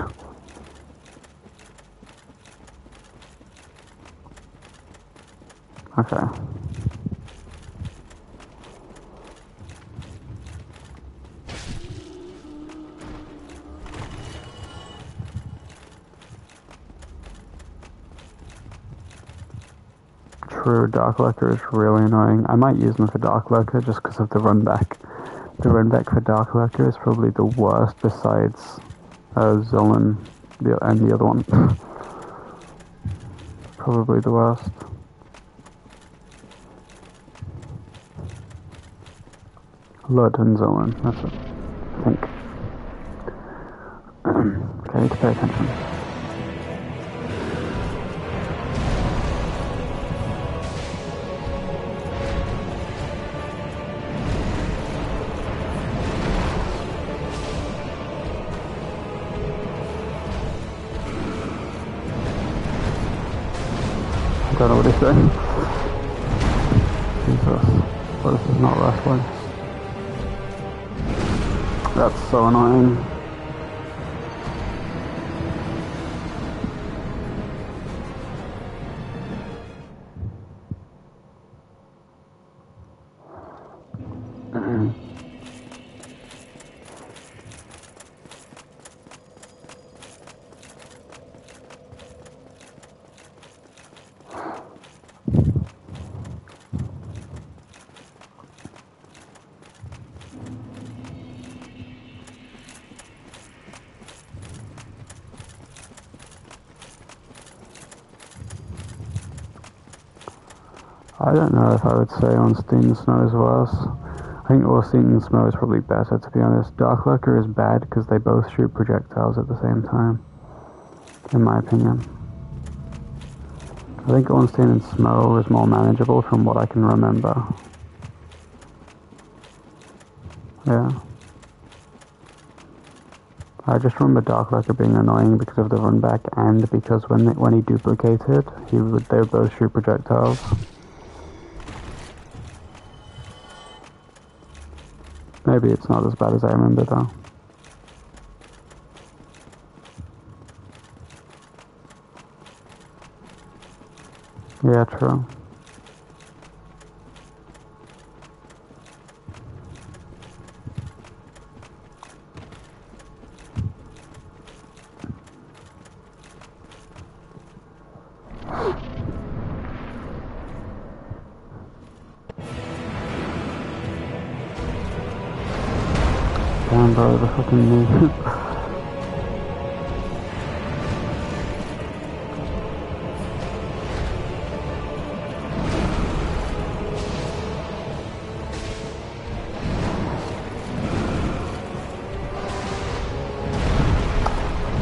Okay. True, Dark Lurker is really annoying. I might use them for Dark Lurker just because of the run back. The run back for Dark Lurker is probably the worst besides Zolan and the other one. Probably the worst. Lud and Zolan, that's it. I think. Okay, I need to pay attention. I don't know what he's saying. Jesus. But this is not wrestling. That's so annoying. I don't know if I would say Unseen Snow is worse. I think Unseen Snow is probably better, to be honest. Dark Lurker is bad because they both shoot projectiles at the same time, in my opinion. I think Unseen Snow is more manageable from what I can remember. Yeah. I just remember Dark Lurker being annoying because of the run back and because when he duplicated, they would both shoot projectiles. Maybe it's not as bad as I remember though. Yeah, true. Damn, bro, the fucking knee.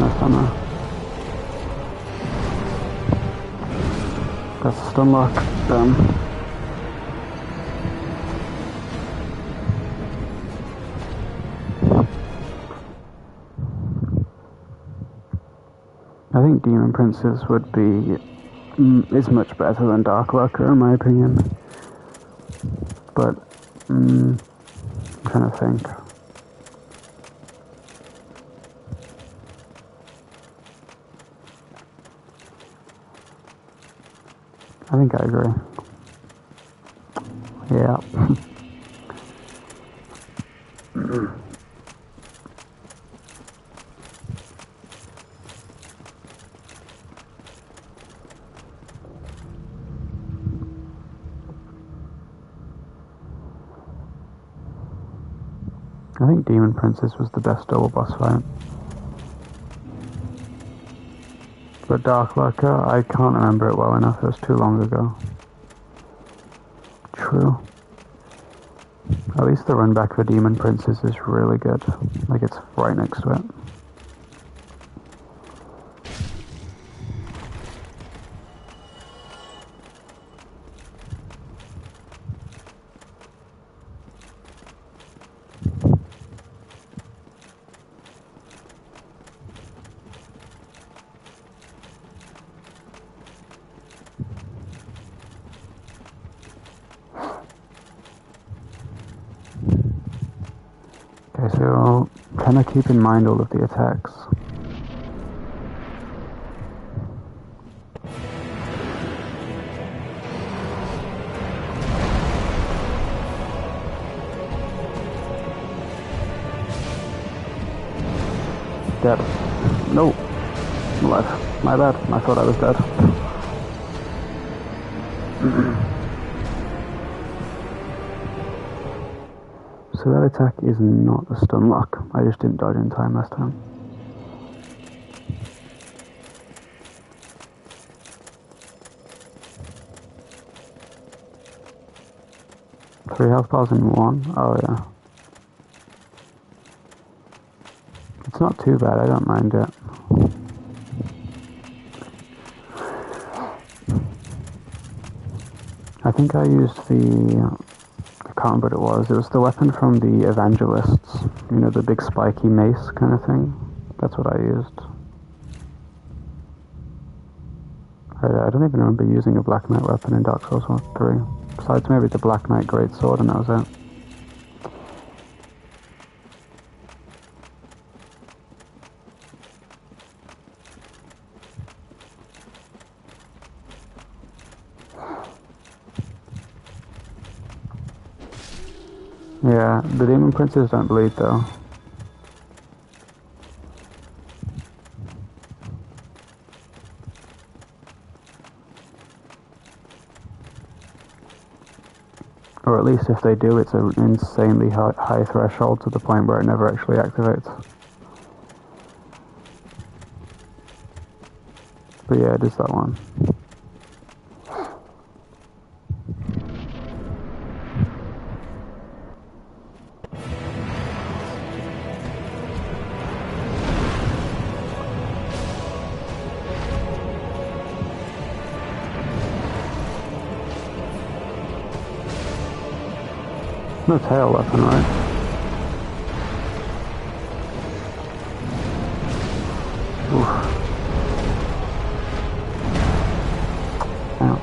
No stunner. That's a stun lock. Damn. I think Demon Princess would be is much better than Dark Lurker in my opinion. But I'm trying to think. I think I agree. Yeah. I think Demon Princess was the best double boss fight. But Dark Lurker, I can't remember it well enough, it was too long ago. True. At least the run back for Demon Princess is really good. Like, it's right next to it. Okay, so kind of keep in mind all of the attacks. Dead. No. I'm alive. My bad. I thought I was dead. So that attack is not a stun lock. I just didn't dodge in time last time. Three health bars in one? Oh yeah. It's not too bad, I don't mind it. I think I used I can't remember what it was the weapon from the Evangelists. You know, the big spiky mace kind of thing. That's what I used. I don't even remember using a Black Knight weapon in Dark Souls 3. Besides maybe the Black Knight Great Sword, and that was it. Yeah, the Demon Princes don't bleed though. Or at least if they do, it's an insanely high threshold to the point where it never actually activates. But yeah, it is that one. No tail weapon, right? Oof. Ouch.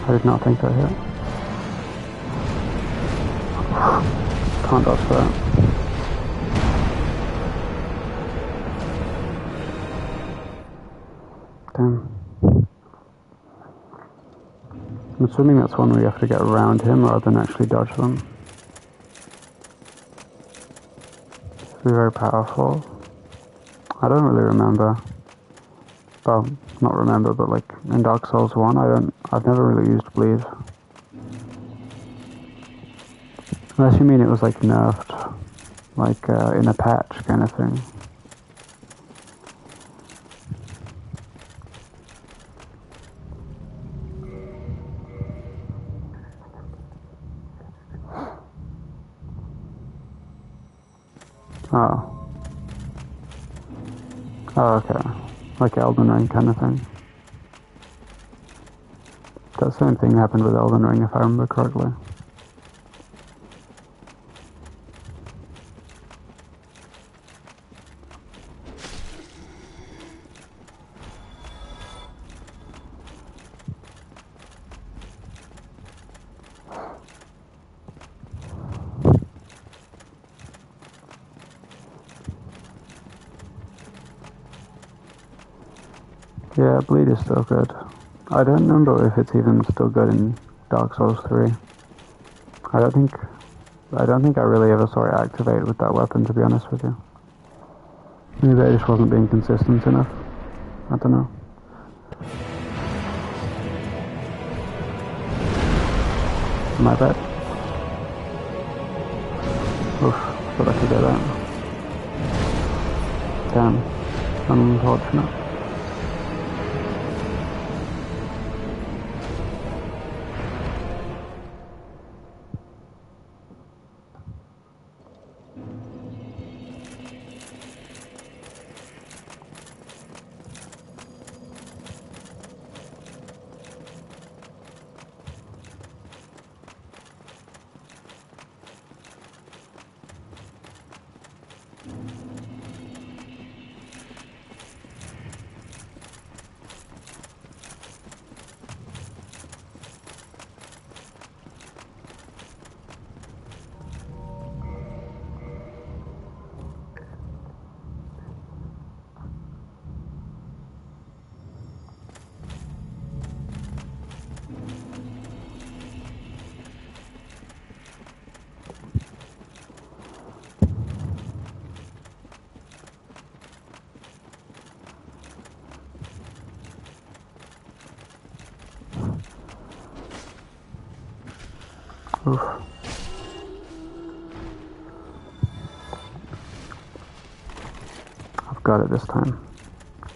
I did not think that hit. Can't dodge that. Damn. I'm assuming that's one where you have to get around him rather than actually dodge them. It's very powerful. I don't really remember. Well, not remember, but like in Dark Souls 1, I've never really used bleed. Unless you mean it was like nerfed, like in a patch kind of thing. Oh. Oh, okay. Like Elden Ring kind of thing. That same thing happened with Elden Ring, if I remember correctly. Yeah, bleed is still good. I don't remember if it's even still good in Dark Souls 3. I don't think I really ever saw it activate with that weapon, to be honest with you. Maybe I just wasn't being consistent enough. I don't know. My bad. Oof, thought I could get that. Damn. Unfortunate. Oof. I've got it this time.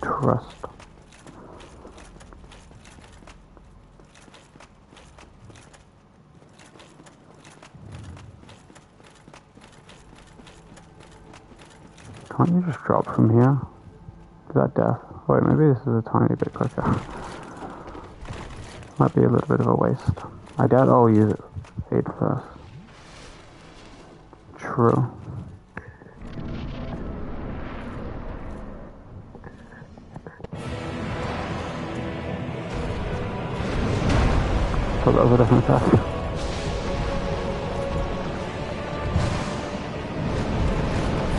Trust. Can't you just drop from here? Is that death? Wait, maybe this is a tiny bit quicker. Might be a little bit of a waste. I doubt I'll use it. Aid first. True. Thought that was a different attack.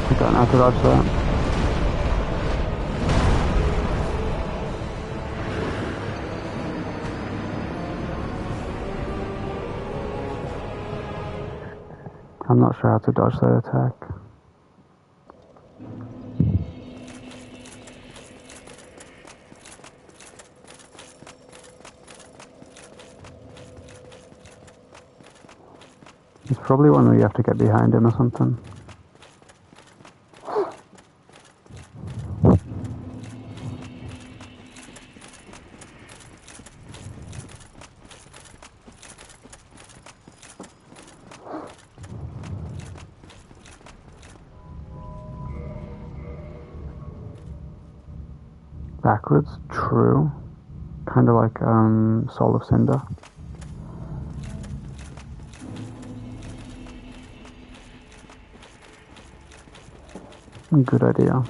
I don't know how to dodge that. I'm not sure how to dodge that attack. It's probably one where you have to get behind him or something. Backwards, true. Kind of like Soul of Cinder. Good idea.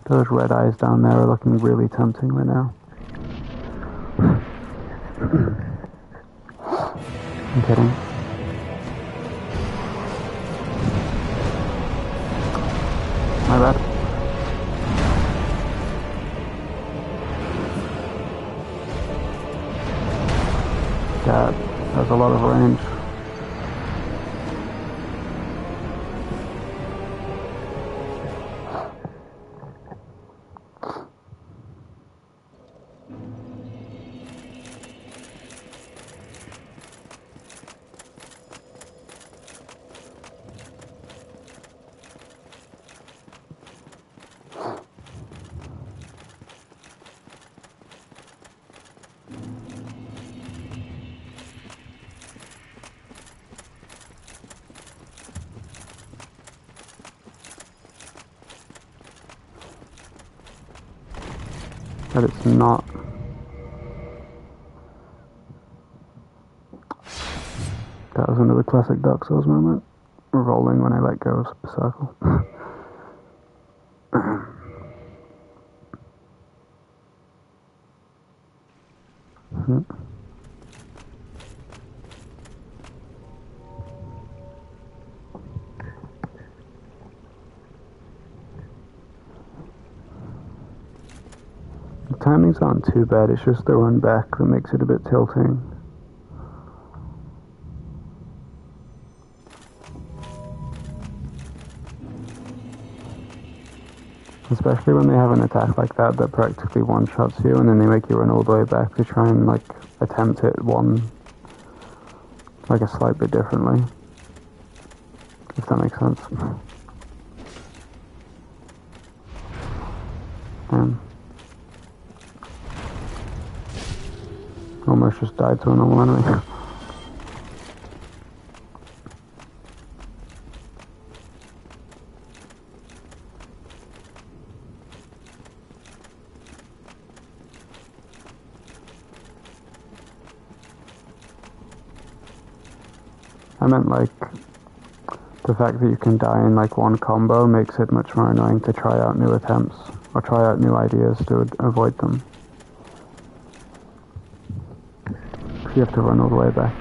Those red eyes down there are looking really tempting right now. I'm kidding. My bad. That has a lot of range. But it's not. That was another classic Dark Souls moment. Rolling when I let go of the circle. The timings aren't too bad, it's just the run back that makes it a bit tilting. Especially when they have an attack like that that practically one-shots you and then they make you run all the way back to try and like attempt it like a slight bit differently. If that makes sense. Almost just died to a normal enemy. I meant like the fact that you can die in like one combo makes it much more annoying to try out new attempts or try out new ideas to avoid them. You have to run all the way back.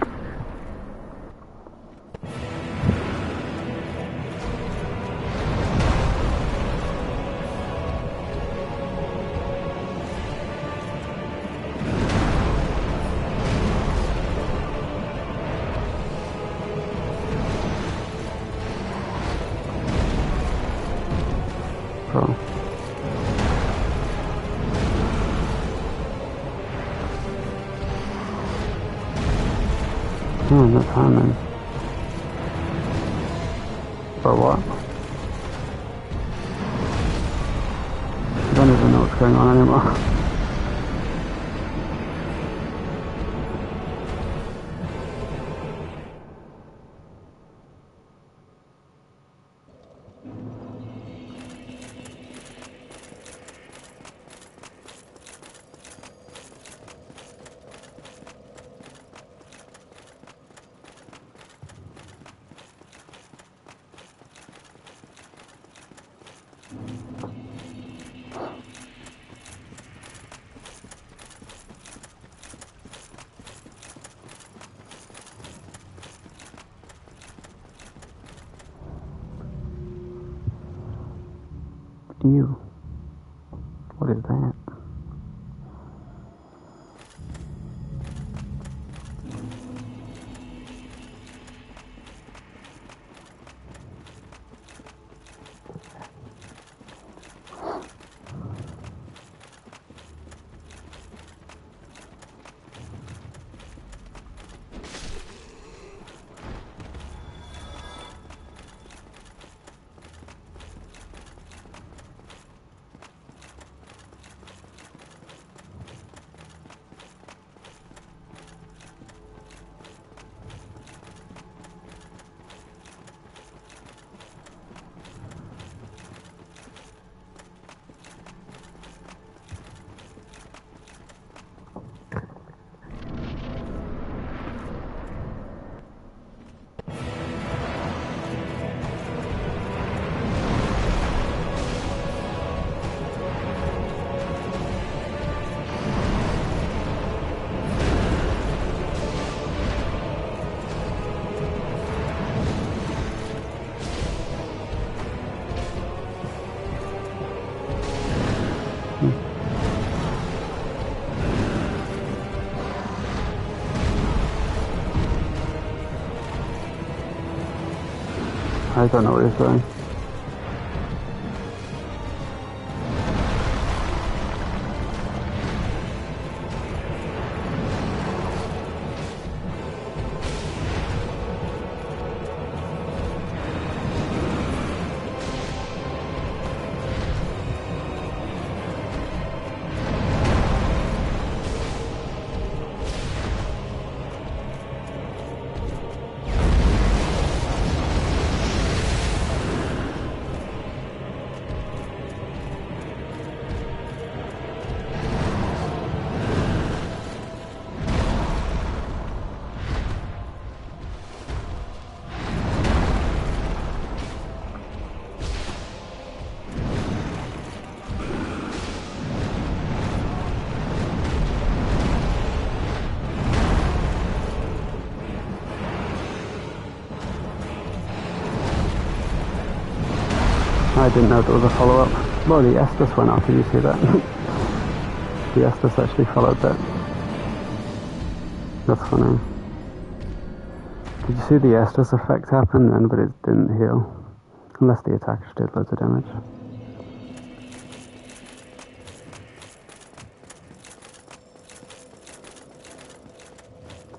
So Man, the timing. For what? I don't even know what's going on anymore. Ew. What is that? I don't know what you're saying. I didn't know there was a follow-up. Well, the Estus went off, did you see that? The Estus actually followed that. That's funny. Did you see the Estus effect happen then, but it didn't heal? Unless the attack just did loads of damage.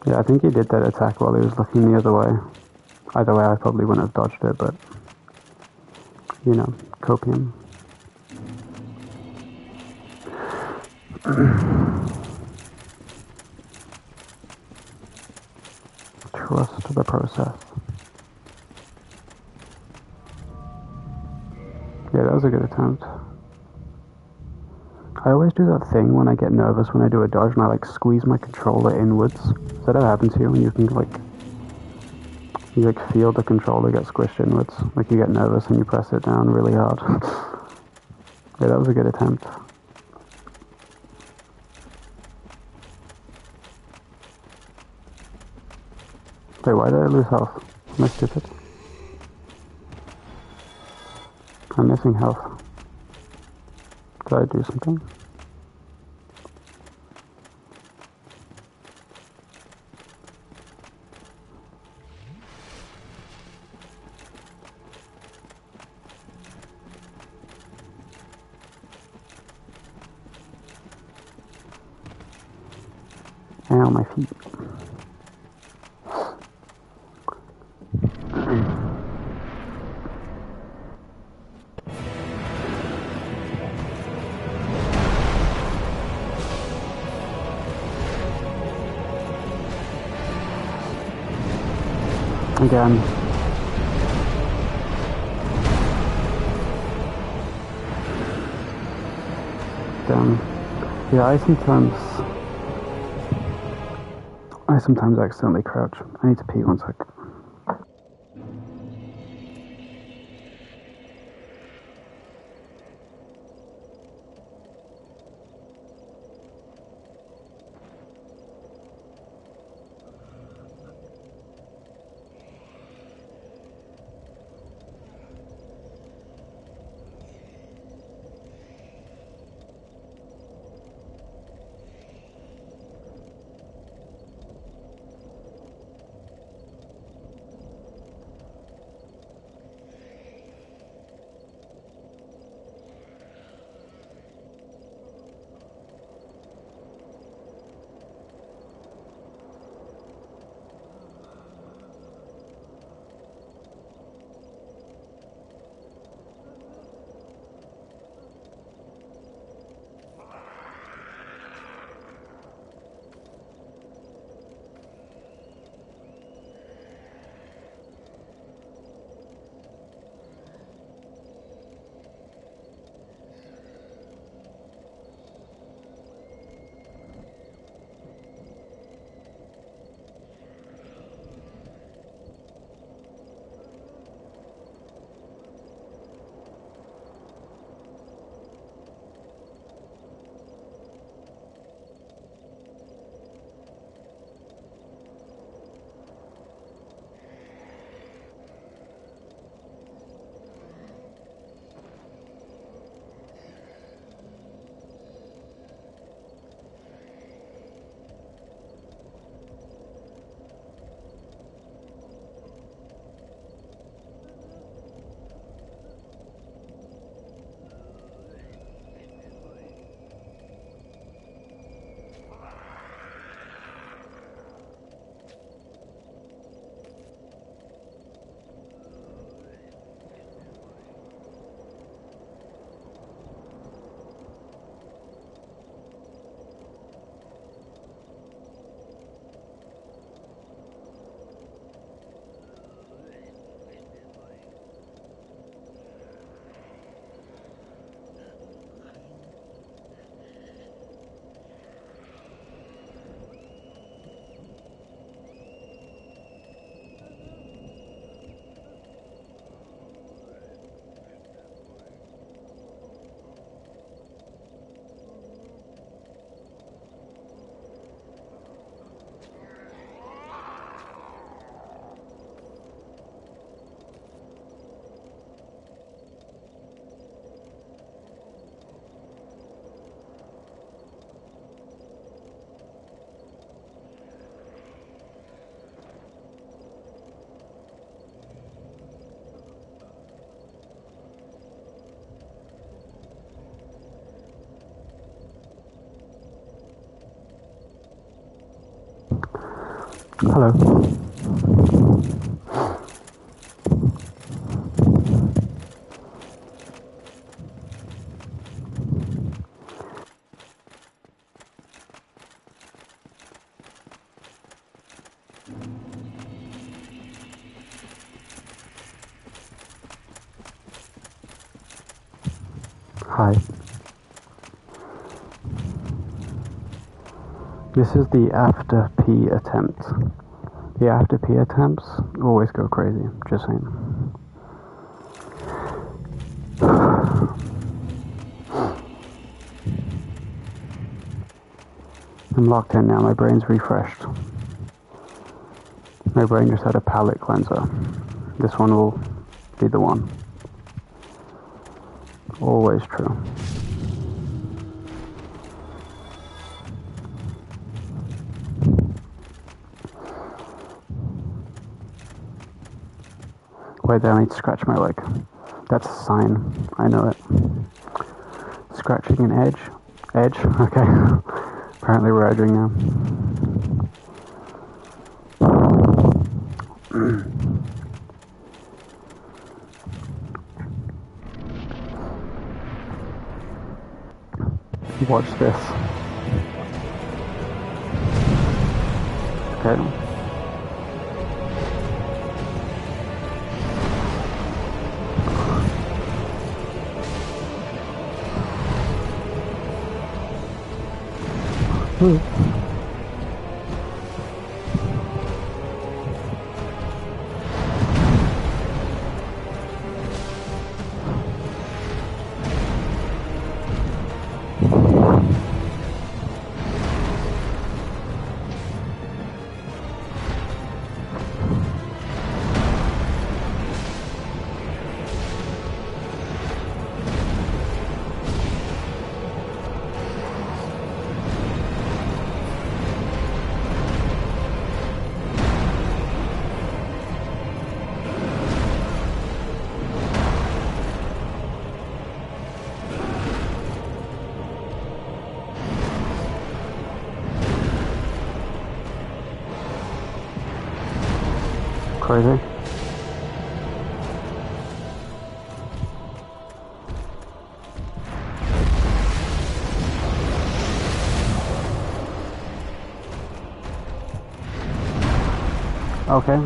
Yeah, I think he did that attack while he was looking the other way. Either way, I probably wouldn't have dodged it, but... you know, copium. Trust the process. Yeah, that was a good attempt. I always do that thing when I get nervous when I do a dodge and I like squeeze my controller inwards. Does that ever happen to you when you can you feel the controller get squished inwards? Like you get nervous and you press it down really hard. Yeah, that was a good attempt. Wait, why did I lose health? Am I stupid? I'm missing health. Did I do something? Ow, my feet. Again. Damn. Yeah, I sometimes accidentally crouch. I need to pee 1 sec. Hello. Hi. This is the after P attempt. The after P attempts always go crazy, just saying. I'm locked in now, my brain's refreshed. My brain just had a palate cleanser. This one will be the one. Always true. Wait there, I need to scratch my leg. That's a sign. I know it. Scratching an edge. Edge? Okay. Apparently we're edging now. Watch this. Okay. Crazy. Okay.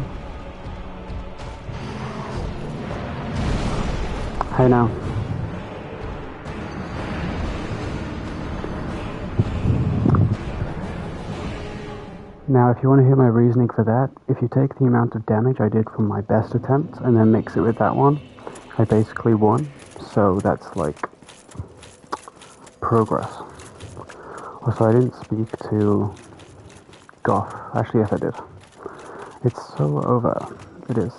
Hey now. Now, if you want to hear my reasoning for that, if you take the amount of damage I did from my best attempt and then mix it with that one, I basically won. So that's like progress. Also, I didn't speak to Goff. Actually, yes, I did. It's so over. It is.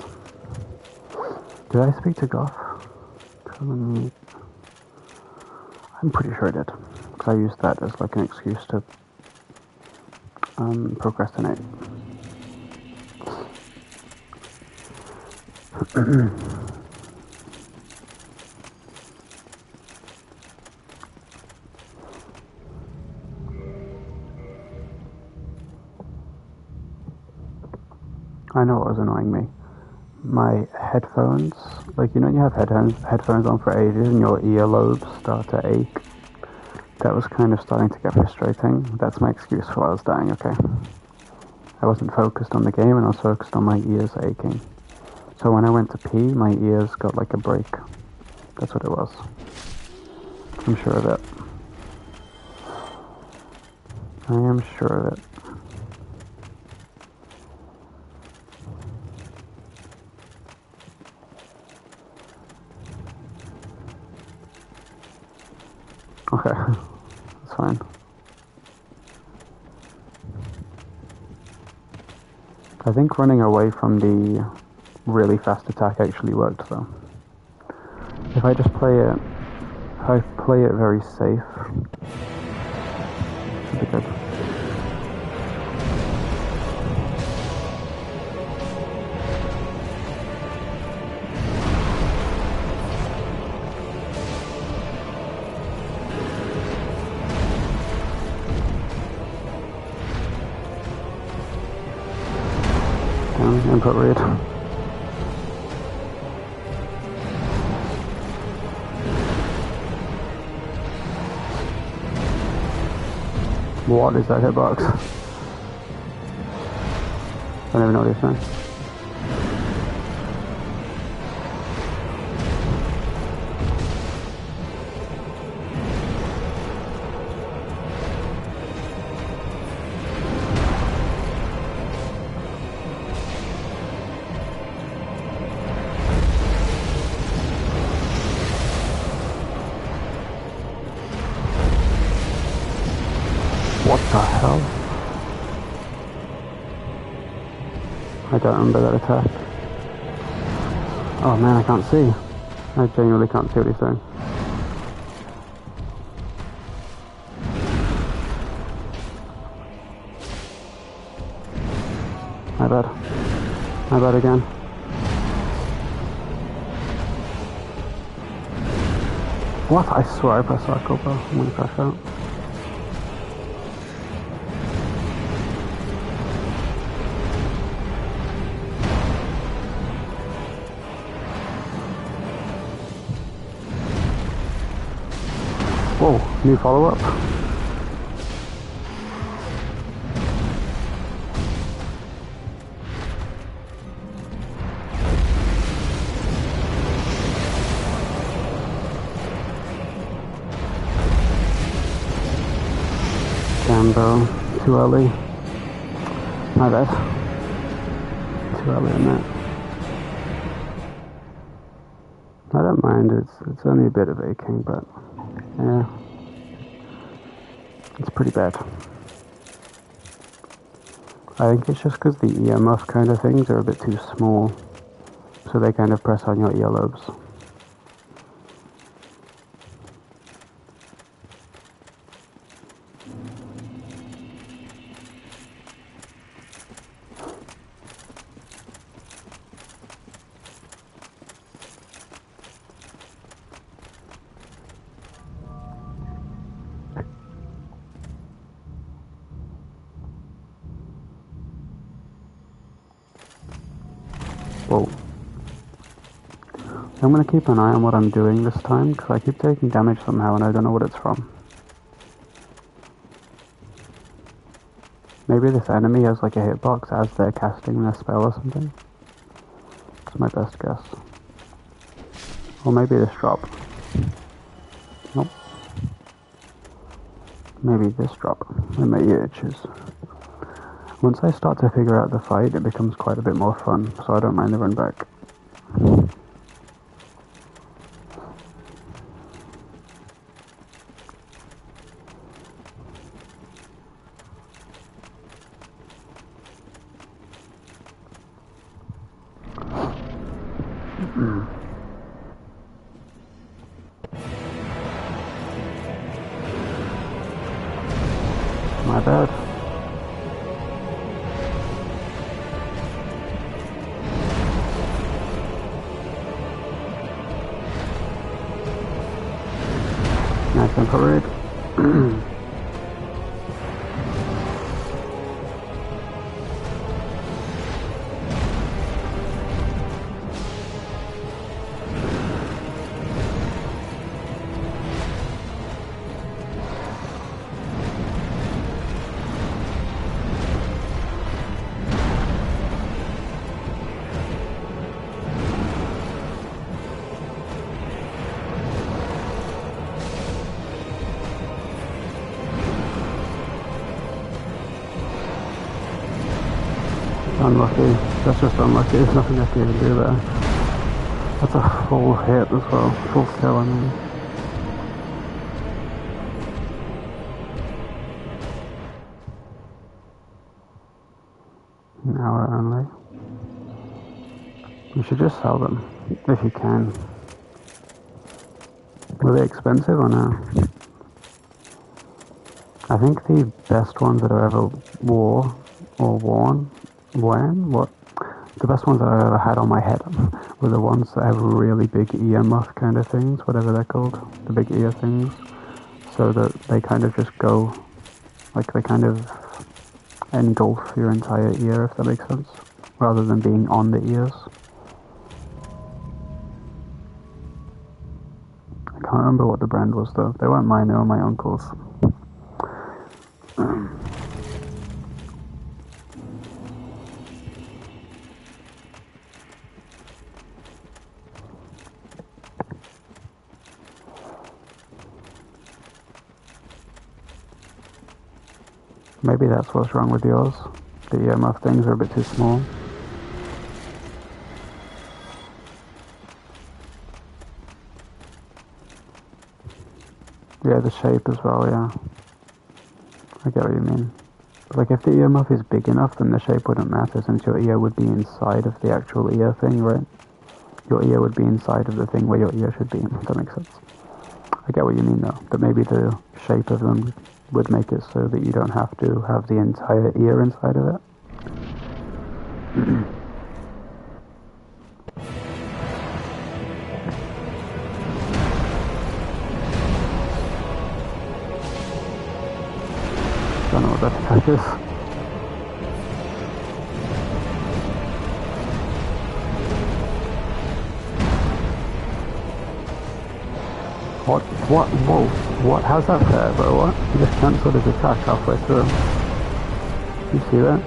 Did I speak to Goff? I'm pretty sure I did, because I used that as like an excuse to procrastinate. I know what was annoying me. My headphones, like, you know, you have headphones on for ages and your earlobes start to ache. That was kind of starting to get frustrating. That's my excuse for why I was dying, okay? I wasn't focused on the game and I was focused on my ears aching. So when I went to pee, my ears got like a break. That's what it was. I'm sure of it. I am sure of it. Okay, that's fine. I think running away from the really fast attack actually worked though. If I just play it very safe, it'll be good. Input read. What is that hitbox? I don't even know what he's saying. What the hell? I don't remember that attack. Oh man, I can't see. I genuinely can't see what he's doing. My bad. My bad again. What? I swear I pressed circle, bro. I'm gonna crash out. Whoa, new follow-up. Damn, bro. Too early. My bad. Too early on that. I don't mind, it's only a bit of aching, but yeah. It's pretty bad. I think it's just because the earmuff kind of things are a bit too small, so they kind of press on your earlobes. Whoa. I'm gonna keep an eye on what I'm doing this time, because I keep taking damage somehow and I don't know what it's from. Maybe this enemy has like a hitbox as they're casting their spell or something. That's my best guess. Or maybe this drop. Nope. Maybe this drop. And my ear itches. Once I start to figure out the fight, it becomes quite a bit more fun, so I don't mind the run back. My bad. Nice one, parade. Unlucky. That's just unlucky. There's nothing I can even do there. That's a full hit as well. Full kill, I mean. An hour only. You should just sell them, if you can. Were they expensive or no? I think the best ones that I ever wore, or worn, what? The best ones that I ever had on my head were the ones that have really big ear muff kind of things, whatever they're called, the big ear things, so that they kind of just go, like they kind of engulf your entire ear, if that makes sense, rather than being on the ears. I can't remember what the brand was though. They weren't mine, they were my uncle's. Maybe that's what's wrong with yours. The earmuff things are a bit too small. Yeah, the shape as well, yeah. I get what you mean. But like if the earmuff is big enough, then the shape wouldn't matter since your ear would be inside of the actual ear thing, right? Your ear would be inside of the thing where your ear should be, if that makes sense. I get what you mean though, that maybe the shape of them would make it so that you don't have to have the entire ear inside of it. Don't know what that attack is. What? Whoa. What? How's that fair, bro? What? He just cancelled his attack halfway through. You see that?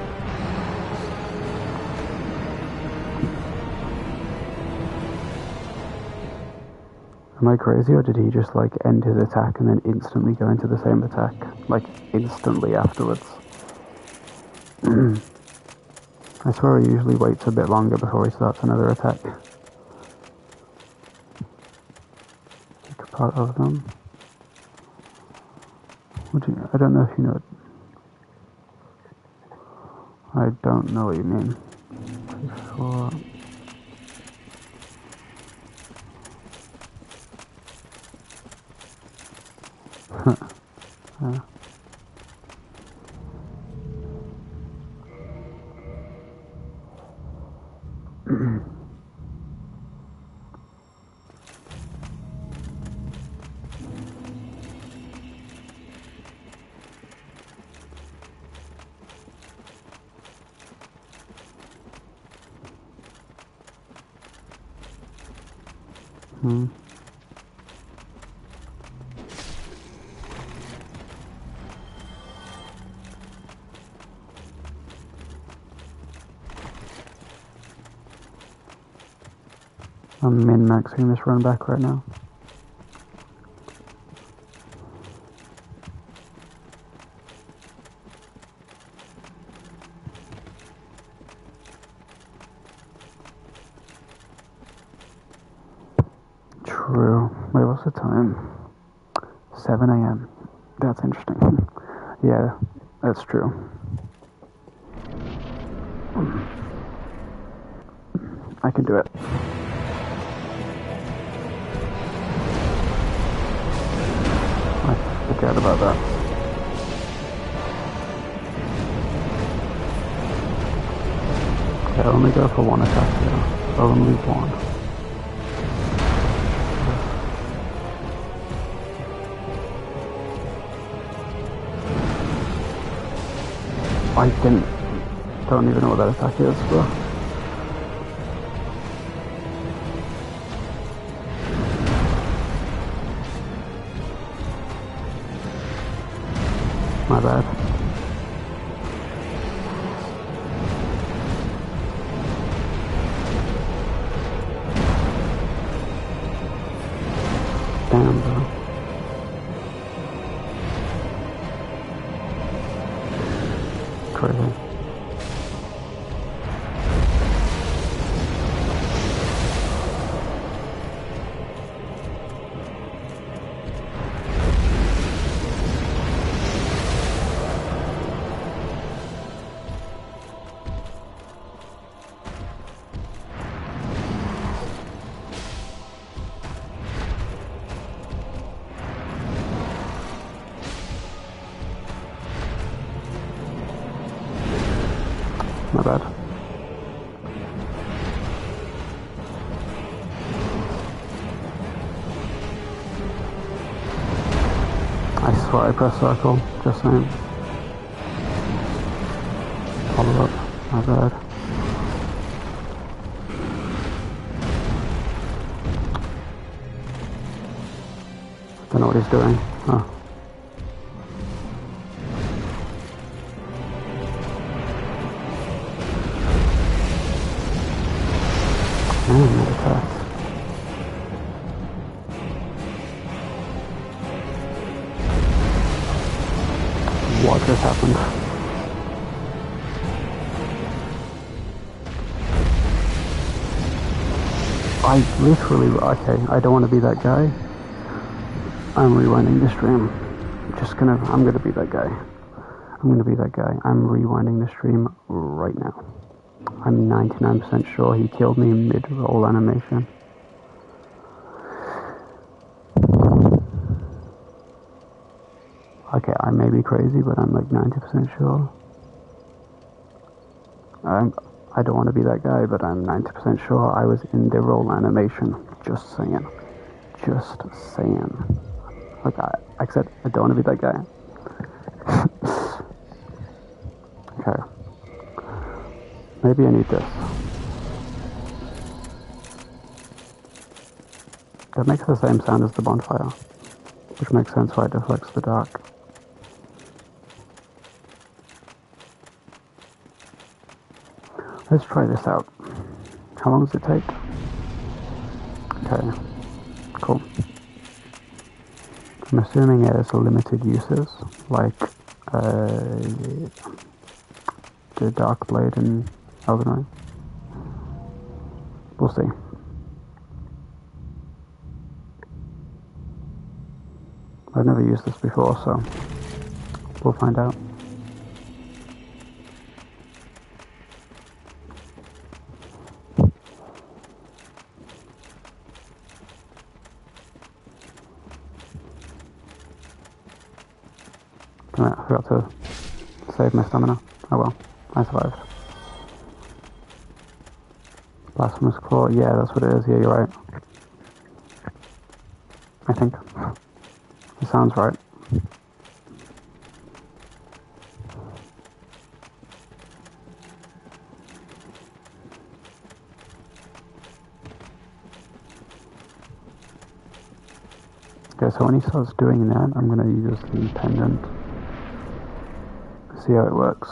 Am I crazy, or did he just like end his attack and then instantly go into the same attack? Like instantly afterwards? I swear he usually waits a bit longer before he starts another attack. Take a part of them. I don't know if you know it. I don't know what you mean. Before... I'm min-maxing this run back right now. True. Wait, what's the time? 7 a.m. That's interesting. Yeah, that's true. I can do it. I forget about that. Okay, I'll only go for one attack here. Only one. I don't even know what that attack is, bro. My bad. Damn, bro. Crazy. My bad. I swear I pressed circle, just saying. Follow up, my bad. Don't know what he's doing. Huh. That attack. What just happened? I literally... Okay, I don't want to be that guy. I'm rewinding the stream. I'm gonna be that guy. I'm gonna be that guy. I'm rewinding the stream right now. I'm 99% sure he killed me mid-roll animation. Okay, I may be crazy, but I'm like 90% sure. I don't want to be that guy, but I'm 90% sure I was in the roll animation. Just saying. Just saying. Like I said, I don't want to be that guy. Okay. Maybe I need this. That makes the same sound as the bonfire, which makes sense why it deflects the dark. Let's try this out. How long does it take? Okay, cool. I'm assuming it has limited uses, like the Dark Blade in Elden Ring. We'll see. I've never used this before, so we'll find out. Damn it, I forgot to save my stamina. Oh well, I survived. Blasphemous Claw, yeah, that's what it is, yeah, you're right. I think. It sounds right. Okay, so when he starts doing that, I'm going to use the pendant. See how it works.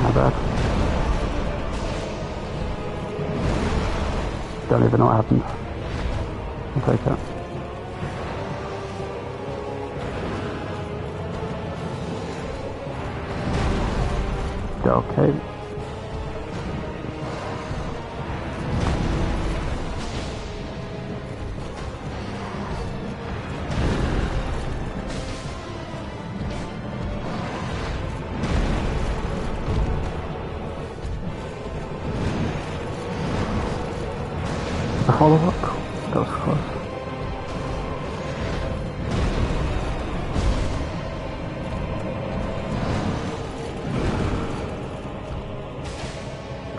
Not bad. Don't even know what happened. I'll take it. Okay. A follow-up? That was close.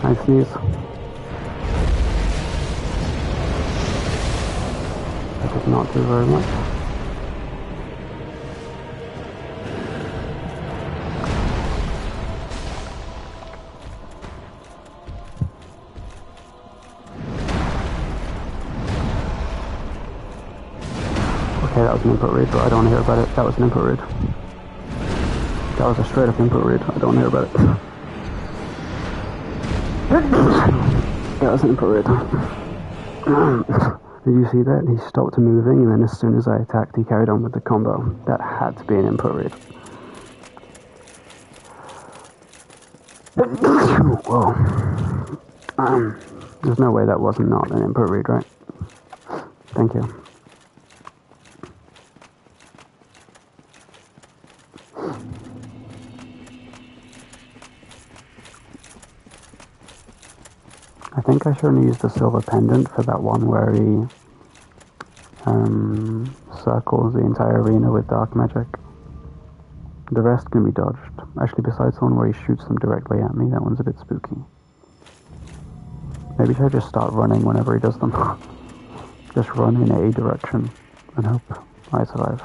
I sneeze. That did not do very much. Okay, that was an input read, but I don't want to hear about it. That was an input read. That was a straight up input read. I don't want to hear about it. That was an input read. Did you see that? He stopped moving, and then as soon as I attacked, he carried on with the combo. That had to be an input read. Whoa. There's no way that wasn't not an input read, right? Thank you. I think I should only use the silver pendant for that one where he circles the entire arena with dark magic. The rest can be dodged. Actually, besides the one where he shoots them directly at me, that one's a bit spooky. Maybe should I just start running whenever he does them? Just run in a direction and hope I survive.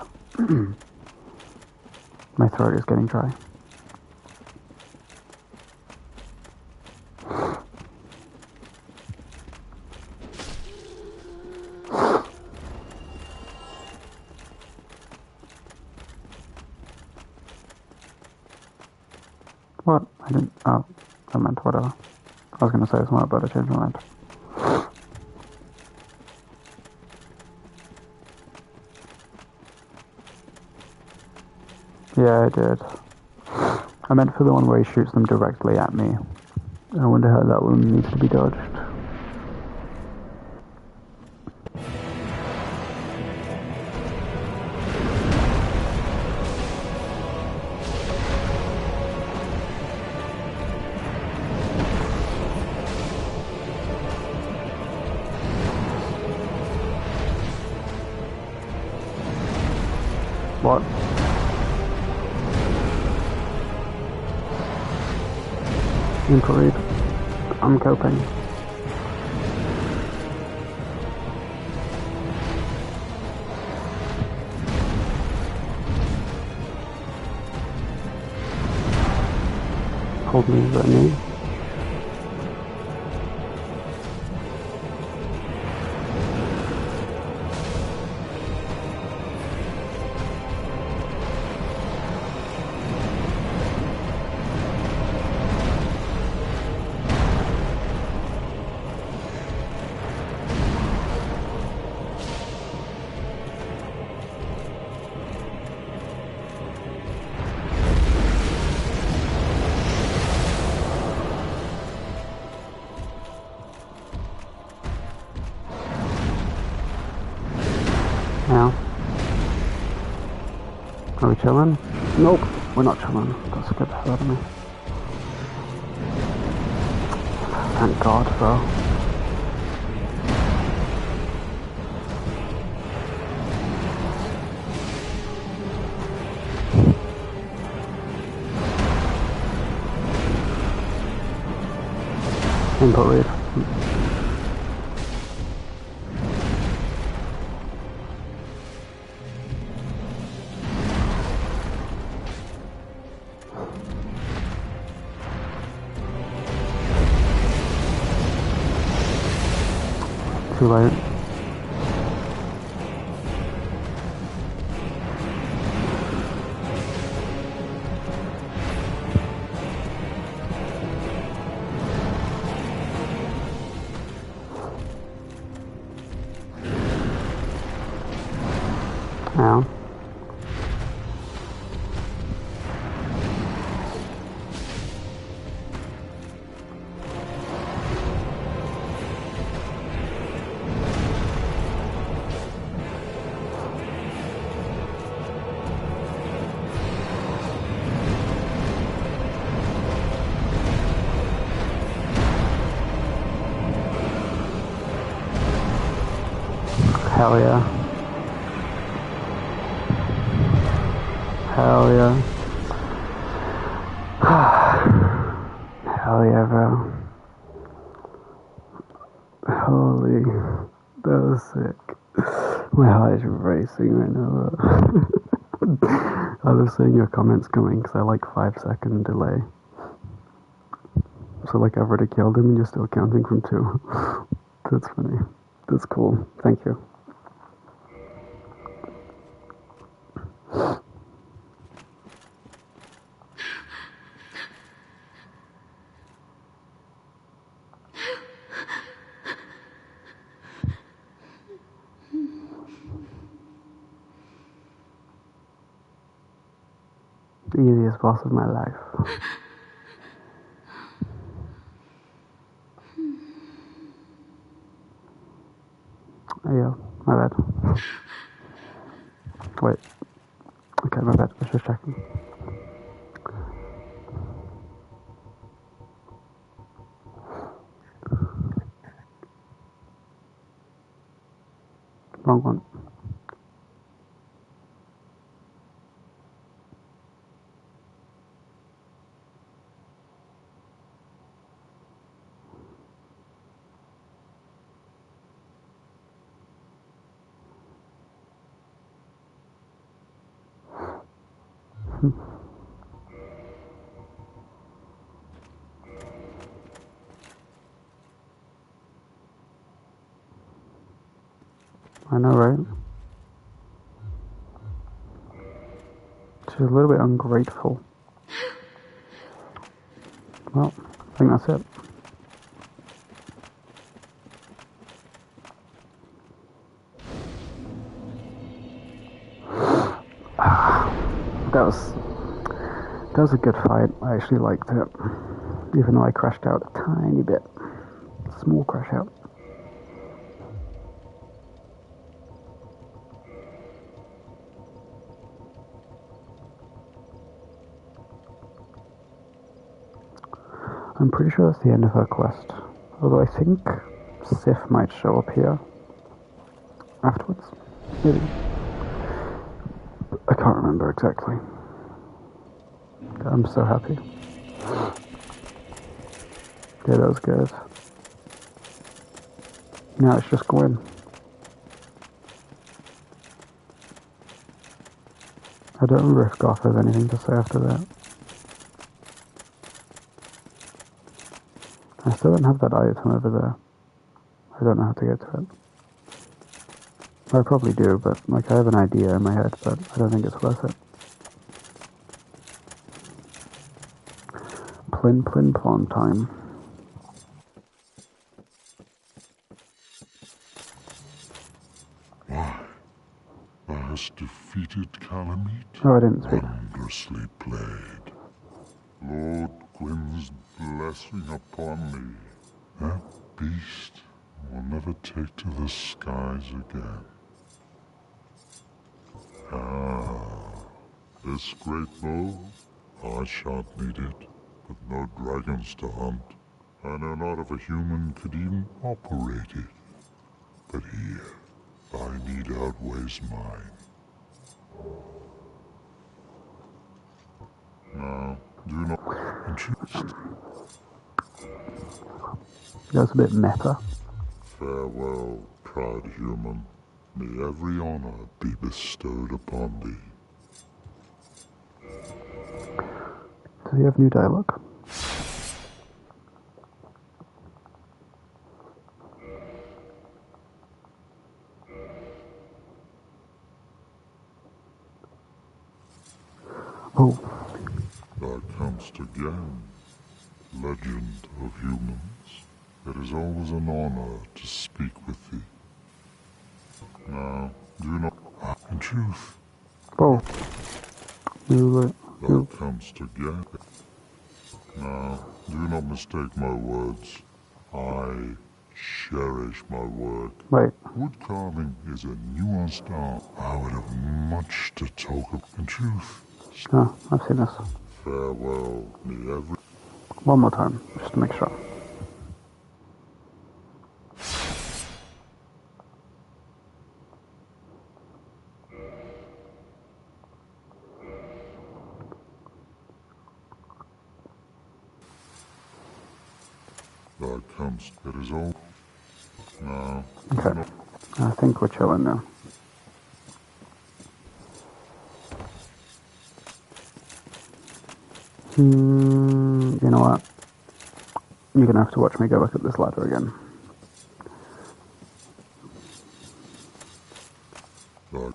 My throat is getting dry. What? I didn't... Oh, I meant whatever. I was going to say something about a change my mind. Yeah, I did. I meant for the one where he shoots them directly at me. I wonder how that one needs to be dodged. What? Incorrect. I'm coping. Hold me, is that me? chilling? Nope, we're not chilling. That scared the hell out of me. Thank God, bro. Input read. Too late. Ow. Hell yeah. Hell yeah. Hell yeah, bro. Holy, that was sick. My heart is racing right now. I was seeing your comments coming because I like 5-second delay. So like I've already killed him and you're still counting from 2. That's funny. That's cool. Thank you. The easiest boss of my life. Oh yeah, my bad. Wait. Okay, my bad. I was just checking. Wrong one. I know, right? She's a little bit ungrateful. Well, I think that's it. That was a good fight. I actually liked it. Even though I crashed out a tiny bit. Small crash out. I'm pretty sure that's the end of her quest. Although I think Sif might show up here afterwards. Maybe. I can't remember exactly. I'm so happy. Yeah, that was good. Now let's just go in. I don't remember if Goth has anything to say after that. I still don't have that item over there. I don't know how to get to it. I probably do, but like I have an idea in my head, but I don't think it's worth it. Plin plin plon time. Why? Thou hast defeated Calamite? Oh, I didn't speak. Wondrously played. Lord Gwyn's blessing upon me. That beast will never take to the skies again. Ah, This great bow, I shan't need it, with no dragons to hunt. I know not if a human could even operate it. But here, thy need outweighs mine. Now, do not interest. That's a bit meta. Farewell, proud human. May every honor be bestowed upon thee. Does he have new dialogue? Oh, Thou comest again, legend of humans. It is always an honor to speak with thee. Now, do not... In truth, oh. You, thou comest again. Now, do not mistake my words. I cherish my work. wait. Wood carving is a nuanced art. I would have much to talk of. In truth, Oh, I've seen this. farewell, me every... One more time, just to make sure. Thou comest, it is all... Now, Okay. I think we're chilling now. You know what? You're gonna have to watch me go look at this ladder again. thou...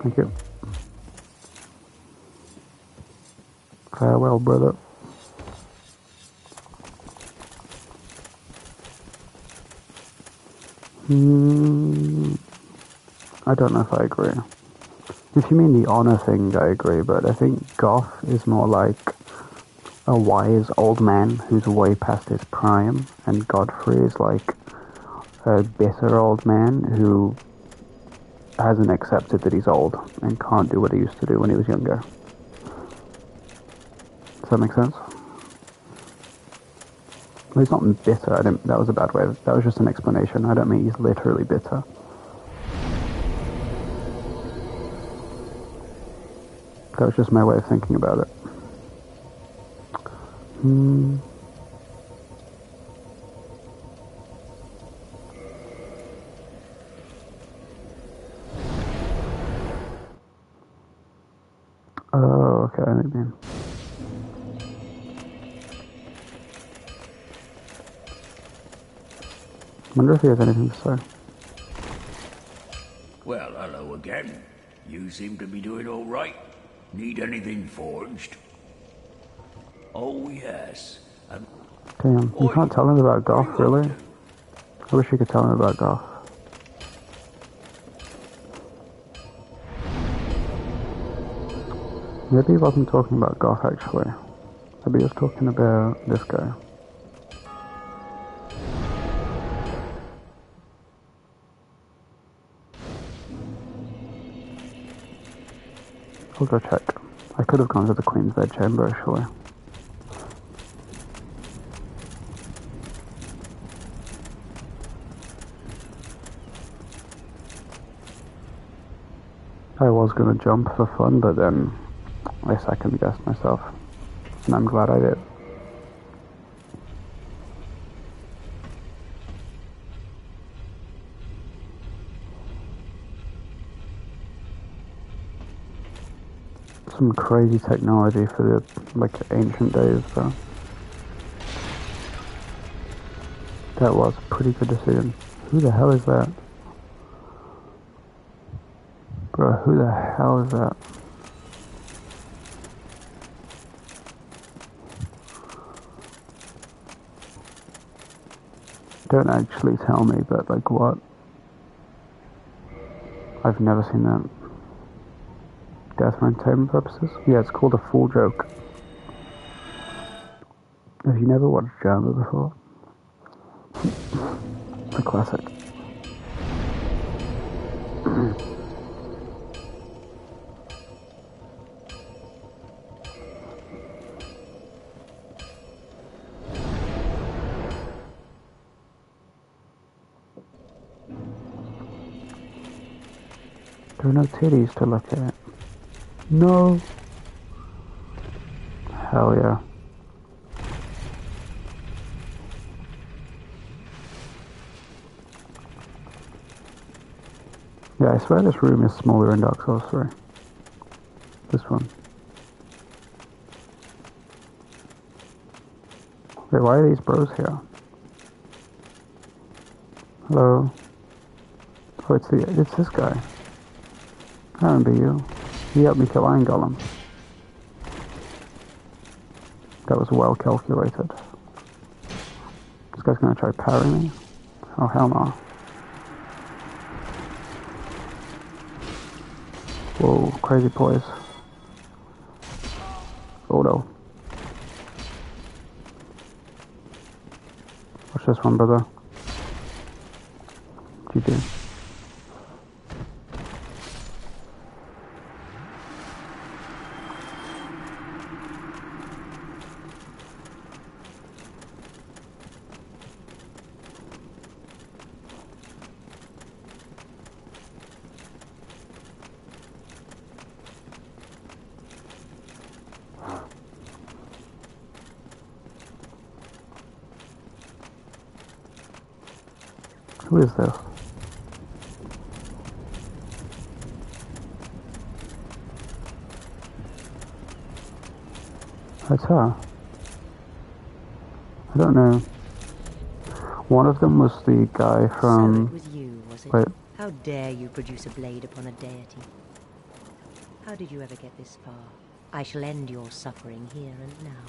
Thank you. Farewell, brother. I don't know if I agree. If you mean the honor thing, I agree, but I think Goth is more like a wise old man who's way past his prime, and Godfrey is like a bitter old man who hasn't accepted that he's old and can't do what he used to do when he was younger. Does that make sense? Well, he's not bitter. That was a bad way. That was just an explanation. I don't mean he's literally bitter. That was just my way of thinking about it. Oh, okay, I know what you mean. I wonder if he has anything to say. Well, hello again. You seem to be doing all right. Need anything forged? Oh, yes. Damn, you can't tell him about Goth, really? I wish you could tell him about Goth. Maybe he wasn't talking about Goth, actually. Maybe he was talking about this guy. I'll go check. I could have gone to the Queen's bedchamber, actually. I was gonna jump for fun, but then I second guessed myself. And I'm glad I did. Some crazy technology for the, like, ancient days, though. That was a pretty good decision. Who the hell is that? Bro, who the hell is that? Don't actually tell me, but like what? I've never seen that. Death for entertainment purposes? Yeah, it's called A Full Joke. Have you never watched drama before? A classic. There are no titties to look at. No. Hell yeah. Yeah, I swear this room is smaller in Dark Souls 3. This one. Wait, why are these bros here? Hello? Oh, it's this guy. I remember you. He helped me kill Iron Golem. That was well calculated. This guy's gonna try parrying me? Oh, hell no. Whoa, crazy poise. Oh no. Watch this one, brother. GG. Who is this? That's her. I don't know. One of them was the guy from... So it was you, was it? Wait. How dare you produce a blade upon a deity? How did you ever get this far? I shall end your suffering here and now.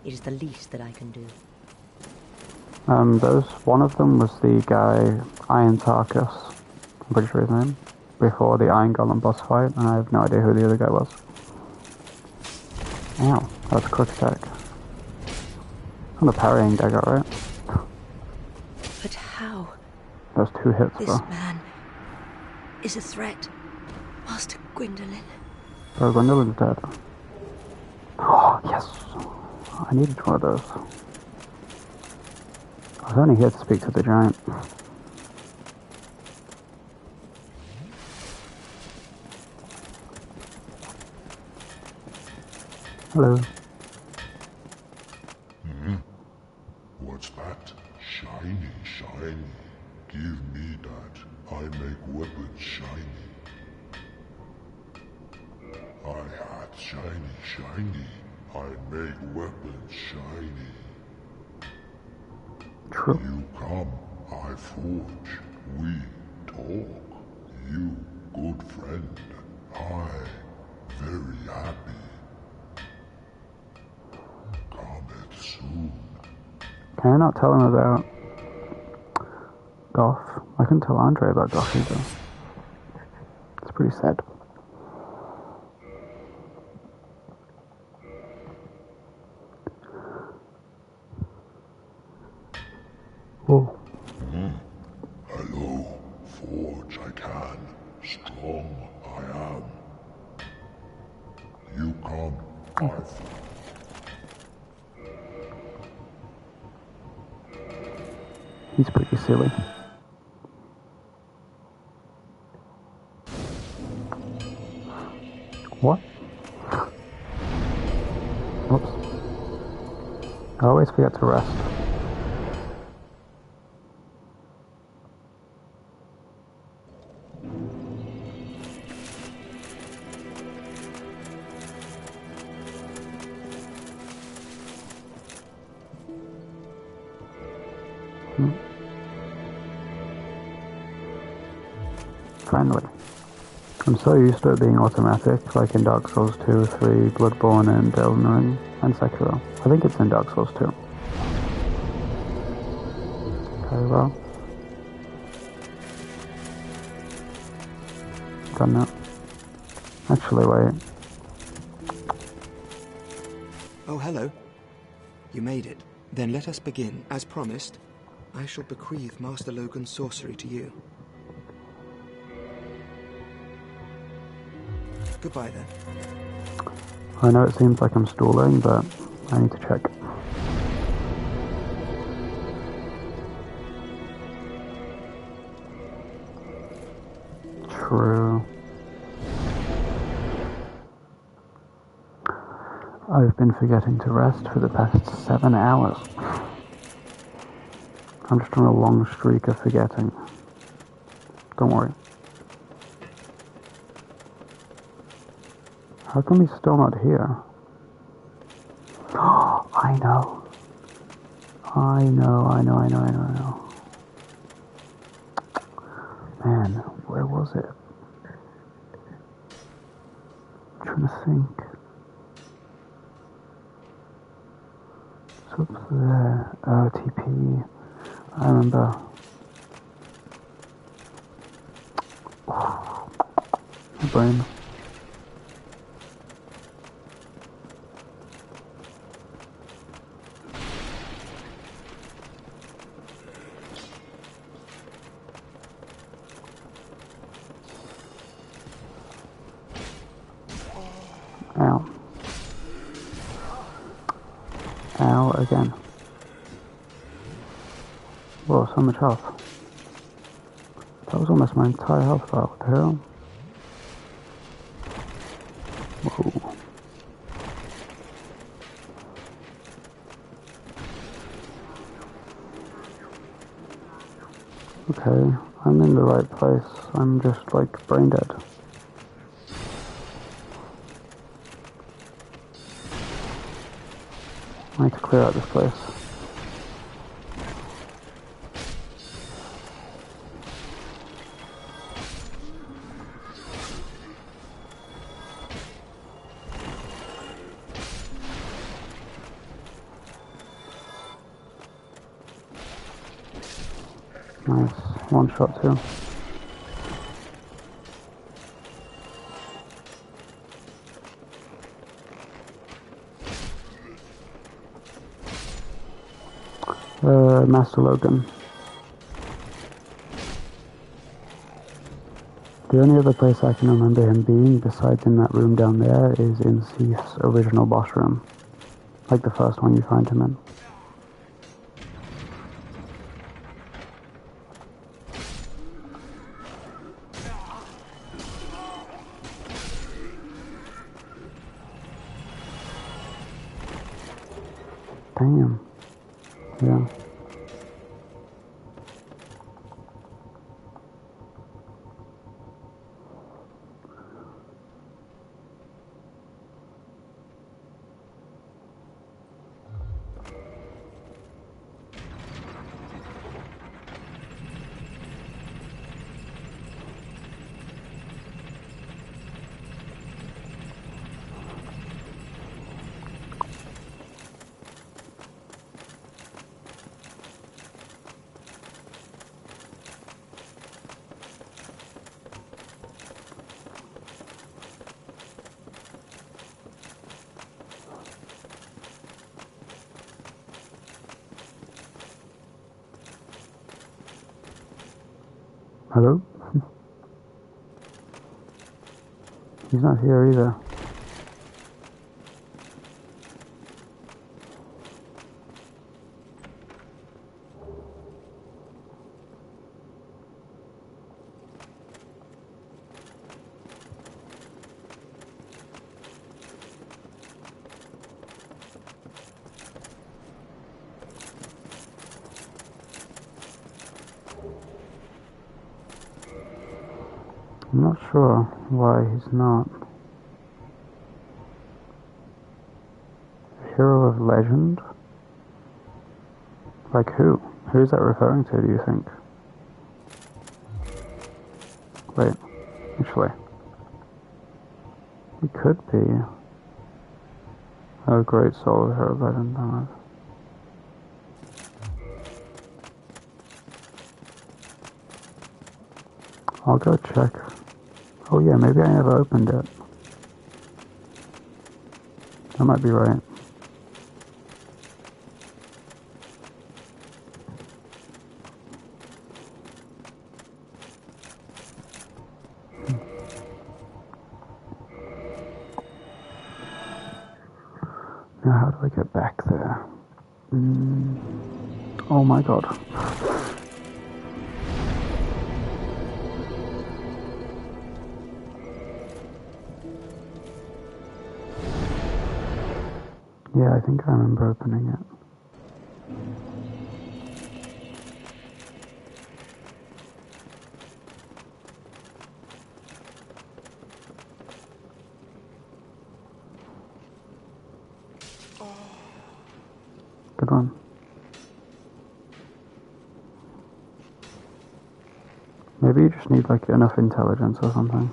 It is the least that I can do. One of them was the guy, Iron Tarkus, I'm pretty sure his name, before the Iron Golem boss fight, and I have no idea who the other guy was. Ow, that's a quick attack. I'm a parrying dagger, right? But how? That's 2 hits, This though. man is a threat. Master Gwendolyn. So Gwendolyn's dead. Oh, yes! I needed one of those. I was only here to speak to the giant. Hello. What's that? Shiny, shiny. Give me that. I make weapons shiny. I had shiny, shiny. I make weapons shiny. True. You come, I forge. We talk. You, good friend. I, very happy. Come it soon. Can I not tell him about Goth? I couldn't tell Andre about Goth either. It's pretty sad. Whoa. Hello, forge I can. Strong I am. You come, I He's pretty silly. What? Oops. I always forget to rest. Finally. I'm so used to it being automatic, like in Dark Souls 2, 3, Bloodborne, and Elden Ring, and Sekiro. I think it's in Dark Souls 2. Okay, well. Done that. Actually, wait. Oh, hello. You made it. Then let us begin. As promised, I shall bequeath Master Logan's sorcery to you. Goodbye, then. I know it seems like I'm stalling, but I need to check. true. I've been forgetting to rest for the past 7 hours. I'm just on a long streak of forgetting. Don't worry. How come he's still not here? I know. I know. Man, where was it? I'm trying to think. It's up there. Oh, TP. I remember. My brain. Ow. Ow again. Whoa, so much health. That was almost my entire health bar. What the hell? Whoa. Okay, I'm in the right place. I'm just like brain dead. I need to clear out this place. Nice. One shot too. Master Logan. The only other place I can remember him being, besides in that room down there, is in Seath's original boss room. Like the first one you find him in. Damn. Yeah. Hello? He's not here either. I'm not sure why he's not. Hero of legend? Like who? Who is that referring to, do you think? Wait, actually. He could be. Oh, great soul of hero of legend, damn it. I'll go check. Oh yeah, maybe I never opened it. That might be right. Now how do I get back there? Oh my god. Yeah, I think I remember opening it. Good one. Maybe you just need like enough intelligence or something.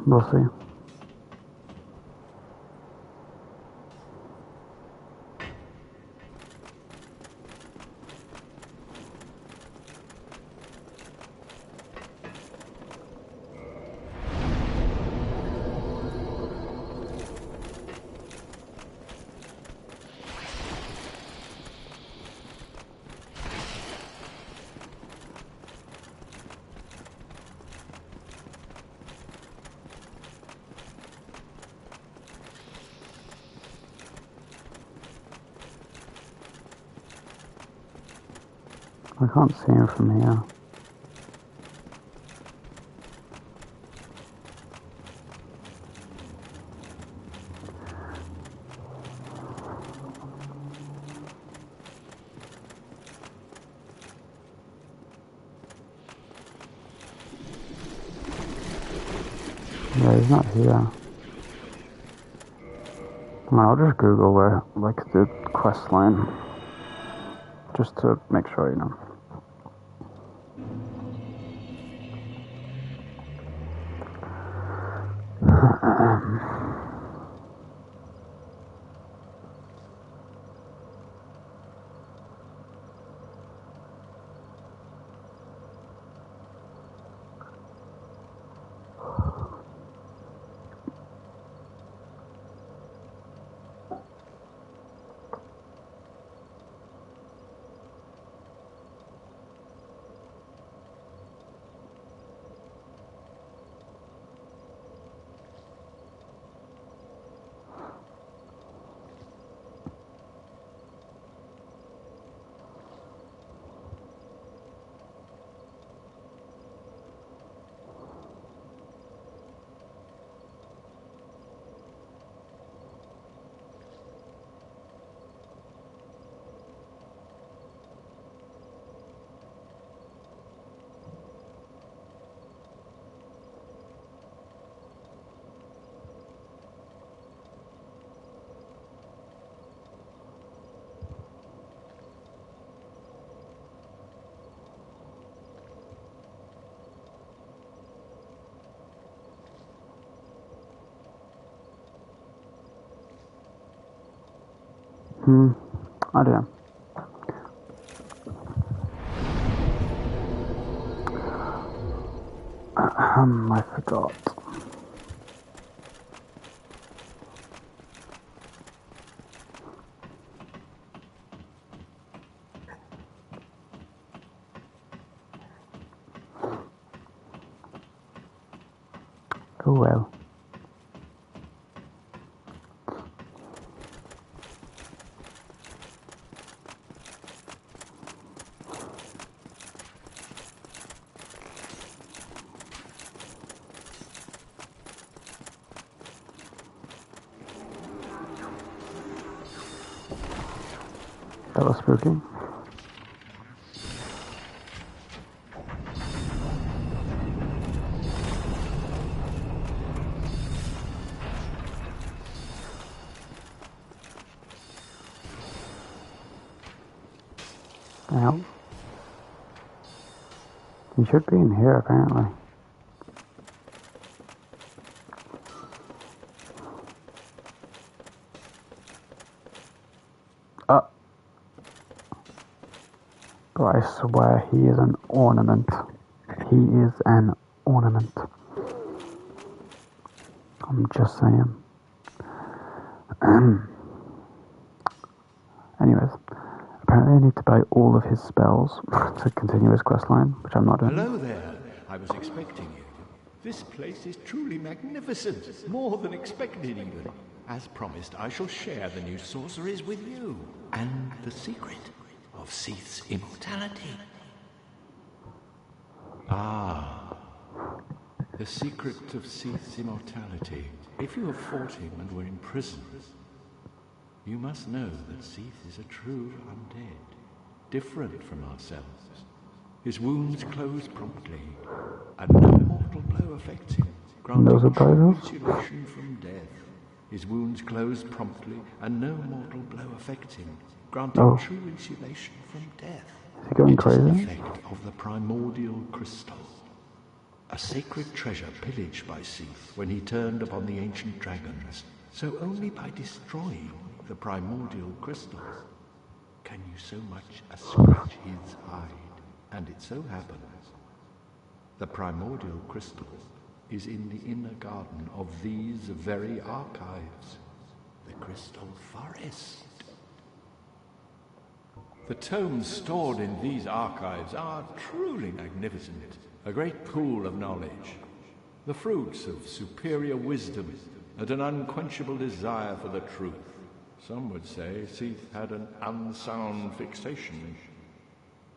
We'll see. I can't see him from here. Yeah, he's not here. Well, I'll just Google where, like, the quest line, just to make sure, you know. I don't know. I forgot. Oh well. That was spooky. Well, he should be in here apparently. But I swear he is an ornament. He is an ornament. I'm just saying. Anyways, apparently I need to buy all of his spells to continue his questline, which I'm not doing. Hello there. I was expecting you. This place is truly magnificent. More than expected, even. As promised, I shall share the new sorceries with you. And the secret of Seath's immortality. Ah. The secret of Seath's immortality. If you have fought him and were in prison, you must know that Seath is a true undead, different from ourselves. His wounds close promptly, and no mortal blow affects him, granting true insulation from death. His wounds close promptly, and no mortal blow affects him, granting true insulation from death. Is he going crazy? It is the effect of the primordial crystal, a sacred treasure pillaged by Seath when he turned upon the ancient dragons. So only by destroying the primordial crystals can you so much as scratch his hide. And it so happens, the primordial crystal is in the inner garden of these very archives, the Crystal Forest. The tomes stored in these archives are truly magnificent, a great pool of knowledge, the fruits of superior wisdom and an unquenchable desire for the truth. Some would say Seath had an unsound fixation.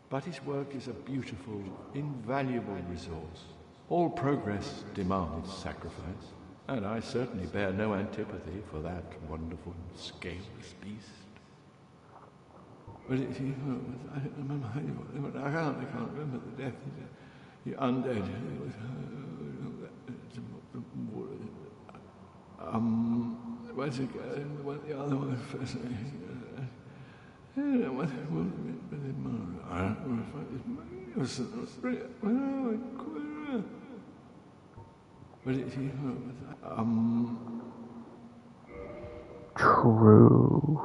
But his work is a beautiful, invaluable resource. All progress demands sacrifice, and I certainly bear no antipathy for that wonderful, scaleless beast. But I can't remember the death. The undead. What's it? What the other one? True.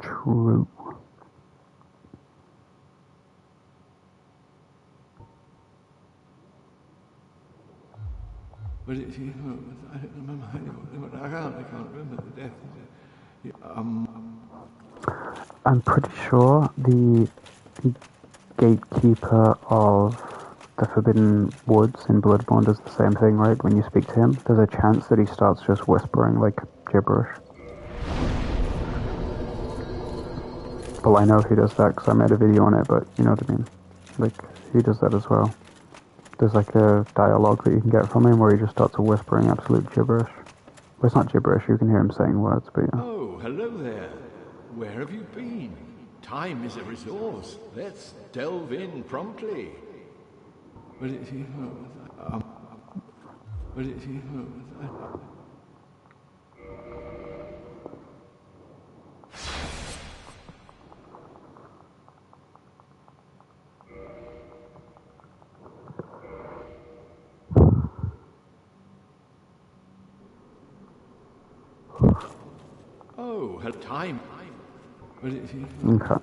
True. But I can't remember the death. I'm pretty sure the gatekeeper of the Forbidden Woods in Bloodborne does the same thing, right? When you speak to him, there's a chance that he starts just whispering like gibberish. Well, I know he does that because I made a video on it, but you know what I mean? Like, he does that as well. There's like a dialogue that you can get from him where he just starts whispering absolute gibberish. Well, it's not gibberish, you can hear him saying words, but yeah. Oh, hello there. Where have you been? Time is a resource. Let's delve in promptly. Oh, time. Okay.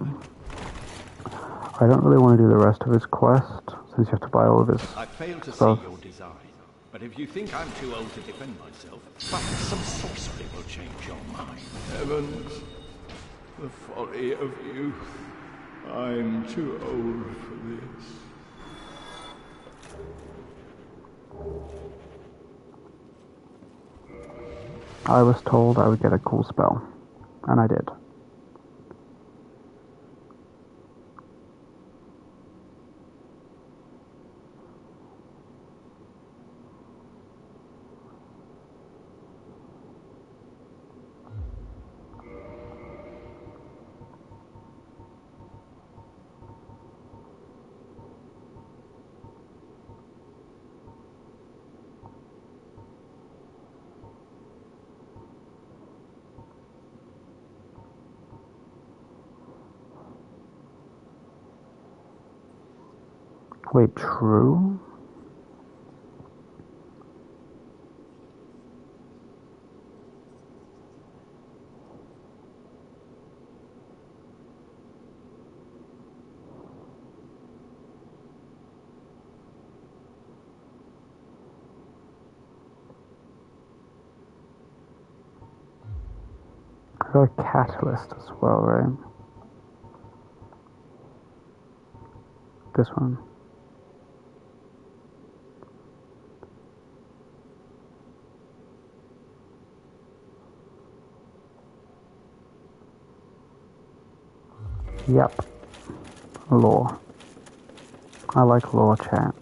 I don't really want to do the rest of his quest, since you have to buy all of his I fail to stuff. see your design, but if you think I'm too old to defend myself, perhaps some sorcery will change your mind. Heavens, the folly of youth. I'm too old for this. I was told I would get a cool spell, and I did. Wait, true? I got a catalyst as well, right? This one. Yep. Lore. I like lore, chat.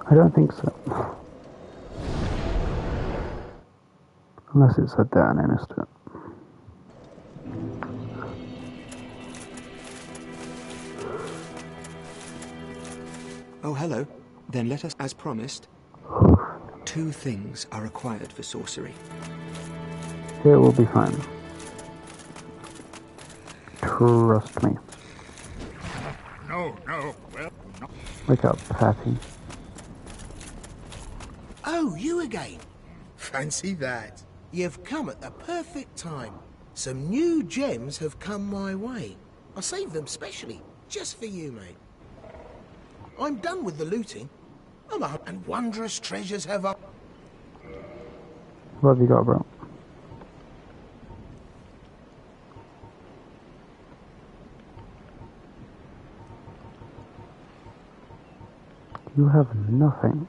I don't think so. Unless it said that and I missed it. Oh, hello. Then let us, as promised. 2 things are required for sorcery. It will be fine. Trust me. No, well, no. Wake up, Patty. Oh, you again. Fancy that. You've come at the perfect time. Some new gems have come my way. I saved them specially, just for you, mate. I'm done with the looting. And wondrous treasures have up. What have you got, bro? You have nothing.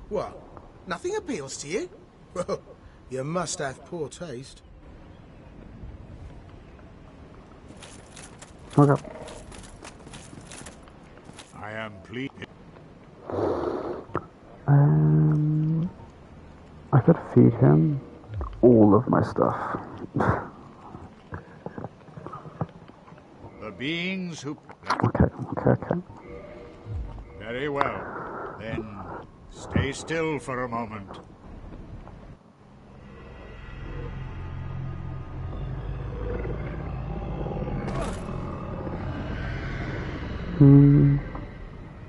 What? Nothing appeals to you? Well, you must have poor taste. Okay. I am pleased. I could feed him all of my stuff. The beings who... Okay. Very well. Then stay still for a moment.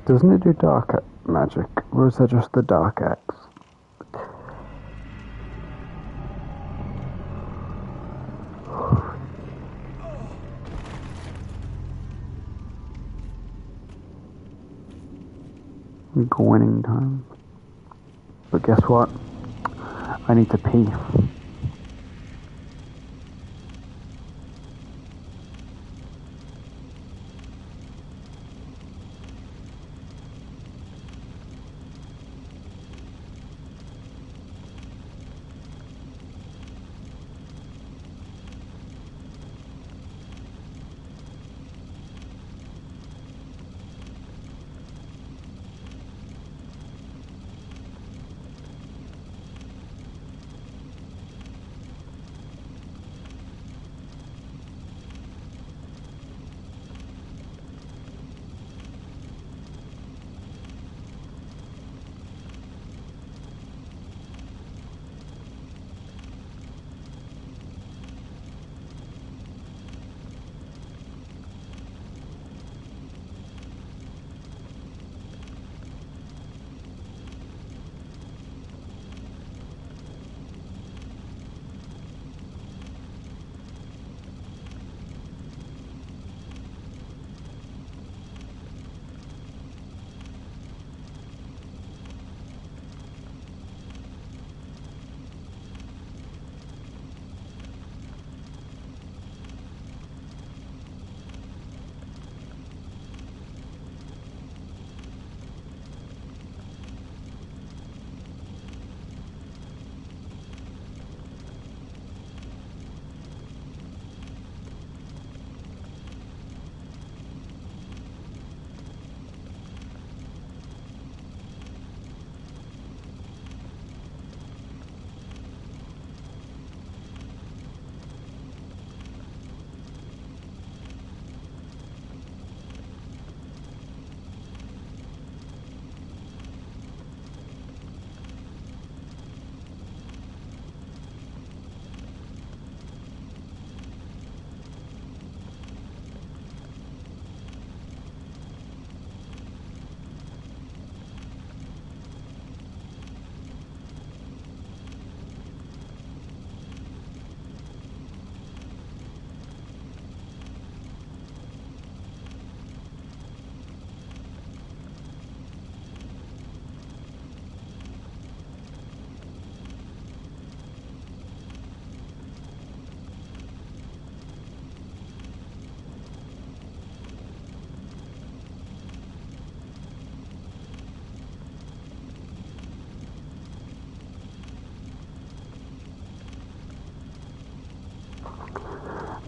Doesn't it do dark magic, or is that just the dark axe? Winning time. But guess what? I need to pee.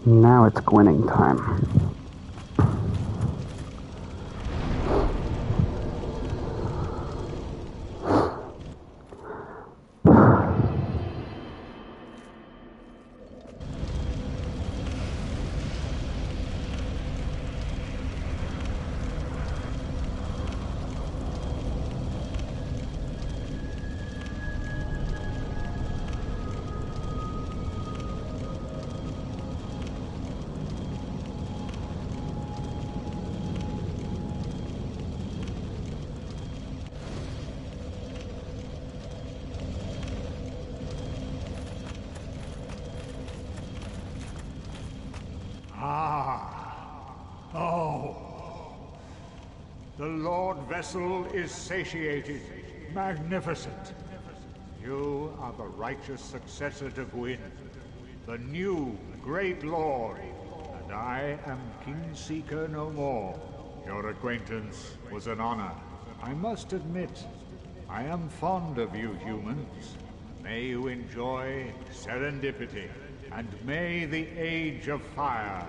Now it's Gwynning time. The Lord Vessel is satiated, magnificent. You are the righteous successor to Gwyn, the new great lord, and I am Kingseeker no more. Your acquaintance was an honor. I must admit, I am fond of you humans. May you enjoy serendipity, and may the Age of Fire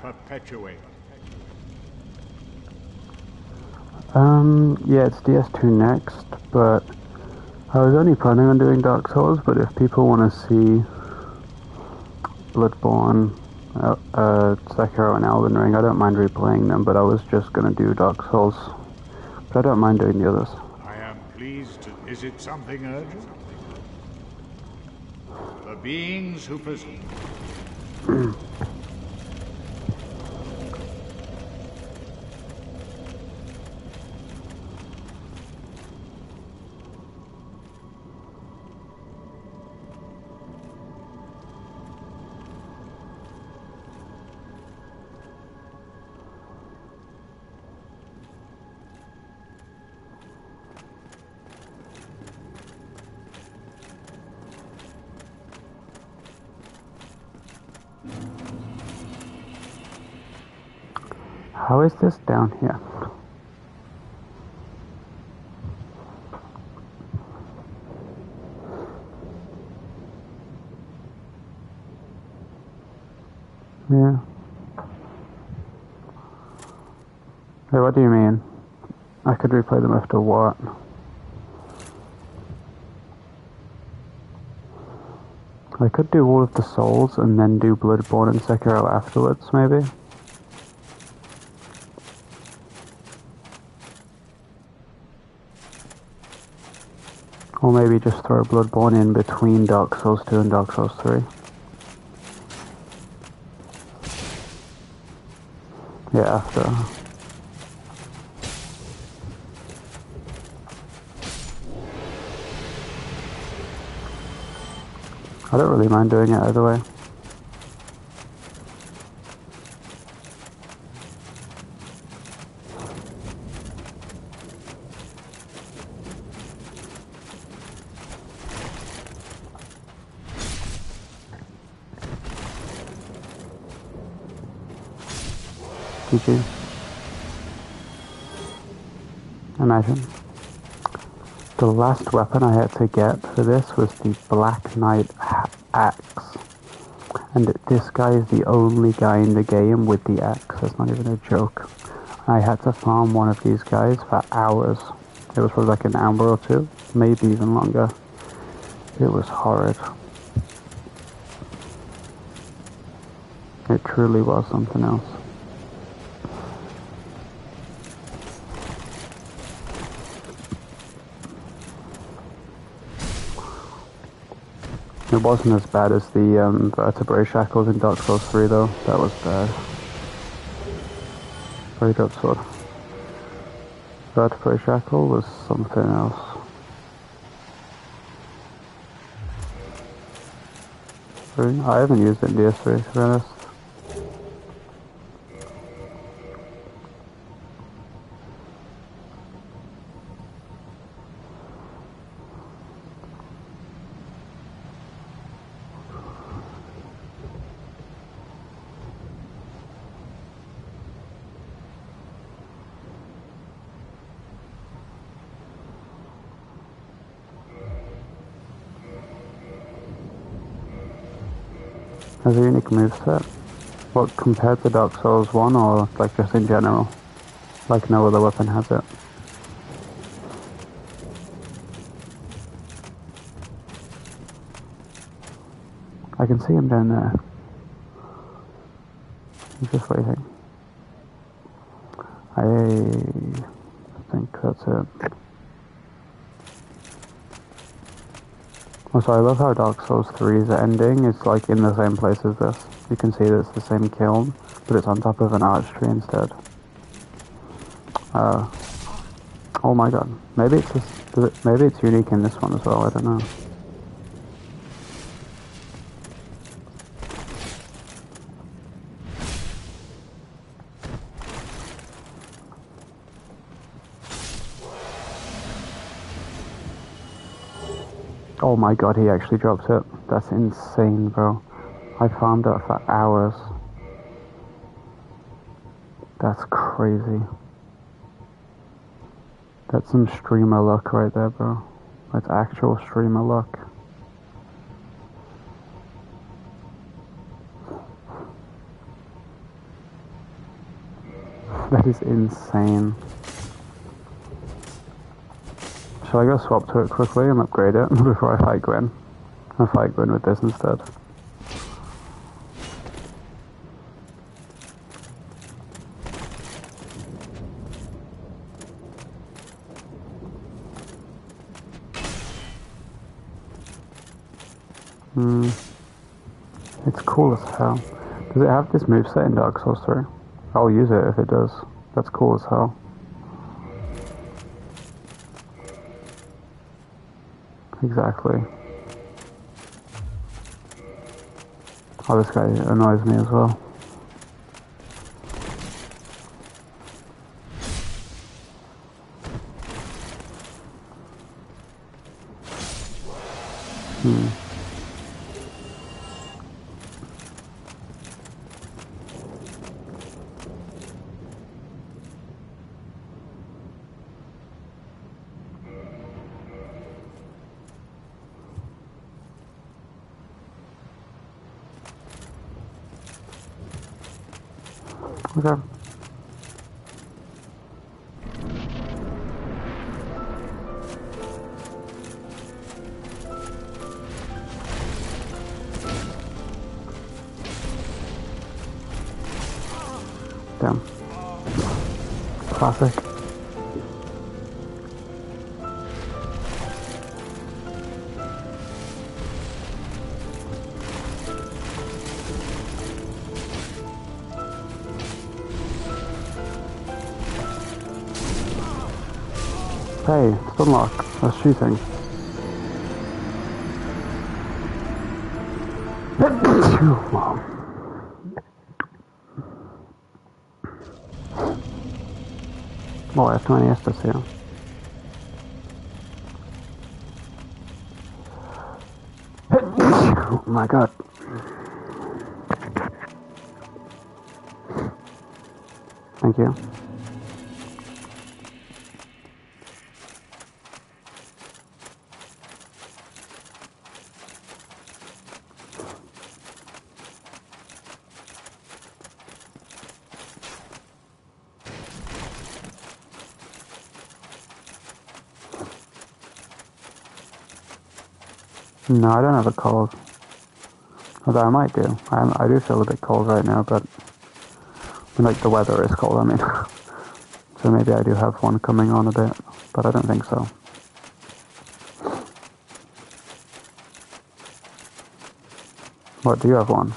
perpetuate. Yeah, it's DS2 next, but I was only planning on doing Dark Souls, but if people want to see Bloodborne, Sekiro and Elden Ring, I don't mind replaying them, but I was just going to do Dark Souls. But I don't mind doing the others. I am pleased to... Is it something urgent? The beings who possess... How is this down here? Yeah. Hey, what do you mean? I could replay them after what? I could do all of the Souls and then do Bloodborne and Sekiro afterwards, maybe? Or maybe just throw Bloodborne in between Dark Souls 2 and Dark Souls 3. Yeah, after. I don't really mind doing it either way. GG. Imagine. The last weapon I had to get for this was the Black Knight axe. And this guy is the only guy in the game with the axe. That's not even a joke. I had to farm one of these guys for hours. It was for like an hour or two, maybe even longer. It was horrid. It truly was something else. It wasn't as bad as the vertebrae shackles in Dark Souls 3 though. That was bad. Very dope sword. Vertebrae shackle was something else. I haven't used it in DS3 to be honest. Has a unique moveset. What, compared to Dark Souls 1 or like just in general? Like no other weapon has it? I can see him down there. He's just waiting. I think that's it. Also, I love how Dark Souls 3's ending is like in the same place as this. You can see that it's the same kiln, but it's on top of an arch tree instead. Oh my god. Maybe it's just, maybe it's unique in this one as well, I don't know. Oh my god, he actually drops it. That's insane, bro. I farmed it for hours. That's crazy. That's some streamer luck right there, bro. That's actual streamer luck. That is insane. Shall I go swap to it quickly and upgrade it before I fight Gwyn? I'll fight Gwyn with this instead. It's cool as hell. Does it have this moveset in Dark Souls 3? I'll use it if it does. That's cool as hell. Exactly. Oh, this guy annoys me as well. Okay. Damn. Classic. Hey, it's unlocked. That's shooting. Oh, I have 20 Estus here. Oh my god. Thank you. No, I don't have a cold. Although I might do. I do feel a bit cold right now, but like the weather is cold, I mean. So maybe I do have one coming on a bit, but I don't think so. What, do you have one?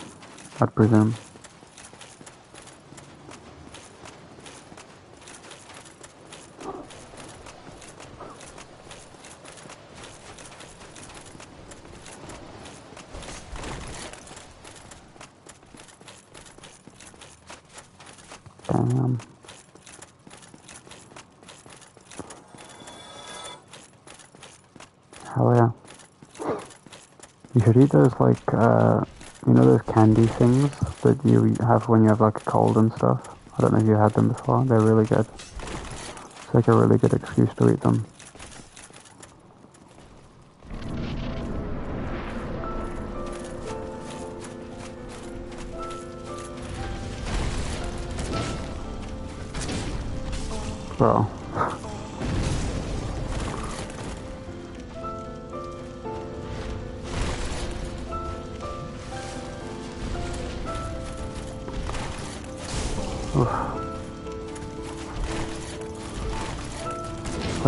I'd presume. Damn. Hell yeah. You should eat those, like, you know those candy things that you have when you have, like, a cold and stuff? I don't know if you had them before. They're really good. It's like a really good excuse to eat them.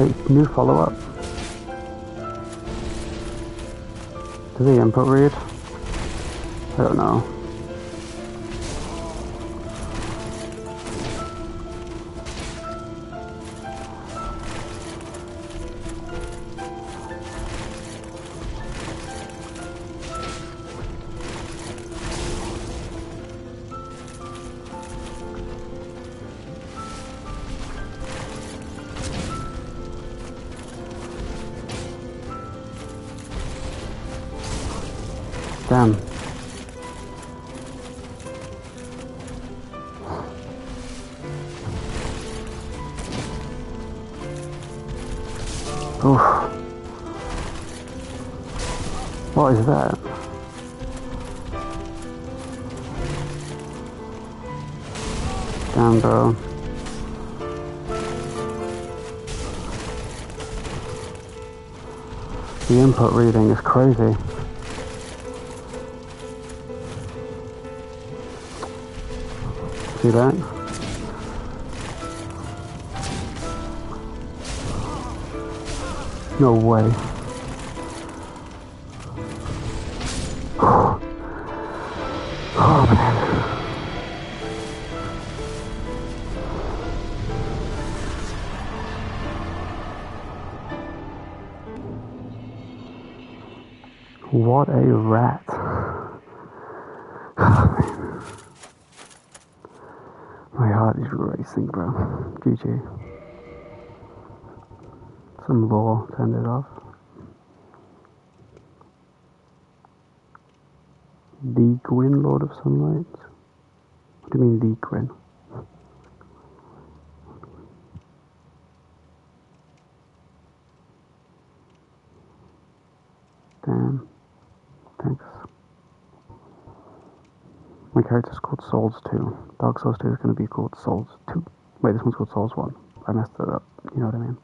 Wait, new follow-up? Does the input read? I don't know. Damn. Oof. What is that? Damn, bro. The input reading is crazy. See that? No way. Oh man. What a rat. My heart is racing, bro. GG. Some lore turned it off. The Gwyn, Lord of Sunlight? What do you mean, the Gwyn? Damn. Thanks. My character's called Souls 2. Dark Souls 2 is going to be called Souls 2. Wait, this one's called Souls 1. I messed it up. You know what I mean?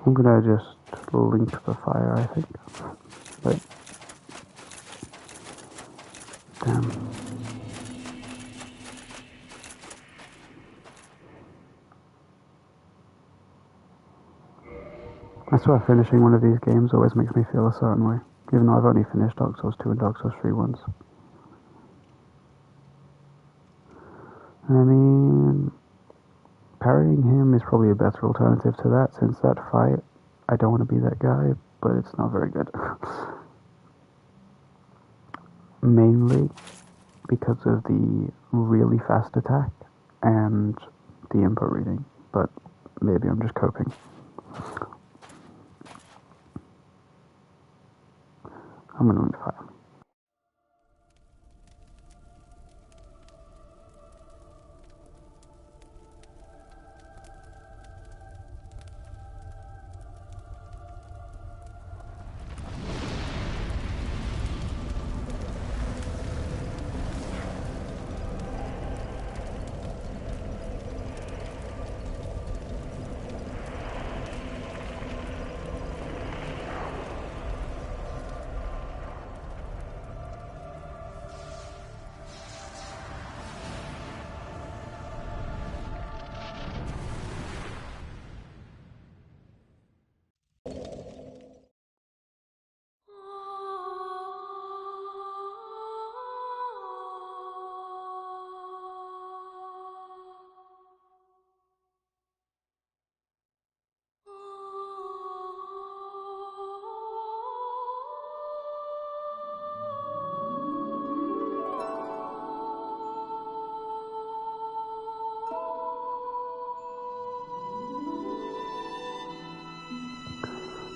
I'm gonna just link the fire, I think. But damn. I swear finishing one of these games always makes me feel a certain way, even though I've only finished Dark Souls 2 and Dark Souls 3 once. I mean, parrying him is probably a better alternative to that, since that fight, I don't want to be that guy, but it's not very good. Mainly because of the really fast attack and the input reading, but maybe I'm just coping. I'm gonna win the fight.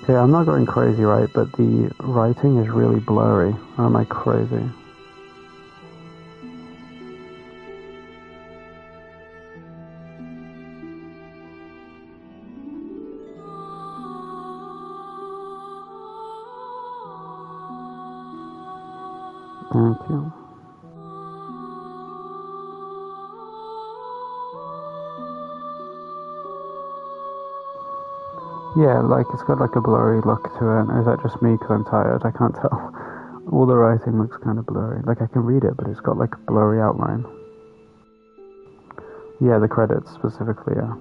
Okay, I'm not going crazy, right, but the writing is really blurry. Or am I crazy? Thank you. Yeah, like it's got like a blurry look to it. Or is that just me because I'm tired? I can't tell. All the writing looks kind of blurry. Like I can read it, but it's got like a blurry outline. Yeah, the credits specifically, yeah.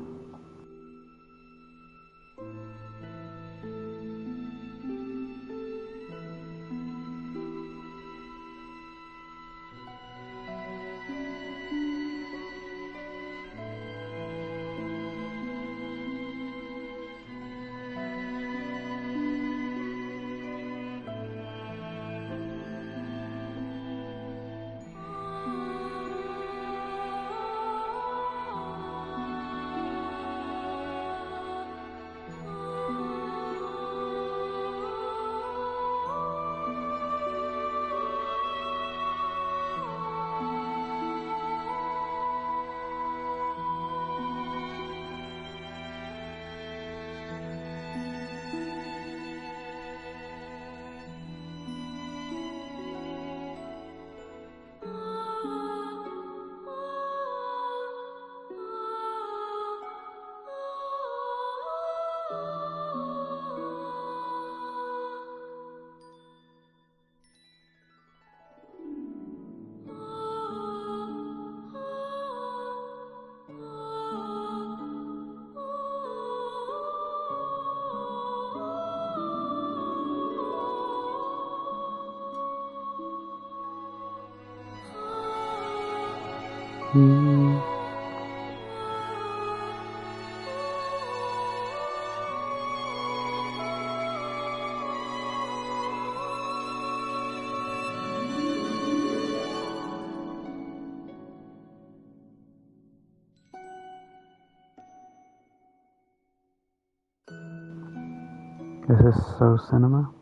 Is this so cinema?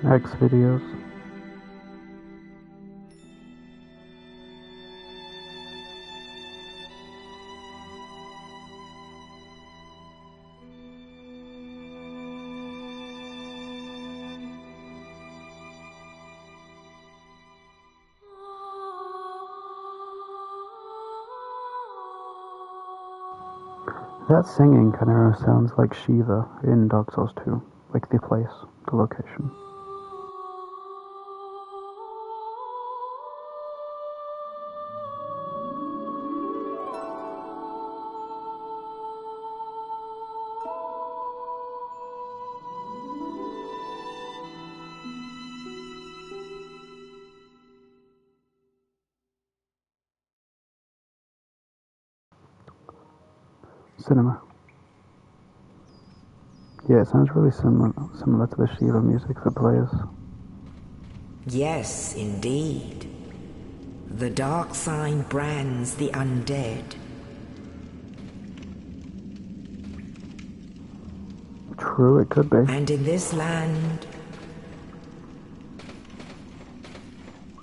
X videos. That singing kind of sounds like Shiva in Dark Souls 2, like the place, the location. Cinema. Yeah, it sounds really similar to the Shiva music that plays. Yes, indeed. The dark sign brands the undead. True, it could be. And in this land,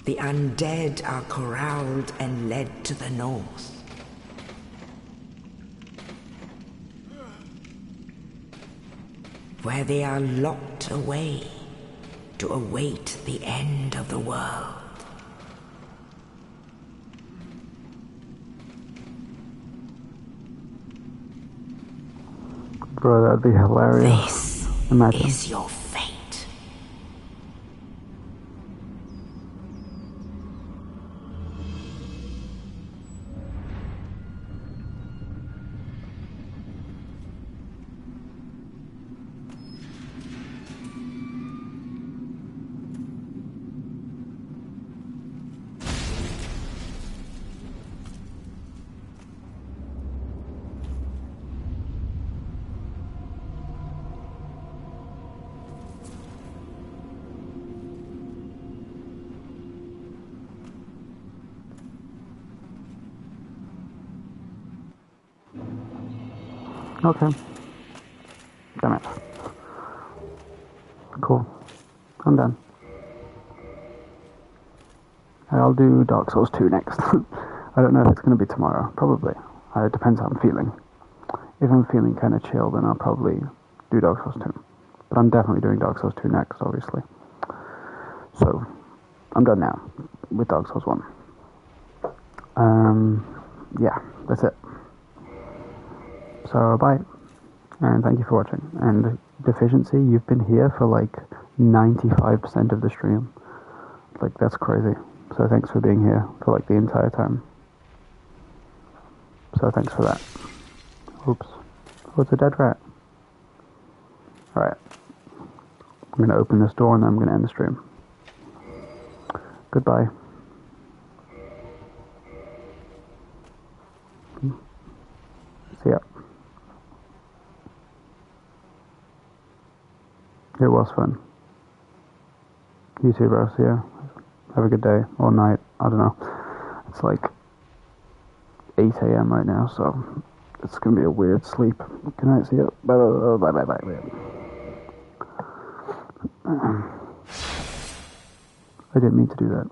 the undead are corralled and led to the north. Where they are locked away to await the end of the world. Bro, that'd be hilarious. This is your fate. Okay. I'll do Dark Souls 2 next. I don't know if it's going to be tomorrow. Probably. It depends how I'm feeling. If I'm feeling kind of chill, then I'll probably do Dark Souls 2. But I'm definitely doing Dark Souls 2 next, obviously. So, I'm done now with Dark Souls 1. Yeah, that's it. So, bye. And thank you for watching. And Deficiency, you've been here for like 95% of the stream. Like, that's crazy. So thanks for being here for like the entire time. So thanks for that. Oops. Oh, it's a dead rat. Alright. I'm going to open this door and then I'm going to end the stream. Goodbye. See ya. It was fun. You too, bro. See ya. Have a good day or night. I don't know. It's like 8 a.m. right now, so it's gonna be a weird sleep. Good night. See ya. Bye bye bye bye bye. I didn't mean to do that.